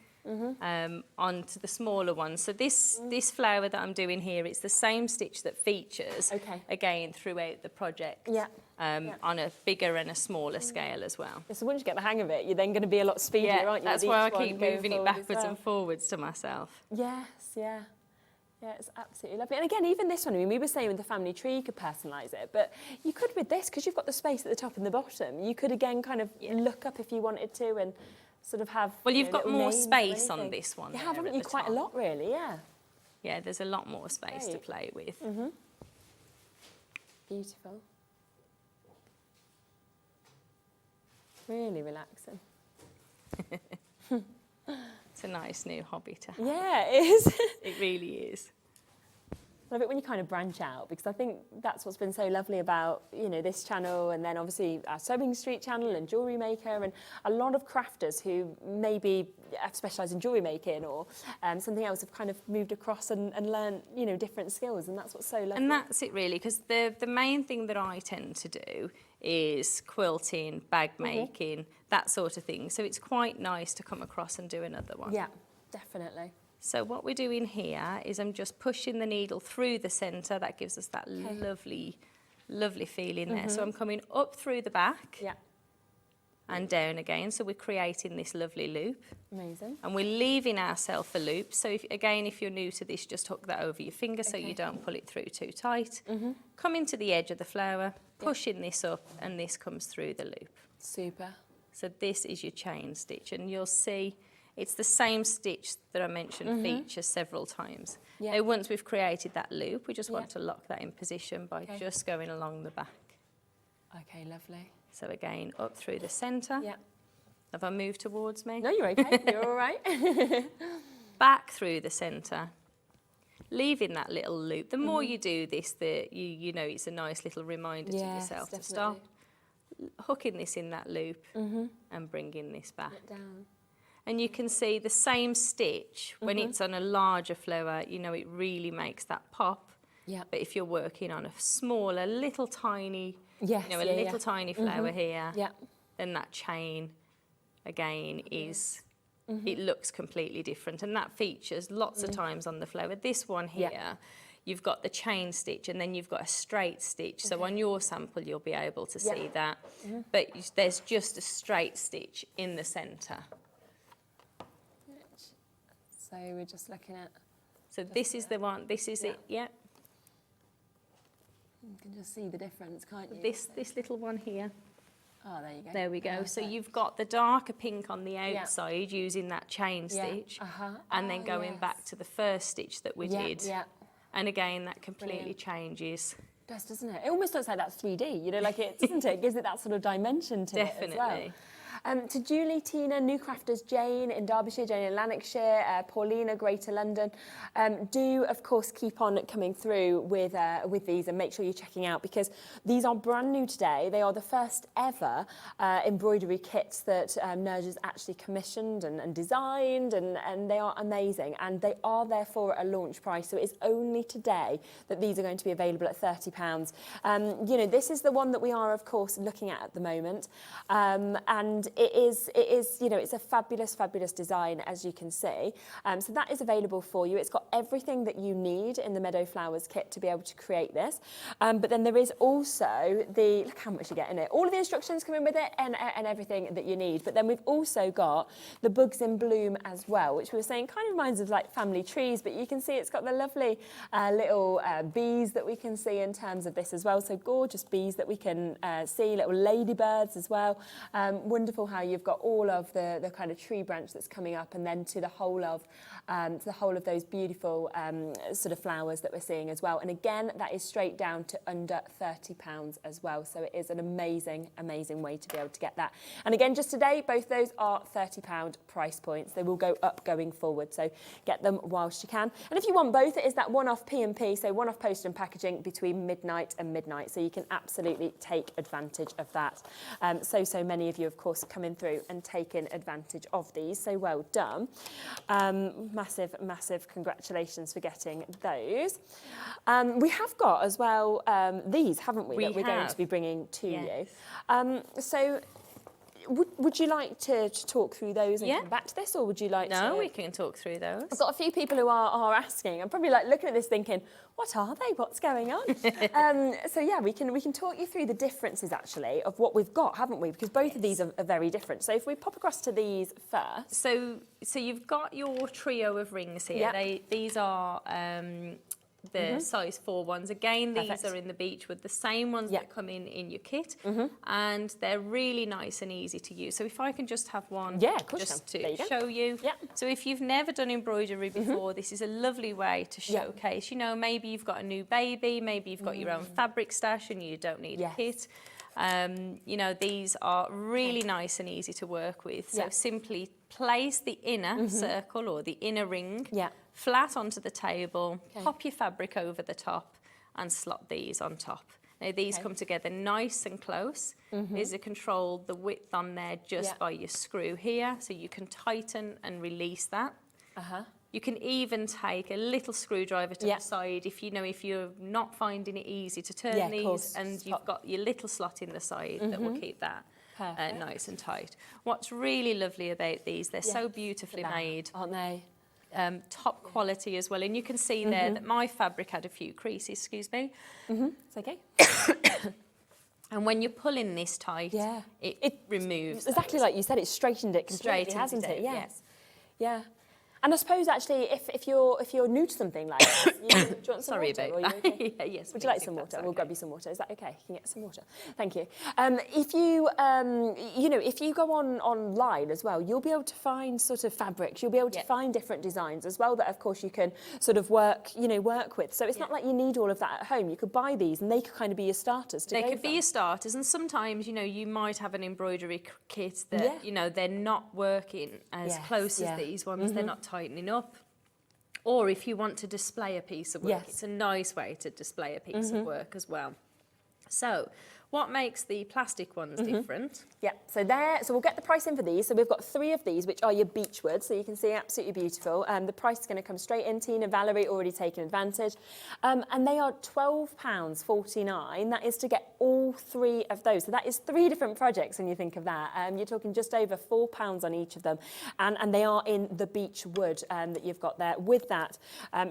onto the smaller ones. So this flower that I'm doing here, it's the same stitch that features again throughout the project on a bigger and a smaller scale as well. So once you get the hang of it, you're then going to be a lot speedier, aren't you? That's why I keep moving it backwards and forwards to myself. Yes, yeah. Yeah, it's absolutely lovely. And again, even this one, we were saying with the family tree, you could personalise it, but you could with this, because you've got the space at the top and the bottom, you could again kind of look up if you wanted to and sort of have... Well, you've got more space on this one. You have, haven't you? Quite a lot, really, yeah. Yeah, there's a lot more space to play with. Beautiful. Really relaxing. It's a nice new hobby to have. Yeah, it is. It really is. love it when you kind of branch out, because I think that's what's been so lovely about, you know, this channel, and then obviously our Sewing Street channel and Jewellery Maker, and a lot of crafters who maybe have specialised in jewellery making or something else have kind of moved across and learned, you know, different skills, and that's what's so lovely. And that's it really, because the main thing that I tend to do is quilting, bag making, that sort of thing. So it's quite nice to come across and do another one. Yeah, definitely. So what we're doing here is I'm just pushing the needle through the centre. That gives us that lovely, lovely feeling there. So I'm coming up through the back and down again. So we're creating this lovely loop. Amazing. And we're leaving ourselves a loop. So if you're new to this, just hook that over your finger so you don't pull it through too tight. Come into the edge of the flower, pushing this up, and this comes through the loop. Super. So this is your chain stitch, and you'll see it's the same stitch that I mentioned features several times. Now, once we've created that loop, we just want to lock that in position by just going along the back. Okay, lovely. So again, up through the centre. Yeah. Have I moved towards me? No, you're okay. You're all right. Back through the centre, leaving that little loop. The more you do this, you know it's a nice little reminder to yourself to stop. Hooking this in that loop and bringing this back. Down. And you can see the same stitch when it's on a larger flower, you know, it really makes that pop. Yeah. But if you're working on a smaller, little tiny, little tiny flower here, then that chain again is, it looks completely different. And that features lots of times on the flower. This one here, you've got the chain stitch and then you've got a straight stitch. So on your sample, you'll be able to see that. But there's just a straight stitch in the centre. So we're just looking at... So this is the one, this is it, You can just see the difference, can't you? This little one here. Oh, there you go. There we go. Perfect. So you've got the darker pink on the outside using that chain stitch and then going back to the first stitch that we did. Yeah. And again, that completely changes. It does, doesn't it? It almost looks like that's 3D, you know, like it, doesn't it? It gives it that sort of dimension to it as well. To Julie, Tina, New Crafters, Jane in Derbyshire, Jane in Lanarkshire, Paulina, Greater London, do of course keep on coming through with these, and make sure you're checking out, because these are brand new today. They are the first ever embroidery kits that Nurge has actually commissioned and designed, and they are amazing, and they are therefore at a launch price. So it's only today that these are going to be available at £30. You know, this is the one that we are of course looking at the moment, and it is, you know, it's a fabulous, fabulous design, as you can see. So that is available for you. It's got everything that you need in the Meadow Flowers kit to be able to create this. But then there is also the, look how much you get in it. All of the instructions come in with it, and everything that you need. But then we've also got the Bugs in Bloom as well, which we were saying kind of reminds us of like family trees, but you can see it's got the lovely little bees that we can see in terms of this as well. So gorgeous bees that we can see, little ladybirds as well. Wonderful how you've got all of the kind of tree branch that's coming up, and then to the whole of those beautiful sort of flowers that we're seeing as well. And again, that is straight down to under £30 as well. So it is an amazing, amazing way to be able to get that. And again, just today, both those are £30 price points. They will go up going forward. So get them whilst you can. And if you want both, it is that one-off P&P, so one-off post and packaging between midnight and midnight. So you can absolutely take advantage of that. So many of you, of course, coming through and taking advantage of these. So well done. Massive, massive congratulations for getting those. We have got as well these, haven't we, that we're going to be bringing to you. So would you like to talk through those and come back to this, or would you like to... No, we can talk through those. I've got a few people who are asking. I'm probably like looking at this thinking, what are they? What's going on? So yeah, we can talk you through the differences actually of what we've got, haven't we? Because both of these are very different. So if we pop across to these first. So you've got your trio of rings here. These are the size 4 ones. Again, these are in the Beechwood, the same ones that come in your kit, and they're really nice and easy to use. So if I can just have one just to show you. So if you've never done embroidery before, this is a lovely way to showcase. You know, maybe you've got a new baby, maybe you've got your own fabric stash and you don't need a kit. You know, these are really nice and easy to work with. So simply place the inner circle or the inner ring flat onto the table, pop your fabric over the top and slot these on top. Now these come together nice and close. These are controlled the width on there just by your screw here, so you can tighten and release that. You can even take a little screwdriver to the side if you're not finding it easy to turn these, and you've got your little slot in the side that will keep that nice and tight. What's really lovely about these, they're so beautifully made, aren't they? Top quality as well, and you can see there that my fabric had a few creases. Excuse me. It's okay. And when you're pulling this tight, it removes. Exactly like you said, it's straightened it completely, hasn't it? Yes. Yeah. And I suppose actually, if you're new to something like this, do you want some water? Sorry about that. Okay? Yes. Would you like some water? We'll grab you some water. Is that okay? You can get some water. Thank you. If you if you go online as well, you'll be able to find sort of fabrics. You'll be able to find different designs as well that, of course, you can sort of work with. So it's not like you need all of that at home. You could buy these, and they could kind of be your starters. They could be your starters, and sometimes you might have an embroidery kit that they're not working as close as these ones. They're not tightening up. Or if you want to display a piece of work, it's a nice way to display a piece of work as well. So what makes the plastic ones different? Yeah, so we'll get the price in for these. So we've got 3 of these, which are your beechwood, so you can see absolutely beautiful. The price is going to come straight in. Tina, Valerie already taken advantage. And they are £12.49. That is to get all 3 of those. So that is 3 different projects when you think of that. You're talking just over £4 on each of them. And they are in the beechwood that you've got there. With that,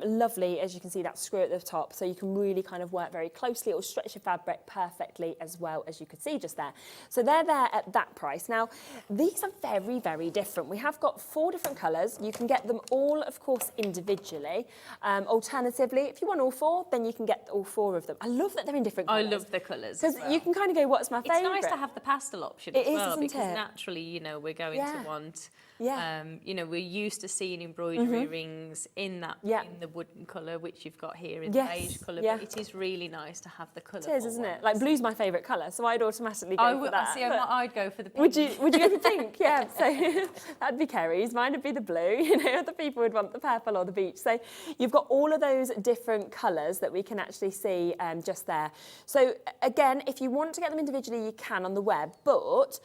lovely, as you can see, that screw at the top. So you can really kind of work very closely. It will stretch your fabric perfectly as well, as you could see just there. So they're there at that price. Now, these are very, very different. We have got 4 different colours. You can get them all, of course, individually. Alternatively, if you want all 4, then you can get all 4 of them. I love that they're in different colours. I love the colours. Because you can kind of go, what's my favourite? It's nice to have the pastel option as well, because naturally, we're going to want... we're used to seeing embroidery rings in that in the wooden colour, which you've got here in the beige colour. But it is really nice to have the colour. It is, isn't it? Like blue's my favourite colour, so I'd automatically go for that. I'd go for the pink. Would you go for pink? Yeah. So that'd be Kerry's. Mine would be the blue. Other people would want the purple or the beige. So you've got all of those different colours that we can actually see just there. So again, if you want to get them individually, you can on the web, but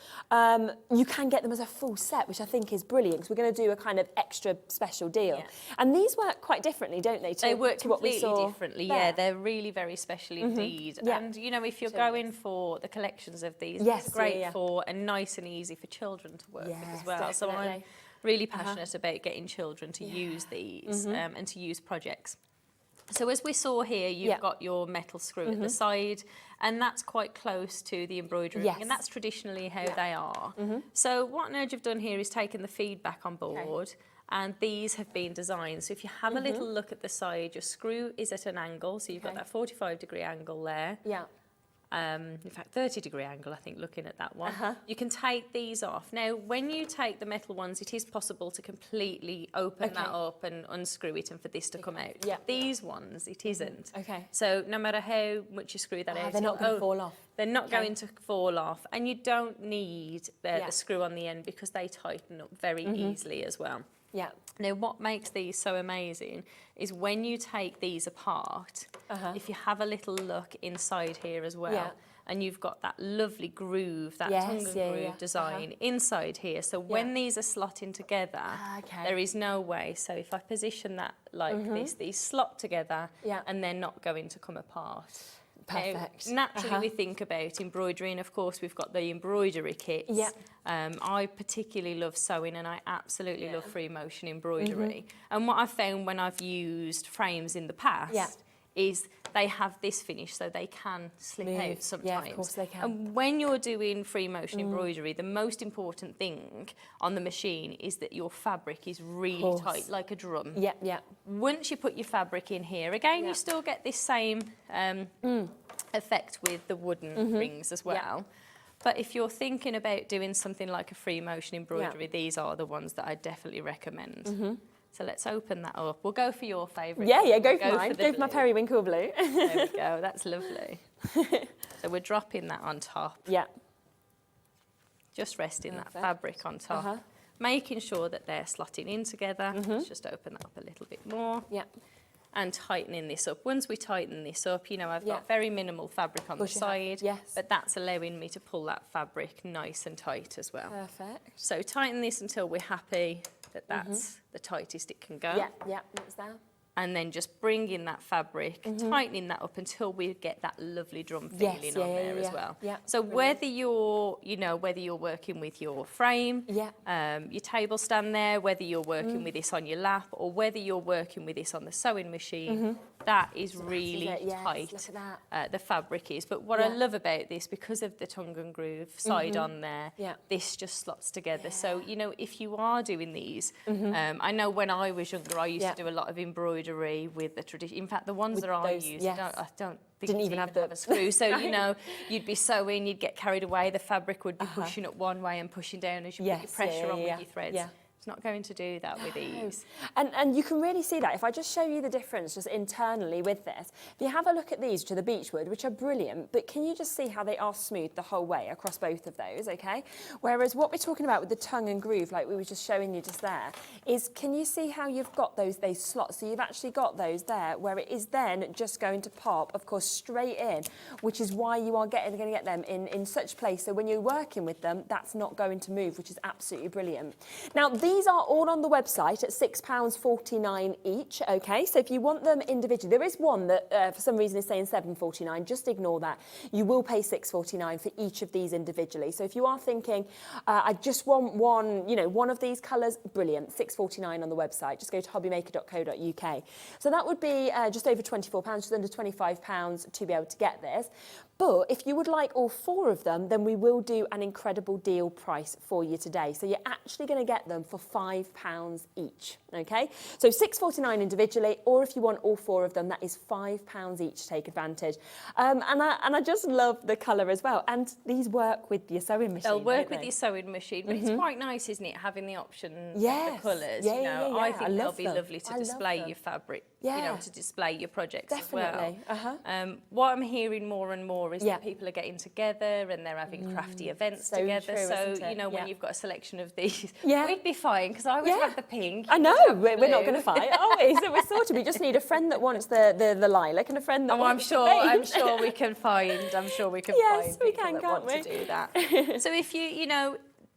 you can get them as a full set, which I think is brilliant, because we're going to do a kind of extra special deal. And these work quite differently, don't they? They work to what we completely saw differently. there. Yeah, they're really very special indeed. And if you're going for the collections of these, it's great for and nice and easy for children to work with as well. Definitely. So I'm really passionate about getting children to use these and to use projects. So as we saw here, you've got your metal screw at the side, and that's quite close to the embroidery ring, and that's traditionally how they are. So what Nurge have done here is taken the feedback on board, and these have been designed. So if you have a little look at the side, your screw is at an angle, so you've got that 45-degree angle there. In fact, 30-degree angle, I think, looking at that one. You can take these off. Now, when you take the metal ones, it is possible to completely open that up and unscrew it and for this to come out. These ones, it isn't. So no matter how much you screw that out, they're not going to fall off. They're not going to fall off. And you don't need the screw on the end, because they tighten up very easily as well. Now, what makes these so amazing is when you take these apart, if you have a little look inside here as well, and you've got that lovely groove, that tongue and groove design inside here. So when these are slotting together, there is no way. So if I position that like this, these slot together and they're not going to come apart. Perfect. Naturally, we think about embroidery, and of course, we've got the embroidery kits. I particularly love sewing, and I absolutely love free motion embroidery. And what I've found when I've used frames in the past is they have this finish, so they can slip out sometimes. Yeah, of course they can. And when you're doing free motion embroidery, the most important thing on the machine is that your fabric is really tight, like a drum. Once you put your fabric in here, again, you still get this same effect with the wooden rings as well. But if you're thinking about doing something like a free motion embroidery, these are the ones that I definitely recommend. So let's open that up. We'll go for your favourite. Yeah, go for mine. Go for my periwinkle blue. There we go, that's lovely. So we're dropping that on top. Yeah. Just resting that fabric on top. Making sure that they're slotting in together. Let's just open that up a little bit more. Yeah. And tightening this up. Once we tighten this up, you know, I've got very minimal fabric on the side, but that's allowing me to pull that fabric nice and tight as well. Perfect. So tighten this until we're happy that that's the tightest it can go. Yeah, that's there. And then just bringing that fabric, tightening that up until we get that lovely drum feeling on there as well. Yeah, so whether you're, you know, whether you're working with your frame, your table stand there, whether you're working with this on your lap, or whether you're working with this on the sewing machine, that is really tight. Look at that. The fabric is. But what I love about this, because of the tongue and groove side on there, this just slots together. So, you know, if you are doing these, I know when I was younger, I used to do a lot of embroidery with the tradition. In fact, the ones that I use, I don't think didn't even have a screw. So, you know, you'd be sewing, you'd get carried away, the fabric would be pushing up one way and pushing down as you put your pressure on with your threads. It's not going to do that with these. And you can really see that. If I just show you the difference just internally with this, if you have a look at these to the beechwood, which are brilliant, but can you just see how they are smooth the whole way across both of those, okay? Whereas what we're talking about with the tongue and groove, like we were just showing you just there, is can you see how you've got those slots? So you've actually got those there, where it is then just going to pop, of course, straight in, which is why you are going to get them in such place. So when you're working with them, that's not going to move, which is absolutely brilliant. Now, these are all on the website at £6.49 each, okay? So if you want them individually, there is one that for some reason is saying £7.49, just ignore that. You will pay £6.49 for each of these individually. So if you are thinking, I just want one, you know, one of these colours, brilliant, £6.49 on the website. Just go to hobbymaker.co.uk. So that would be just over £24, just under £25 to be able to get this. But if you would like all 4 of them, then we will do an incredible deal price for you today. So you're actually going to get them for £5 each, okay? So £6.49 individually, or if you want all 4 of them, that is £5 each to take advantage. And I just love the colour as well. And these work with your sewing machine. They'll work with your sewing machine, but it's quite nice, isn't it, having the option of the colours. You know, I think they'll be lovely to display your fabric, you know, to display your projects as well. What I'm hearing more and more is that people are getting together and they're having crafty events together. True, so, you know, when you've got a selection of these, we'd be fine, because I would have the pink. I know, we're not going to fight, are we? So we're sorted. We just need a friend that wants the lilac and a friend that wants I'm sure we can find, yes, we can, that can't want to do that. So if you know,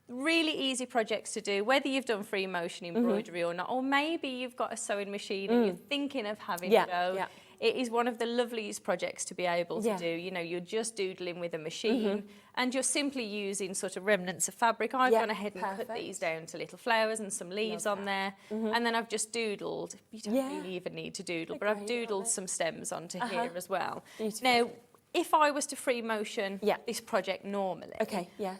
really easy projects to do, whether you've done free motion embroidery or not, or maybe you've got a sewing machine and you're thinking of having a go. It is one of the loveliest projects to be able to do. You know, you're just doodling with a machine and you're simply using sort of remnants of fabric. I've gone ahead and cut these down to little flowers and some leaves on there. And then I've just doodled. You don't really even need to doodle, but I've doodled some stems onto here as well. Now, if I was to free motion this project normally,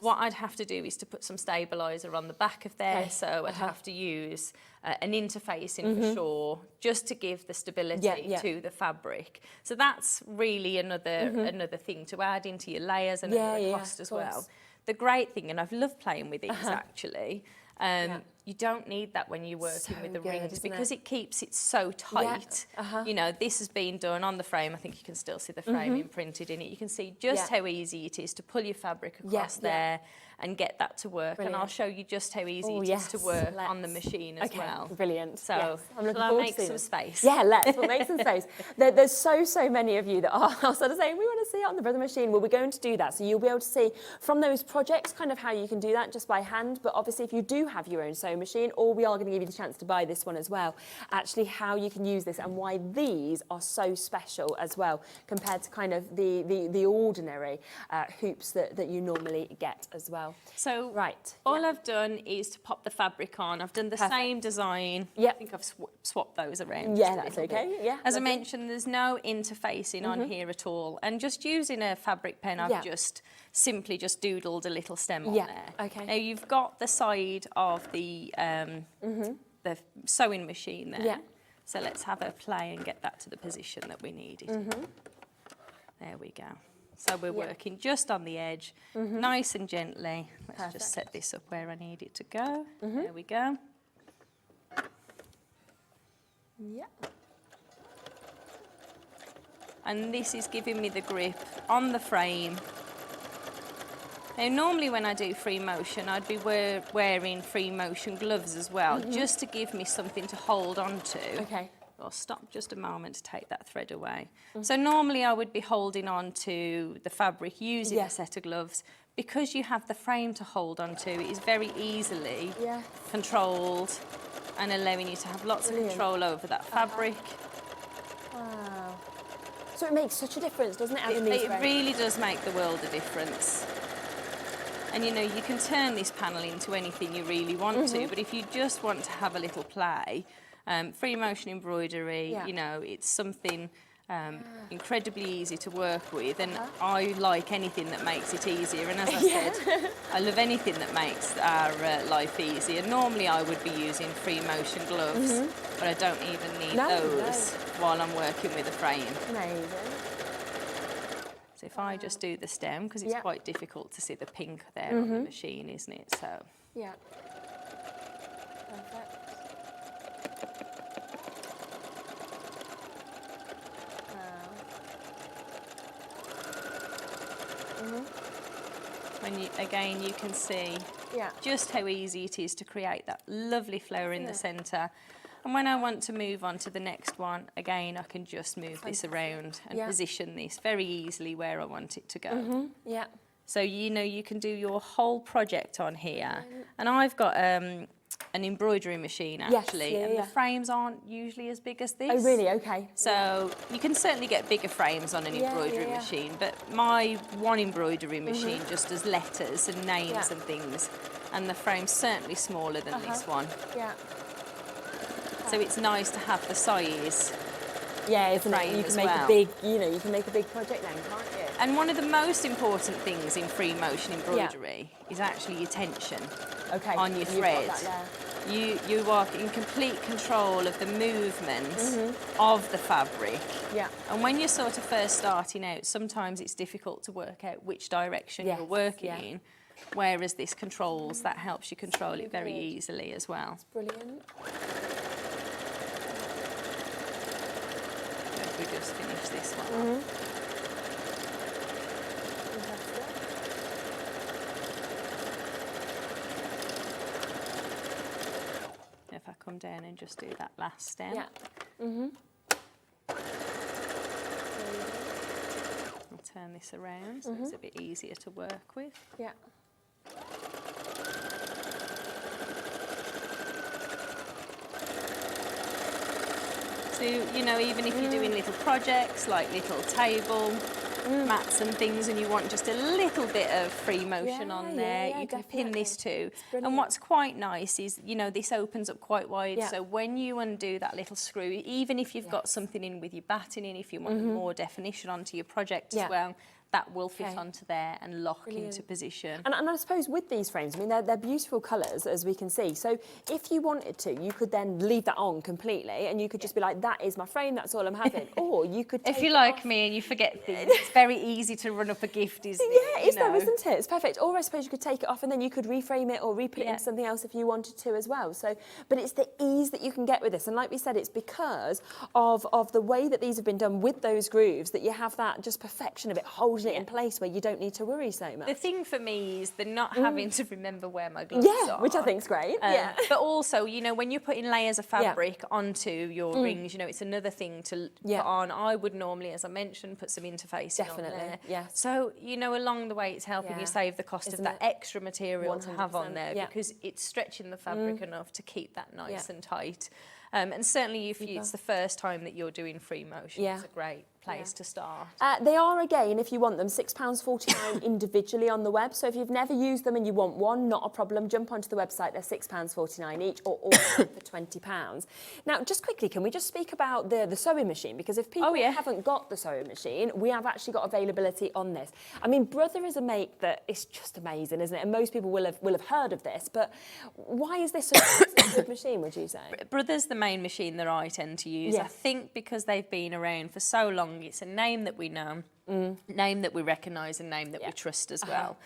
what I'd have to do is to put some stabiliser on the back of there. So I'd have to use an interfacing for sure, just to give the stability to the fabric. So that's really another thing to add into your layers and another cost as well. The great thing, and I've loved playing with these actually, you don't need that when you're working with the rings, because it keeps it so tight. You know, this has been done on the frame. I think you can still see the frame imprinted in it. You can see just how easy it is to pull your fabric across there and get that to work. Brilliant. And I'll show you just how easy it is to work on the machine as well. Brilliant. So I'm looking I'll forward make to some space. Yeah, we'll make some space. There's so many of you that are sort of saying, we want to see it on the brother machine. Well, we're going to do that. So you'll be able to see from those projects kind of how you can do that just by hand. But obviously, if you do have your own sewing machine, or we are going to give you the chance to buy this one as well, actually how you can use this and why these are so special as well compared to kind of the ordinary hoops that you normally get as well. So all I've done is to pop the fabric on. I've done the same design. I think I've swapped those around. Yeah, that's okay. As I mentioned, there's no interfacing on here at all. And just using a fabric pen, I've just simply just doodled a little stem on there. Now you've got the side of the sewing machine there. So let's have a play and get that to the position that we need it in. There we go. So we're working just on the edge, nice and gently. Let's just set this up where I need it to go. There we go. Yeah. And this is giving me the grip on the frame. Now, normally when I do free motion, I'd be wearing free motion gloves as well, just to give me something to hold on to. Okay. I'll stop just a moment to take that thread away. So normally I would be holding on to the fabric using a set of gloves. Because you have the frame to hold on to, it is very easily controlled and allowing you to have lots of control over that fabric. Wow. So it makes such a difference, doesn't it, having these It frames? really does make the world a difference. And you know, you can turn this panel into anything you really want to, but if you just want to have a little play, free motion embroidery, you know, it's something incredibly easy to work with, and I like anything that makes it easier. And as I said, I love anything that makes our life easier. Normally I would be using free motion gloves, but I don't even need those while I'm working with a frame. Amazing. So if I just do the stem, because it's quite difficult to see the pink there on the machine, isn't it? So Yeah. Perfect. when you, again, you can see just how easy it is to create that lovely flower in the centre. And when I want to move on to the next one, again, I can just move this around and position this very easily where I want it to go. Yeah. So, you know, you can do your whole project on here. And I've got an embroidery machine, actually, and the frames aren't usually as big as this. Oh, really? Okay. So you can certainly get bigger frames on an embroidery machine, but my one embroidery machine just does letters and names and things, and the frame's certainly smaller than this one. Yeah. So it's nice to have the size. Yeah, isn't it? frame You as can make well. a big, you know, you can make a big project then, can't you? And one of the most important things in free motion embroidery is actually your tension on your thread. You are in complete control of the movement of the fabric. Yeah. And when you're sort of first starting out, sometimes it's difficult to work out which direction you're working in, whereas this controls, that helps you control it very easily as well. That's brilliant. So if we just finish this one off. If I come down and just do that last stem. I'll turn this around so it's a bit easier to work with. Yeah. So, you know, even if you're doing little projects like little table mats and things, and you want just a little bit of free motion on there, you can pin this too. And what's quite nice is, you know, this opens up quite wide, so when you undo that little screw, even if you've got something in with your batting in, if you want more definition onto your project as well, that will fit onto there and lock into position. And I suppose with these frames, I mean, they're beautiful colours, as we can see. So if you wanted to, you could then leave that on completely, and you could just be like, that is my frame, that's all I'm having. Or you could take if you're like me and you forget things, it's very easy to run up a gift, isn't it? Yeah, it's there, isn't it? It's perfect. Or I suppose you could take it off and then you could reframe it or re-put it into something else if you wanted to as well. So, but it's the ease that you can get with this. And like we said, it's because of the way that these have been done with those grooves that you have that just perfection of it holding it in place where you don't need to worry so much. The thing for me is the not having to remember where my gloves are. Which I think's great. But also, you know, when you're putting layers of fabric onto your rings, you know, it's another thing to put on. I would normally, as I mentioned, put some interfacing on there. So, you know, along the way, it's helping you save the cost of that extra material to have on there because it's stretching the fabric enough to keep that nice and tight. And certainly if it's the first time that you're doing free motion, it's a great place to start. They are, again, if you want them, £6.49 individually on the web. So if you've never used them and you want one, not a problem, jump onto the website. They're £6.49 each, or all for £20. Now, just quickly, can we just speak about the sewing machine? Because if people haven't got the sewing machine, we have actually got availability on this. I mean, Brother is a make that is just amazing, isn't it? And most people will have heard of this, but why is this such a good machine, would you say? Brother's the main machine that I tend to use. I think because they've been around for so long, it's a name that we know, name that we recognise, and name that we trust as well.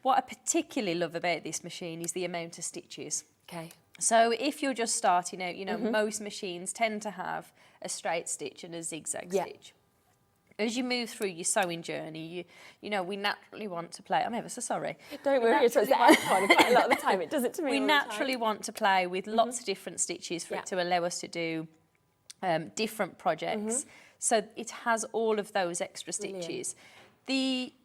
What I particularly love about this machine is the amount of stitches. So if you're just starting out, you know, most machines tend to have a straight stitch and a zigzag stitch. As you move through your sewing journey, you know, we naturally want to play. I'm ever so sorry. Don't worry, it's the end one quite a lot of the time. It does it to me. We naturally want to play with lots of different stitches for it to allow us to do different projects. So it has all of those extra stitches.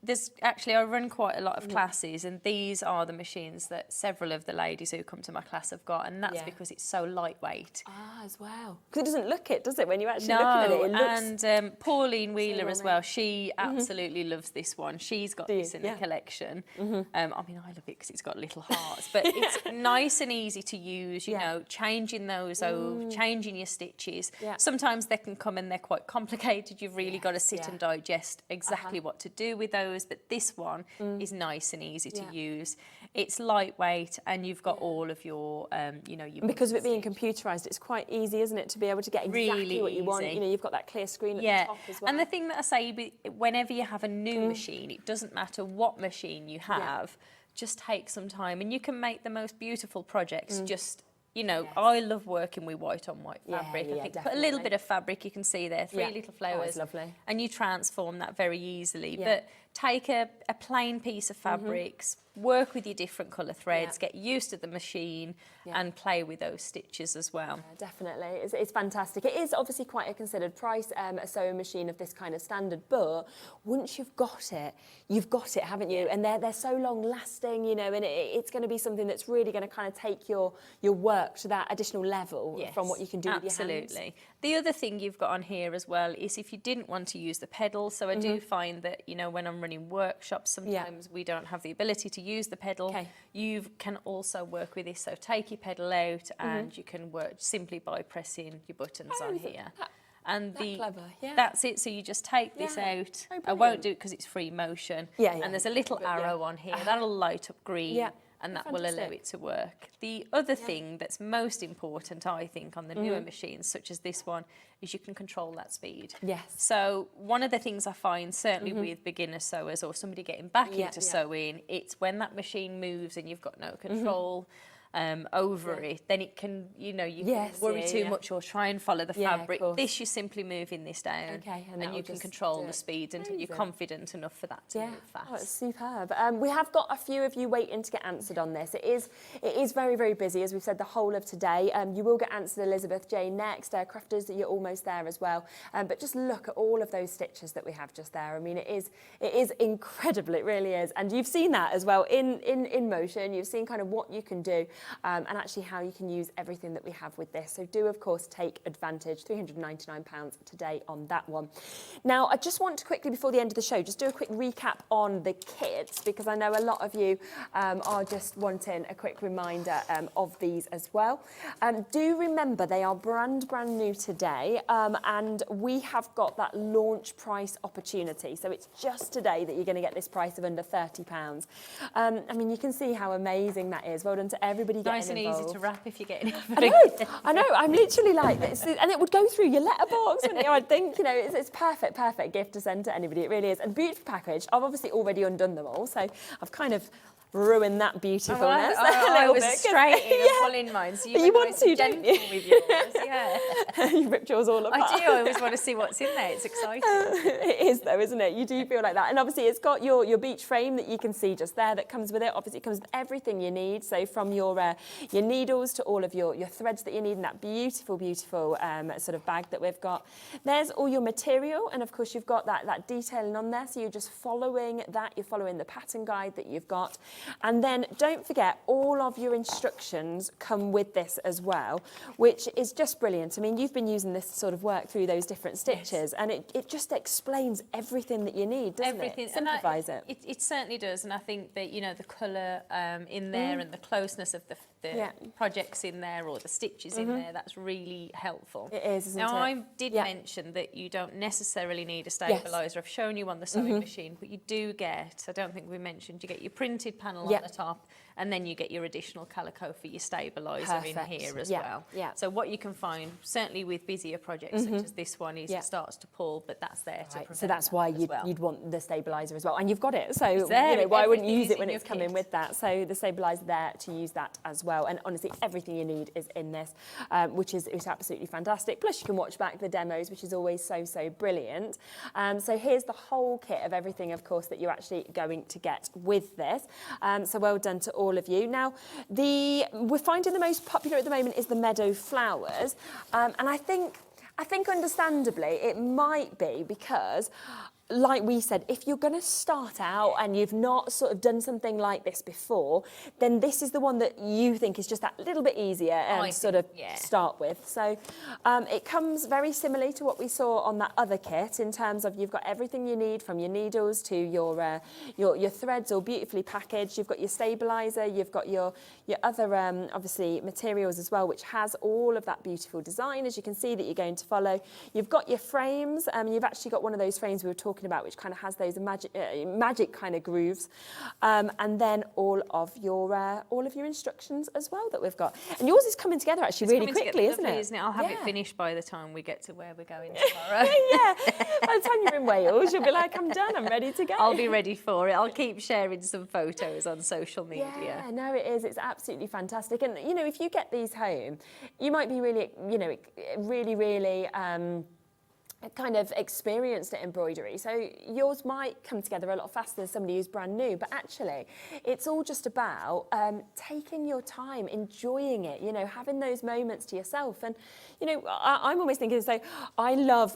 There's actually, I run quite a lot of classes, and these are the machines that several of the ladies who come to my class have got, and that's because it's so lightweight. As well. Because it doesn't look it, does it, when you actually look at it? It looks... And Pauline Wheeler as well, she absolutely loves this one. She's got this in the collection. I mean, I love it because it's got little hearts, but it's nice and easy to use, you know, changing those over, changing your stitches. Sometimes they can come and they're quite complicated. You've really got to sit and digest exactly what to do with those, but this one is nice and easy to use. It's lightweight, and you've got all of your, you know, your because of it being computerised, it's quite easy, isn't it, to be able to get exactly really what you want. easy. You know, you've got that clear screen at the top as well. And the thing that I say, whenever you have a new machine, it doesn't matter what machine you have, just take some time, and you can make the most beautiful projects just. You know, I love working with white on white fabric. I think put a little bit of fabric, you can see there, three little flowers. It's lovely. And you transform that very easily. But take a plain piece of fabrics, work with your different colour threads, get used to the machine and play with those stitches as well. Definitely, it's fantastic. It is obviously quite a considered price, a sewing machine of this kind of standard, but once you've got it, haven't you? And they're so long lasting, you know, and it's going to be something that's really going to kind of take your work to that additional level from what you can do with your hands. Absolutely. The other thing you've got on here as well is if you didn't want to use the pedal, so I do find that, you know, when I'm running workshops, sometimes we don't have the ability to use the pedal. You can also work with this, so take your pedal out and you can work simply by pressing your buttons on here. And that's it, so you just take this out. I won't do it because it's free motion. And there's a little arrow on here, that'll light up green. And that will allow it to work. The other thing that's most important, I think, on the newer machines, such as this one, is you can control that speed. So one of the things I find, certainly with beginner sewers or somebody getting back into sewing, it's when that machine moves and you've got no control over it, then it can, you know, you can worry too much or try and follow the fabric. This, you're simply moving this down and you can control the speed until you're confident enough for that to move fast. Oh, it's superb. We have got a few of you waiting to get answered on this. It is very, very busy, as we've said, the whole of today. You will get answered, Elizabeth, Jane, next. Crafters, you're almost there as well. But just look at all of those stitches that we have just there. I mean, it is incredible, it really is. And you've seen that as well in motion. You've seen kind of what you can do. And actually how you can use everything that we have with this. So do, of course, take advantage. £399 today on that one. Now, I just want to quickly, before the end of the show, just do a quick recap on the kits, because I know a lot of you are just wanting a quick reminder of these as well. Do remember, they are brand new today, and we have got that launch price opportunity. So it's just today that you're going to get this price of under £30. I mean, you can see how amazing that is. Well done to everybody. Nice and easy to wrap if you're getting it. I know. I'm literally like this, and it would go through your letterbox. And I think, you know, it's perfect gift to send to anybody. It really is, and beautifully packaged. I've obviously already undone them all, so I've kind of ruin that beautifulness. I was straight in and full in mine, so you want to, don't you? With yours, You ripped yours all apart. I do. I always want to see what's in there. It's exciting. It is, though, isn't it? You do feel like that. And obviously, it's got your beach frame that you can see just there that comes with it. Obviously, it comes with everything you need. So from your needles to all of your threads that you need in that beautiful sort of bag that we've got. There's all your material, and of course, you've got that detailing on there. So you're just following that. You're following the pattern guide that you've got. And then don't forget, all of your instructions come with this as well, which is just brilliant. I mean, you've been using this to sort of work through those different stitches, and it just explains everything that you need, doesn't it? Simplifies it. It certainly does, and I think that, you know, the colour in there and the closeness of the projects in there or the stitches in there, that's really helpful. It is, isn't it? Now, I did mention that you don't necessarily need a stabiliser. I've shown you on the sewing machine, but you do get, I don't think we mentioned, you get your printed panel on the top, and then you get your additional calico for your stabiliser in here as well. So what you can find, certainly with busier projects such as this one, is it starts to pull, but that's there to prevent. So that's why you'd want the stabiliser as well, and you've got it. So there, you know, why wouldn't you use it in when it's coming with that? So the stabiliser there to use that as well. well. And honestly, everything you need is in this, which is absolutely fantastic. Plus, you can watch back the demos, which is always so brilliant. So here's the whole kit of everything, of course, that you're actually going to get with this. So well done to all of you. Now, we're finding the most popular at the moment is the meadow flowers, and I think understandably it might be because, like we said, if you're going to start out and you've not sort of done something like this before, then this is the one that you think is just that little bit easier and start with. So it comes very similarly to what we saw on that other kit in terms of you've got everything you need from your needles to your threads all beautifully packaged. You've got your stabilizer, you've got your other obviously materials as well, which has all of that beautiful design, as you can see, that you're going to follow. You've got your frames, you've actually got one of those frames we were talking about, which kind of has those magic kind of grooves, and then all of your instructions as well that we've got. And yours is coming together actually really quickly, isn't it? I'll have it finished by the time we get to where we're going tomorrow. Yeah, by the time you're in Wales, you'll be like, I'm done, I'm ready to go. I'll be ready for it. I'll keep sharing some photos on social media. Yeah, no, it is. It's absolutely fantastic. And you know, if you get these home, you might be really, you know, really kind of experienced at embroidery, so yours might come together a lot faster than somebody who's brand new, but actually it's all just about taking your time, enjoying it, you know, having those moments to yourself. And you know, I'm always thinking, so I love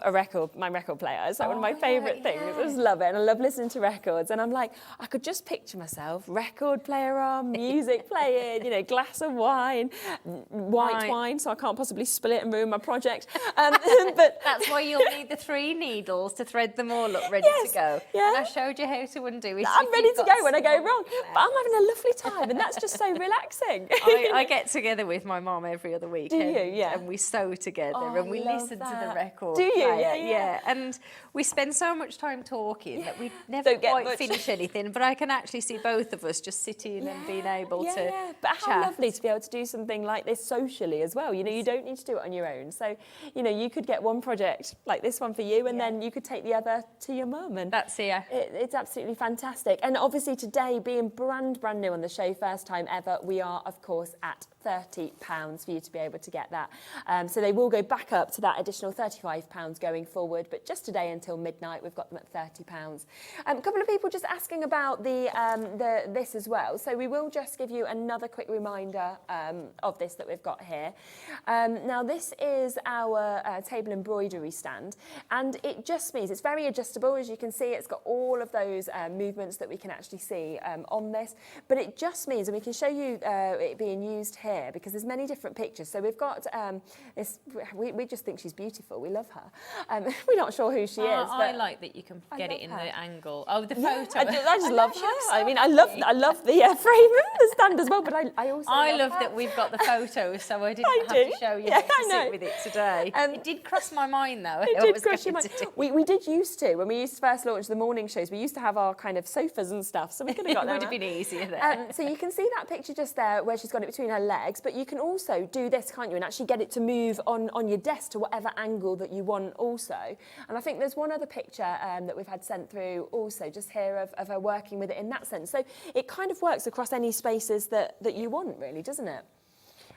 my record player. It's like one of my favourite things. I just love it, and I love listening to records, and I'm like, I could just picture myself, record player on, music playing, you know, glass of wine, white wine, so I can't possibly spill it and ruin my project. But that's why you'll need the 3 needles to thread them all up ready to go. Yeah. And I showed you how to undo it. I'm ready to go when I go wrong. But I'm having a lovely time, and that's just so relaxing. I get together with my mum every other weekend. Do you? Yeah. And we sew together and we listen to the record. Do you? Yeah. And we spend so much time talking that we never quite finish anything. But I can actually see both of us just sitting and being able to But how chat. lovely to be able to do something like this socially as well. You know, you don't need to do it on your own. So, you know, you could get one project like this one for you, and then you could take the other to your mum. And that's it's absolutely fantastic. And obviously today, being brand new on the show, first time ever, we are of course at £30 for you to be able to get that. So they will go back up to that additional £35 going forward, but just today until midnight we've got them at £30. A couple of people just asking about this as well, so we will just give you another quick reminder of this that we've got here. Now this is our table embroidery stand, and it just means it's very adjustable. As you can see, it's got all of those movements that we can actually see on this, but it just means, and we can show you it being used here because there's many different pictures. So we've got this, we just think she's beautiful, we love her. We're not sure who she is. I like that you can get it in the angle. Oh, the photo. I just love her. I mean, I love the frame and the stand as well, but I also love that we've got the photos, so I didn't have to show you how to sit with it today. It did cross my mind though. It did cross your mind. We did used to, when we used to first launch the morning shows, we used to have our kind of sofas and stuff, so we could have got it them. Would have been easier there. So you can see that picture just there where she's got it between her legs, but you can also do this, can't you, and actually get it to move on your desk to whatever angle that you want also. And I think there's one other picture that we've had sent through also just here of her working with it in that sense. So it kind of works across any spaces that you want, really, doesn't it?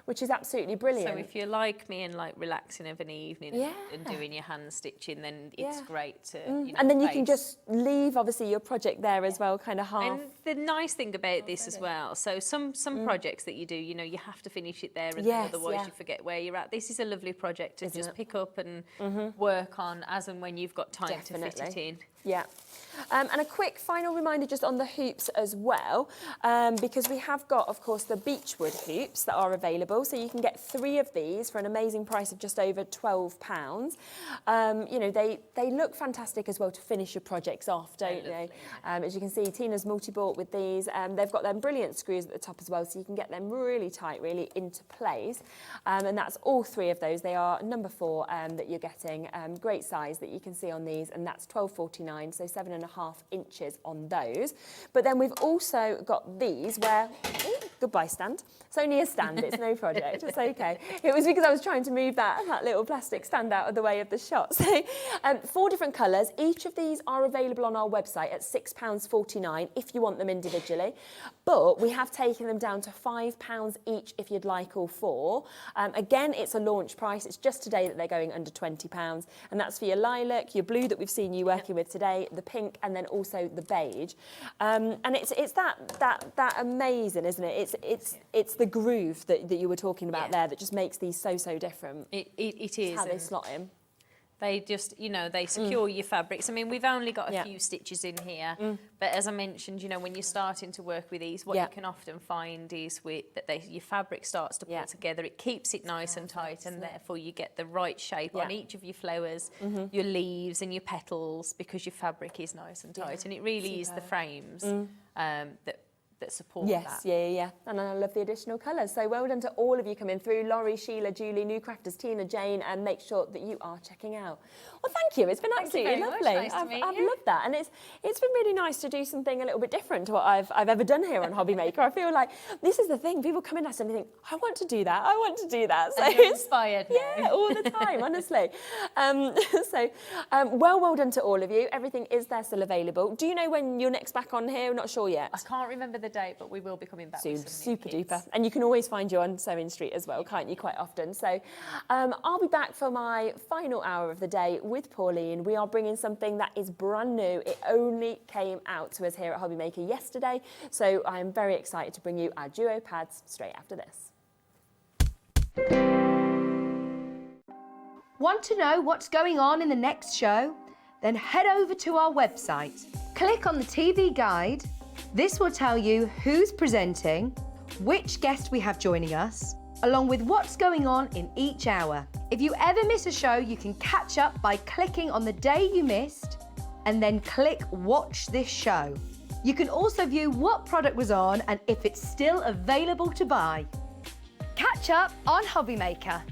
Which is absolutely brilliant. So if you're like me and like relaxing of an evening and doing your hand stitching, then it's great to, you know, and then you can just leave, obviously, your project there as well, kind of half. And the nice thing about this as well, so some projects that you do, you know, you have to finish it there, and then otherwise you forget where you're at. This is a lovely project to just pick up and work on as and when you've got time to fit it in. Yeah. And a quick final reminder just on the hoops as well, because we have got, of course, the Beechwood hoops that are available. So you can get 3 of these for an amazing price of just over £12. You know, they look fantastic as well to finish your projects off, don't they? As you can see, Tina's multi-bought with these. They've got them brilliant screws at the top as well, so you can get them really tight, really into place. And that's all 3 of those. They are number 4 that you're getting. Great size that you can see on these, and that's £12.49, so 7.5 inches on those. But then we've also got these where Goodbye stand. It's only a stand, it's no project, it's okay. It was because I was trying to move that little plastic stand out of the way of the shot. So 4 different colours. Each of these are available on our website at £6.49 if you want them individually. But we have taken them down to £5 each if you'd like all 4. Again, it's a launch price. It's just today that they're going under £20. And that's for your lilac, your blue that we've seen you working with today, the pink, and then also the beige. And it's that amazing, isn't it? It's the groove that you were talking about there that just makes these so different. It is. How they slot in. They just, they secure your fabrics. I mean, we've only got a few stitches in here, but as I mentioned, when you're starting to work with these, what you can often find is your fabric starts to pull together. It keeps it nice and tight, and therefore you get the right shape on each of your flowers, your leaves and your petals, because your fabric is nice and tight, and it really is the frames that support that. Yes, and I love the additional colours. So well done to all of you coming through. Laurie, Sheila, Julie, new crafters, Tina, Jane, and make sure that you are checking out. Well, thank you. It's been absolutely lovely. Nice to meet I've you. loved that, and it's been really nice to do something a little bit different to what I've ever done here on Hobby Maker. I feel like this is the thing. People come in and think, I want to do that. I want to do that. So and you're inspired now. Yeah, all the time, honestly. Well done to all of you. Everything is there still available. Do you know when you're next back on here? I'm not sure yet. I can't remember the date, but we will be coming back soon. with some new Super kits. duper. And you can always find you on Sewing Street as well, can't you, quite often. So I'll be back for my final hour of the day with Pauline. We are bringing something that is brand new. It only came out to us here at Hobby Maker yesterday. So I am very excited to bring you our duo pads straight after this. Want to know what's going on in the next show? Then head over to our website. Click on the TV guide. This will tell you who's presenting, which guest we have joining us, along with what's going on in each hour. If you ever miss a show, you can catch up by clicking on the day you missed and then click Watch This Show. You can also view what product was on and if it's still available to buy. Catch up on Hobby Maker.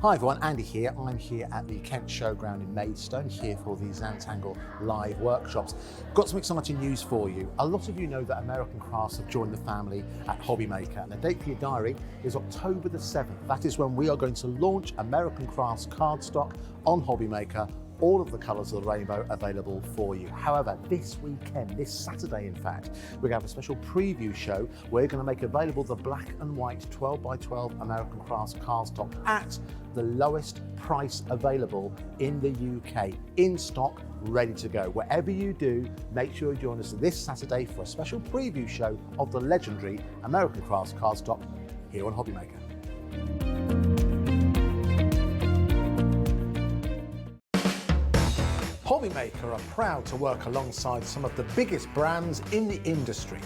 Hi everyone, Andy here. I'm here at the Kent Showground in Maidstone, here for the Zantangle live workshops. Got some exciting news for you. A lot of you know that American Crafts have joined the family at Hobby Maker, and the date for your diary is October the 7th. That is when we are going to launch American Crafts cardstock on Hobby Maker. All of the colours of the rainbow available for you. However, this weekend, this Saturday in fact, we're going to have a special preview show where we're going to make available the black and white 12x12 American Crafts cardstock at the lowest price available in the UK, in stock, ready to go. Whatever you do, make sure you join us this Saturday for a special preview show of the legendary American Crafts cardstock here on Hobby Maker. Hobby Maker are proud to work alongside some of the biggest brands in the industry.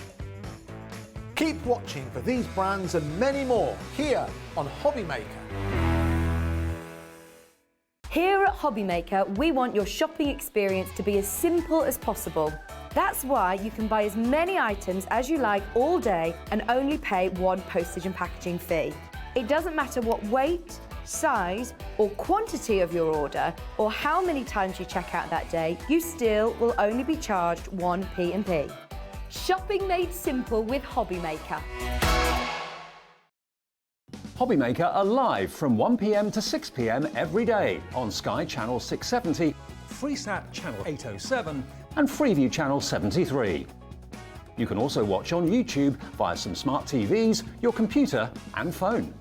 Keep watching for these brands and many more here on Hobby Maker. Here at Hobby Maker, we want your shopping experience to be as simple as possible. That's why you can buy as many items as you like all day and only pay one postage and packaging fee. It doesn't matter what weight, size or quantity of your order or how many times you check out that day, you still will only be charged one P&P. Shopping made simple with Hobby Maker. Hobby Maker are live from 1 p.m. to 6 p.m. every day on Sky Channel 670, Freesat Channel 807 and Freeview Channel 73. You can also watch on YouTube via some smart TVs, your computer and phone.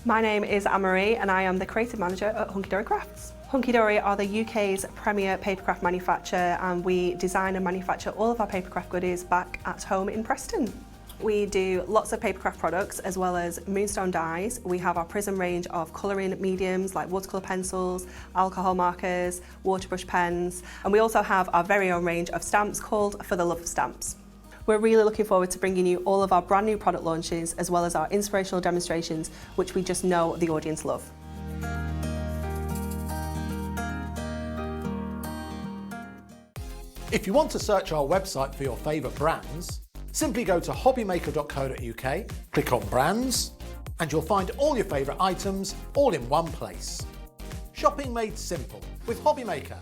My name is Anne-Marie and I am the creative manager at Hunkydory Crafts. Hunkydory are the UK's premier papercraft manufacturer, and we design and manufacture all of our papercraft goodies back at home in Preston. We do lots of papercraft products as well as moonstone dyes. We have our Prism range of colouring mediums like watercolour pencils, alcohol markers, waterbrush pens, and we also have our very own range of stamps called For the Love of Stamps. We're really looking forward to bringing you all of our brand new product launches as well as our inspirational demonstrations, which we just know the audience love. If you want to search our website for your favourite brands, simply go to hobbymaker.co.uk, click on brands, and you'll find all your favourite items all in one place. Shopping made simple with Hobbymaker.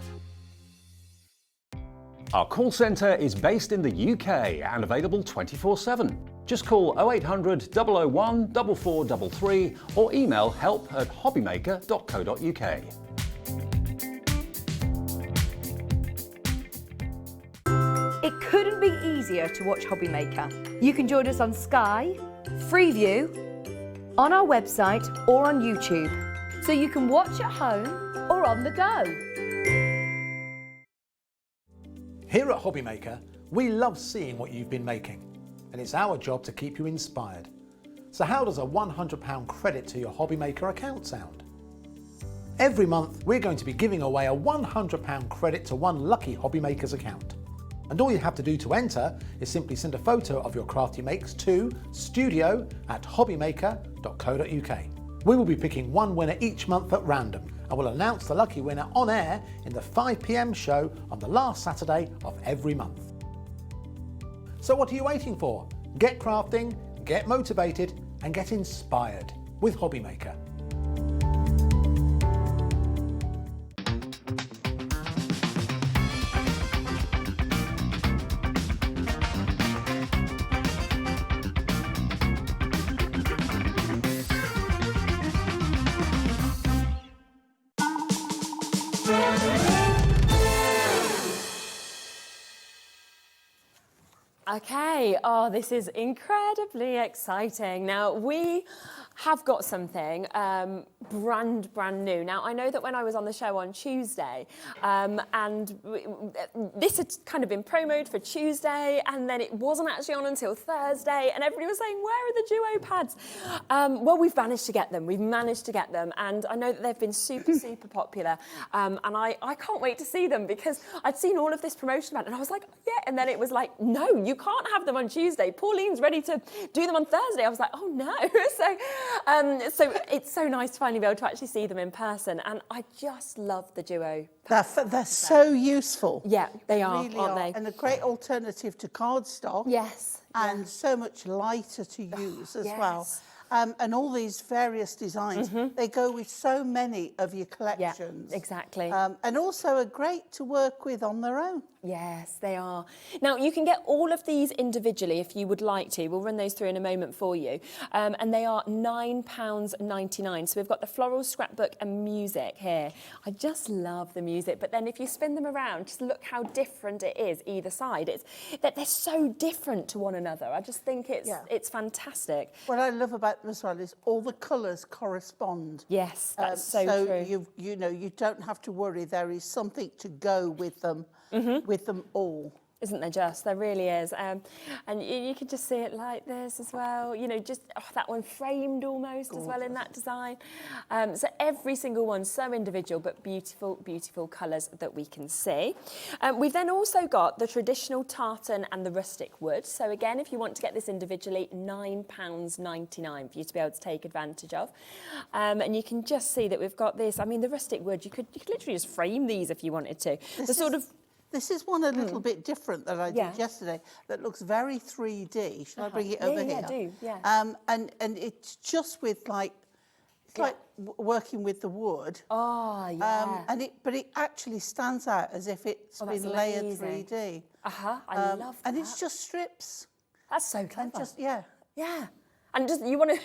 Our call centre is based in the UK and available 24/7. Just call 0800 001 4433 or email help@hobbymaker.co.uk. It couldn't be easier to watch Hobbymaker. You can join us on Sky, Freeview, on our website or on YouTube, so you can watch at home or on the go. Here at Hobbymaker, we love seeing what you've been making, and it's our job to keep you inspired. So how does a £100 credit to your Hobbymaker account sound? Every month, we're going to be giving away a £100 credit to one lucky Hobbymaker's account. And all you have to do to enter is simply send a photo of your craft you makes to studio@hobbymaker.co.uk. We will be picking one winner each month at random, and we'll announce the lucky winner on air in the 5 PM show on the last Saturday of every month. So what are you waiting for? Get crafting, get motivated, and get inspired with Hobbymaker. Okay, oh, this is incredibly exciting. Now, we have got something brand new. Now, I know that when I was on the show on Tuesday, this had kind of been promoted for Tuesday, and then it wasn't actually on until Thursday, and everybody was saying, where are the duo pads? Well, we've managed to get them. We've managed to get them, and I know that they've been super, super popular, and I can't wait to see them, because I'd seen all of this promotion about it, and I was like, yeah, and then it was like, no, you can't have them on Tuesday. Pauline's ready to do them on Thursday. I was like, oh no. So it's so nice to finally be able to actually see them in person, and I just love the duo. They're so useful. Yeah, they are, really aren't they? And a great alternative to cardstock. Yes. And so much lighter to use as well. And all these various designs, they go with so many of your collections. Yeah, exactly. And also are great to work with on their own. Yes, they are. Now, you can get all of these individually if you would like to. We'll run those through in a moment for you. And they are £9.99. So we've got the floral scrapbook and music here. I just love the music. But then if you spin them around, just look how different it is either side. It's that they're so different to one another. I just think it's fantastic. What I love about them as well is all the colours correspond. Yes, that's so true. You know, you don't have to worry. There is something to go with them. With them all. Isn't there just? There really is. And you can just see it like this as well. You know, just that one framed almost as well in that design. So every single one so individual, but beautiful, beautiful colours that we can see. We've then also got the traditional tartan and the rustic wood. So again, if you want to get this individually, £9.99 for you to be able to take advantage of. And you can just see that we've got this. I mean, the rustic wood, you could literally just frame these if you wanted to. This is one a little bit different that I did yesterday that looks very 3D. Shall I bring it over here? Yeah. And it's just with like, it's like working with the wood. Oh, yeah. But it actually stands out as if it's been layered amazing. 3D. I love that. And it's just strips. That's so clever. And Yeah. And just you want to,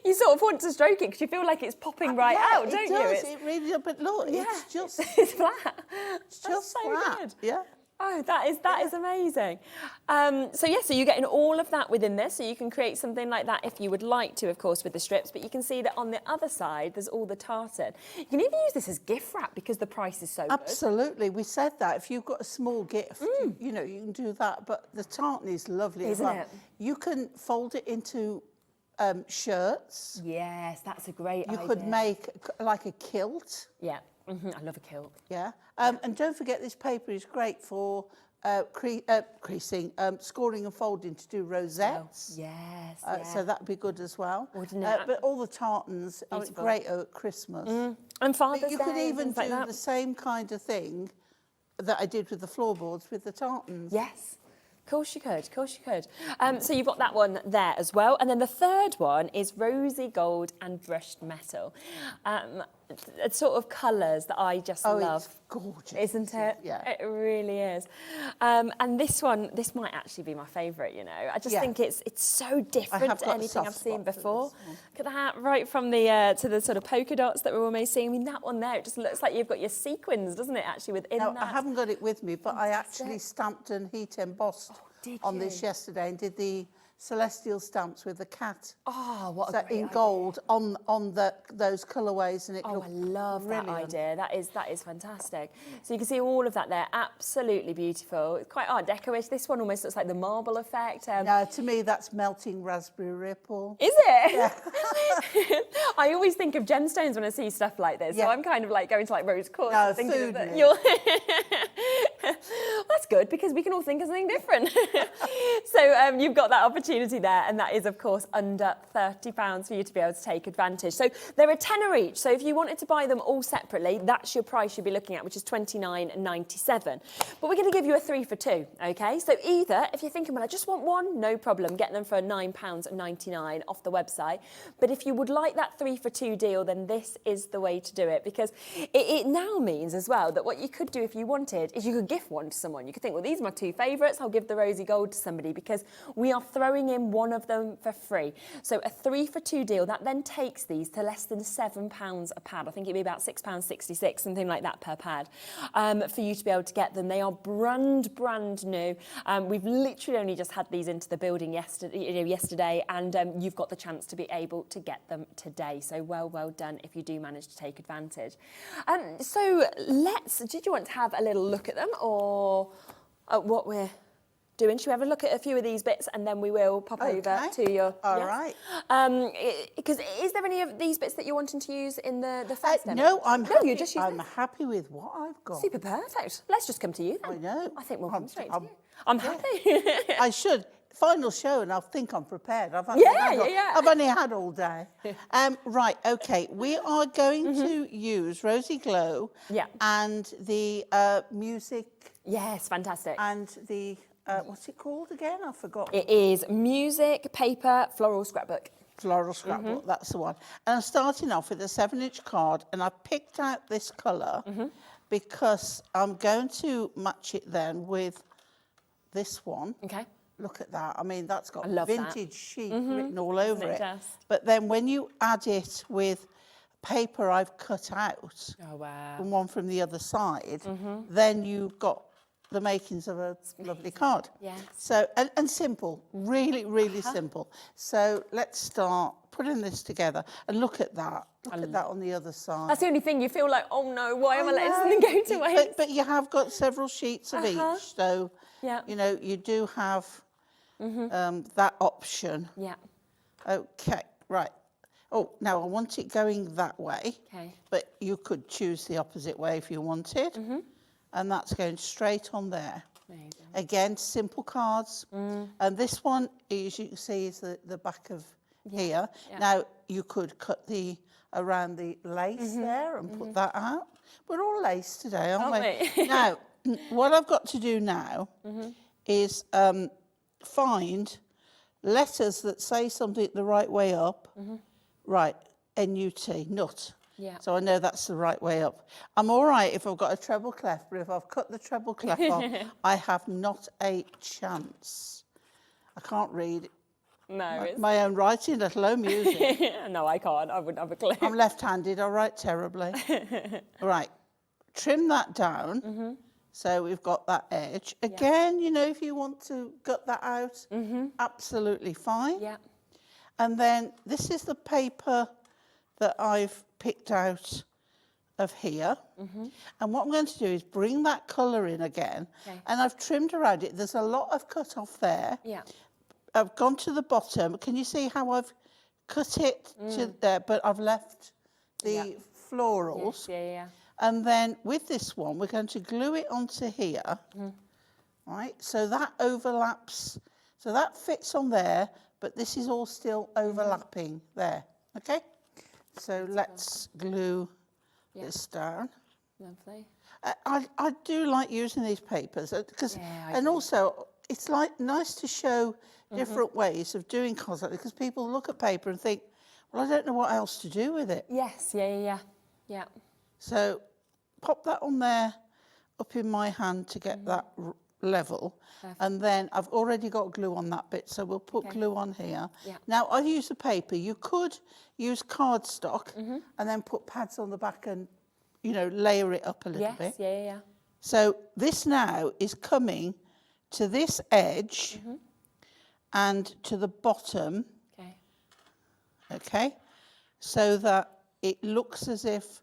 you sort of want to stroke it because you feel like it's popping right out, don't you? It really does. But look, it's just it's flat. It's just so flat. Good. Yeah. Oh, that is amazing. So you're getting all of that within this, so you can create something like that if you would like to, of course, with the strips. But you can see that on the other side, there's all the tartan. You can even use this as gift wrap because the price is so good. Absolutely, we said that if you've got a small gift, you know, you can do that. But the tartan is lovely, isn't it? You can fold it into shirts. Yes, that's a great idea. You could make like a kilt. Yeah, I love a kilt. Yeah, and don't forget this paper is great for creasing, scoring and folding to do rosettes. Yes, so that'd be good as well. Wouldn't it? But all the tartans are great at Christmas. And Father's Day. You could even do the same kind of thing that I did with the floorboards with the tartans. Yes. Of course you could. So you've got that one there as well. And then the third one is rosy gold and brushed metal. sort of colours that I just love. It's gorgeous. Isn't it? Yeah. It really is. And this might actually be my favourite, you know. I just think it's so different to anything I've seen before. Look at that, right from the to the sort of polka dots that we're almost seeing. I mean, that one there, it just looks like you've got your sequins, doesn't it, actually, within that? I haven't got it with me, but I actually stamped and heat embossed on this yesterday and did the celestial stamps with the cat. Oh, what a great in gold on those colourways, and it looked I love brilliant. that idea. That is fantastic. So you can see all of that there, absolutely beautiful. It's quite Art Deco-ish. This one almost looks like the marble effect. No, to me that's melting raspberry ripple. Is it? Yeah. I always think of gemstones when I see stuff like this. So I'm kind of like going to like rose quartz. No, thinking food. Of that's good because we can all think of something different. So you've got that opportunity there, and that is of course under £30 for you to be able to take advantage. So they're a tenner each. So if you wanted to buy them all separately, that's your price you'd be looking at, which is £29.97. But we're going to give you a 3 for 2. Okay. So either if you're thinking, well, I just want one, no problem, get them for £9.99 off the website. But if you would like that 3 for 2 deal, then this is the way to do it, because it now means as well that what you could do if you wanted is you could gift one to someone. You could think, well, these are my 2 favourites, I'll give the rosy gold to somebody, because we are throwing in one of them for free. So a 3 for 2 deal, that then takes these to less than £7 a pad. I think it'd be about £6.66, something like that per pad, for you to be able to get them. They are brand new. We've literally only just had these into the building yesterday, and you've got the chance to be able to get them today. So well done if you do manage to take advantage. So did you want to have a little look at them, or at what we're doing? Should we have a look at a few of these bits and then we will pop over to your... All right. Because is there any of these bits that you're wanting to use in the first demo? No, I'm happy. You're just I'm happy with what I've got. Super perfect. Let's just come to you then. I know. I think we'll come straight to you. I'm happy. I should. Final show, and I think I'm prepared. I've only had all day. Right, okay. We are going to use Rosy Glow and the music. Yes, fantastic. And the, what's it called again? I forgot. It is Music Paper Floral Scrapbook. Floral Scrapbook, that's the one. And I'm starting off with a 7-inch card, and I picked out this colour because I'm going to match it then with this one. Okay. Look at that. I mean, that's got vintage chic written all over it. But then when you add it with paper I've cut out, and one from the other side, then you've got the makings of a lovely card. Yes. So, and simple, really simple. So let's start putting this together, and look at that. Look at that on the other side. That's the only thing you feel like, oh no, why am I letting something go to waste? But you have got several sheets of each, so you know you do have that option. Yeah. Okay, right. Oh, now I want it going that way. Okay. But you could choose the opposite way if you wanted. And that's going straight on there. Amazing. Again, simple cards. And this one, as you can see, is the back of here. Yeah. Now, you could cut around the lace there and put that out. We're all lace today, aren't we? Now, what I've got to do now is find letters that say something the right way up. Right, N-U-T, nut. Yeah. So I know that's the right way up. I'm all right if I've got a treble clef, but if I've cut the treble clef off, I have not a chance. I can't read my own writing, let alone music. No, I can't. I wouldn't have a clue. I'm left-handed. I write terribly. Right, trim that down. So we've got that edge. Again, you know, if you want to gut that out, absolutely fine. Yeah. And then this is the paper that I've picked out of here. And what I'm going to do is bring that colour in again. And I've trimmed around it. There's a lot I've cut off there. Yeah. I've gone to the bottom. Can you see how I've cut it to there, but I've left the florals. Yeah. And then with this one, we're going to glue it onto here. Right, so that overlaps. So that fits on there, but this is all still overlapping there. Okay? So let's glue this down. Lovely. I do like using these papers because, and also it's like nice to show different ways of doing cards like this, because people look at paper and think, well, I don't know what else to do with it. Yes, yeah. Yeah. So pop that on there, up in my hand to get that level. Perfect. And then I've already got glue on that bit, so we'll put glue on here. Yeah. Now, I use a paper. You could use cardstock and then put pads on the back and, you know, layer it up a little bit. Yeah. So this now is coming to this edge and to the bottom. Okay, so that it looks as if,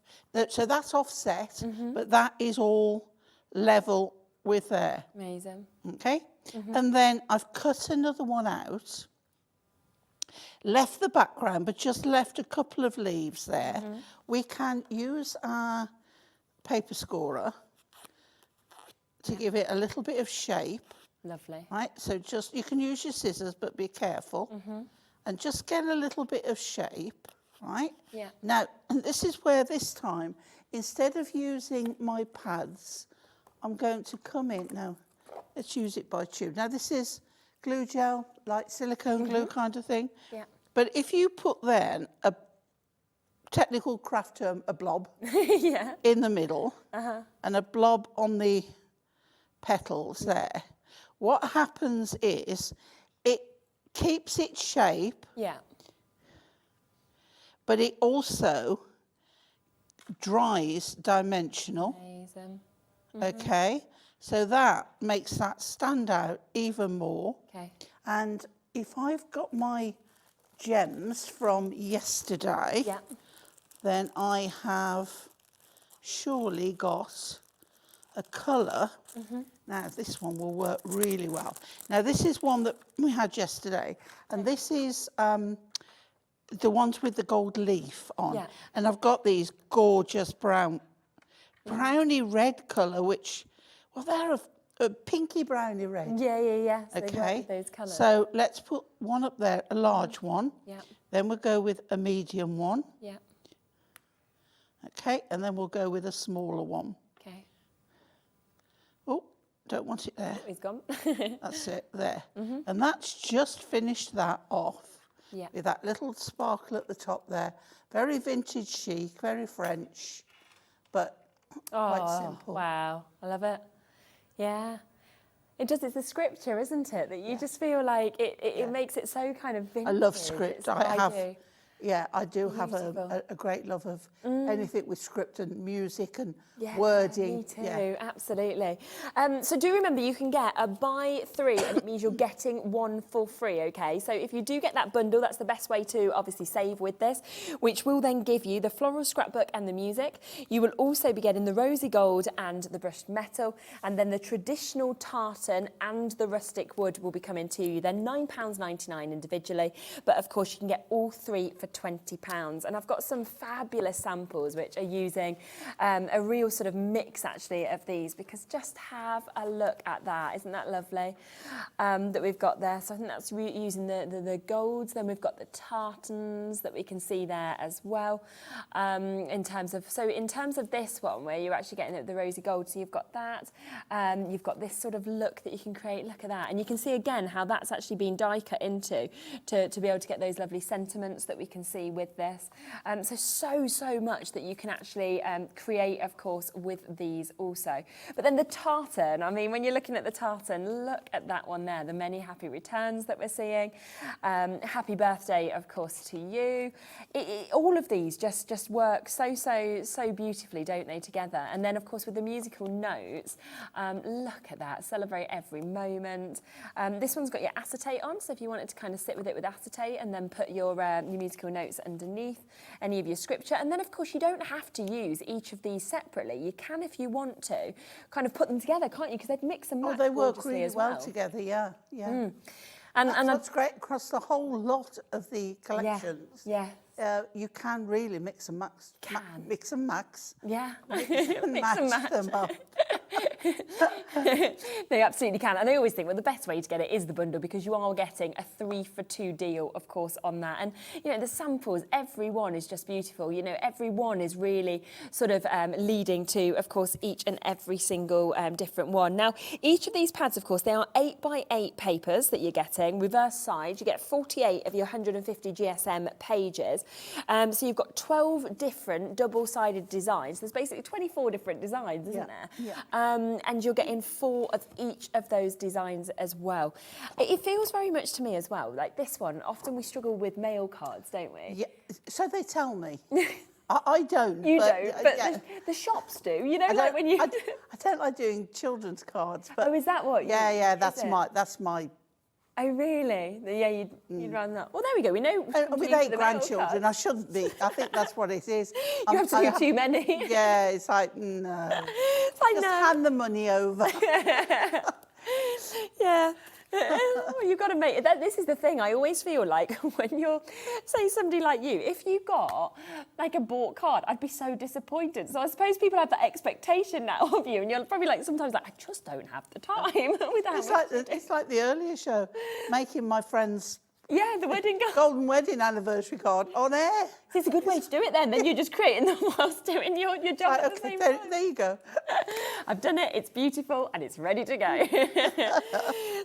so that's offset, but that is all level with there. Amazing. Okay, and then I've cut another one out, left the background, but just left a couple of leaves there. We can use our paper scorer to give it a little bit of shape. Lovely. Right, so just, you can use your scissors, but be careful. And just get a little bit of shape, right? Yeah. Now, and this is where this time, instead of using my pads, I'm going to come in. Now, let's use it by tube. Now, this is glue gel, like silicone glue kind of thing. Yeah. But if you put then a technical craft term, a blob, in the middle, and a blob on the petals there, what happens is it keeps its shape, but it also dries dimensional. Amazing. Okay, so that makes that stand out even more. Okay. And if I've got my gems from yesterday, then I have surely got a colour. Now this one will work really well. Now this is one that we had yesterday, and this is the ones with the gold leaf on. And I've got these gorgeous browny red colour, which, well, they're a pinky browny red. Yeah. So okay, those colours. so let's put one up there, a large one. Then we'll go with a medium one. Okay, and then we'll go with a smaller one. Okay. Oh, don't want it there. It's gone. That's it, there. And that's just finished that off with that little sparkle at the top there. Very vintage chic, very French, but quite simple. Wow, I love it. Yeah. It does, it's the scripture, isn't it? That you just feel like it makes it so kind of vintage. I love script. I do have Beautiful. a great love of anything with script and music and wording. Me too, absolutely. So do remember, you can get a buy 3 and it means you're getting 1 for free, okay? So if you do get that bundle, that's the best way to obviously save with this, which will then give you the floral scrapbook and the music. You will also be getting the rosy gold and the brushed metal, and then the traditional tartan and the rustic wood will be coming to you. They're £9.99 individually, but of course you can get all 3 for £20. And I've got some fabulous samples which are using a real sort of mix actually of these, because just have a look at that. Isn't that lovely that we've got there? So I think that's using the golds. Then we've got the tartans that we can see there as well. In terms of this one where you're actually getting the rosy gold, so you've got that. You've got this sort of look that you can create. Look at that. And you can see again how that's actually been die cut into to be able to get those lovely sentiments that we can see with this. So much that you can actually create, of course, with these also. But then the tartan, I mean, when you're looking at the tartan, look at that one there, the many happy returns that we're seeing. Happy birthday, of course, to you. All of these just work so beautifully, don't they, together? And then, of course, with the musical notes, look at that, celebrate every moment. This one's got your acetate on, so if you wanted to kind of sit with it with acetate and then put your musical notes underneath any of your scripture. And then, of course, you don't have to use each of these separately. You can, if you want to, kind of put them together, can't you? Because they'd mix and match. Oh, they work really as well together, yeah. And that's great across the whole lot of the collections. You can really mix and max. Mix and max. Yeah. Mix and match them up. They absolutely can. And I always think, well, the best way to get it is the bundle, because you are getting a 3 for 2 deal, of course, on that. And, you know, the samples, every one is just beautiful. You know, every one is really sort of leading to, of course, each and every single different one. Now, each of these pads, of course, they are 8x8 papers that you're getting. Reverse side, you get 48 of your 150 GSM pages. So you've got 12 different double-sided designs. There's basically 24 different designs, isn't there? Yeah. And you're getting 4 of each of those designs as well. It feels very much to me as well, like this one, often we struggle with mail cards, don't we? Yeah, so they tell me. I don't. You don't, but yeah. the shops do. You know, like when you... I don't like doing children's cards. But oh, is that what? Yeah, that's my... Oh, really? Yeah, you'd run that. Well, there we go. We know. With 8 grandchildren, I shouldn't be. I think that's what it is. You have to do too many. Yeah, it's like, no. It's like, just no. hand the money over. Yeah. You've got to make it. This is the thing. I always feel like when you're, say, somebody like you, if you got like a bought card, I'd be so disappointed. So I suppose people have that expectation now of you, and you're probably like sometimes like, I just don't have the time. It's like the earlier show, making my friends. Yeah, the wedding card. Golden wedding anniversary card on air. So it's a good way to do it then. Then you're just creating them whilst doing your job at the same time. There you go. I've done it, it's beautiful, and it's ready to go.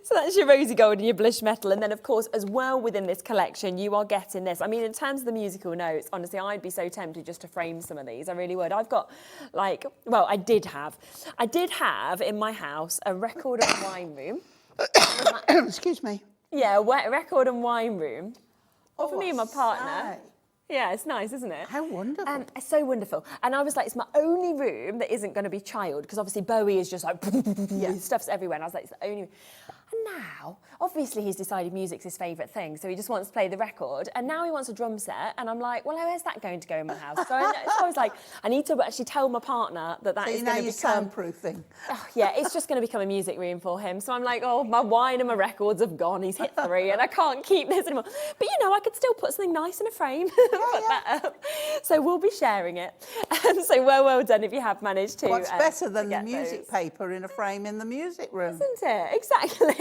So that's your rosy gold and your blush metal. And then, of course, as well within this collection, you are getting this. I mean, in terms of the musical notes, honestly, I'd be so tempted just to frame some of these. I really would. I've got, like, well, I did have in my house a record and wine room. Excuse me. Yeah, a record and wine room. Oh, for me and my partner. Nice. Yeah, it's nice, isn't it? How wonderful. It's so wonderful. And I was like, it's my only room that isn't going to be child, because obviously Bowie is just like, stuff's everywhere. And I was like, it's the only room. And now, obviously he's decided music's his favourite thing, so he just wants to play the record. And now he wants a drum set, and I'm like, well, where's that going to go in my house? So I was like, I need to actually tell my partner that is going to become... soundproofing. Oh, yeah, it's just going to become a music room for him. So I'm like, oh, my wine and my records have gone. He's hit 3, and I can't keep this anymore. But, you know, I could still put something nice in a frame, that up. So we'll be sharing it. So well done if you have managed to. What's better than the get music paper in a frame in the music room? Isn't it? Exactly.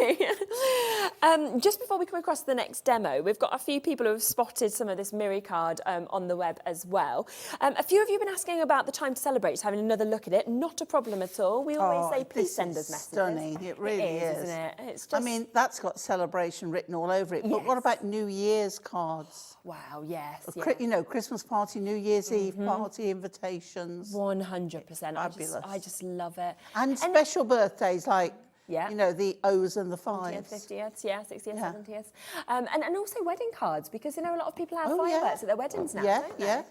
Just before we come across to the next demo, we've got a few people who have spotted some of this Miri card on the web as well. A few of you have been asking about the time to celebrate, just having another look at it. Not a problem at all. We always say, please send us messages. Stunning. It really is. Isn't it? It's just... I mean, that's got celebration written all over it. Yes. But what about New Year's cards? Wow, yes. You know, Christmas party, New Year's Eve party invitations. 100%. Fabulous. I just love it. And special birthdays like, you know, the O's and the 5s. 50th, 60th, 70th. And also wedding cards, because, you know, a lot of people have fireworks at their weddings now, don't they?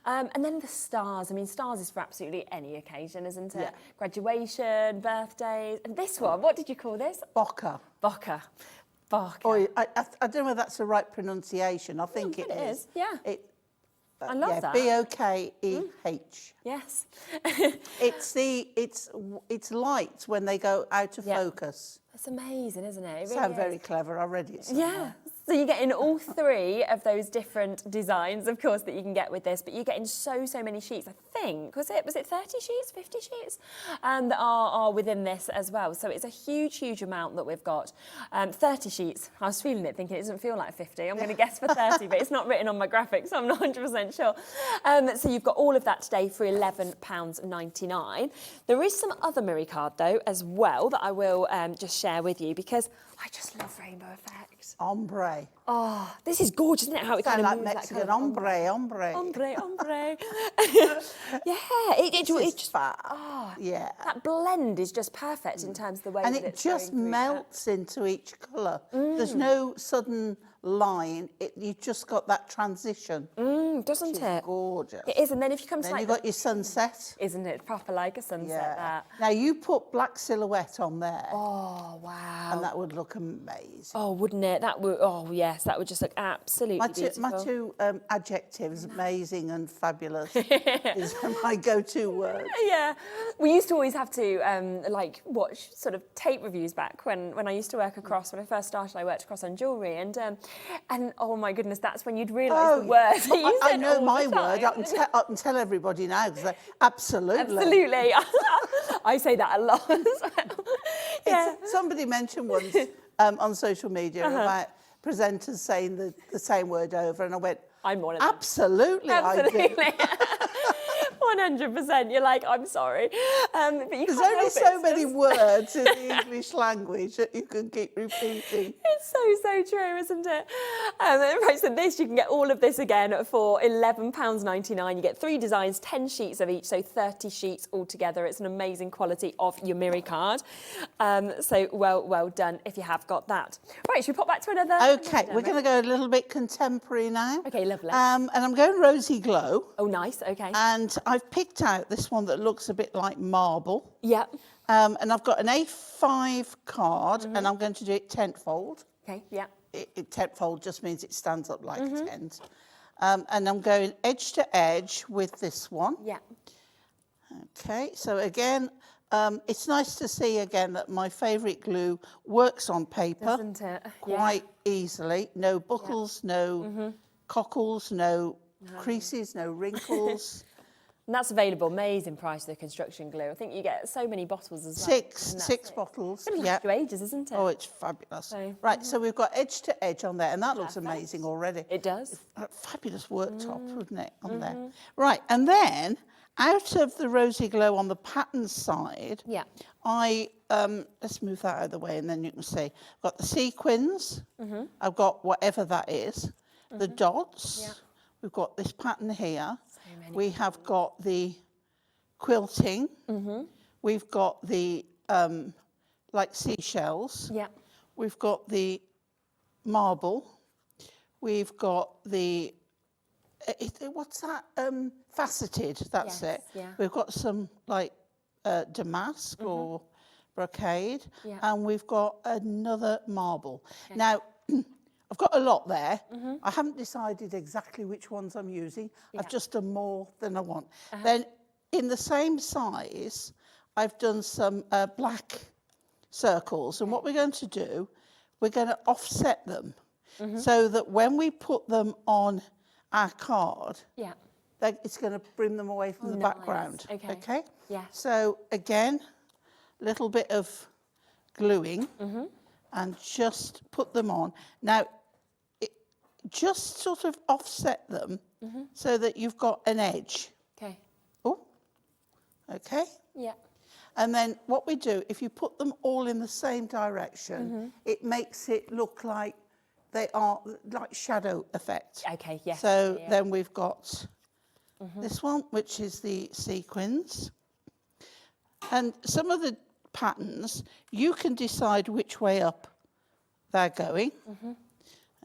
And then the stars. I mean, stars is for absolutely any occasion, isn't it? Yeah. Graduation, birthdays. And this one, what did you call this? Bocca. Bocca. Oh, I don't know whether that's the right pronunciation. I think it is. Yeah. I love that. Bokeh. Yes. It's light when they go out of focus. That's amazing, isn't it? It really sounds very clever. I read it somewhere. Yeah. So you're getting all 3 of those different designs, of course, that you can get with this, but you're getting so many sheets. I think, was it 30 sheets, 50 sheets that are within this as well. So it's a huge amount that we've got. 30 sheets. I was feeling it, thinking it doesn't feel like 50. I'm going to guess for 30, but it's not written on my graphics, so I'm not 100% sure. So you've got all of that today for £11.99. There is some other Miri card, though, as well, that I will just share with you, because I just love rainbow effects. Ombre. Oh, this is gorgeous, isn't it? How it kind of like moves Mexican that kind of ombre. Yeah, it just that blend is just perfect in terms of the way and that it just melts into each colour. There's no sudden line. You just got that transition. Doesn't it? Gorgeous. It is, and then if you come to then you've got your sunset. Isn't it proper like a sunset? That. Now you put black silhouette on there. Oh wow! And that would look amazing. Oh, wouldn't it? That would. Oh yes, that would just look absolutely beautiful. My two adjectives, amazing and fabulous, is my go-to words. Yeah, we used to always have to watch sort of tape reviews back when I used to work across. When I first started, I worked across on jewellery, and And oh my goodness, that's when you'd realise the words that you I said know all my the time. word. I can tell everybody now because absolutely. Absolutely. I say that a lot as well. Yeah. Somebody mentioned once on social media about presenters saying the same word over, and I went, I'm one of them. Absolutely. I do. 100%. You're like, I'm sorry. But you There's can't only help so it. many words in the English language that you can keep repeating. It's so true, isn't it? Right, so this, you can get all of this again for £11.99. You get 3 designs, 10 sheets of each, so 30 sheets altogether. It's an amazing quality of your Miri card. So well done if you have got that. Right, should we pop back to another? Okay, we're going to go a little bit contemporary now. Okay, lovely. And I'm going Rosy Glow. Oh, nice, okay. And I've picked out this one that looks a bit like marble. Yeah. And I've got an A5 card, and I'm going to do it tenfold. Okay, yeah. Tenfold just means it stands up like a tent. And I'm going edge to edge with this one. Yeah. Okay, so again, it's nice to see again that my favourite glue works on paper. Doesn't it? Quite easily. No buckles, no cockles, no creases, no wrinkles. And that's available, amazing price, the construction glue. I think you get so many bottles as well. Six bottles. It's going to last you ages, isn't it? Oh, it's fabulous. So, right, so we've got edge to edge on there, and that looks amazing already. It does. Fabulous worktop, wouldn't it, on there? Right, and then out of the Rosy Glow on the pattern side, I, let's move that out of the way and then you can see. I've got the sequins, I've got whatever that is, the dots, we've got this pattern here, we have got the quilting, we've got the like seashells, we've got the marble, we've got the, what's that, faceted, that's it. We've got some like damask or brocade, and we've got another marble. Now, I've got a lot there. I haven't decided exactly which ones I'm using. I've just done more than I want. Then in the same size, I've done some black circles. And what we're going to do, we're going to offset them so that when we put them on our card, it's going to bring them away from the background. Okay? Yeah. So again, a little bit of gluing and just put them on. Now, just sort of offset them so that you've got an edge. Okay. Oh, okay. Yeah. And then what we do, if you put them all in the same direction, it makes it look like they are like shadow effect. Okay, yes. So then we've got this one, which is the sequins. And some of the patterns, you can decide which way up they're going.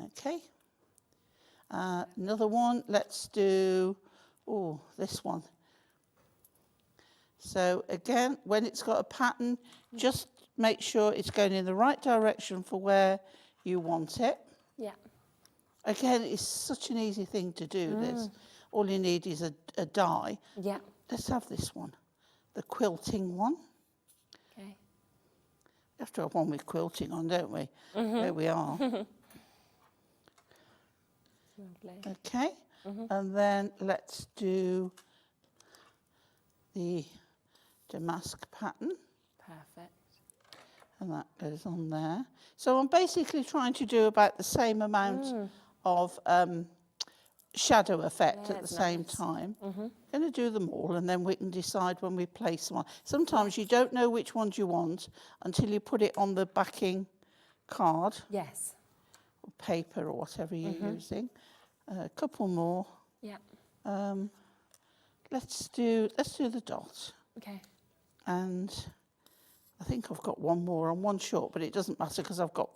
Okay. Another one, let's do, this one. So again, when it's got a pattern, just make sure it's going in the right direction for where you want it. Yeah. Again, it's such an easy thing to do, this. All you need is a die. Yeah. Let's have this one, the quilting one. Okay. We have to have one with quilting on, don't we? There we are. Okay, and then let's do the damask pattern. Perfect. And that goes on there. So I'm basically trying to do about the same amount of shadow effect at the same time. Going to do them all, and then we can decide when we place one. Sometimes you don't know which ones you want until you put it on the backing card. Yes. Or paper or whatever you're using. A couple more. Yeah. Let's do the dot. Okay. And I think I've got one more and one short, but it doesn't matter because I've got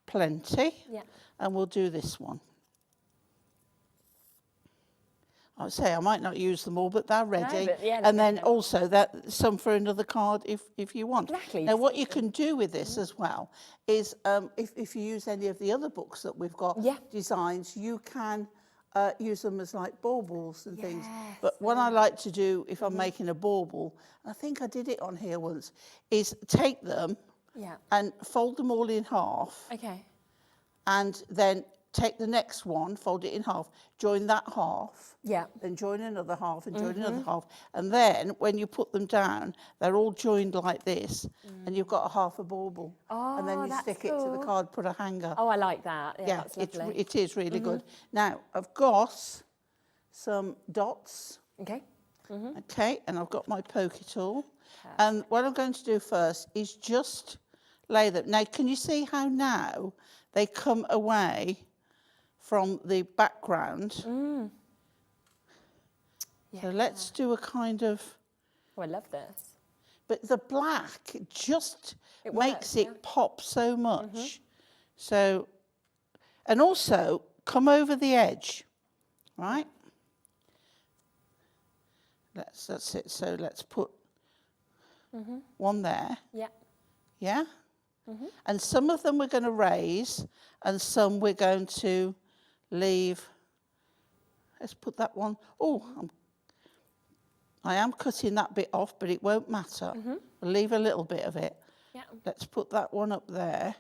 plenty. Yeah. And we'll do this one. I would say I might not use them all, but they're ready. No, but yeah, and then also that some for another card if you want. Exactly. Now, what you can do with this as well is if you use any of the other books that we've got designs, you can use them as like baubles and things. But what I like to do if I'm making a bauble, I think I did it on here once, is take them and fold them all in half. Okay. And then take the next one, fold it in half, join that half, Yeah. then join another half and join another half. And then when you put them down, they're all joined like this, and you've got a half a bauble. And then you stick it to the card, put a hanger. Oh, I like that. Yeah, that's lovely. it is really good. Now, I've got some dots. Okay. Okay, and I've got my pokey tool. And what I'm going to do first is just lay them. Now, can you see how now they come away from the background? So let's do a kind of... Oh, I love this. But the black just makes it pop so much. So, and also come over the edge, right? That's it. So let's put one there. Yeah. Yeah? And some of them we're going to raise and some we're going to leave. Let's put that one. Oh, I am cutting that bit off, but it won't matter. We'll leave a little bit of it. Yeah. Let's put that one up there.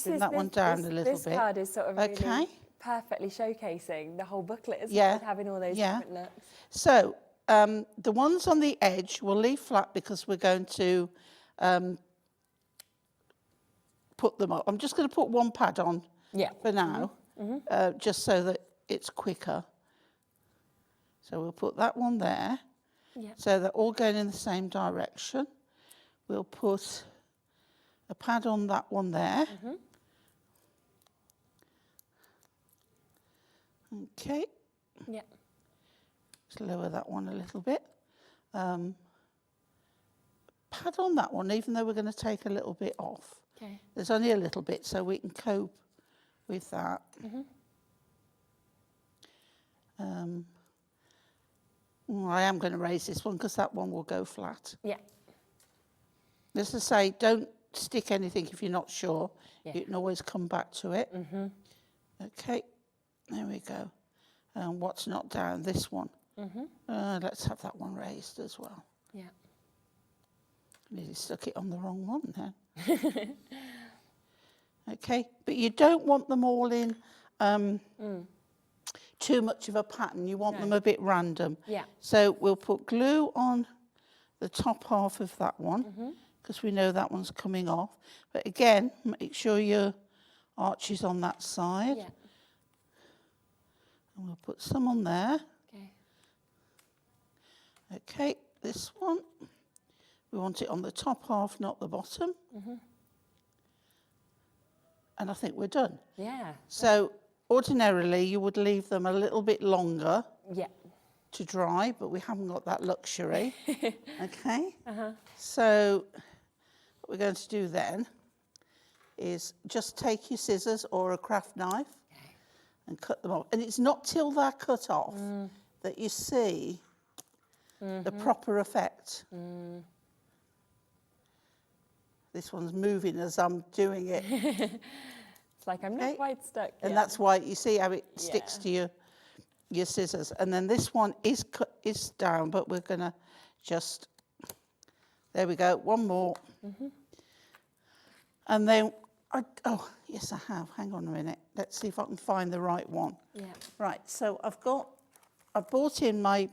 Bring that one down a little bit. This card is sort of really perfectly showcasing the whole booklet, isn't it? With having all those different looks. So the ones on the edge we'll leave flat because we're going to put them up. I'm just going to put one pad on for now, just so that it's quicker. So we'll put that one there. So they're all going in the same direction. We'll put a pad on that one there. Okay. Yeah. Let's lower that one a little bit. Pad on that one, even though we're going to take a little bit off. Okay. There's only a little bit, so we can cope with that. I am going to raise this one because that one will go flat. Yeah. As I say, don't stick anything if you're not sure. You can always come back to it. Okay, there we go. And what's not down? This one. Let's have that one raised as well. Yeah. Nearly stuck it on the wrong one then. Okay, but you don't want them all in too much of a pattern. You want them a bit random. Yeah. So we'll put glue on the top half of that one because we know that one's coming off. But again, make sure your arch is on that side. Yeah. And we'll put some on there. Okay. Okay, this one. We want it on the top half, not the bottom. And I think we're done. Yeah. So ordinarily you would leave them a little bit longer to dry, but we haven't got that luxury. Okay? So what we're going to do then is just take your scissors or a craft knife and cut them off. And it's not till they're cut off that you see the proper effect. This one's moving as I'm doing it. It's like I'm not quite stuck. And that's why you see how it sticks to your scissors. And then this one is down, but we're going to just, there we go, one more. And then, oh, yes, I have. Hang on a minute. Let's see if I can find the right one. Yeah. Right, so I bought in my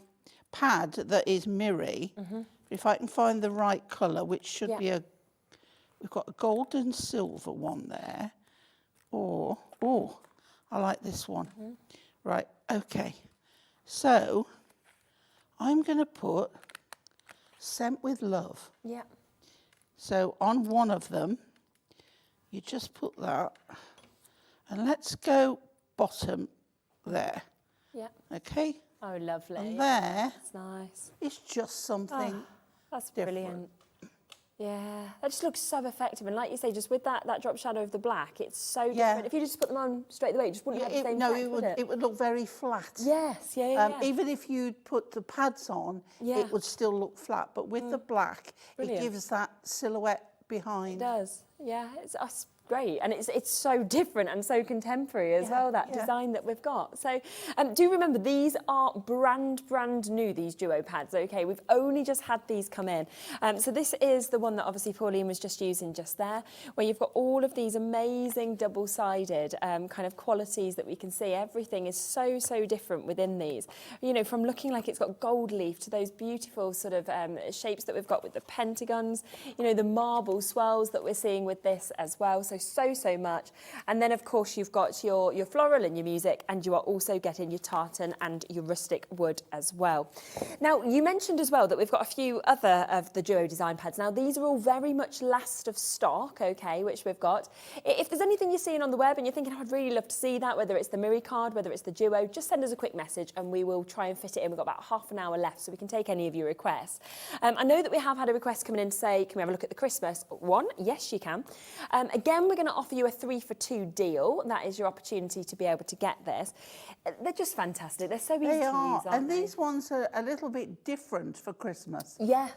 pad that is mirrory. If I can find the right colour, which should be we've got a gold and silver one there. Or, oh, I like this one. Right, okay. So I'm going to put Scent with Love. Yeah. So on one of them, you just put that. And let's go bottom there. Yeah. Okay? Oh, lovely. And there, that's nice. It's just something That's different. brilliant. Yeah, that just looks so effective. And like you say, just with that drop shadow of the black, it's so different. If you just put them on straight away, it just wouldn't have the same effect, would it? It would look very flat. Yes, yeah. Even if you put the pads on, it would still look flat. But with the black, Brilliant. it gives that silhouette behind. It does, yeah. great, and it's so different and so contemporary as well, that design that we've got. So do remember, these are brand new, these duo pads. Okay, we've only just had these come in. So this is the one that obviously Pauline was just using just there, where you've got all of these amazing double-sided kind of qualities that we can see. Everything is so different within these, you know, from looking like it's got gold leaf to those beautiful sort of shapes that we've got with the pentagons, you know, the marble swirls that we're seeing with this as well. So much. And then of course you've got your floral and your music, and you are also getting your tartan and your rustic wood as well. Now, you mentioned as well that we've got a few other of the duo design pads. Now, these are all very much last of stock, okay, which we've got. If there's anything you're seeing on the web and you're thinking, oh, I'd really love to see that, whether it's the Miri card, whether it's the duo, just send us a quick message and we will try and fit it in. We've got about half an hour left, so we can take any of your requests. I know that we have had a request coming in to say, can we have a look at the Christmas one? Yes, you can. Again, we're going to offer you a 3-for-2 deal. That is your opportunity to be able to get this. They're just fantastic. They're so easy to use, aren't they? These ones are a little bit different for Christmas. Yes.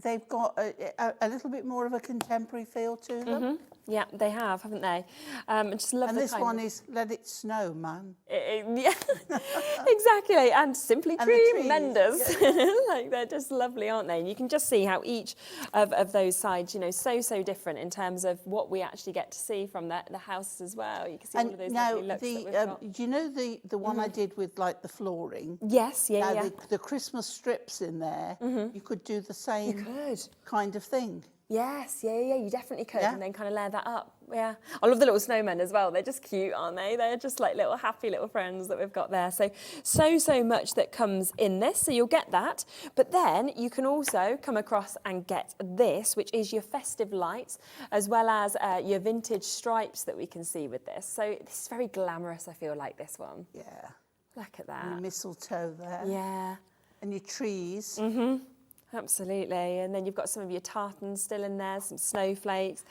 They've got a little bit more of a contemporary feel to them. Yeah, they have, haven't they? I just love and the this one is Let It Snow, man. Yeah, exactly. And Simply Tremendous. Like, they're just lovely, aren't they? And you can just see how each of those sides, you know, so different in terms of what we actually get to see from the house as well. You can see all of those lovely looks that we've got. Do you know the one I did with like the flooring? Yes, yeah. The Christmas strips in there, you could do the same kind of thing. Yes, yeah, you definitely could, and then kind of layer that up. Yeah, I love the little snowmen as well. They're just cute, aren't they? They're just like little happy little friends that we've got there. So much that comes in this. So you'll get that, but then you can also come across and get this, which is your festive lights, as well as your vintage stripes that we can see with this. So this is very glamorous, I feel like, this one. Yeah. Look at that. Your mistletoe there. Yeah. And your trees. Absolutely, and then you've got some of your tartans still in there, some snowflakes,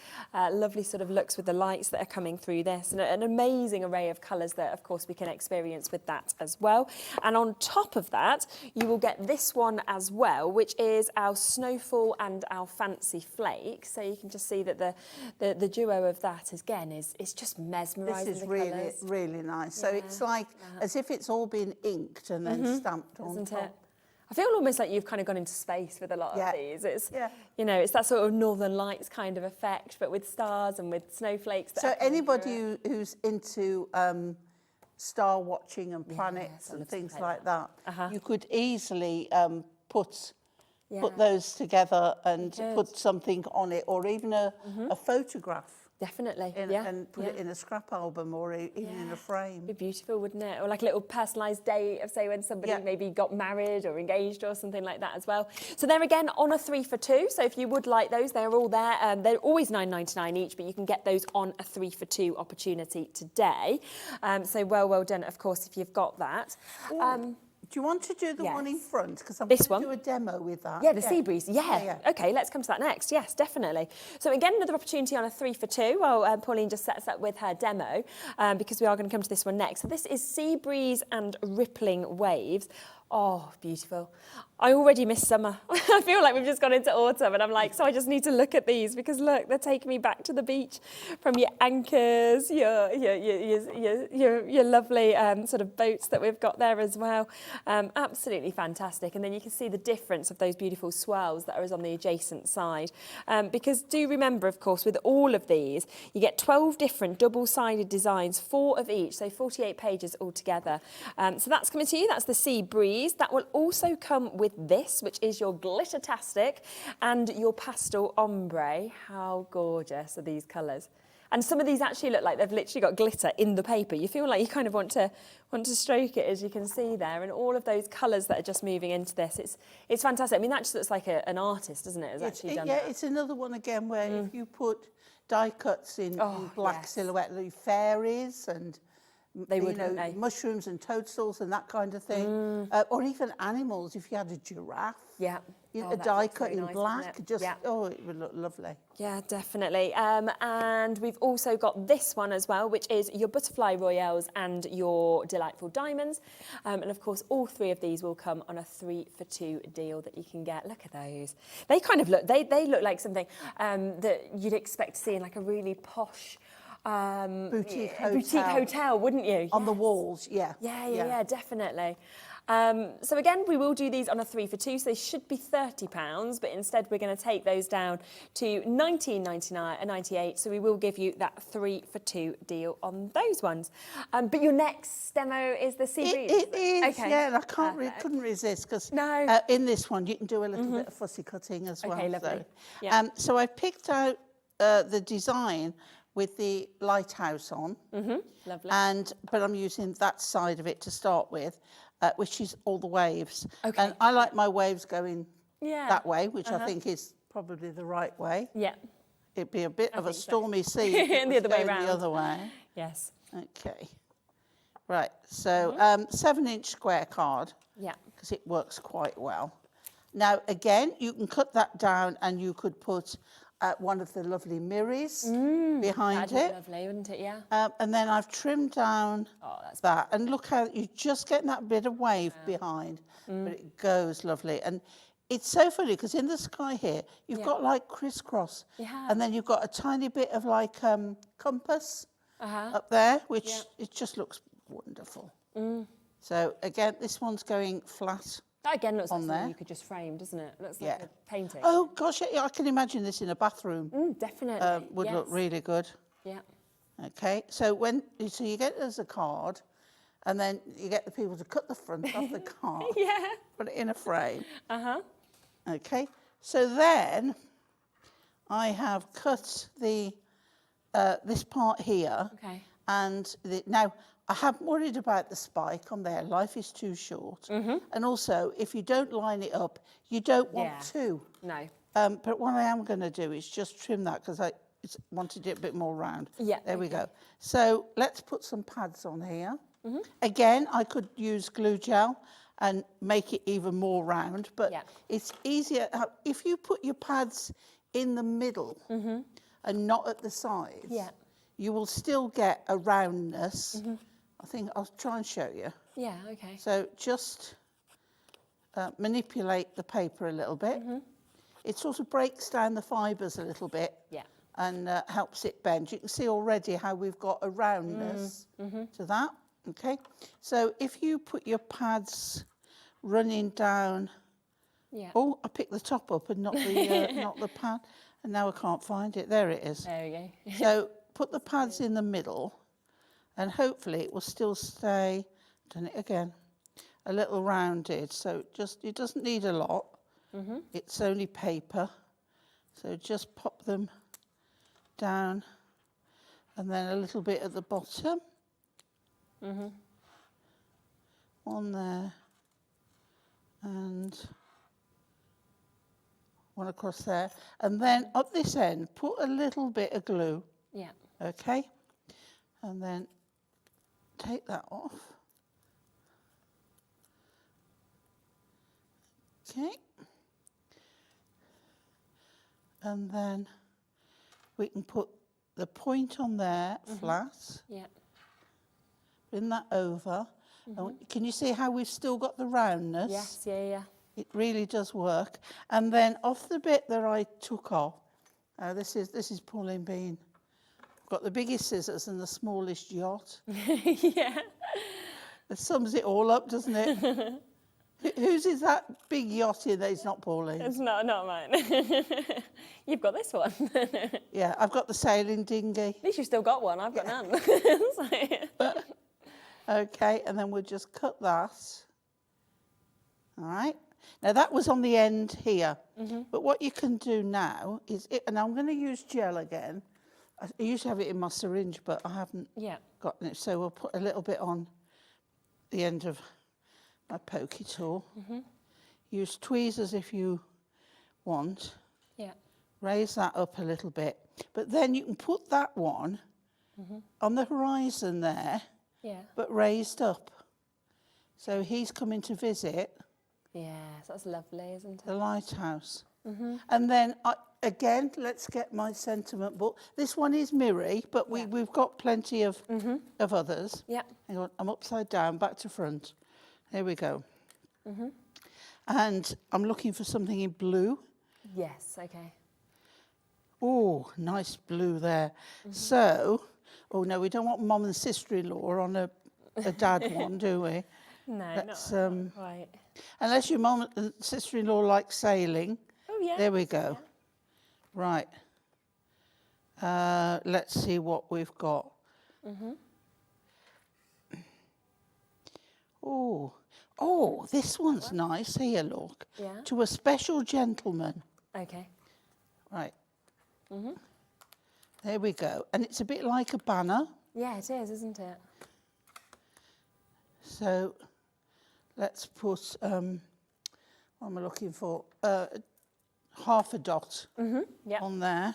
lovely sort of looks with the lights that are coming through this, and an amazing array of colours that, of course, we can experience with that as well. And on top of that, you will get this one as well, which is our Snowfall and our Fancy Flake. So you can just see that the duo of that, again, is just mesmerising. This is really nice. So it's like as if it's all been inked and then stamped on top. It? I feel almost like you've kind of gone into space with a lot of these. It's, you know, it's that sort of Northern Lights kind of effect, but with stars and with snowflakes. So anybody who's into star watching and planets and things like that, you could easily put those together and put something on it, or even a photograph. Definitely, and put it in a scrap album or even in a frame. It'd be beautiful, wouldn't it? Or like a little personalised date of, say, when somebody maybe got married or engaged or something like that as well. So they're, again, on a 3-for-2. So if you would like those, they're all there. They're always $9.99 each, but you can get those on a 3-for-2 opportunity today. So well done, of course, if you've got that. Do you want to do the one in front? Because I'm going to do a demo with that. Yeah, the sea breeze. Yeah. OK, let's come to that next. Yes, definitely. So again, another opportunity on a 3-for-2. Well, Pauline just sets up with her demo because we are going to come to this one next. So this is Sea Breeze and Rippling Waves. Oh, beautiful. I already miss summer. I feel like we've just gone into autumn and I'm like, so I just need to look at these because look, they're taking me back to the beach from your anchors, your lovely sort of boats that we've got there as well. Absolutely fantastic. And then you can see the difference of those beautiful swirls that are on the adjacent side. Because do remember, of course, with all of these, you get 12 different double-sided designs, 4 of each, so 48 pages altogether. So that's coming to you. That's the Sea Breeze. That will also come with this, which is your Glittertastic and your Pastel Ombre. How gorgeous are these colours? And some of these actually look like they've literally got glitter in the paper. You feel like you kind of want to stroke it, as you can see there. And all of those colours that are just moving into this, it's fantastic. I mean, that just looks like an artist, doesn't it? It's another one again where if you put die cuts in black silhouette, like fairies and mushrooms and toadstools and that kind of thing, or even animals. If you had a giraffe Yeah. A die cut in black, oh, it would look lovely. Yeah, definitely. And we've also got this one as well, which is your Butterfly Royales and your Delightful Diamonds. And of course, all three of these will come on a 3 for 2 deal that you can get. Look at those. They kind of look, they look like something that you'd expect to see in like a really posh boutique hotel, wouldn't you? On the walls, yeah. Yeah, definitely. So again, we will do these on a 3 for 2, so they should be £30, but instead we're going to take those down to $19.99 and $98. So we will give you that 3 for 2 deal on those ones. But your next demo is the sea breeze. It is, okay. yeah. And I couldn't resist because in this one you can do a little bit of fussy cutting as well. Okay, lovely. So, so I picked out the design with the lighthouse on. Lovely. But I'm using that side of it to start with. Which is all the waves. Okay. And I like my waves going that way, which I think is probably the right way. Yeah. It'd be a bit of a stormy sea the other way round. The other way. Yes. Okay. Right, so 7-inch square card. Yeah. Because it works quite well. Now, again, you can cut that down and you could put one of the lovely mirrors behind it. Lovely, wouldn't it? Yeah. And then I've trimmed down that. And look how you're just getting that bit of wave behind, but it goes lovely. And it's so funny because in the sky here, you've got like crisscross. And then you've got a tiny bit of like compass up there, which it just looks wonderful. So again, this one's going flat. That again looks like on something there. you could just frame, doesn't it? Looks like a painting. Oh gosh, I can imagine this in a bathroom. Definitely. Would look really good. Yeah. Okay, so you get it as a card, and then you get the people to cut the front of the card. Put it in a frame. Okay, so then I have cut the this part here. Okay. And now I haven't worried about the spike on there. Life is too short. And also, if you don't line it up, you don't want to. No. But what I am going to do is just trim that because I wanted it a bit more round. Yeah. There we go. So let's put some pads on here. Again, I could use glue gel and make it even more round, but it's easier if you put your pads in the middle and not at the sides. You will still get a roundness. I think I'll try and show you. Yeah, okay. So just manipulate the paper a little bit. It sort of breaks down the fibres a little bit and helps it bend. You can see already how we've got a roundness to that. Okay, so if you put your pads running down, oh, I picked the top up and not the not the pad, and now I can't find it. There it is. There we go. So put the pads in the middle, and hopefully it will still stay. Done it again. A little rounded, so it doesn't need a lot. It's only paper, so just pop them down, and then a little bit at the bottom. One there, and one across there, and then up this end, put a little bit of glue. Yeah. Okay, and then take that off. Okay, and then we can put the point on there flat. Yeah. Bring that over. Can you see how we've still got the roundness? Yes, yeah. It really does work. And then off the bit that I took off, this is Pauline Bean. I've got the biggest scissors and the smallest yacht. Yeah. It sums it all up, doesn't it? Whose is that big yacht in there? It's not Pauline. It's not mine. You've got this one. Yeah, I've got the sailing dinghy. At least you've still got one. I've got none. Okay, and then we'll just cut that. All right. Now that was on the end here. But what you can do now is, and I'm going to use gel again. I used to have it in my syringe, but I haven't gotten it. So we'll put a little bit on the end of my pokey tool. Use tweezers if you want. Yeah. Raise that up a little bit. But then you can put that one on the horizon there, but raised up. So he's coming to visit, Yes, that's lovely, isn't it? The lighthouse. And then, again, let's get my sentiment book. This one is Miri, but we've got plenty of others. Yeah. Hang on, I'm upside down, back to front. There we go. And I'm looking for something in blue. Yes, okay. Oh, nice blue there. So, oh no, we don't want mum and sister-in-law on a dad one, do we? No, Let's, not quite. Unless your mum and sister-in-law like sailing. Oh, yeah. There we go. Right. Let's see what we've got. Oh, this one's nice. Here, look. Yeah. To a special gentleman. Okay. Right. There we go. And it's a bit like a banner. Yeah, it is, isn't it? So let's put, what am I looking for? Half a dot on there,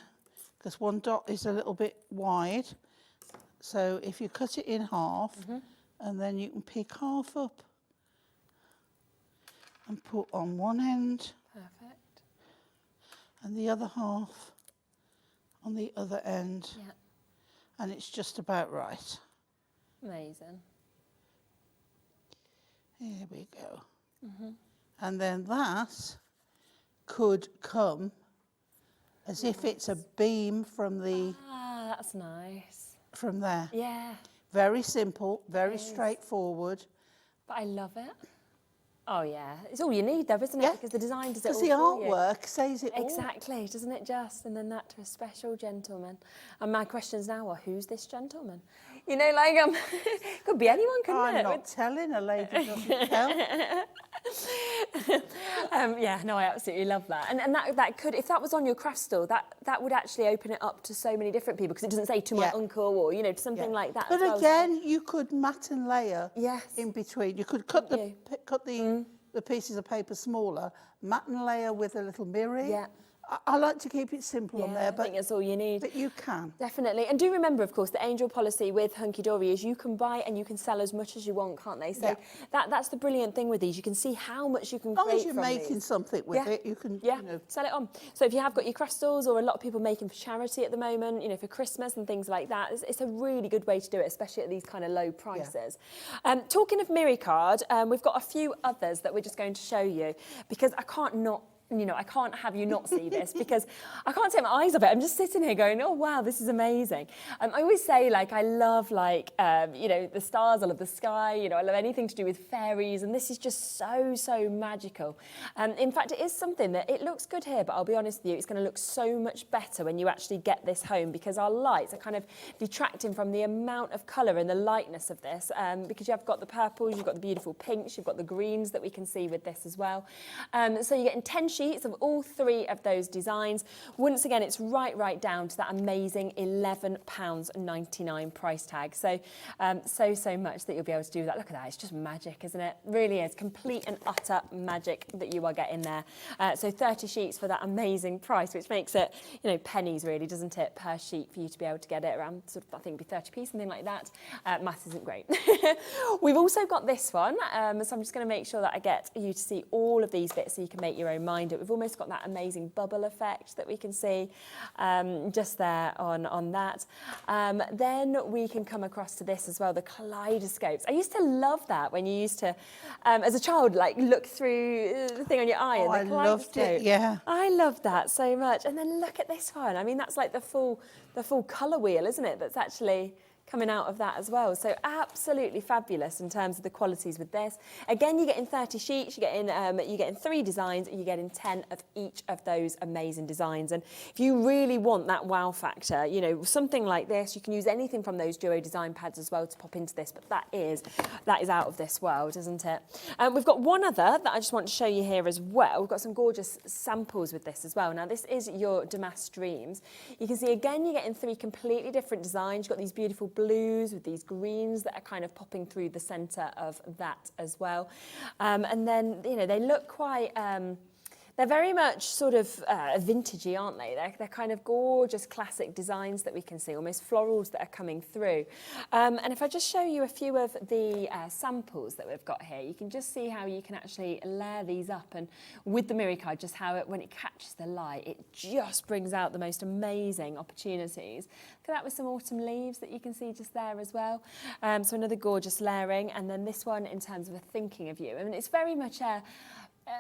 because one dot is a little bit wide. So if you cut it in half, and then you can pick half up and put on one end. Perfect. And the other half on the other end. Yeah. And it's just about right. Amazing. Here we go. And then that could come as if it's a beam from the... Ah, that's nice. From there. Yeah. Very simple, very straightforward. But I love it. Oh, yeah. It's all you need, though, isn't it? Yeah. Because the design does it all Because the for you. artwork says it all. Exactly, doesn't it just? And then that to a special gentleman. And my questions now are, who's this gentleman? You know, like, could be anyone, couldn't it? I'm not telling, a lady doesn't tell. Yeah, no, I absolutely love that. And that could, if that was on your craft store, that would actually open it up to so many different people, because it doesn't say to my uncle or, you know, to something like that. But as well. again, you could mat and layer Yes. in between. You could cut the pieces of paper smaller, mat and layer with a little mirror. Yeah. I like to keep it simple on there, I think that's all you need. But you can. Definitely. And do remember, of course, the angel policy with Hunkydory is you can buy and you can sell as much as you want, can't they? So that's the brilliant thing with these. You can see how much you can create from As long as you're making something with it, you can, you know. sell it on. So if you have got your craft stores, or a lot of people making for charity at the moment, you know, for Christmas and things like that, it's a really good way to do it, especially at these kind of low prices. Talking of Miri card, we've got a few others that we're just going to show you, because I can't not, you know, I can't have you not see this, because I can't take my eyes off it. I'm just sitting here going, oh, wow, this is amazing. I always say, like, I love, like, you know, the stars, I love the sky, you know, I love anything to do with fairies, and this is just so magical. In fact, it is something that, it looks good here, but I'll be honest with you, it's going to look so much better when you actually get this home, because our lights are kind of detracting from the amount of colour and the lightness of this, because you've got the purples, you've got the beautiful pinks, you've got the greens that we can see with this as well. So you're getting 10 sheets of all three of those designs. Once again, it's right down to that amazing £11.99 price tag. So, so much that you'll be able to do that. Look at that, it's just magic, isn't it? Really is complete and utter magic that you are getting there. So 30 sheets for that amazing price, which makes it, you know, pennies really, doesn't it, per sheet for you to be able to get it around, sort of, I think it'd be 30p, something like that. Maths isn't great. We've also got this one, so I'm just going to make sure that I get you to see all of these bits so you can make your own mind up. We've almost got that amazing bubble effect that we can see just there on that. Then we can come across to this as well, the kaleidoscopes. I used to love that when you used to, as a child, like look through the thing on your eye and the kaleidoscope. I loved it, yeah. I loved that so much. And then look at this one. I mean, that's like the full colour wheel, isn't it? That's actually coming out of that as well. So absolutely fabulous in terms of the qualities with this. Again, you're getting 30 sheets, you're getting 3 designs, and you're getting 10 of each of those amazing designs. And if you really want that wow factor, you know, something like this, you can use anything from those duo design pads as well to pop into this, but that is out of this world, isn't it? We've got one other that I just want to show you here as well. We've got some gorgeous samples with this as well. Now, this is your Damask Dreams. You can see, again, you're getting 3 completely different designs. You've got these beautiful blues with these greens that are kind of popping through the centre of that as well. And then, you know, they look quite... They're very much sort of vintagey, aren't they? They're kind of gorgeous classic designs that we can see, almost florals that are coming through. And if I just show you a few of the samples that we've got here, you can just see how you can actually layer these up, and with the mirror card, just how when it catches the light, it just brings out the most amazing opportunities. Look at that with some autumn leaves that you can see just there as well. So another gorgeous layering, and then this one in terms of a thinking of you. I mean, it's very much a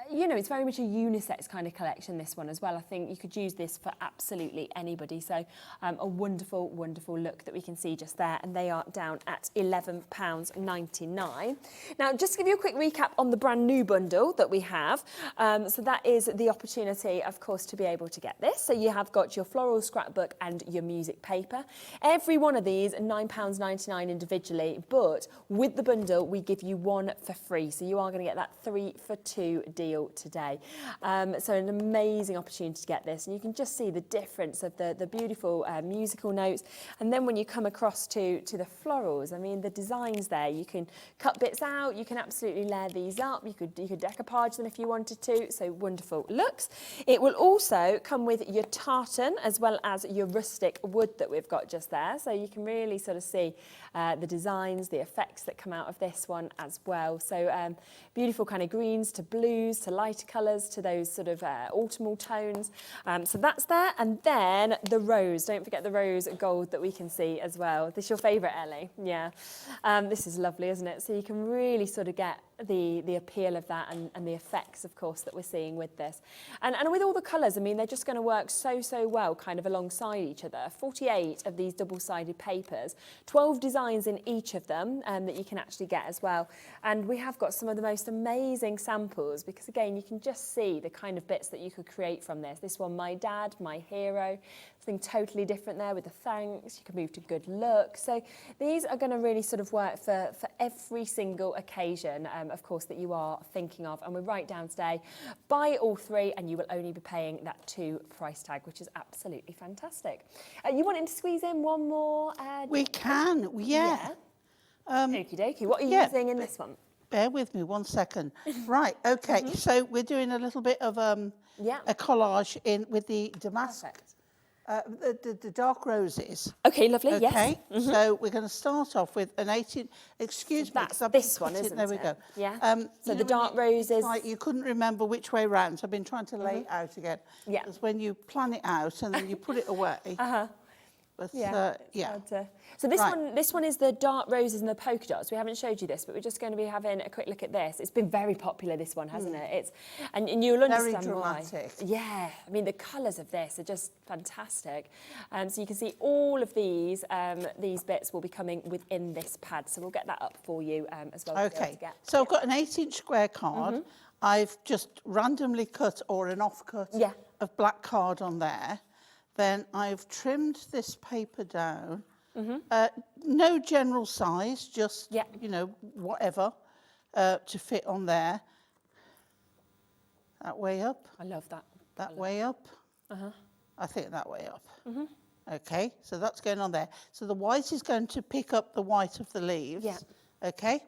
it's very much a unisex kind of collection, this one as well. I think you could use this for absolutely anybody. So a wonderful, wonderful look that we can see just there. And they are down at £11.99. Now, just to give you a quick recap on the brand new bundle that we have. So that is the opportunity, of course, to be able to get this. So you have got your floral scrapbook and your music paper. Every one of these are £9.99 individually, but with the bundle, we give you one for free. So you are going to get that 3 for 2 deal today. So an amazing opportunity to get this, and you can just see the difference of the beautiful musical notes. And then when you come across to the florals, I mean, the designs there, you can cut bits out, you can absolutely layer these up, you could decoupage them if you wanted to. So wonderful looks. It will also come with your tartan as well as your rustic wood that we've got just there. So you can really sort of see the designs, the effects that come out of this one as well. So beautiful kind of greens to blues to lighter colours to those sort of autumnal tones. So that's there. And then the rose. Don't forget the rose gold that we can see as well. This is your favourite, Ellie? Yeah. This is lovely, isn't it? So you can really sort of get the appeal of that and the effects, of course, that we're seeing with this. And with all the colours, I mean, they're just going to work so well kind of alongside each other. 48 of these double-sided papers, 12 designs in each of them that you can actually get as well. And we have got some of the most amazing samples because, again, you can just see the kind of bits that you could create from this. This one, My Dad, My Hero, something totally different there with the thanks. You can move to good luck. So these are going to really sort of work for every single occasion, of course, that you are thinking of. And we're right down today. Buy all 3 and you will only be paying that 2 price tag, which is absolutely fantastic. You wanting to squeeze in one more? We can, yeah. Okie dokie. What are you using in this one? Bear with me 1 second. Right, okay, so we're doing a little bit of a collage in with the damask. Perfect. The dark roses. Okay, lovely, yes. Okay, so we're going to start off with an 18, excuse me. That's this one, isn't it? There we go. Yeah, so the dark roses. Like you couldn't remember which way round, so I've been trying to lay it out again. Yeah. Because when you plan it out and then you put it away. But, So this one is the dark roses and the polka dots. We haven't showed you this, but we're just going to be having a quick look at this. It's been very popular, this one, hasn't it? And you'll understand dramatic. Why. Yeah, I mean the colours of this are just fantastic. So you can see all of these bits will be coming within this pad. So we'll get that up for you as well. Okay. So I've got an 8-inch square card. I've just randomly cut or an offcut of black card on there. Then I've trimmed this paper down. No general size, just, you know, whatever to fit on there. That way up. I love that. That way up. I think that way up. Okay, so that's going on there. So the white is going to pick up the white of the leaves. Okay,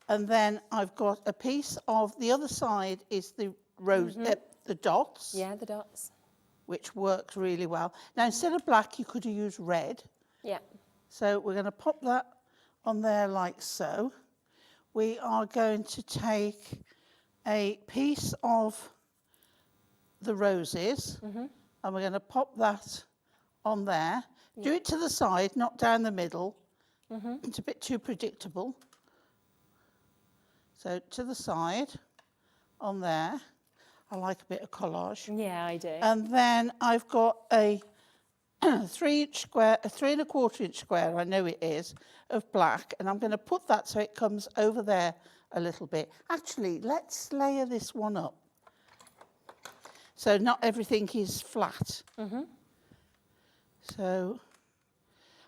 and then I've got a piece of, the other side is the rose, the dots. Yeah, the dots. Which works really well. Now, instead of black, you could have used red. Yeah. So we're going to pop that on there like so. We are going to take a piece of the roses and we're going to pop that on there. Do it to the side, not down the middle. It's a bit too predictable. So to the side, on there. I like a bit of collage. Yeah, I do. And then I've got a 3-inch square, a 3 1/4 inch square, I know it is, of black. And I'm going to put that so it comes over there a little bit. Actually, let's layer this one up. So not everything is flat. So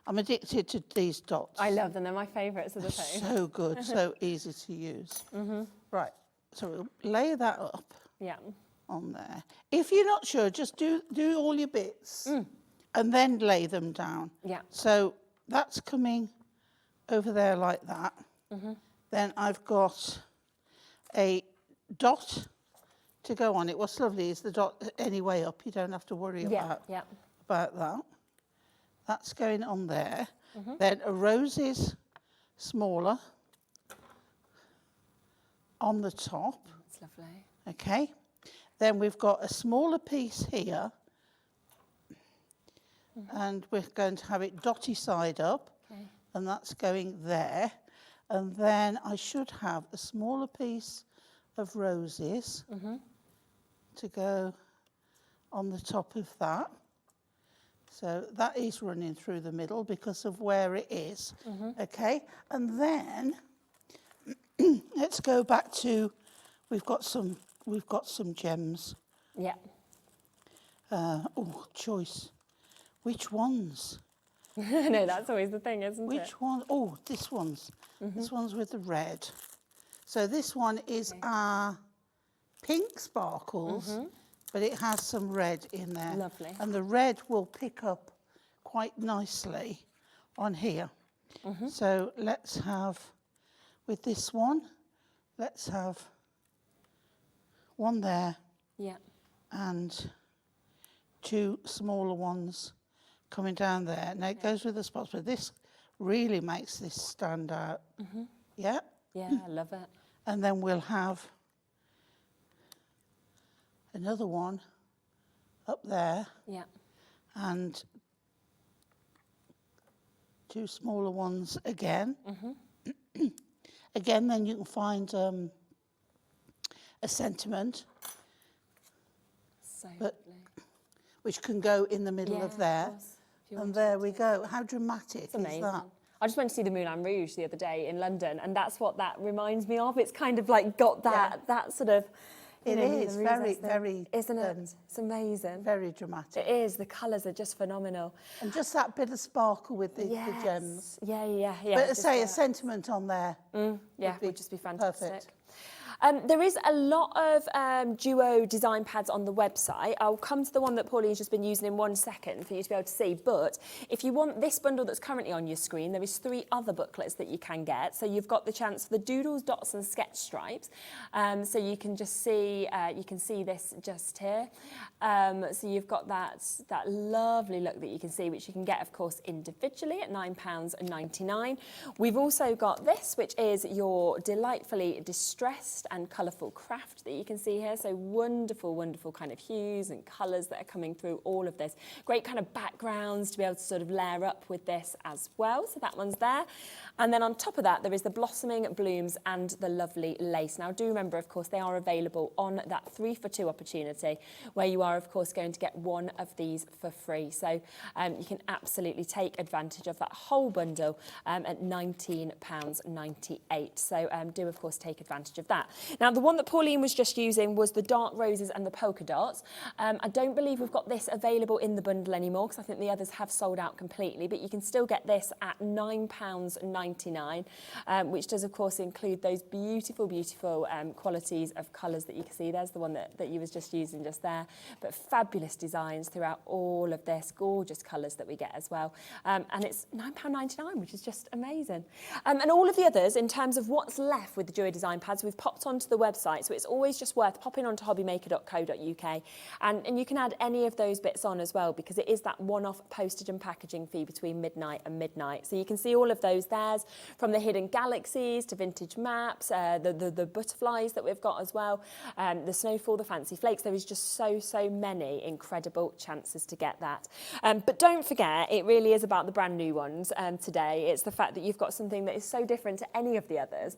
I'm addicted to these dots. I love them. They're my favourites of the day. So good, so easy to use. Right, so we'll layer that up. On there. If you're not sure, just do all your bits and then lay them down. So that's coming over there like that. Then I've got a dot to go on it. What's lovely is the dot any way up. You don't have to worry about that. That's going on there. Then a rose is smaller on the top. That's lovely. Okay. Then we've got a smaller piece here. And we're going to have it dotty side up. Okay. And that's going there. And then I should have a smaller piece of roses to go on the top of that. So that is running through the middle because of where it is. Okay, and then let's go back to we've got some gems. Yeah. Oh, choice. Which ones? No, that's always the thing, isn't it? Which one? Oh, this one's. This one's with the red. So this one is our pink sparkles, but it has some red in there. Lovely. And the red will pick up quite nicely on here. So let's have, with this one, let's have one there. Yeah. And 2 smaller ones coming down there. Now it goes with the spots, but this really makes this stand out. Yeah? Yeah, I love it. And then we'll have another one up there. Yeah. And 2 smaller ones again. Again, then you can find a sentiment. So but, lovely. Which can go in the middle of there. And there we go. How dramatic is that? I just went to see the Moulin Rouge the other day in London, and that's what that reminds me of. It's kind of like got that sort of... It is very, isn't it? It's amazing. Very dramatic. It is. The colours are just phenomenal. And just that bit of sparkle with the gems. Yeah. But say a sentiment on there. Would just be fantastic. Perfect. There is a lot of duo design pads on the website. I'll come to the one that Pauline's just been using in 1 second for you to be able to see. But if you want this bundle that's currently on your screen, there is 3 other booklets that you can get. So you've got the chance for the doodles, dots and sketch stripes. So you can just see, you can see this just here. So you've got that lovely look that you can see, which you can get, of course, individually at £9.99. We've also got this, which is your delightfully distressed and colourful craft that you can see here. So wonderful, wonderful kind of hues and colours that are coming through all of this. Great kind of backgrounds to be able to sort of layer up with this as well. So that one's there. And then on top of that, there is the blossoming blooms and the lovely lace. Now, do remember, of course, they are available on that 3 for 2 opportunity, where you are, of course, going to get one of these for free. So you can absolutely take advantage of that whole bundle at £19.98. So do, of course, take advantage of that. Now, the one that Pauline was just using was the dark roses and the polka dots. I don't believe we've got this available in the bundle anymore, because I think the others have sold out completely, but you can still get this at £9.99, which does, of course, include those beautiful, beautiful qualities of colours that you can see. There's the one that you was just using just there, but fabulous designs throughout all of this, gorgeous colours that we get as well. And it's £9.99, which is just amazing. And all of the others, in terms of what's left with the Duo Design Pads, we've popped onto the website, so it's always just worth popping onto hobbymaker.co.uk, and you can add any of those bits on as well, because it is that one-off postage and packaging fee between midnight and midnight. So you can see all of those there, from the hidden galaxies to vintage maps, the butterflies that we've got as well, the snowfall, the fancy flakes. There is just so many incredible chances to get that. But don't forget, it really is about the brand new ones today. It's the fact that you've got something that is so different to any of the others.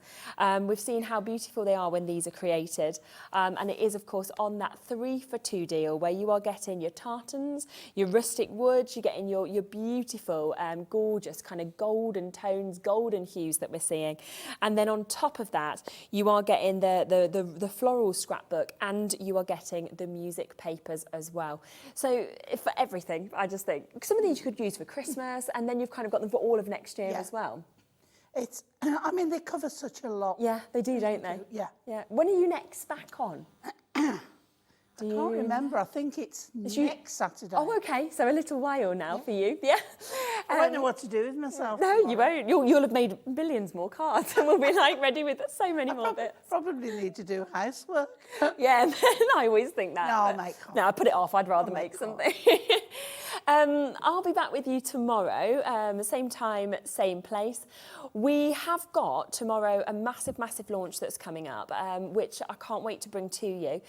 We've seen how beautiful they are when these are created, and it is, of course, on that 3 for 2 deal, where you are getting your tartans, your rustic woods, you're getting your beautiful, gorgeous kind of golden tones, golden hues that we're seeing, and then on top of that, you are getting the floral scrapbook, and you are getting the music papers as well. So for everything, I just think some of these you could use for Christmas, and then you've kind of got them for all of next year as well. It's, I mean, they cover such a lot. Yeah, they do, don't they? Yeah. Yeah. When are you next back on? I can't remember. I think it's next Saturday. Oh, okay. So a little while now for you. Yeah. I won't know what to do with myself. No, you won't. You'll have made millions more cards and we'll be like ready with so many more bits. Probably need to do housework. Yeah, I always think that. No, I'll make cards. No, I put it off. I'd rather make something. I'll be back with you tomorrow, same time, same place. We have got tomorrow a massive, massive launch that's coming up, which I can't wait to bring to you.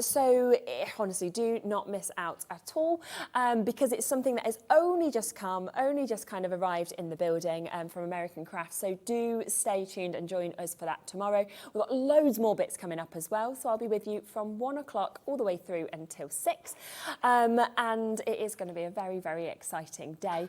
So honestly, do not miss out at all, because it's something that has only just come, only just kind of arrived in the building from American Crafts. So do stay tuned and join us for that tomorrow. We've got loads more bits coming up as well. So I'll be with you from 1 o'clock all the way through until 6. And it is going to be a very, very exciting day,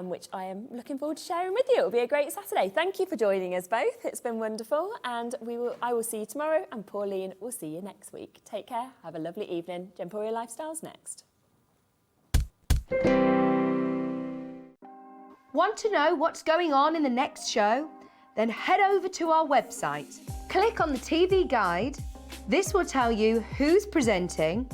which I am looking forward to sharing with you. It'll be a great Saturday. Thank you for joining us both. It's been wonderful, and I will see you tomorrow, and Pauline will see you next week. Take care. Have a lovely evening. Gemporia Lifestyles next. Want to know what's going on in the next show? Then head over to our website. Click on the TV guide. This will tell you who's presenting,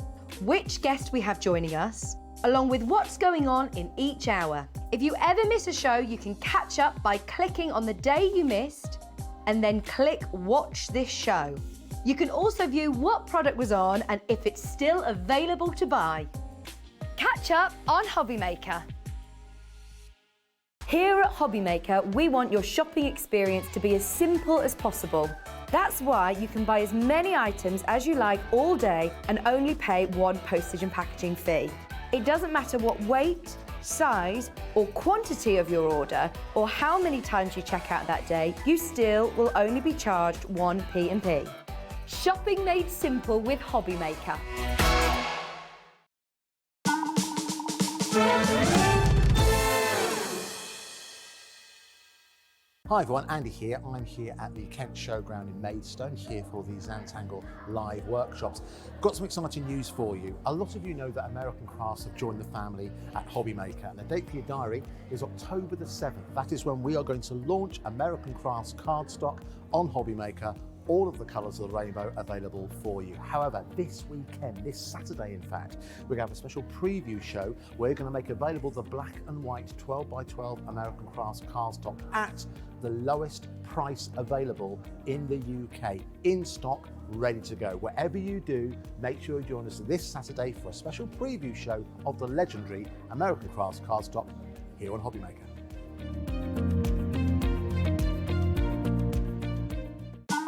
which guest we have joining us, along with what's going on in each hour. If you ever miss a show, you can catch up by clicking on the day you missed and then click Watch This Show. You can also view what product was on and if it's still available to buy. Catch up on Hobby Maker. Here at Hobby Maker, we want your shopping experience to be as simple as possible. That's why you can buy as many items as you like all day and only pay one postage and packaging fee. It doesn't matter what weight, size or quantity of your order or how many times you check out that day, you still will only be charged one P&P. Shopping made simple with Hobby Maker. Hi everyone, Andy here. I'm here at the Kent Showground in Maidstone, here for the Zantangle live workshops. Got some exciting news for you. A lot of you know that American Crafts have joined the family at Hobby Maker, and the date for your diary is October the 7th. That is when we are going to launch American Crafts cardstock on Hobby Maker. All of the colours of the rainbow available for you. However, this weekend, this Saturday in fact, we're going to have a special preview show where we're going to make available the black and white 12x12 American Crafts cardstock at the lowest price available in the UK, in stock, ready to go. Whatever you do, make sure you join us this Saturday for a special preview show of the legendary American Crafts cardstock here on Hobby Maker.